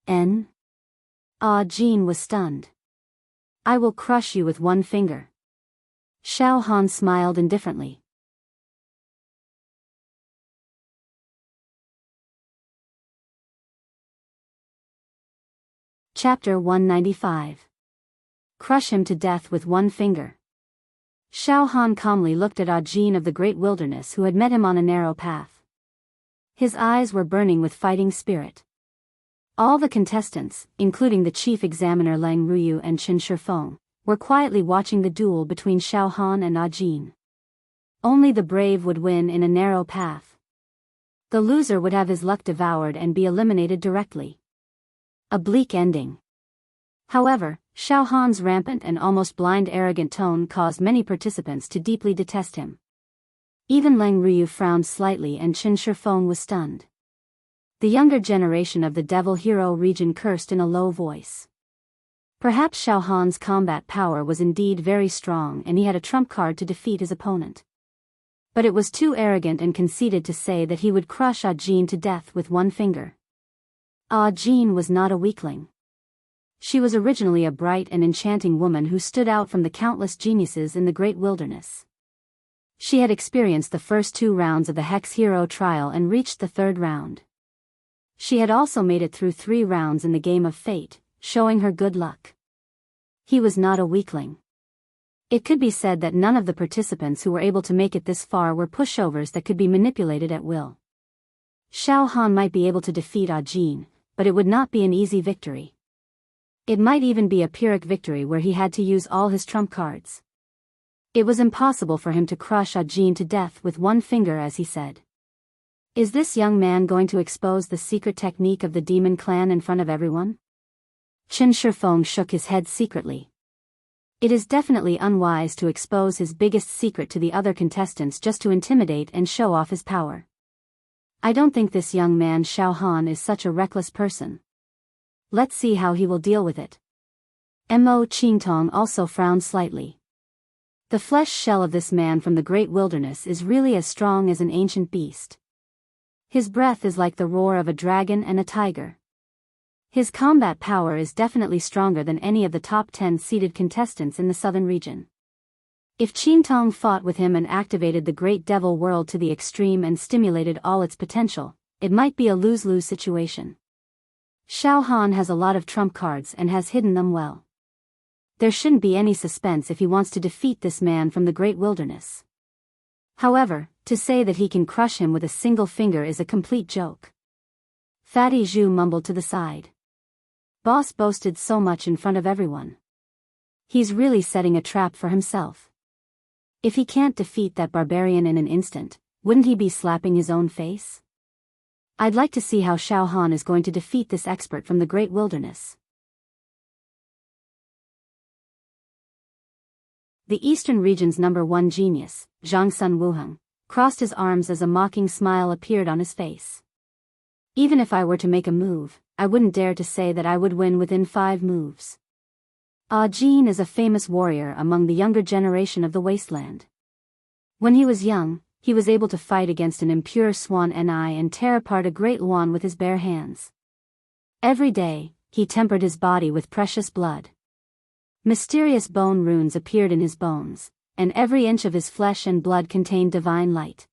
Jin was stunned. "I will crush you with 1 finger." Xiao Han smiled indifferently. Chapter 195. Crush him to death with 1 finger. Xiao Han calmly looked at Jin of the great wilderness who had met him on a narrow path. His eyes were burning with fighting spirit. All the contestants, including the chief examiner Leng Ruyu and Chen Shifeng, were quietly watching the duel between Xiao Han and Jin. Only the brave would win in a narrow path. The loser would have his luck devoured and be eliminated directly. A bleak ending. However, Xiao Han's rampant and almost blind arrogant tone caused many participants to deeply detest him. Even Leng Ruyu frowned slightly and Chen Shifeng was stunned. The younger generation of the Devil Hero region cursed in a low voice. Perhaps Xiao Han's combat power was indeed very strong and he had a trump card to defeat his opponent. But it was too arrogant and conceited to say that he would crush Jin to death with 1 finger. Jin was not a weakling. She was originally a bright and enchanting woman who stood out from the countless geniuses in the great wilderness. She had experienced the first 2 rounds of the Hex Hero trial and reached the 3rd round. She had also made it through 3 rounds in the game of fate, showing her good luck. He was not a weakling. It could be said that none of the participants who were able to make it this far were pushovers that could be manipulated at will. Xiao Han might be able to defeat Jin, but it would not be an easy victory. It might even be a Pyrrhic victory where he had to use all his trump cards. It was impossible for him to crush Jin to death with one finger, as he said. Is this young man going to expose the secret technique of the demon clan in front of everyone? Qin Shifeng shook his head secretly. It is definitely unwise to expose his biggest secret to the other contestants just to intimidate and show off his power. I don't think this young man Xiao Han is such a reckless person. Let's see how he will deal with it. Mo Qingtong also frowned slightly. The flesh shell of this man from the great wilderness is really as strong as an ancient beast. His breath is like the roar of a dragon and a tiger. His combat power is definitely stronger than any of the top 10 seeded contestants in the southern region. If Qingtong fought with him and activated the Great Devil World to the extreme and stimulated all its potential, it might be a lose-lose situation. Xiao Han has a lot of trump cards and has hidden them well. There shouldn't be any suspense if he wants to defeat this man from the great wilderness. However, to say that he can crush him with a single finger is a complete joke. Fatty Zhu mumbled to the side. Boss boasted so much in front of everyone. He's really setting a trap for himself. If he can't defeat that barbarian in an instant, wouldn't he be slapping his own face? I'd like to see how Xiao Han is going to defeat this expert from the great wilderness. The Eastern region's #1 genius, Zhang Sun Wuheng, crossed his arms as a mocking smile appeared on his face. Even if I were to make a move, I wouldn't dare to say that I would win within 5 moves. Jin is a famous warrior among the younger generation of the wasteland. When he was young, he was able to fight against an impure swan and tear apart a great luan with his bare hands. Every day, he tempered his body with precious blood. Mysterious bone runes appeared in his bones, and every inch of his flesh and blood contained divine light.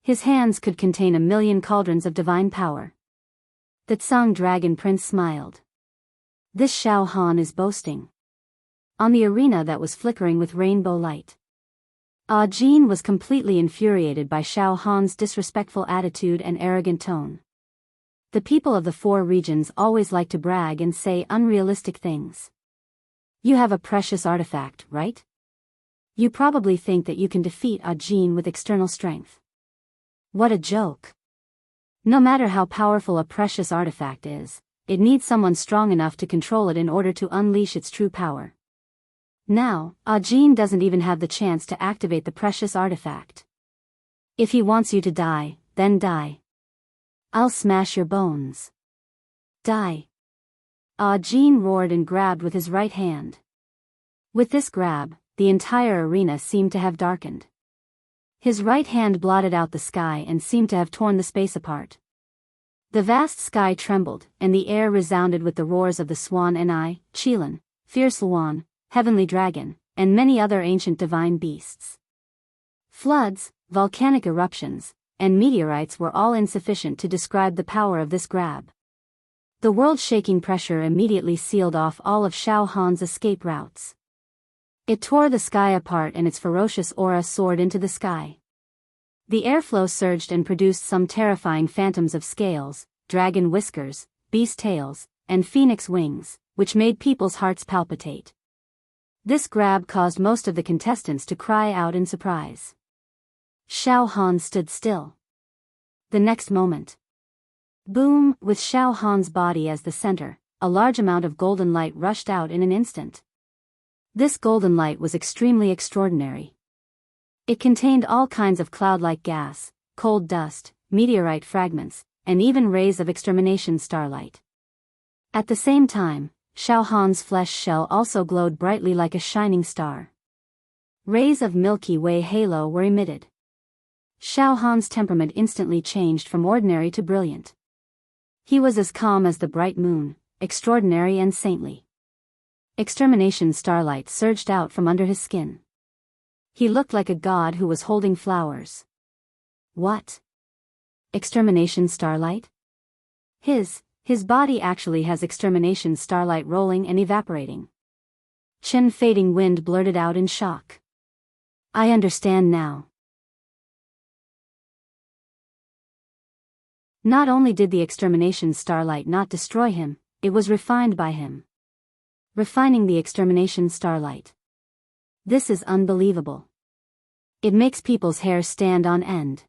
His hands could contain 1,000,000 cauldrons of divine power. The Tsang Dragon Prince smiled. This Xiao Han is boasting. On the arena that was flickering with rainbow light, Jin was completely infuriated by Xiao Han's disrespectful attitude and arrogant tone. The people of the 4 regions always like to brag and say unrealistic things. You have a precious artifact, right? You probably think that you can defeat Jin with external strength. What a joke. No matter how powerful a precious artifact is, it needs someone strong enough to control it in order to unleash its true power. Now, Jin doesn't even have the chance to activate the precious artifact. If he wants you to die, then die. I'll smash your bones. Die. Jin roared and grabbed with his right hand. With this grab, the entire arena seemed to have darkened. His right hand blotted out the sky and seemed to have torn the space apart. The vast sky trembled, and the air resounded with the roars of the swan Qilan, fierce luan, heavenly dragon, and many other ancient divine beasts. Floods, volcanic eruptions, and meteorites were all insufficient to describe the power of this grab. The world-shaking pressure immediately sealed off all of Xiao Han's escape routes. It tore the sky apart and its ferocious aura soared into the sky. The airflow surged and produced some terrifying phantoms of scales, dragon whiskers, beast tails, and phoenix wings, which made people's hearts palpitate. This grab caused most of the contestants to cry out in surprise. Xiao Han stood still. The next moment, boom, with Xiao Han's body as the center, a large amount of golden light rushed out in an instant. This golden light was extremely extraordinary. It contained all kinds of cloud-like gas, cold dust, meteorite fragments, and even rays of extermination starlight. At the same time, Xiao Han's flesh shell also glowed brightly like a shining star. Rays of Milky Way halo were emitted. Xiao Han's temperament instantly changed from ordinary to brilliant. He was as calm as the bright moon, extraordinary and saintly. Extermination starlight surged out from under his skin. He looked like a god who was holding flowers. What? Extermination starlight? His body actually has extermination starlight rolling and evaporating. Chen Fading Wind blurted out in shock. I understand now. Not only did the extermination starlight not destroy him, it was refined by him. Refining the extermination starlight. This is unbelievable. It makes people's hair stand on end.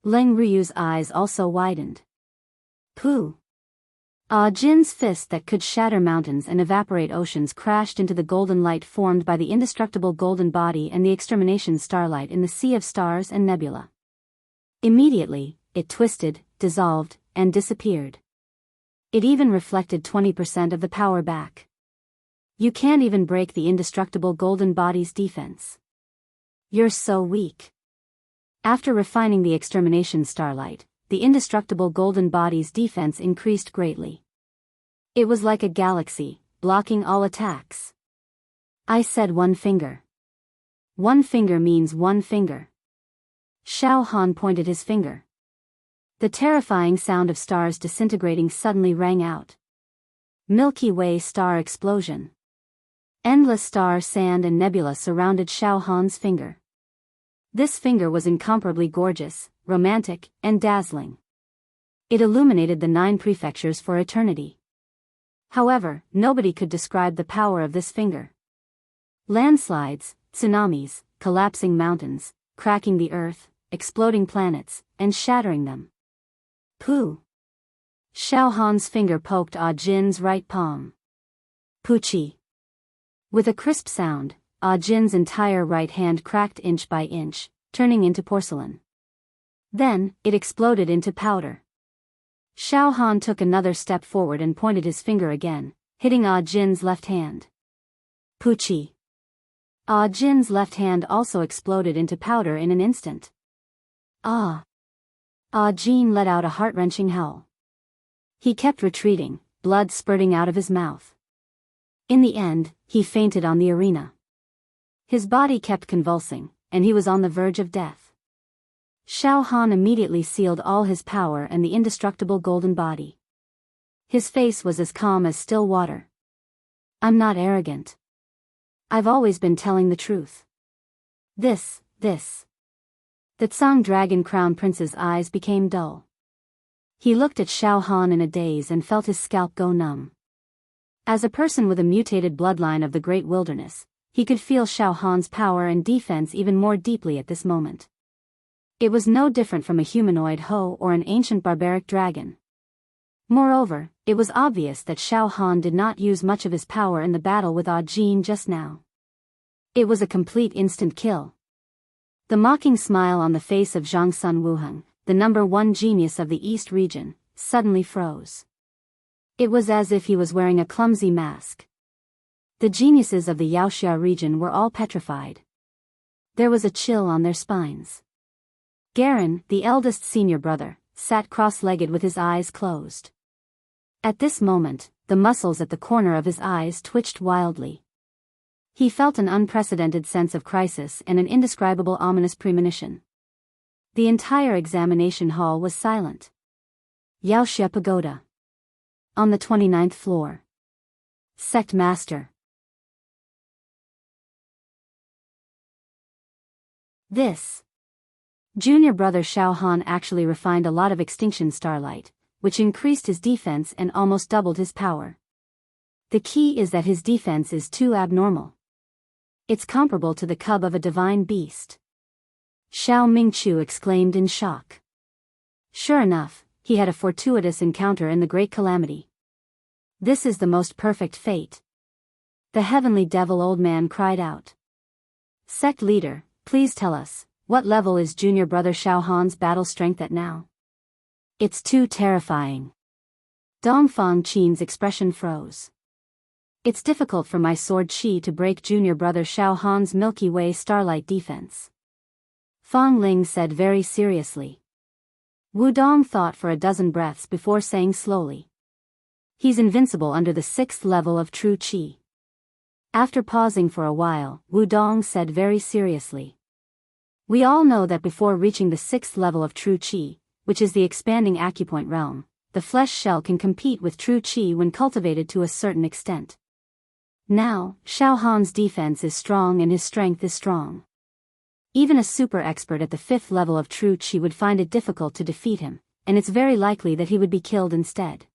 Leng Ruyu's eyes also widened. Pooh! Jin's fist that could shatter mountains and evaporate oceans crashed into the golden light formed by the indestructible golden body and the extermination starlight in the sea of stars and nebula. Immediately, it twisted, dissolved, and disappeared. It even reflected 20% of the power back. You can't even break the indestructible golden body's defense. You're so weak. After refining the extermination starlight, the indestructible golden body's defense increased greatly. It was like a galaxy, blocking all attacks. I said one finger. One finger means one finger. Xiao Han pointed his finger. The terrifying sound of stars disintegrating suddenly rang out. Milky Way star explosion. Endless star sand and nebula surrounded Xiao Han's finger. This finger was incomparably gorgeous, romantic, and dazzling. It illuminated the 9 prefectures for eternity. However, nobody could describe the power of this finger. Landslides, tsunamis, collapsing mountains, cracking the earth, exploding planets, and shattering them. Pooh! Xiao Han's finger poked Jin's right palm. Poochie! With a crisp sound, Jin's entire right hand cracked inch by inch, turning into porcelain. Then, it exploded into powder. Xiao Han took another step forward and pointed his finger again, hitting Jin's left hand. Poochie! Jin's left hand also exploded into powder in an instant. Jin let out a heart-wrenching howl. He kept retreating, blood spurting out of his mouth. In the end, he fainted on the arena. His body kept convulsing, and he was on the verge of death. Xiao Han immediately sealed all his power and the indestructible golden body. His face was as calm as still water. I'm not arrogant. I've always been telling the truth. This. The Tsang Dragon Crown Prince's eyes became dull. He looked at Xiao Han in a daze and felt his scalp go numb. As a person with a mutated bloodline of the Great Wilderness, he could feel Xiao Han's power and defense even more deeply at this moment. It was no different from a humanoid Ho or an ancient barbaric dragon. Moreover, it was obvious that Xiao Han did not use much of his power in the battle with Jin just now. It was a complete instant kill. The mocking smile on the face of Zhang Sun Wuheng, the #1 genius of the East region, suddenly froze. It was as if he was wearing a clumsy mask. The geniuses of the Yaoxia region were all petrified. There was a chill on their spines. Garen, the eldest senior brother, sat cross-legged with his eyes closed. At this moment, the muscles at the corner of his eyes twitched wildly. He felt an unprecedented sense of crisis and an indescribable ominous premonition. The entire examination hall was silent. Yaoxia Pagoda. On the 29th floor. Sect Master. This. Junior brother Xiao Han actually refined a lot of extinction starlight, which increased his defense and almost doubled his power. The key is that his defense is too abnormal. It's comparable to the cub of a divine beast. Xiao Mingchu exclaimed in shock. Sure enough, he had a fortuitous encounter in the Great Calamity. This is the most perfect fate. The heavenly devil old man cried out. Sect leader, please tell us, what level is junior brother Xiao Han's battle strength at now? It's too terrifying. Dongfang Qin's expression froze. It's difficult for my sword qi to break junior brother Xiao Han's Milky Way starlight defense. Fang Ling said very seriously. Wu Dong thought for a dozen breaths before saying slowly. He's invincible under the 6th level of true qi. After pausing for a while, Wu Dong said very seriously. We all know that before reaching the 6th level of true qi, which is the expanding acupoint realm, the flesh shell can compete with true qi when cultivated to a certain extent. Now, Xiao Han's defense is strong and his strength is strong. Even a super expert at the 5th level of True Qi would find it difficult to defeat him, and it's very likely that he would be killed instead.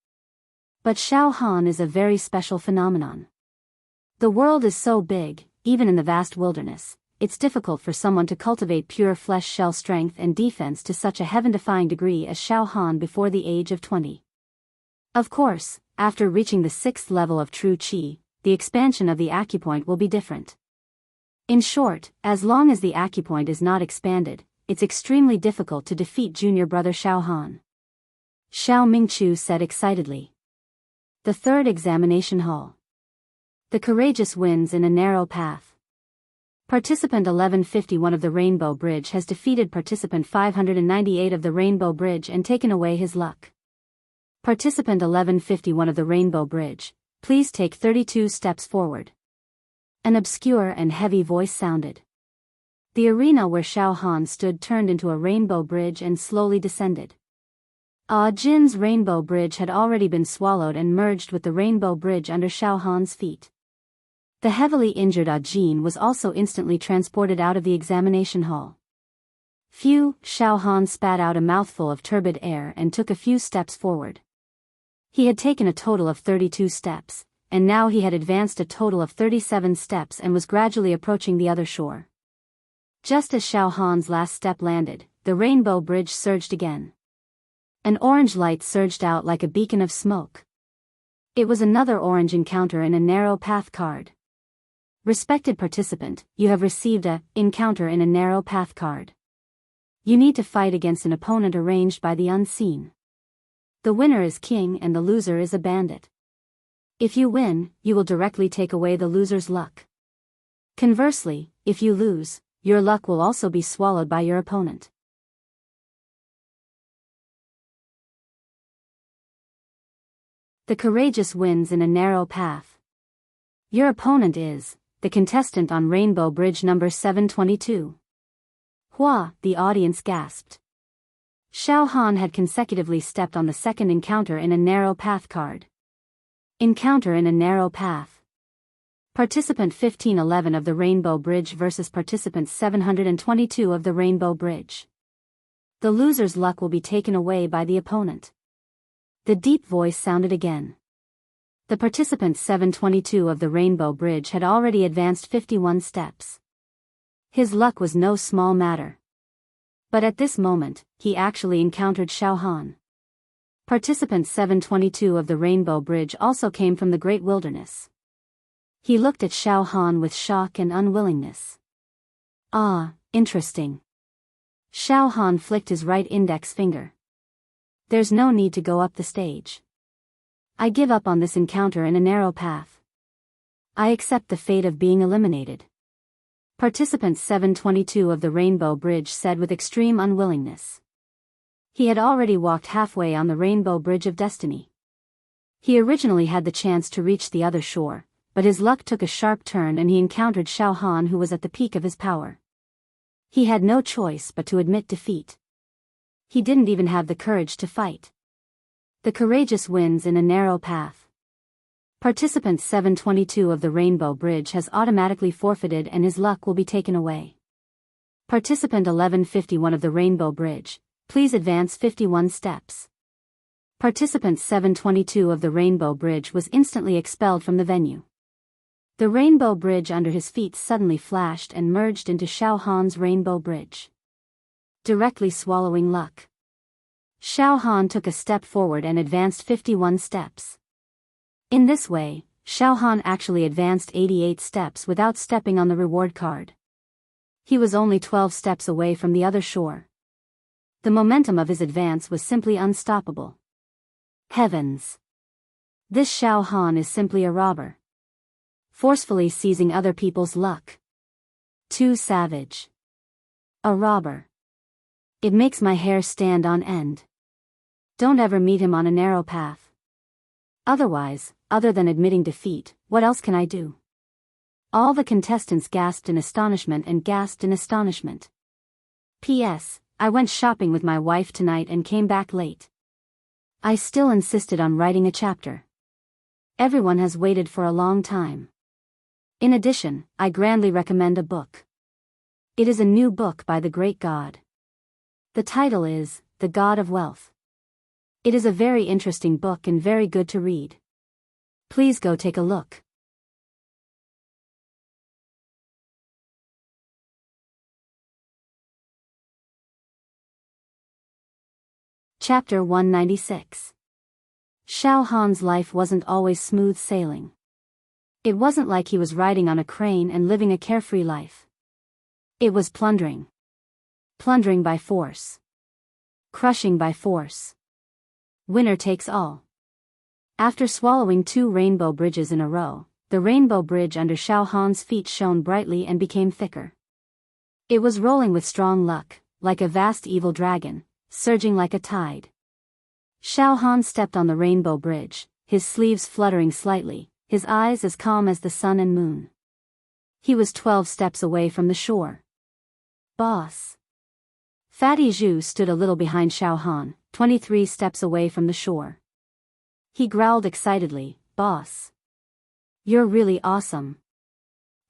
But Xiao Han is a very special phenomenon. The world is so big, even in the vast wilderness, it's difficult for someone to cultivate pure flesh shell strength and defense to such a heaven-defying degree as Xiao Han before the age of 20. Of course, after reaching the 6th level of True Qi, the expansion of the acupoint will be different. In short, as long as the acupoint is not expanded, it's extremely difficult to defeat junior brother Xiao Han. Xiao Mingchu said excitedly. The 3rd examination hall. The courageous wins in a narrow path. Participant 1151 of the Rainbow Bridge has defeated participant 598 of the Rainbow Bridge and taken away his luck. Participant 1151 of the Rainbow Bridge, please take 32 steps forward. An obscure and heavy voice sounded. The arena where Xiao Han stood turned into a rainbow bridge and slowly descended. Jin's rainbow bridge had already been swallowed and merged with the rainbow bridge under Xiao Han's feet. The heavily injured Jin was also instantly transported out of the examination hall. Phew, Xiao Han spat out a mouthful of turbid air and took a few steps forward. He had taken a total of 32 steps, and now he had advanced a total of 37 steps and was gradually approaching the other shore. Just as Xiao Han's last step landed, the rainbow bridge surged again. An orange light surged out like a beacon of smoke. It was another orange encounter in a narrow path card. Respected participant, you have received a encounter in a narrow path card. You need to fight against an opponent arranged by the unseen. The winner is king and the loser is a bandit. If you win, you will directly take away the loser's luck. Conversely, if you lose, your luck will also be swallowed by your opponent. The courageous wins in a narrow path. Your opponent is the contestant on Rainbow Bridge number 722. Hua, the audience gasped. Xiao Han had consecutively stepped on the 2nd encounter in a narrow path card. Encounter in a narrow path. Participant 1511 of the Rainbow Bridge versus participant 722 of the Rainbow Bridge. The loser's luck will be taken away by the opponent. The deep voice sounded again. The participant 722 of the Rainbow Bridge had already advanced 51 steps. His luck was no small matter. But at this moment, he actually encountered Xiao Han. Participant 722 of the Rainbow Bridge also came from the Great Wilderness. He looked at Xiao Han with shock and unwillingness. Ah, interesting. Xiao Han flicked his right index finger. There's no need to go up the stage. I give up on this encounter in a narrow path. I accept the fate of being eliminated. Participant 722 of the Rainbow Bridge said with extreme unwillingness. He had already walked halfway on the Rainbow Bridge of Destiny. He originally had the chance to reach the other shore, but his luck took a sharp turn and he encountered Xiao Han, who was at the peak of his power. He had no choice but to admit defeat. He didn't even have the courage to fight. The courageous wins in a narrow path. Participant 722 of the Rainbow Bridge has automatically forfeited and his luck will be taken away. Participant 1151 of the Rainbow Bridge, please advance 51 steps. Participant 722 of the Rainbow Bridge was instantly expelled from the venue. The Rainbow Bridge under his feet suddenly flashed and merged into Xiao Han's Rainbow Bridge, directly swallowing luck. Xiao Han took a step forward and advanced 51 steps. In this way, Xiao Han actually advanced 88 steps without stepping on the reward card. He was only 12 steps away from the other shore. The momentum of his advance was simply unstoppable. Heavens! This Xiao Han is simply a robber. Forcefully seizing other people's luck. Too savage. A robber. It makes my hair stand on end. Don't ever meet him on a narrow path. Otherwise, other than admitting defeat, what else can I do? All the contestants gasped in astonishment and gasped in astonishment. P.S. I went shopping with my wife tonight and came back late. I still insisted on writing a chapter. Everyone has waited for a long time. In addition, I grandly recommend a book. It is a new book by the great god. The title is The God of Wealth. It is a very interesting book and very good to read. Please go take a look. Chapter 196. Xiao Han's life wasn't always smooth sailing. It wasn't like he was riding on a crane and living a carefree life. It was plundering. Plundering by force. Crushing by force. Winner takes all. After swallowing 2 rainbow bridges in a row, the rainbow bridge under Xiao Han's feet shone brightly and became thicker. It was rolling with strong luck, like a vast evil dragon, surging like a tide. Xiao Han stepped on the rainbow bridge, his sleeves fluttering slightly, his eyes as calm as the sun and moon. He was 12 steps away from the shore. Boss. Fatty Zhu stood a little behind Xiao Han, 23 steps away from the shore. He growled excitedly, "Boss. You're really awesome.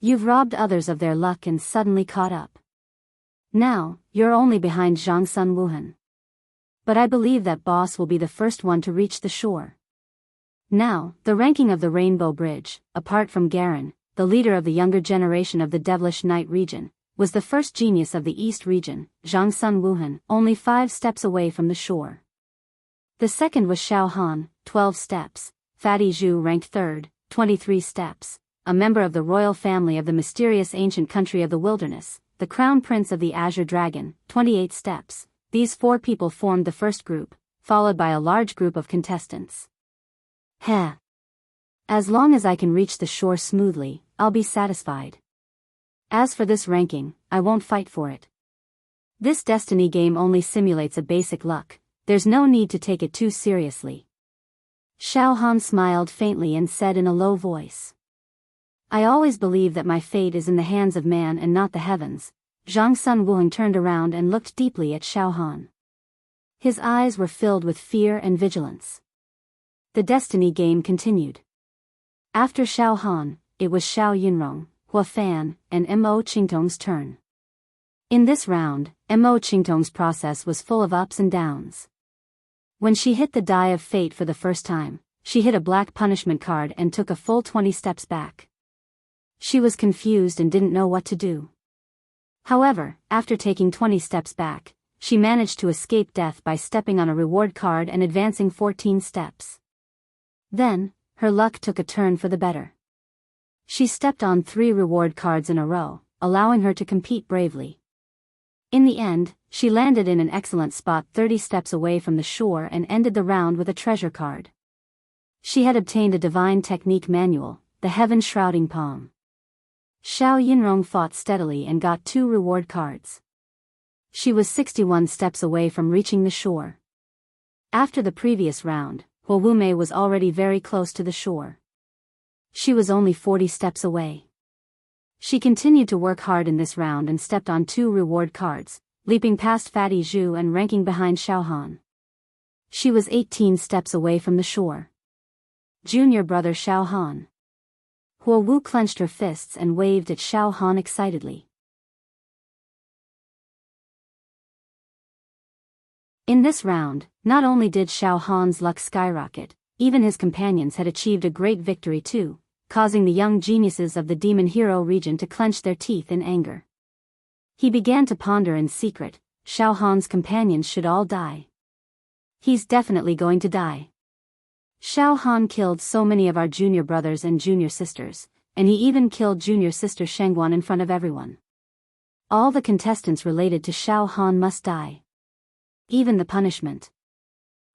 You've robbed others of their luck and suddenly caught up. Now, you're only behind Zhang Sun Wuhan. But I believe that boss will be the first one to reach the shore." Now, the ranking of the Rainbow Bridge, apart from Garen, the leader of the younger generation of the Devilish Night region, was the first genius of the East region, Zhang Sun Wuhan, only 5 steps away from the shore. The second was Xiao Han, 12 steps, Fatty Zhu ranked third, 23 steps, a member of the royal family of the mysterious ancient country of the wilderness, the crown prince of the Azure Dragon, 28 steps. These 4 people formed the first group, followed by a large group of contestants. Heh. As long as I can reach the shore smoothly, I'll be satisfied. As for this ranking, I won't fight for it. This destiny game only simulates a basic luck, there's no need to take it too seriously. Xiao Han smiled faintly and said in a low voice. I always believe that my fate is in the hands of man and not the heavens. Zhang Sun Wuhan turned around and looked deeply at Xiao Han. His eyes were filled with fear and vigilance. The destiny game continued. After Xiao Han, it was Xiao Yunrong, Hua Fan, and Mo Qingtong's turn. In this round, Mo Qingtong's process was full of ups and downs. When she hit the die of fate for the first time, she hit a black punishment card and took a full 20 steps back. She was confused and didn't know what to do. However, after taking 20 steps back, she managed to escape death by stepping on a reward card and advancing 14 steps. Then, her luck took a turn for the better. She stepped on 3 reward cards in a row, allowing her to compete bravely. In the end, she landed in an excellent spot 30 steps away from the shore and ended the round with a treasure card. She had obtained a divine technique manual, the Heaven Shrouding Palm. Xiao Yinrong fought steadily and got 2 reward cards. She was 61 steps away from reaching the shore. After the previous round, Hua Wumei was already very close to the shore. She was only 40 steps away. She continued to work hard in this round and stepped on 2 reward cards, leaping past Fatty Zhu and ranking behind Xiao Han. She was 18 steps away from the shore. Junior brother Xiao Han. Hua Wu clenched her fists and waved at Xiao Han excitedly. In this round, not only did Xiao Han's luck skyrocket, even his companions had achieved a great victory too, causing the young geniuses of the Demon Hero region to clench their teeth in anger. He began to ponder in secret, Xiao Han's companions should all die. He's definitely going to die. Xiao Han killed so many of our junior brothers and junior sisters, and he even killed junior sister Shengguan in front of everyone. All the contestants related to Xiao Han must die. Even the punishment.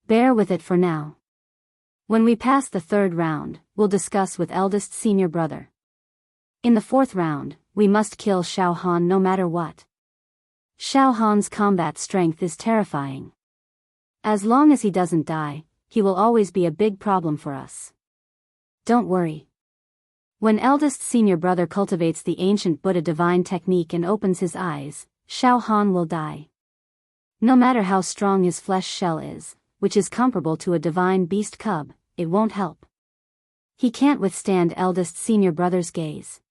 Bear with it for now. When we pass the 3rd round, we'll discuss with eldest senior brother. In the 4th round, we must kill Xiao Han no matter what. Xiao Han's combat strength is terrifying. As long as he doesn't die, he will always be a big problem for us. Don't worry. When eldest senior brother cultivates the ancient Buddha divine technique and opens his eyes, Xiao Han will die. No matter how strong his flesh shell is, which is comparable to a divine beast cub, it won't help. He can't withstand eldest senior brother's gaze.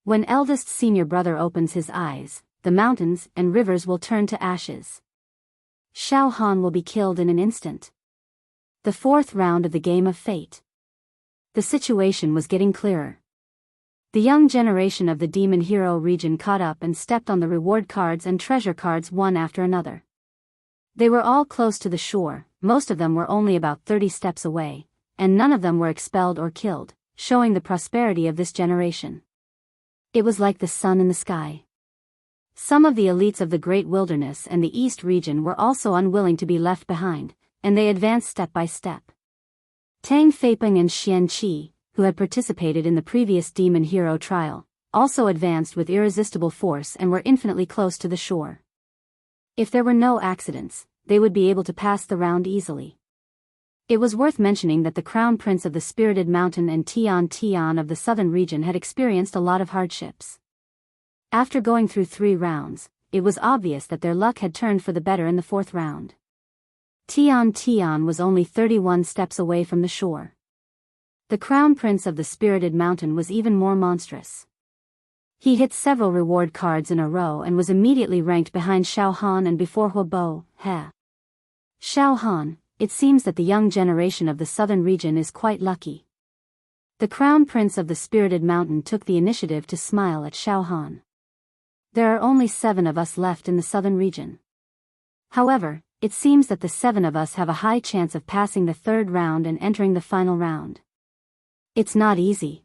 When eldest senior brother opens his eyes, the mountains and rivers will turn to ashes. Xiao Han will be killed in an instant. The fourth round of the Game of Fate. The situation was getting clearer. The young generation of the Demon Hero region caught up and stepped on the reward cards and treasure cards one after another. They were all close to the shore, most of them were only about 30 steps away, and none of them were expelled or killed, showing the prosperity of this generation. It was like the sun in the sky. Some of the elites of the Great Wilderness and the East region were also unwilling to be left behind, and they advanced step by step. Tang Feipeng and Xian Qi, who had participated in the previous Demon Hero trial, also advanced with irresistible force and were infinitely close to the shore. If there were no accidents, they would be able to pass the round easily. It was worth mentioning that the Crown Prince of the Spirited Mountain and Tian of the southern region had experienced a lot of hardships. After going through 3 rounds, it was obvious that their luck had turned for the better in the 4th round. Tian was only 31 steps away from the shore. The Crown Prince of the Spirited Mountain was even more monstrous. He hit several reward cards in a row and was immediately ranked behind Xiao Han and before Huobo, He. Xiao Han, it seems that the young generation of the southern region is quite lucky. The Crown Prince of the Spirited Mountain took the initiative to smile at Xiao Han. There are only 7 of us left in the southern region. However, it seems that the 7 of us have a high chance of passing the 3rd round and entering the final round. It's not easy.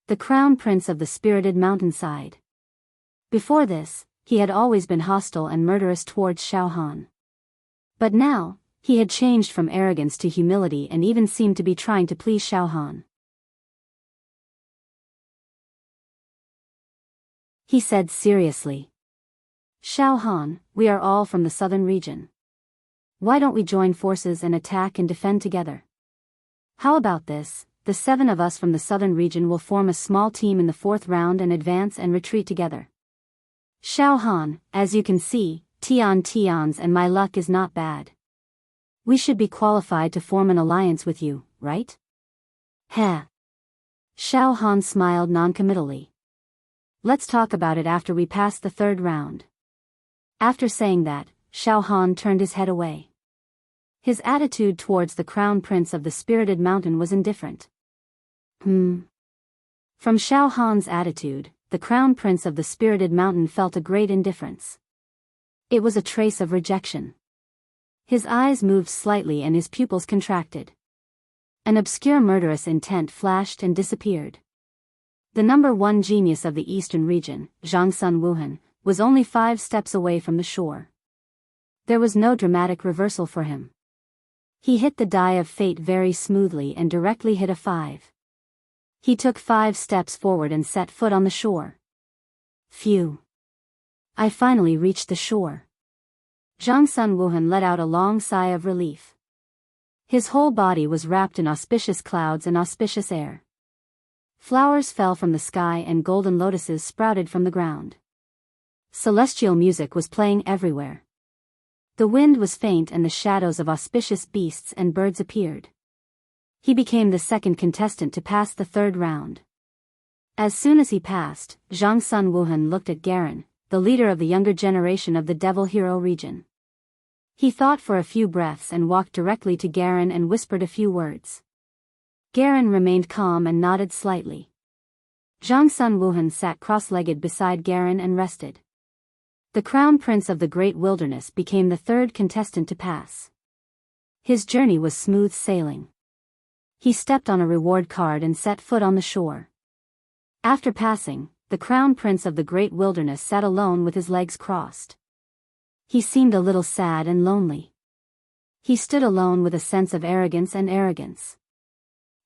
The Crown Prince of the Spirited Mountain sighed. Before this, he had always been hostile and murderous towards Xiao Han. But now, he had changed from arrogance to humility and even seemed to be trying to please Xiao Han. He said seriously, "Xiao Han, we are all from the southern region. Why don't we join forces and attack and defend together? How about this? The 7 of us from the southern region will form a small team in the 4th round and advance and retreat together. Xiao Han, as you can see, Tian's and my luck is not bad. We should be qualified to form an alliance with you, right?" Heh. Xiao Han smiled noncommittally. "Let's talk about it after we pass the 3rd round." After saying that, Xiao Han turned his head away. His attitude towards the Crown Prince of the Spirited Mountain was indifferent. From Xiao Han's attitude, the Crown Prince of the Spirited Mountain felt a great indifference. It was a trace of rejection. His eyes moved slightly and his pupils contracted. An obscure murderous intent flashed and disappeared. The number 1 genius of the eastern region, Zhang Wuhan, was only 5 steps away from the shore. There was no dramatic reversal for him. He hit the die of fate very smoothly and directly hit a 5. He took 5 steps forward and set foot on the shore. Phew. I finally reached the shore. Zhang Wuhan let out a long sigh of relief. His whole body was wrapped in auspicious clouds and auspicious air. Flowers fell from the sky and golden lotuses sprouted from the ground. Celestial music was playing everywhere. The wind was faint and the shadows of auspicious beasts and birds appeared. He became the 2nd contestant to pass the 3rd round. As soon as he passed, Zhang Wuhan looked at Garen, the leader of the younger generation of the Devil Hero region. He thought for a few breaths and walked directly to Garen and whispered a few words. Garen remained calm and nodded slightly. Zhang Wuhan sat cross-legged beside Garen and rested. The Crown Prince of the Great Wilderness became the 3rd contestant to pass. His journey was smooth sailing. He stepped on a reward card and set foot on the shore. After passing, the Crown Prince of the Great Wilderness sat alone with his legs crossed. He seemed a little sad and lonely. He stood alone with a sense of arrogance.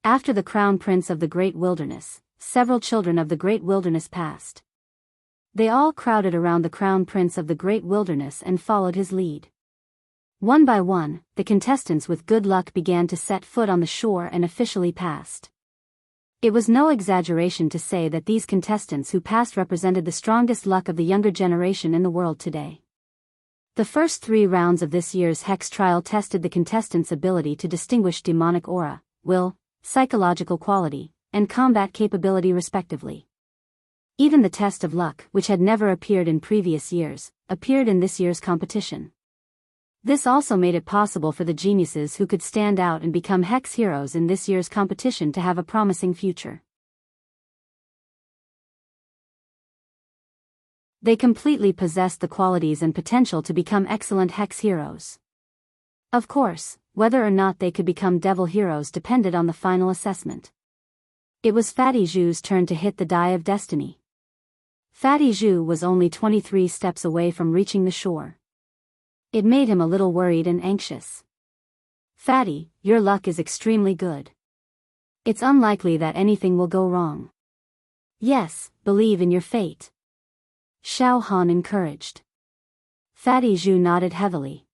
After the Crown Prince of the Great Wilderness, several children of the Great Wilderness passed. They all crowded around the Crown Prince of the Great Wilderness and followed his lead. One by one, the contestants with good luck began to set foot on the shore and officially passed. It was no exaggeration to say that these contestants who passed represented the strongest luck of the younger generation in the world today. The first 3 rounds of this year's Hex trial tested the contestants' ability to distinguish demonic aura, will, psychological quality, and combat capability respectively. Even the test of luck, which had never appeared in previous years, appeared in this year's competition. This also made it possible for the geniuses who could stand out and become hex heroes in this year's competition to have a promising future. They completely possessed the qualities and potential to become excellent hex heroes. Of course, whether or not they could become devil heroes depended on the final assessment. It was Fatty Zhu's turn to hit the die of destiny. Fatty Zhu was only 23 steps away from reaching the shore. It made him a little worried and anxious. Fatty, your luck is extremely good. It's unlikely that anything will go wrong. Yes, believe in your fate. Xiao Han encouraged. Fatty Zhu nodded heavily.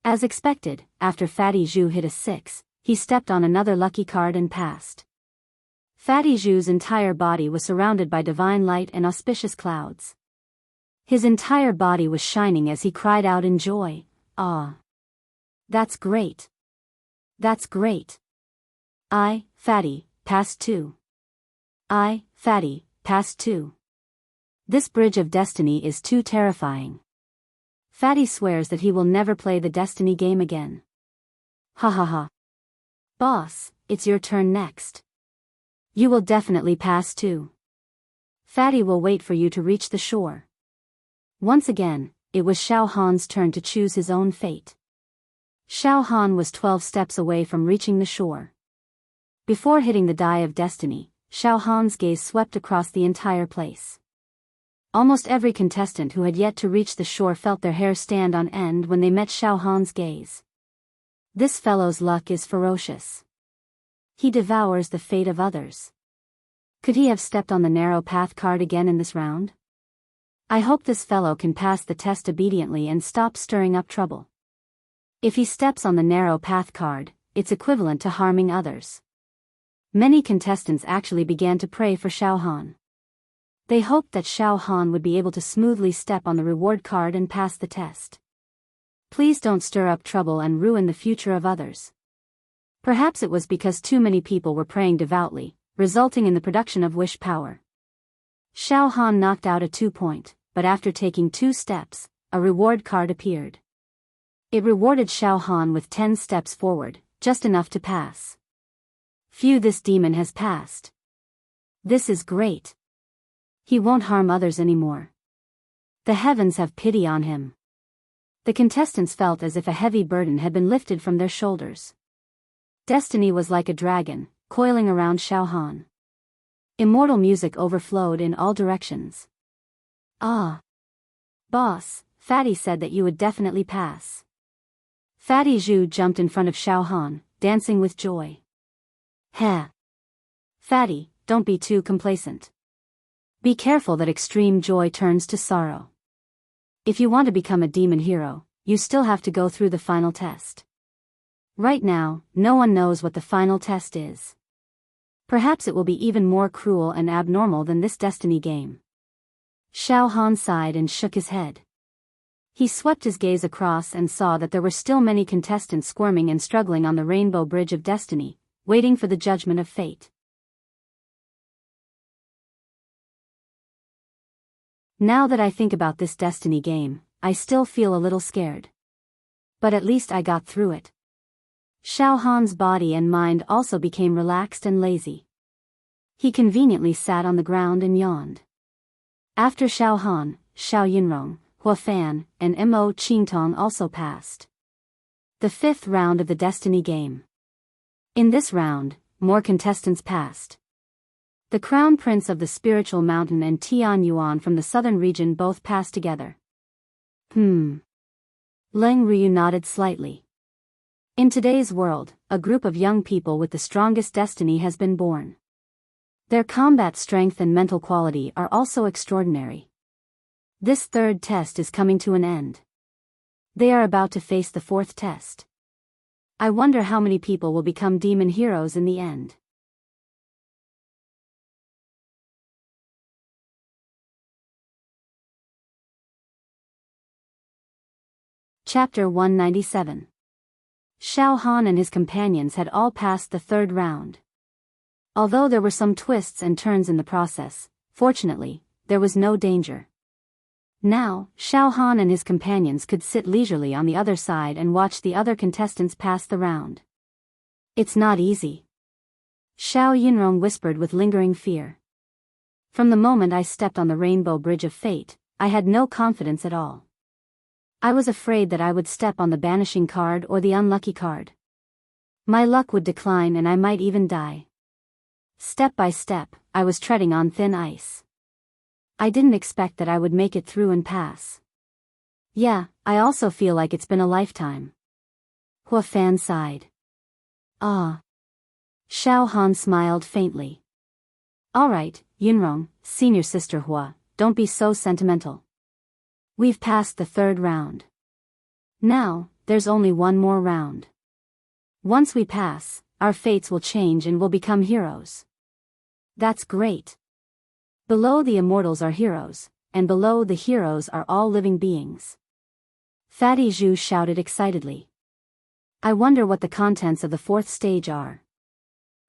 As expected, after Fatty Zhu hit a 6, he stepped on another lucky card and passed. Fatty Zhu's entire body was surrounded by divine light and auspicious clouds. His entire body was shining as he cried out in joy, "Ah! That's great! That's great! I, Fatty, passed too. I, Fatty, passed too. This bridge of destiny is too terrifying. Fatty swears that he will never play the destiny game again. Ha ha ha. Boss, it's your turn next. You will definitely pass too. Fatty will wait for you to reach the shore." Once again, it was Xiao Han's turn to choose his own fate. Xiao Han was 12 steps away from reaching the shore. Before hitting the die of destiny, Xiao Han's gaze swept across the entire place. Almost every contestant who had yet to reach the shore felt their hair stand on end when they met Xiao Han's gaze. This fellow's luck is ferocious. He devours the fate of others. Could he have stepped on the narrow path card again in this round? I hope this fellow can pass the test obediently and stop stirring up trouble. If he steps on the narrow path card, it's equivalent to harming others. Many contestants actually began to pray for Xiao Han. They hoped that Xiao Han would be able to smoothly step on the reward card and pass the test. Please don't stir up trouble and ruin the future of others. Perhaps it was because too many people were praying devoutly, resulting in the production of wish power. Xiao Han knocked out a 2-point, but after taking 2 steps, a reward card appeared. It rewarded Xiao Han with 10 steps forward, just enough to pass. Phew, this demon has passed. This is great. He won't harm others anymore. The heavens have pity on him. The contestants felt as if a heavy burden had been lifted from their shoulders. Destiny was like a dragon, coiling around Xiao Han. Immortal music overflowed in all directions. Ah! Boss, Fatty said that you would definitely pass. Fatty Zhu jumped in front of Xiao Han, dancing with joy. Heh! Fatty, don't be too complacent. Be careful that extreme joy turns to sorrow. If you want to become a demon hero, you still have to go through the final test. Right now, no one knows what the final test is. Perhaps it will be even more cruel and abnormal than this destiny game. Xiao Han sighed and shook his head. He swept his gaze across and saw that there were still many contestants squirming and struggling on the rainbow bridge of destiny, waiting for the judgment of fate. Now that I think about this destiny game, I still feel a little scared. But at least I got through it. Xiao Han's body and mind also became relaxed and lazy. He conveniently sat on the ground and yawned. After Xiao Han, Xiao Yinrong, Hua Fan, and Mo Qingtong also passed. The 5th round of the destiny game. In this round, more contestants passed. The Crown Prince of the Spiritual Mountain and Tian Yuan from the southern region both passed together. Leng Ryu nodded slightly. In today's world, a group of young people with the strongest destiny has been born. Their combat strength and mental quality are also extraordinary. This 3rd test is coming to an end. They are about to face the 4th test. I wonder how many people will become demon heroes in the end. Chapter 197. Xiao Han and his companions had all passed the 3rd round. Although there were some twists and turns in the process, Fortunately, there was no danger. Now, Xiao Han and his companions could sit leisurely on the other side and watch the other contestants pass the round. It's not easy, Xiao Yunrong whispered with lingering fear. From the moment I stepped on the Rainbow Bridge of Fate, I had no confidence at all. I was afraid that I would step on the banishing card or the unlucky card. My luck would decline and I might even die. Step by step, I was treading on thin ice. I didn't expect that I would make it through and pass. Yeah, I also feel like it's been a lifetime. Hua Fan sighed. Ah. Xiao Han smiled faintly. All right, Yunrong, senior sister Hua, don't be so sentimental. We've passed the third round. Now, there's only one more round. Once we pass, our fates will change and we'll become heroes. That's great. Below the immortals are heroes, and below the heroes are all living beings. Fatty Zhu shouted excitedly. I wonder what the contents of the fourth stage are.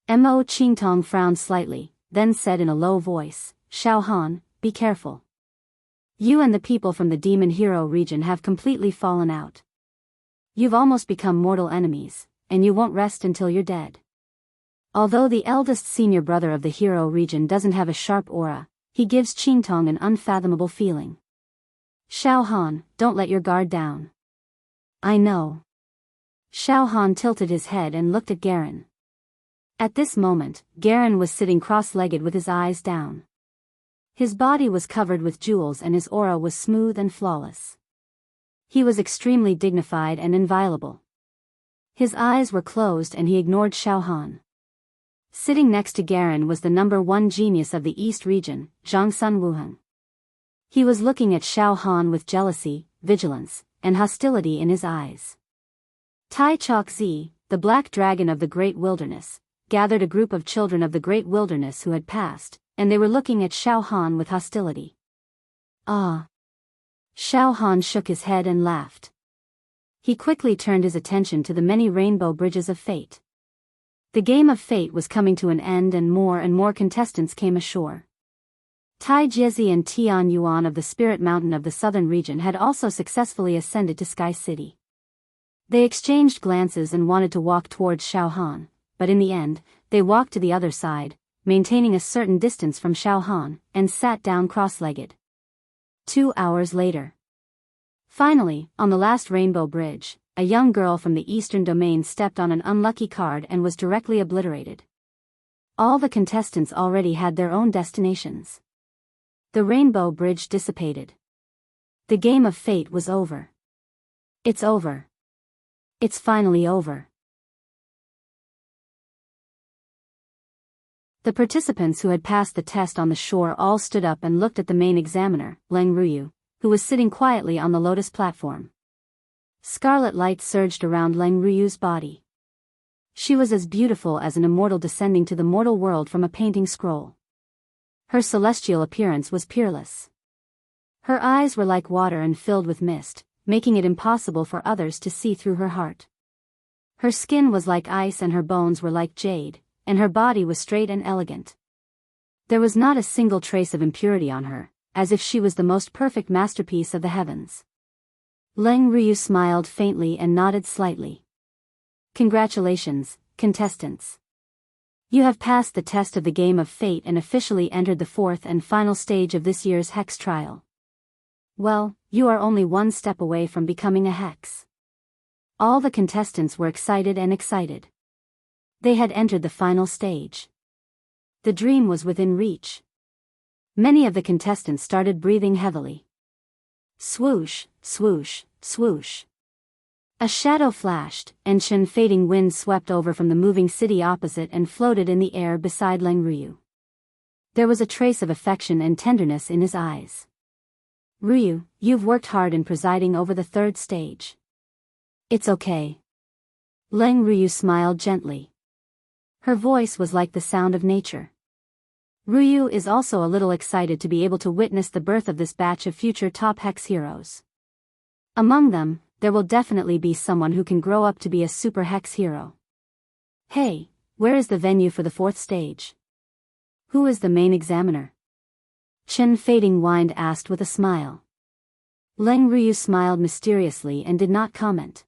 Mo Qingtong frowned slightly, then said in a low voice, Xiao Han, be careful. You and the people from the Demon Hero region have completely fallen out. You've almost become mortal enemies, and you won't rest until you're dead. Although the eldest senior brother of the Hero region doesn't have a sharp aura, he gives Qingtong an unfathomable feeling. Xiao Han, don't let your guard down. I know. Xiao Han tilted his head and looked at Garen. At this moment, Garen was sitting cross-legged with his eyes down. His body was covered with jewels and his aura was smooth and flawless. He was extremely dignified and inviolable. His eyes were closed and he ignored Xiao Han. Sitting next to Garen was the number one genius of the East region, Zhang Sun Wuheng. He was looking at Xiao Han with jealousy, vigilance, and hostility in his eyes. Tai Chokzi, the black dragon of the Great Wilderness, gathered a group of children of the Great Wilderness who had passed, and they were looking at Xiao Han with hostility. Ah. Xiao Han shook his head and laughed. He quickly turned his attention to the many rainbow bridges of fate. The game of fate was coming to an end and more contestants came ashore. Tai Jiezi and Tian Yuan of the Spirit Mountain of the southern region had also successfully ascended to Sky City. They exchanged glances and wanted to walk towards Xiao Han, but in the end, they walked to the other side, maintaining a certain distance from Xiao Han, and sat down cross-legged. 2 hours later. Finally, on the last rainbow bridge, a young girl from the eastern domain stepped on an unlucky card and was directly obliterated. All the contestants already had their own destinations. The rainbow bridge dissipated. The game of fate was over. It's over. It's finally over. The participants who had passed the test on the shore all stood up and looked at the main examiner, Leng Ruyu, who was sitting quietly on the lotus platform. Scarlet light surged around Leng Ruyu's body. She was as beautiful as an immortal descending to the mortal world from a painting scroll. Her celestial appearance was peerless. Her eyes were like water and filled with mist, making it impossible for others to see through her heart. Her skin was like ice and her bones were like jade, and her body was straight and elegant. There was not a single trace of impurity on her, as if she was the most perfect masterpiece of the heavens. Leng Ruyu smiled faintly and nodded slightly. Congratulations, contestants. You have passed the test of the game of fate and officially entered the fourth and final stage of this year's hex trial. Well, you are only one step away from becoming a hex. All the contestants were excited. They had entered the final stage. The dream was within reach. Many of the contestants started breathing heavily. Swoosh, swoosh, swoosh. A shadow flashed, and Shen fading wind swept over from the moving city opposite and floated in the air beside Leng Ruyu. There was a trace of affection and tenderness in his eyes. Ruyu, you've worked hard in presiding over the third stage. It's okay. Leng Ruyu smiled gently. Her voice was like the sound of nature. Ruyu is also a little excited to be able to witness the birth of this batch of future top hex heroes. Among them, there will definitely be someone who can grow up to be a super hex hero. Hey, where is the venue for the fourth stage? Who is the main examiner? Chen Fading Wind asked with a smile. Leng Ruyu smiled mysteriously and did not comment.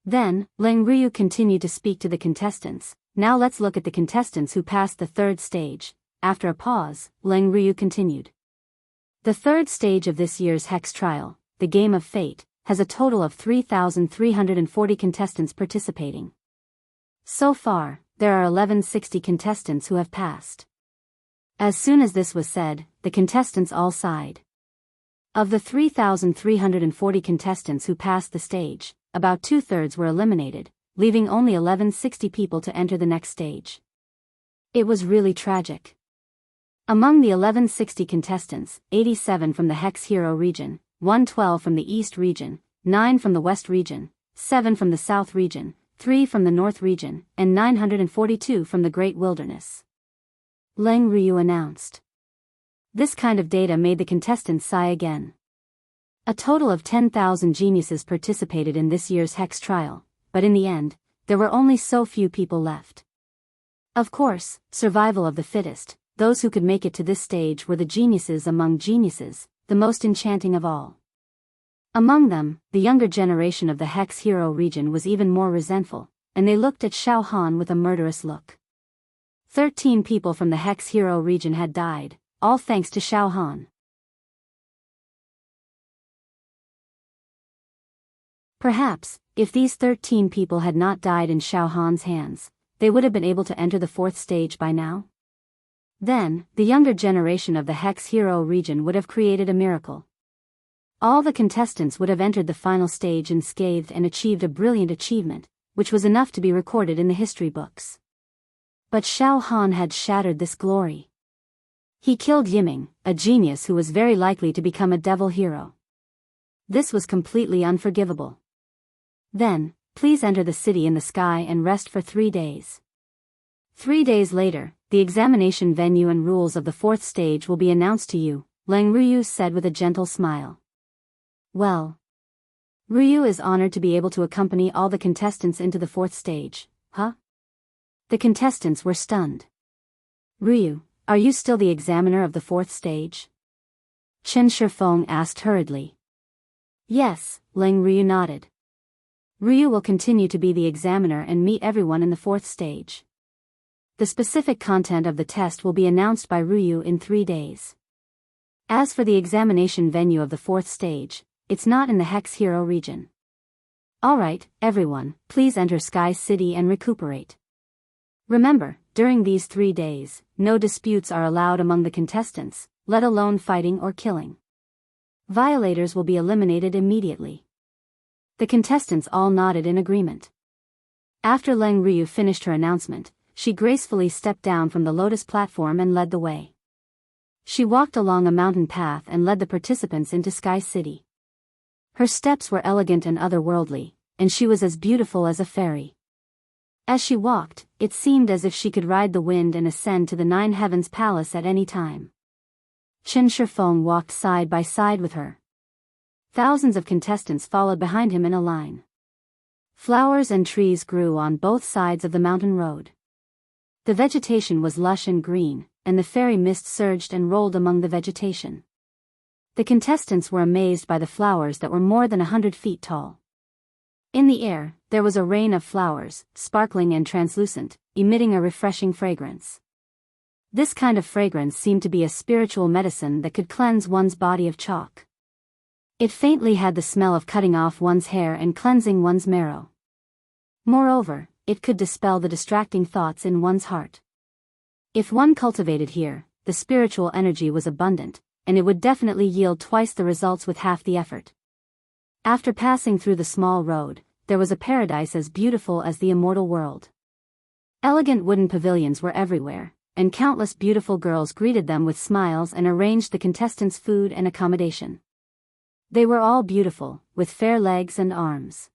Then, Leng Ruyu continued to speak to the contestants. Now let's look at the contestants who passed the third stage. After a pause, Leng Ruyu continued. The third stage of this year's Hex Trial, the Game of Fate, has a total of 3,340 contestants participating. So far, there are 1160 contestants who have passed. As soon as this was said, the contestants all sighed. Of the 3,340 contestants who passed the stage, about two-thirds were eliminated, leaving only 1160 people to enter the next stage. It was really tragic. Among the 1160 contestants, 87 from the Hex Hero region, 112 from the East region, 9 from the West region, 7 from the South region, 3 from the North region, and 942 from the Great Wilderness. Leng Ruyu announced. This kind of data made the contestants sigh again. A total of 10,000 geniuses participated in this year's Hex Trial, but in the end, there were only so few people left. Of course, survival of the fittest, those who could make it to this stage were the geniuses among geniuses, the most enchanting of all. Among them, the younger generation of the Hex Hero region was even more resentful, and they looked at Xiao Han with a murderous look. 13 people from the Hex Hero region had died, all thanks to Xiao Han. Perhaps, if these 13 people had not died in Xiao Han's hands, they would have been able to enter the fourth stage by now. Then, the younger generation of the Hex Hero region would have created a miracle. All the contestants would have entered the final stage unscathed and achieved a brilliant achievement, which was enough to be recorded in the history books. But Xiao Han had shattered this glory. He killed Yiming, a genius who was very likely to become a devil hero. This was completely unforgivable. Then, please enter the city in the sky and rest for 3 days. 3 days later, the examination venue and rules of the fourth stage will be announced to you, Leng Ruyu said with a gentle smile. Well. Ruyu is honored to be able to accompany all the contestants into the fourth stage, huh? The contestants were stunned. Ruyu, are you still the examiner of the fourth stage? Chen Shifeng asked hurriedly. Yes, Leng Ruyu nodded. Ruyu will continue to be the examiner and meet everyone in the fourth stage. The specific content of the test will be announced by Ruyu in 3 days. As for the examination venue of the fourth stage, it's not in the Hex Hero region. Alright, everyone, please enter Sky City and recuperate. Remember, during these 3 days, no disputes are allowed among the contestants, let alone fighting or killing. Violators will be eliminated immediately. The contestants all nodded in agreement. After Leng Ruyu finished her announcement, she gracefully stepped down from the lotus platform and led the way. She walked along a mountain path and led the participants into Sky City. Her steps were elegant and otherworldly, and she was as beautiful as a fairy. As she walked, it seemed as if she could ride the wind and ascend to the Nine Heavens Palace at any time. Chen Shifeng walked side by side with her. Thousands of contestants followed behind him in a line. Flowers and trees grew on both sides of the mountain road. The vegetation was lush and green, and the fairy mist surged and rolled among the vegetation. The contestants were amazed by the flowers that were more than 100 feet tall. In the air, there was a rain of flowers, sparkling and translucent, emitting a refreshing fragrance. This kind of fragrance seemed to be a spiritual medicine that could cleanse one's body of chalk. It faintly had the smell of cutting off one's hair and cleansing one's marrow. Moreover, it could dispel the distracting thoughts in one's heart. If one cultivated here, the spiritual energy was abundant, and it would definitely yield twice the results with half the effort. After passing through the small road, there was a paradise as beautiful as the immortal world. Elegant wooden pavilions were everywhere, and countless beautiful girls greeted them with smiles and arranged the contestants' food and accommodation. They were all beautiful, with fair legs and arms.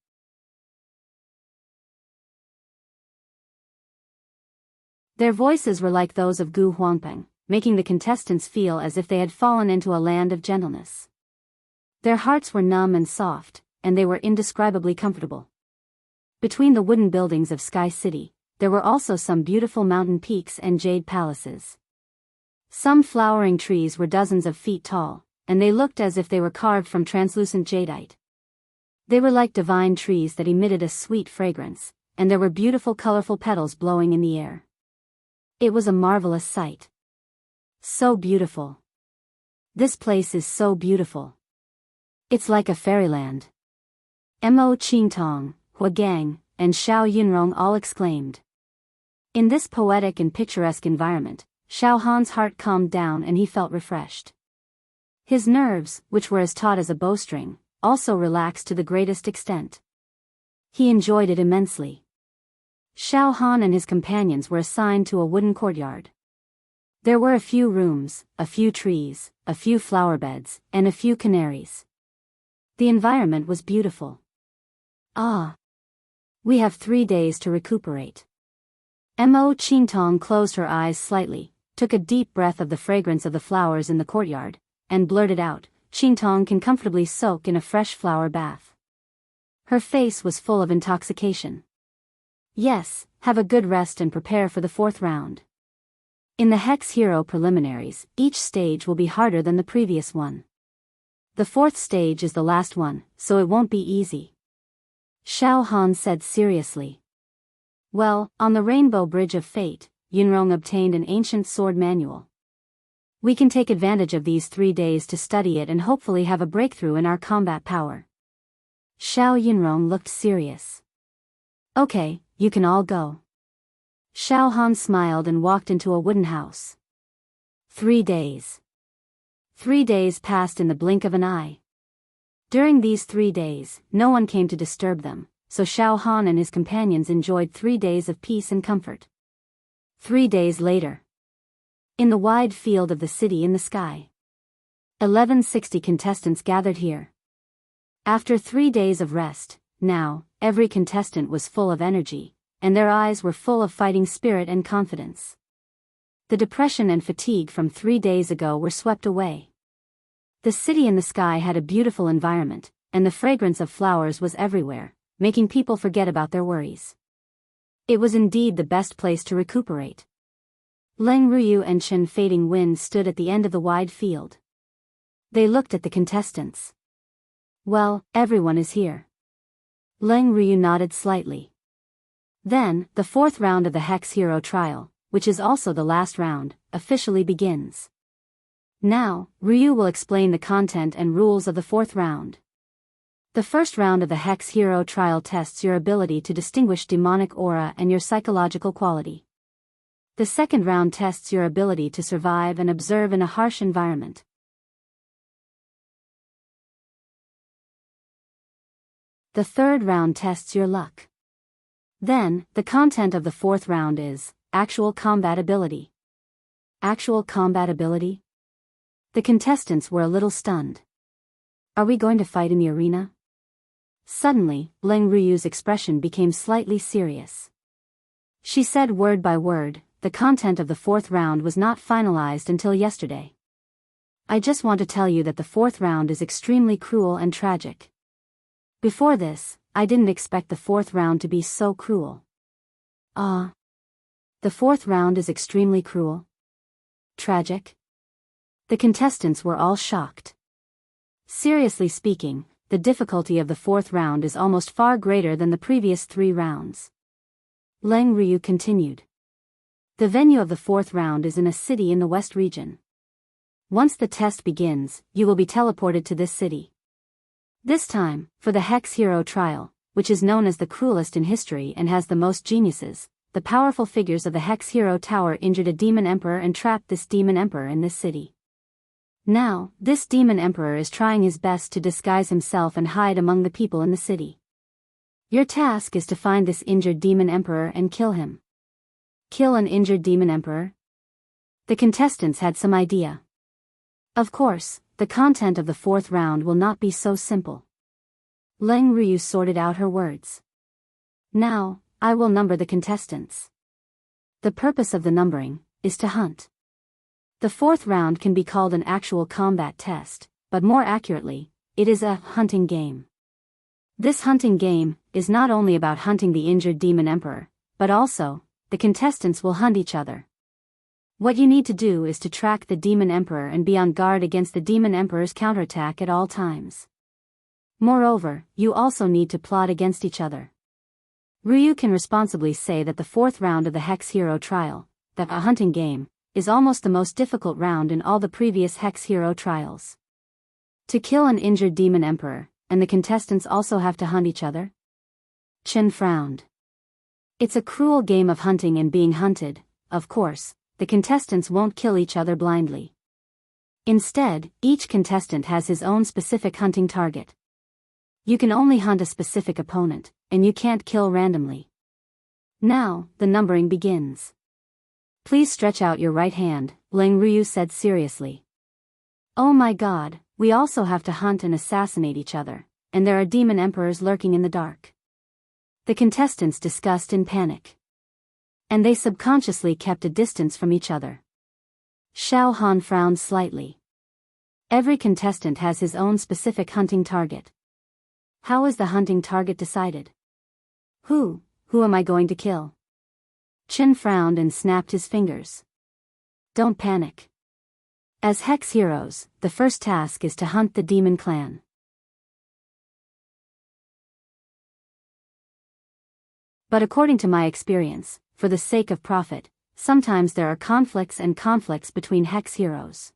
Their voices were like those of Gu Huangpeng, making the contestants feel as if they had fallen into a land of gentleness. Their hearts were numb and soft, and they were indescribably comfortable. Between the wooden buildings of Sky City, there were also some beautiful mountain peaks and jade palaces. Some flowering trees were dozens of feet tall, and they looked as if they were carved from translucent jadeite. They were like divine trees that emitted a sweet fragrance, and there were beautiful colorful petals blowing in the air. It was a marvelous sight. So beautiful. This place is so beautiful. It's like a fairyland. Mo Qingtong, Hua Gang, and Xiao Yunrong all exclaimed. In this poetic and picturesque environment, Xiao Han's heart calmed down and he felt refreshed. His nerves, which were as taut as a bowstring, also relaxed to the greatest extent. He enjoyed it immensely. Xiao Han and his companions were assigned to a wooden courtyard. There were a few rooms, a few trees, a few flower beds, and a few canaries. The environment was beautiful. Ah! We have 3 days to recuperate. Mo Qingtong closed her eyes slightly, took a deep breath of the fragrance of the flowers in the courtyard, and blurted out, Qingtong can comfortably soak in a fresh flower bath. Her face was full of intoxication. Yes, have a good rest and prepare for the 4th round. In the Hex Hero preliminaries, each stage will be harder than the previous one. The 4th stage is the last one, so it won't be easy. Xiao Han said seriously. Well, on the Rainbow Bridge of Fate, Yunrong obtained an ancient sword manual. We can take advantage of these 3 days to study it and hopefully have a breakthrough in our combat power. Xiao Yunrong looked serious. Okay, you can all go. Xiao Han smiled and walked into a wooden house. 3 days. 3 days passed in the blink of an eye. During these 3 days, no one came to disturb them, so Xiao Han and his companions enjoyed 3 days of peace and comfort. 3 days later. In the wide field of the city in the sky. 1160 contestants gathered here. After 3 days of rest, now, every contestant was full of energy, and their eyes were full of fighting spirit and confidence. The depression and fatigue from 3 days ago were swept away. The city in the sky had a beautiful environment, and the fragrance of flowers was everywhere, making people forget about their worries. It was indeed the best place to recuperate. Leng Ruyu and Chen Fading Wind stood at the end of the wide field. They looked at the contestants. Well, everyone is here. Leng Ruyu nodded slightly. Then, the 4th round of the Hex Hero trial, which is also the last round, officially begins. Now, Ryu will explain the content and rules of the 4th round. The first round of the Hex Hero trial tests your ability to distinguish demonic aura and your psychological quality. The second round tests your ability to survive and observe in a harsh environment. The third round tests your luck. Then, the content of the 4th round is actual combat ability. Actual combat ability? The contestants were a little stunned. Are we going to fight in the arena? Suddenly, Leng Ruyu's expression became slightly serious. She said word by word, the content of the 4th round was not finalized until yesterday. I just want to tell you that the 4th round is extremely cruel and tragic. Before this, I didn't expect the 4th round to be so cruel. Ah. The 4th round is extremely cruel? Tragic? The contestants were all shocked. Seriously speaking, the difficulty of the 4th round is almost far greater than the previous 3 rounds. Leng Ryu continued. The venue of the 4th round is in a city in the west region. Once the test begins, you will be teleported to this city. This time, for the Hex Hero trial, which is known as the cruelest in history and has the most geniuses, the powerful figures of the Hex Hero Tower injured a demon emperor and trapped this demon emperor in this city. Now, this demon emperor is trying his best to disguise himself and hide among the people in the city. Your task is to find this injured demon emperor and kill him. Kill an injured demon emperor? The contestants had some idea. Of course, the content of the 4th round will not be so simple. Leng Ryu sorted out her words. Now, I will number the contestants. The purpose of the numbering is to hunt. The 4th round can be called an actual combat test, but more accurately, it is a hunting game. This hunting game is not only about hunting the injured demon emperor, but also, the contestants will hunt each other. What you need to do is to track the Demon Emperor and be on guard against the Demon Emperor's counterattack at all times. Moreover, you also need to plot against each other. Ryu can responsibly say that the fourth round of the Hex Hero trial, a hunting game, is almost the most difficult round in all the previous Hex Hero trials. To kill an injured Demon Emperor, and the contestants also have to hunt each other? Chen frowned. It's a cruel game of hunting and being hunted. Of course, the contestants won't kill each other blindly. Instead, each contestant has his own specific hunting target. You can only hunt a specific opponent, and you can't kill randomly. Now, the numbering begins. Please stretch out your right hand, Leng Ryu said seriously. Oh my god, we also have to hunt and assassinate each other, and there are demon emperors lurking in the dark. The contestants discussed in panic. And they subconsciously kept a distance from each other. Xiao Han frowned slightly. Every contestant has his own specific hunting target. How is the hunting target decided? Who am I going to kill? Chen frowned and snapped his fingers. Don't panic. As Hex Heroes, the first task is to hunt the Demon Clan. But according to my experience, for the sake of profit, sometimes there are conflicts between Hex Heroes.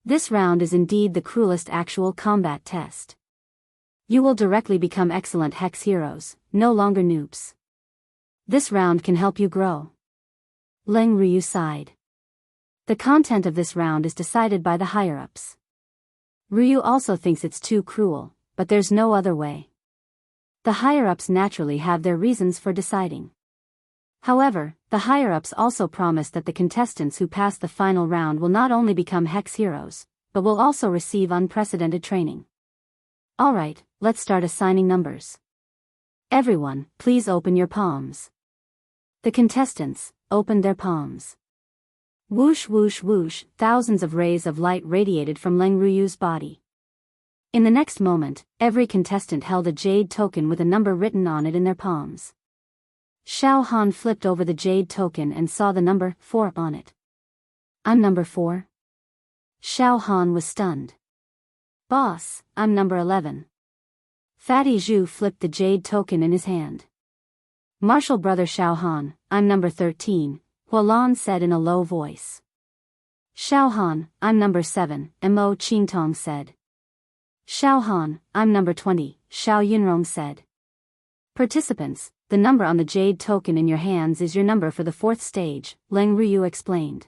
This round is indeed the cruelest actual combat test. You will directly become excellent Hex Heroes, no longer noobs. This round can help you grow. Leng Ryu sighed. The content of this round is decided by the higher-ups. Ryu also thinks it's too cruel, but there's no other way. The higher-ups naturally have their reasons for deciding. However, the higher-ups also promise that the contestants who pass the final round will not only become Hex Heroes, but will also receive unprecedented training. Alright, let's start assigning numbers. Everyone, please open your palms. The contestants opened their palms. Whoosh whoosh whoosh, thousands of rays of light radiated from Leng Ryu's body. In the next moment, every contestant held a jade token with a number written on it in their palms. Xiao Han flipped over the jade token and saw the number 4 on it. I'm number 4? Xiao Han was stunned. Boss, I'm number 11. Fatty Zhu flipped the jade token in his hand. Martial brother Xiao Han, I'm number 13, Hualan said in a low voice. Xiao Han, I'm number 7, Mo Qingtong said. Xiao Han, I'm number 20, Xiao Yunrong said. Participants, the number on the jade token in your hands is your number for the 4th stage, Leng Ryu explained.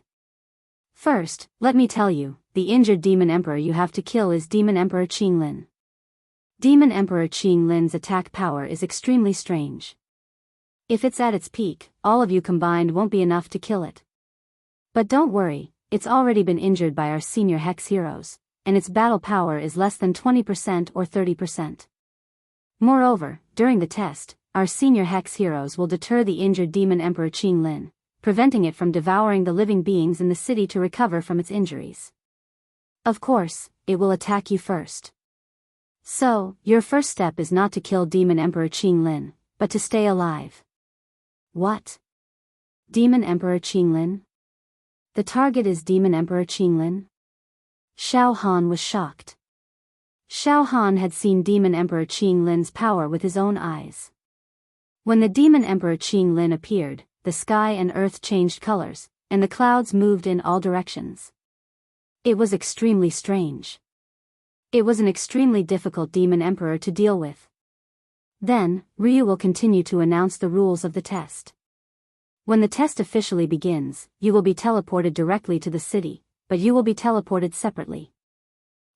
First, let me tell you, the injured Demon Emperor you have to kill is Demon Emperor Qinglin. Demon Emperor Qinglin's attack power is extremely strange. If it's at its peak, all of you combined won't be enough to kill it. But don't worry, it's already been injured by our senior Hex Heroes, and its battle power is less than 20% or 30%. Moreover, during the test, our senior Hex Heroes will deter the injured Demon Emperor Qinglin, preventing it from devouring the living beings in the city to recover from its injuries. Of course, it will attack you first. So, your first step is not to kill Demon Emperor Qinglin, but to stay alive. What? Demon Emperor Qinglin? The target is Demon Emperor Qinglin? Xiao Han was shocked. Xiao Han had seen Demon Emperor Qinglin's power with his own eyes. When the Demon Emperor Qinglin appeared, the sky and earth changed colors, and the clouds moved in all directions. It was extremely strange. It was an extremely difficult Demon Emperor to deal with. Then, Ryu will continue to announce the rules of the test. When the test officially begins, you will be teleported directly to the city, but you will be teleported separately.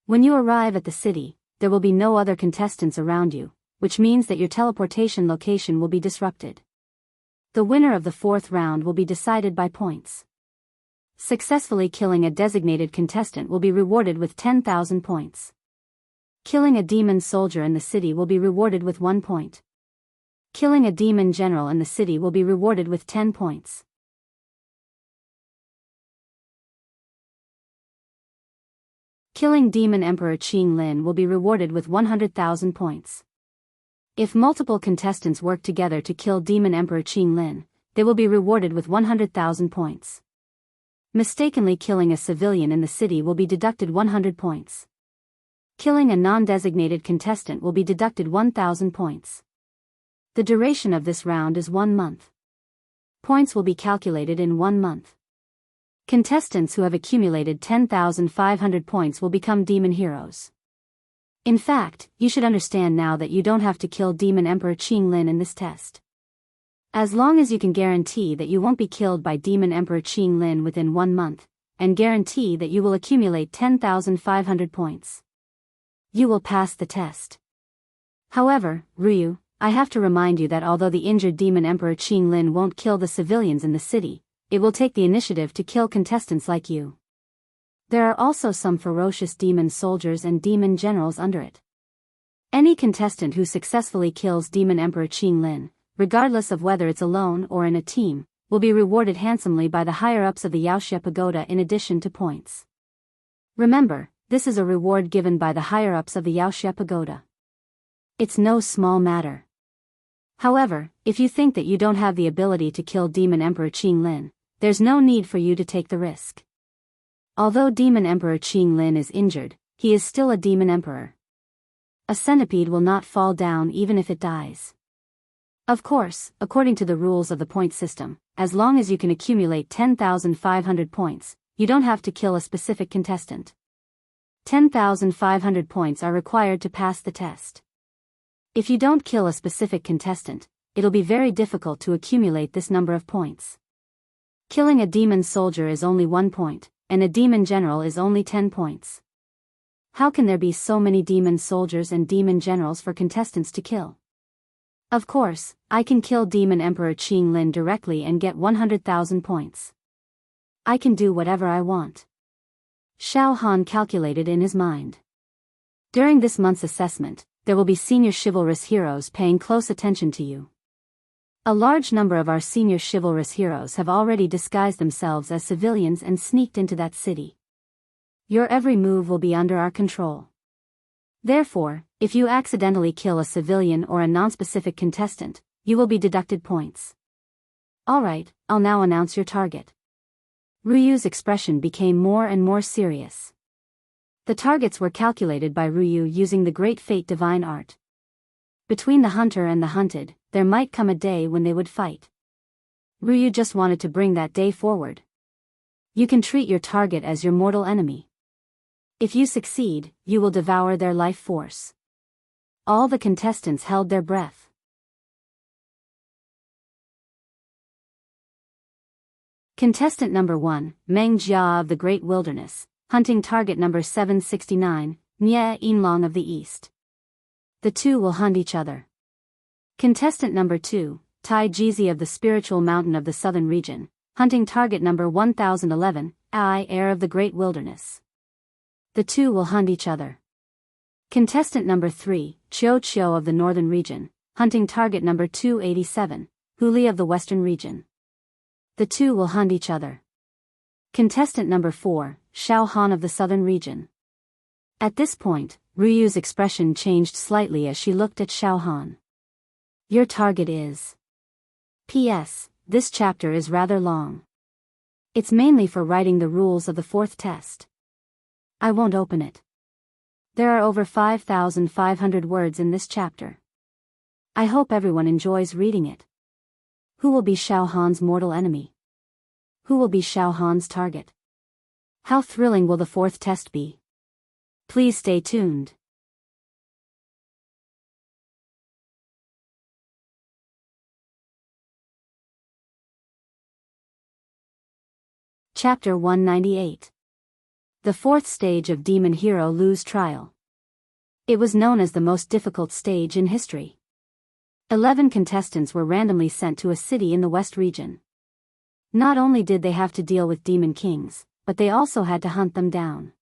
When you arrive at the city, there will be no other contestants around you, which means that your teleportation location will be disrupted. The winner of the 4th round will be decided by points. Successfully killing a designated contestant will be rewarded with 10,000 points. Killing a demon soldier in the city will be rewarded with 1 point. Killing a demon general in the city will be rewarded with 10 points. Killing Demon Emperor Qinglin will be rewarded with 100,000 points. If multiple contestants work together to kill Demon Emperor Qinglin, they will be rewarded with 100,000 points. Mistakenly killing a civilian in the city will be deducted 100 points. Killing a non-designated contestant will be deducted 1,000 points. The duration of this round is 1 month. Points will be calculated in 1 month. Contestants who have accumulated 10,500 points will become demon heroes. In fact, you should understand now that you don't have to kill Demon Emperor Qinglin in this test. As long as you can guarantee that you won't be killed by Demon Emperor Qinglin within 1 month, and guarantee that you will accumulate 10,500 points, you will pass the test. However, Ryu, I have to remind you that although the injured Demon Emperor Qinglin won't kill the civilians in the city, it will take the initiative to kill contestants like you. There are also some ferocious demon soldiers and demon generals under it. Any contestant who successfully kills Demon Emperor Qinglin, regardless of whether it's alone or in a team, will be rewarded handsomely by the higher-ups of the Yaoxia Pagoda in addition to points. Remember, this is a reward given by the higher-ups of the Yaoxia Pagoda. It's no small matter. However, if you think that you don't have the ability to kill Demon Emperor Qinglin, there's no need for you to take the risk. Although Demon Emperor Qinglin is injured, he is still a demon emperor. A centipede will not fall down even if it dies. Of course, according to the rules of the point system, as long as you can accumulate 10,500 points, you don't have to kill a specific contestant. 10,500 points are required to pass the test. If you don't kill a specific contestant, it'll be very difficult to accumulate this number of points. Killing a demon soldier is only 1 point, and a demon general is only 10 points. How can there be so many demon soldiers and demon generals for contestants to kill? Of course, I can kill Demon Emperor Qinglin directly and get 100,000 points. I can do whatever I want. Xiao Han calculated in his mind. During this month's assessment, there will be senior chivalrous heroes paying close attention to you. A large number of our senior chivalrous heroes have already disguised themselves as civilians and sneaked into that city. Your every move will be under our control. Therefore, if you accidentally kill a civilian or a non-specific contestant, you will be deducted points. Alright, I'll now announce your target. Ryu's expression became more and more serious. The targets were calculated by Ryu using the Great Fate divine art. Between the hunter and the hunted, there might come a day when they would fight. Ryu just wanted to bring that day forward. You can treat your target as your mortal enemy. If you succeed, you will devour their life force. All the contestants held their breath. Contestant number 1, Meng Jia of the Great Wilderness, hunting target number 769, Nye Yinlong of the East. The two will hunt each other. Contestant number 2, Tai Jizi of the Spiritual Mountain of the Southern Region, hunting target number 1011, Ai Heir of the Great Wilderness. The two will hunt each other. Contestant number 3, Chiu Chiu of the Northern Region, hunting target number 287, Huli of the Western Region. The two will hunt each other. Contestant number 4, Xiao Han of the Southern Region. At this point, Ryu's expression changed slightly as she looked at Xiao Han. Your target is... P.S. This chapter is rather long. It's mainly for writing the rules of the 4th test. I won't open it. There are over 5,500 words in this chapter. I hope everyone enjoys reading it. Who will be Xiao Han's mortal enemy? Who will be Xiao Han's target? How thrilling will the 4th test be? Please stay tuned. Chapter 198. The 4th stage of Demon Hero Lu's trial. It was known as the most difficult stage in history. 11 contestants were randomly sent to a city in the West region. Not only did they have to deal with demon kings, but they also had to hunt them down.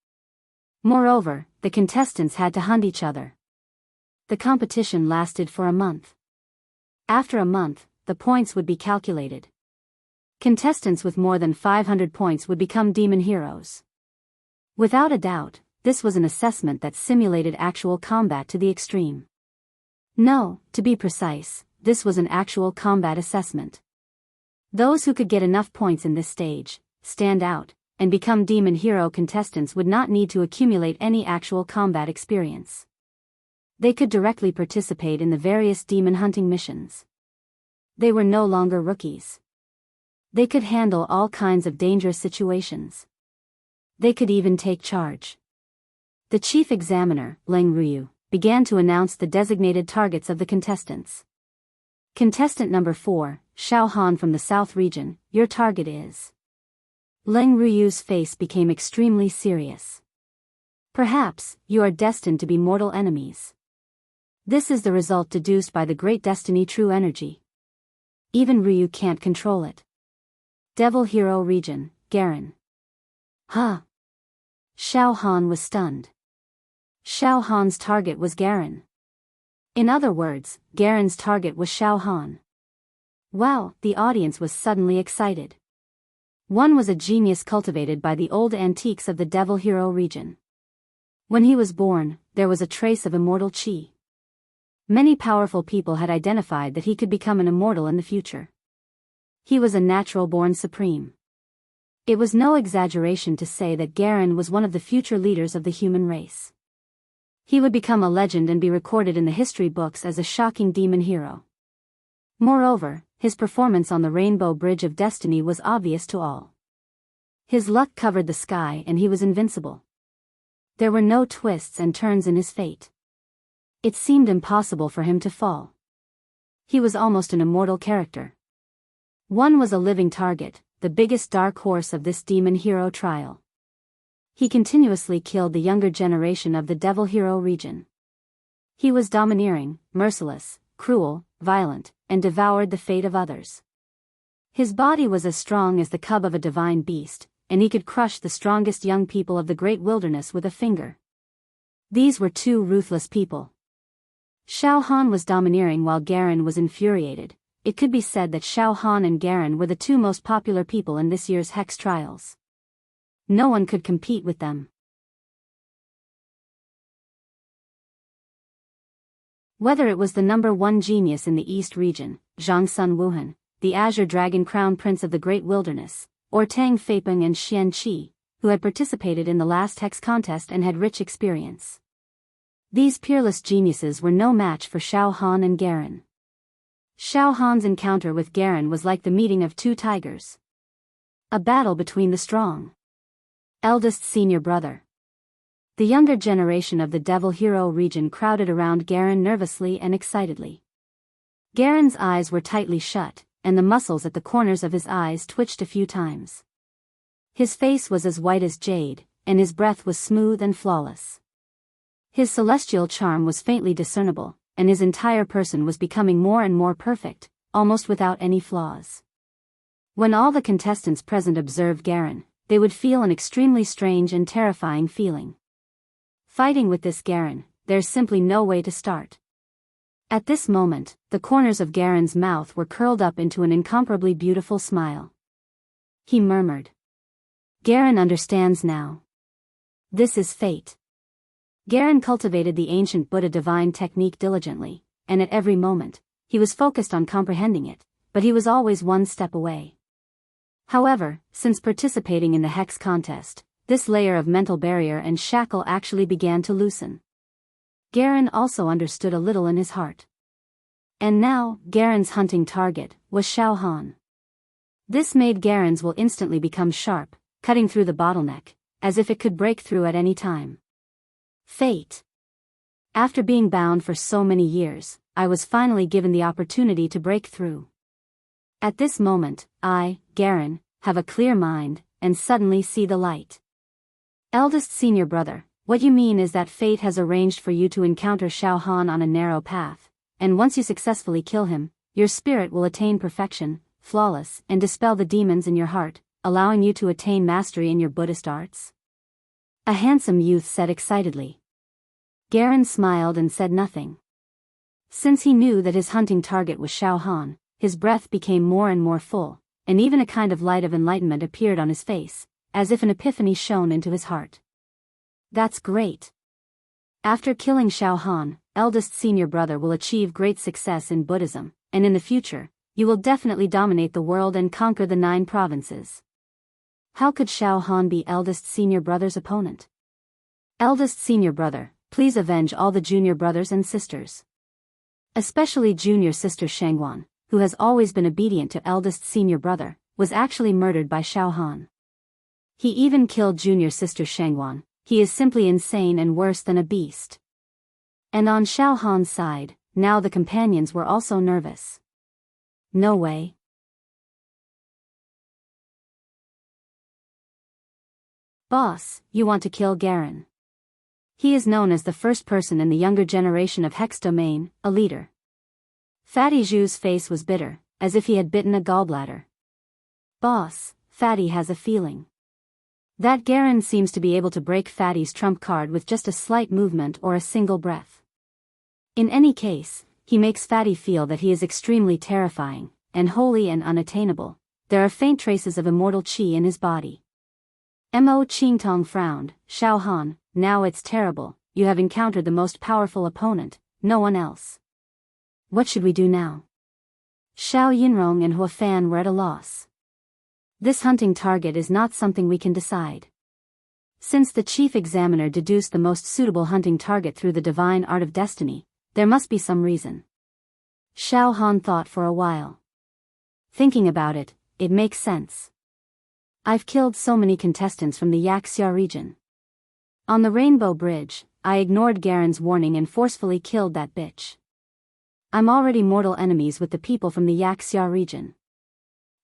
Moreover, the contestants had to hunt each other. The competition lasted for a month. After a month, the points would be calculated. Contestants with more than 500 points would become demon heroes. Without a doubt, this was an assessment that simulated actual combat to the extreme. No, to be precise, this was an actual combat assessment. Those who could get enough points in this stage, stand out, and become demon hero contestants would not need to accumulate any actual combat experience. They could directly participate in the various demon hunting missions. They were no longer rookies. They could handle all kinds of dangerous situations. They could even take charge. The chief examiner, Leng Ruyu, began to announce the designated targets of the contestants. Contestant number 4, Xiao Han from the South region, your target is. Leng Ruyu's face became extremely serious. Perhaps, you are destined to be mortal enemies. This is the result deduced by the great destiny true energy. Even Ryu can't control it. Devil Hero region, Garen. Huh. Xiao Han was stunned. Xiao Han's target was Garen. In other words, Garen's target was Xiao Han. Wow, the audience was suddenly excited. One was a genius cultivated by the old antiques of the Devil Hero region. When he was born, there was a trace of immortal chi. Many powerful people had identified that he could become an immortal in the future. He was a natural-born supreme. It was no exaggeration to say that Garen was one of the future leaders of the human race. He would become a legend and be recorded in the history books as a shocking demon hero. Moreover, his performance on the Rainbow Bridge of Destiny was obvious to all. His luck covered the sky and he was invincible. There were no twists and turns in his fate. It seemed impossible for him to fall. He was almost an immortal character. One was a living target, the biggest dark horse of this demon hero trial. He continuously killed the younger generation of the Devil Hero region. He was domineering, merciless, cruel, violent, and devoured the fate of others. His body was as strong as the cub of a divine beast, and he could crush the strongest young people of the great wilderness with a finger. These were two ruthless people. Xiao Han was domineering while Garen was infuriated. It could be said that Xiao Han and Garen were the two most popular people in this year's Hex trials. No one could compete with them. Whether it was the #1 genius in the East region, Zhang Sun Wuhan, the Azure Dragon Crown Prince of the Great Wilderness, or Tang Feipeng and Xian Qi, who had participated in the last Hex contest and had rich experience. These peerless geniuses were no match for Xiao Han and Garen. Xiao Han's encounter with Garen was like the meeting of two tigers. A battle between the strong. Eldest senior brother. The younger generation of the Devil Hero region crowded around Garen nervously and excitedly. Garen's eyes were tightly shut, and the muscles at the corners of his eyes twitched a few times. His face was as white as jade, and his breath was smooth and flawless. His celestial charm was faintly discernible, and his entire person was becoming more and more perfect, almost without any flaws. When all the contestants present observed Garen, they would feel an extremely strange and terrifying feeling. Fighting with this Garen, there's simply no way to start. At this moment, the corners of Garen's mouth were curled up into an incomparably beautiful smile. He murmured. Garen understands now. This is fate. Garen cultivated the ancient Buddha divine technique diligently, and at every moment, he was focused on comprehending it, but he was always one step away. However, since participating in the Hex contest, this layer of mental barrier and shackle actually began to loosen. Garen also understood a little in his heart. And now, Garen's hunting target was Xiao Han. This made Garen's will instantly become sharp, cutting through the bottleneck, as if it could break through at any time. Fate. After being bound for so many years, I was finally given the opportunity to break through. At this moment, I, Garen, have a clear mind, and suddenly see the light. Eldest senior brother, what you mean is that fate has arranged for you to encounter Xiao Han on a narrow path, and once you successfully kill him, your spirit will attain perfection, flawless, and dispel the demons in your heart, allowing you to attain mastery in your Buddhist arts? A handsome youth said excitedly. Garen smiled and said nothing. Since he knew that his hunting target was Xiao Han, his breath became more and more full, and even a kind of light of enlightenment appeared on his face, as if an epiphany shone into his heart. That's great. After killing Xiao Han, eldest senior brother will achieve great success in Buddhism, and in the future, you will definitely dominate the world and conquer the 9 provinces. How could Xiao Han be eldest senior brother's opponent? Eldest senior brother, please avenge all the junior brothers and sisters. Especially junior sister Shangwan, who has always been obedient to eldest senior brother, was actually murdered by Xiao Han. He even killed junior sister Shangwan. He is simply insane and worse than a beast. And on Xiao Han's side, now the companions were also nervous. No way. Boss, you want to kill Garen. He is known as the first person in the younger generation of Hex Domain, a leader. Fatty Zhu's face was bitter, as if he had bitten a gallbladder. Boss, Fatty has a feeling that Garen seems to be able to break Fatty's trump card with just a slight movement or a single breath. In any case, he makes Fatty feel that he is extremely terrifying, and holy and unattainable. There are faint traces of immortal qi in his body. Mo Qingtong frowned. Xiao Han, now it's terrible, you have encountered the most powerful opponent, no one else. What should we do now? Xiao Yinrong and Hua Fan were at a loss. This hunting target is not something we can decide. Since the chief examiner deduced the most suitable hunting target through the divine art of destiny, there must be some reason. Xiao Han thought for a while. Thinking about it, it makes sense. I've killed so many contestants from the Yaxia region. On the Rainbow Bridge, I ignored Garen's warning and forcefully killed that bitch. I'm already mortal enemies with the people from the Yaxia region.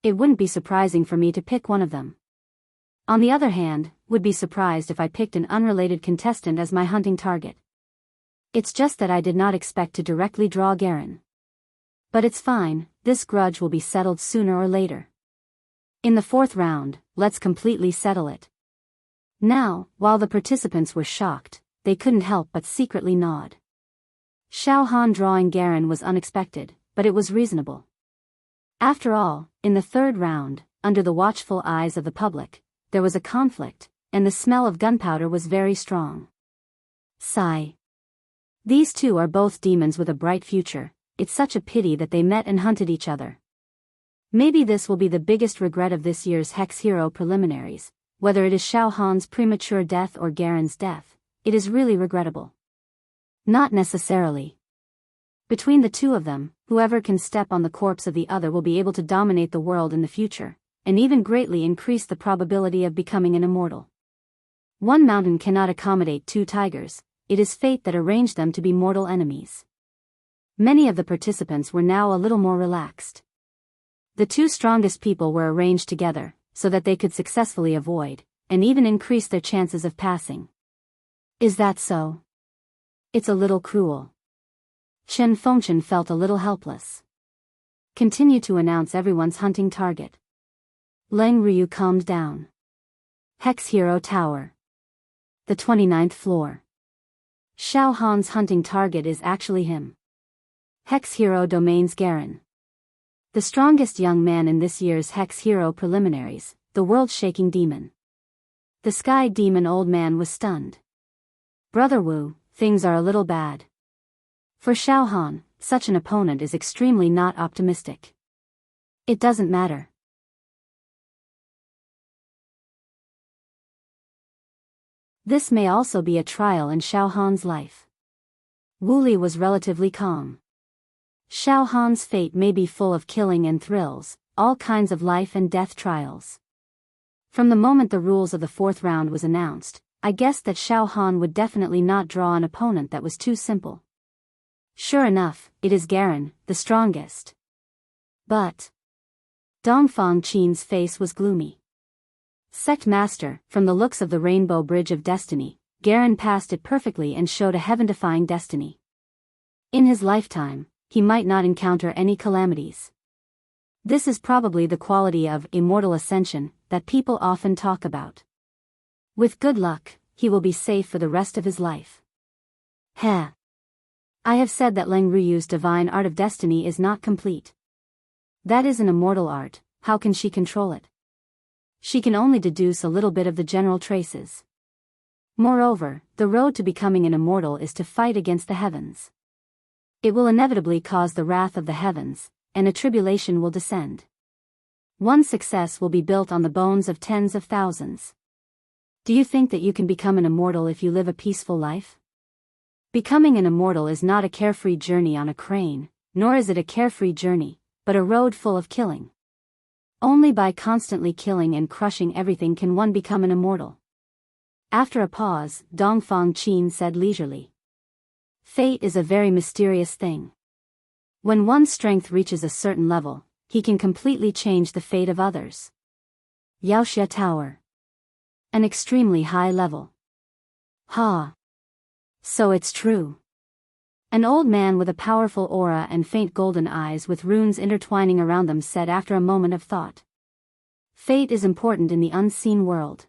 It wouldn't be surprising for me to pick one of them. On the other hand, would be surprised if I picked an unrelated contestant as my hunting target. It's just that I did not expect to directly draw Garen. But it's fine, this grudge will be settled sooner or later. In the fourth round, let's completely settle it. Now, while the participants were shocked, they couldn't help but secretly nod. Xiao Han drawing Garen was unexpected, but it was reasonable. After all, in the third round, under the watchful eyes of the public, there was a conflict, and the smell of gunpowder was very strong. Sigh. These two are both demons with a bright future, it's such a pity that they met and hunted each other. Maybe this will be the biggest regret of this year's Hex Hero preliminaries, whether it is Xiao Han's premature death or Garen's death, it is really regrettable. Not necessarily. Between the two of them, whoever can step on the corpse of the other will be able to dominate the world in the future, and even greatly increase the probability of becoming an immortal. One mountain cannot accommodate two tigers, it is fate that arranged them to be mortal enemies. Many of the participants were now a little more relaxed. The two strongest people were arranged together, so that they could successfully avoid, and even increase their chances of passing. Is that so? It's a little cruel. Chen Fengchen felt a little helpless. Continue to announce everyone's hunting target. Leng Ryu calmed down. Hex Hero Tower. The 29th floor. Xiao Han's hunting target is actually him. Hex Hero Domains Garen. The strongest young man in this year's Hex Hero preliminaries, the world-shaking demon. The Sky Demon old man was stunned. Brother Wu, things are a little bad. For Xiao Han, such an opponent is extremely not optimistic. It doesn't matter. This may also be a trial in Xiao Han's life. Wu Li was relatively calm. Xiao Han's fate may be full of killing and thrills, all kinds of life and death trials. From the moment the rules of the fourth round was announced, I guessed that Xiao Han would definitely not draw an opponent that was too simple. Sure enough, it is Garen, the strongest. But Dongfang Qin's face was gloomy. Sect Master, from the looks of the Rainbow Bridge of Destiny, Garen passed it perfectly and showed a heaven-defying destiny. In his lifetime, he might not encounter any calamities. This is probably the quality of immortal ascension that people often talk about. With good luck, he will be safe for the rest of his life. Heh. I have said that Leng Ruyu's divine art of destiny is not complete. That is an immortal art, how can she control it? She can only deduce a little bit of the general traces. Moreover, the road to becoming an immortal is to fight against the heavens. It will inevitably cause the wrath of the heavens, and a tribulation will descend. One success will be built on the bones of tens of thousands. Do you think that you can become an immortal if you live a peaceful life? Becoming an immortal is not a carefree journey on a crane, nor is it a carefree journey, but a road full of killing. Only by constantly killing and crushing everything can one become an immortal. After a pause, Dongfang Qin said leisurely. Fate is a very mysterious thing. When one's strength reaches a certain level, he can completely change the fate of others. Yaoxia Tower. An extremely high level. Ha. So it's true. An old man with a powerful aura and faint golden eyes with runes intertwining around them said after a moment of thought. Fate is important in the unseen world.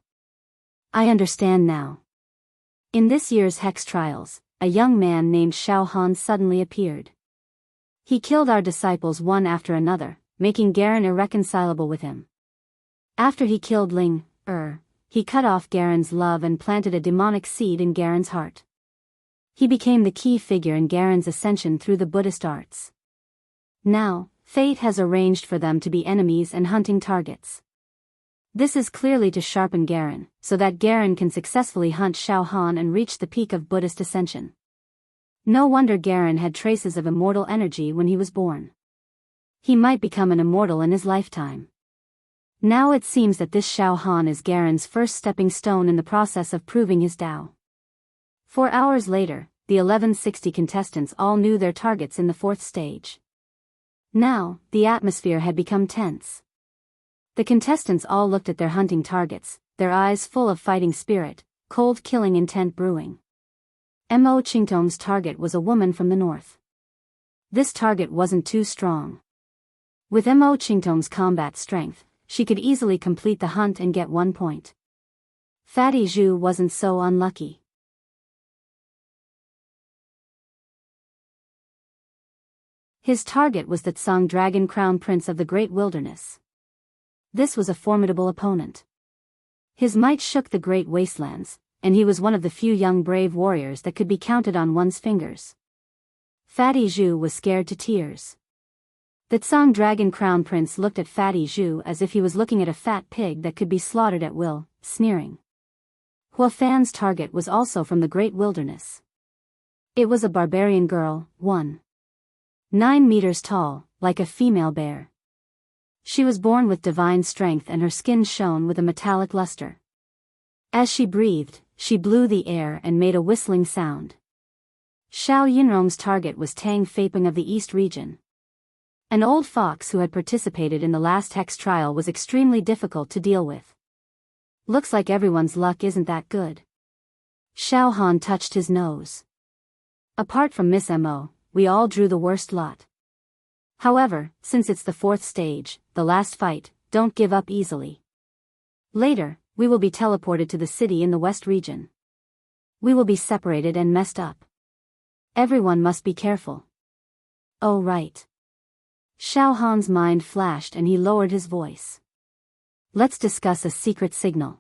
I understand now. In this year's hex trials, a young man named Xiao Han suddenly appeared. He killed our disciples one after another, making Garen irreconcilable with him. After he killed Ling, he cut off Garen's love and planted a demonic seed in Garen's heart. He became the key figure in Garen's ascension through the Buddhist arts. Now, fate has arranged for them to be enemies and hunting targets. This is clearly to sharpen Garen, so that Garen can successfully hunt Xiao Han and reach the peak of Buddhist ascension. No wonder Garen had traces of immortal energy when he was born. He might become an immortal in his lifetime. Now it seems that this Xiao Han is Garen's first stepping stone in the process of proving his Tao. 4 hours later, the 1160 contestants all knew their targets in the 4th stage. Now, the atmosphere had become tense. The contestants all looked at their hunting targets, their eyes full of fighting spirit, cold killing intent brewing. Mo Qingtong's target was a woman from the north. This target wasn't too strong. With Mo Qingtong's combat strength, she could easily complete the hunt and get 1 point. Fatty Zhu wasn't so unlucky. His target was the Tsang Dragon Crown Prince of the Great Wilderness. This was a formidable opponent. His might shook the great wastelands, and he was one of the few young brave warriors that could be counted on one's fingers. Fatty Zhu was scared to tears. The Tsang Dragon Crown Prince looked at Fatty Zhu as if he was looking at a fat pig that could be slaughtered at will, sneering. Hua Fan's target was also from the Great Wilderness. It was a barbarian girl, 9 meters tall, like a female bear. She was born with divine strength and her skin shone with a metallic luster. As she breathed, she blew the air and made a whistling sound. Xiao Yinrong's target was Tang Faping of the East region. An old fox who had participated in the last hex trial was extremely difficult to deal with. Looks like everyone's luck isn't that good. Xiao Han touched his nose. Apart from Miss Mo, we all drew the worst lot. However, since it's the 4th stage, the last fight, don't give up easily. Later, we will be teleported to the city in the west region. We will be separated and messed up. Everyone must be careful. Oh right. Xiao Han's mind flashed and he lowered his voice. Let's discuss a secret signal.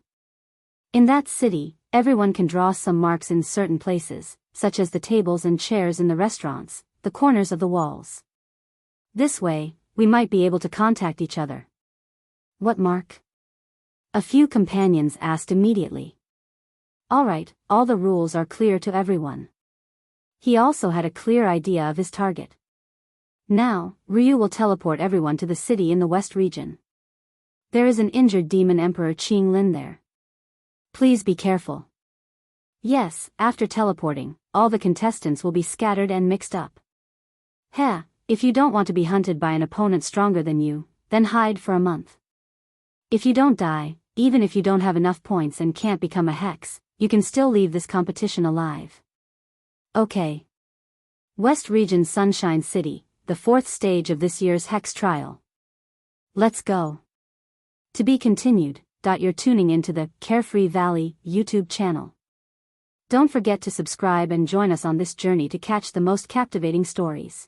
In that city, everyone can draw some marks in certain places, such as the tables and chairs in the restaurants, the corners of the walls. This way, we might be able to contact each other. What mark? A few companions asked immediately. Alright, all the rules are clear to everyone. He also had a clear idea of his target. Now, Ryu will teleport everyone to the city in the west region. There is an injured demon emperor Qing Lin there. Please be careful. Yes, after teleporting, all the contestants will be scattered and mixed up. Heh, if you don't want to be hunted by an opponent stronger than you, then hide for a month. If you don't die, even if you don't have enough points and can't become a hex, you can still leave this competition alive. Okay. West Region Sunshine City, the 4th stage of this year's hex trial. Let's go. To be continued. You're tuning into the Carefree Valley YouTube channel. Don't forget to subscribe and join us on this journey to catch the most captivating stories.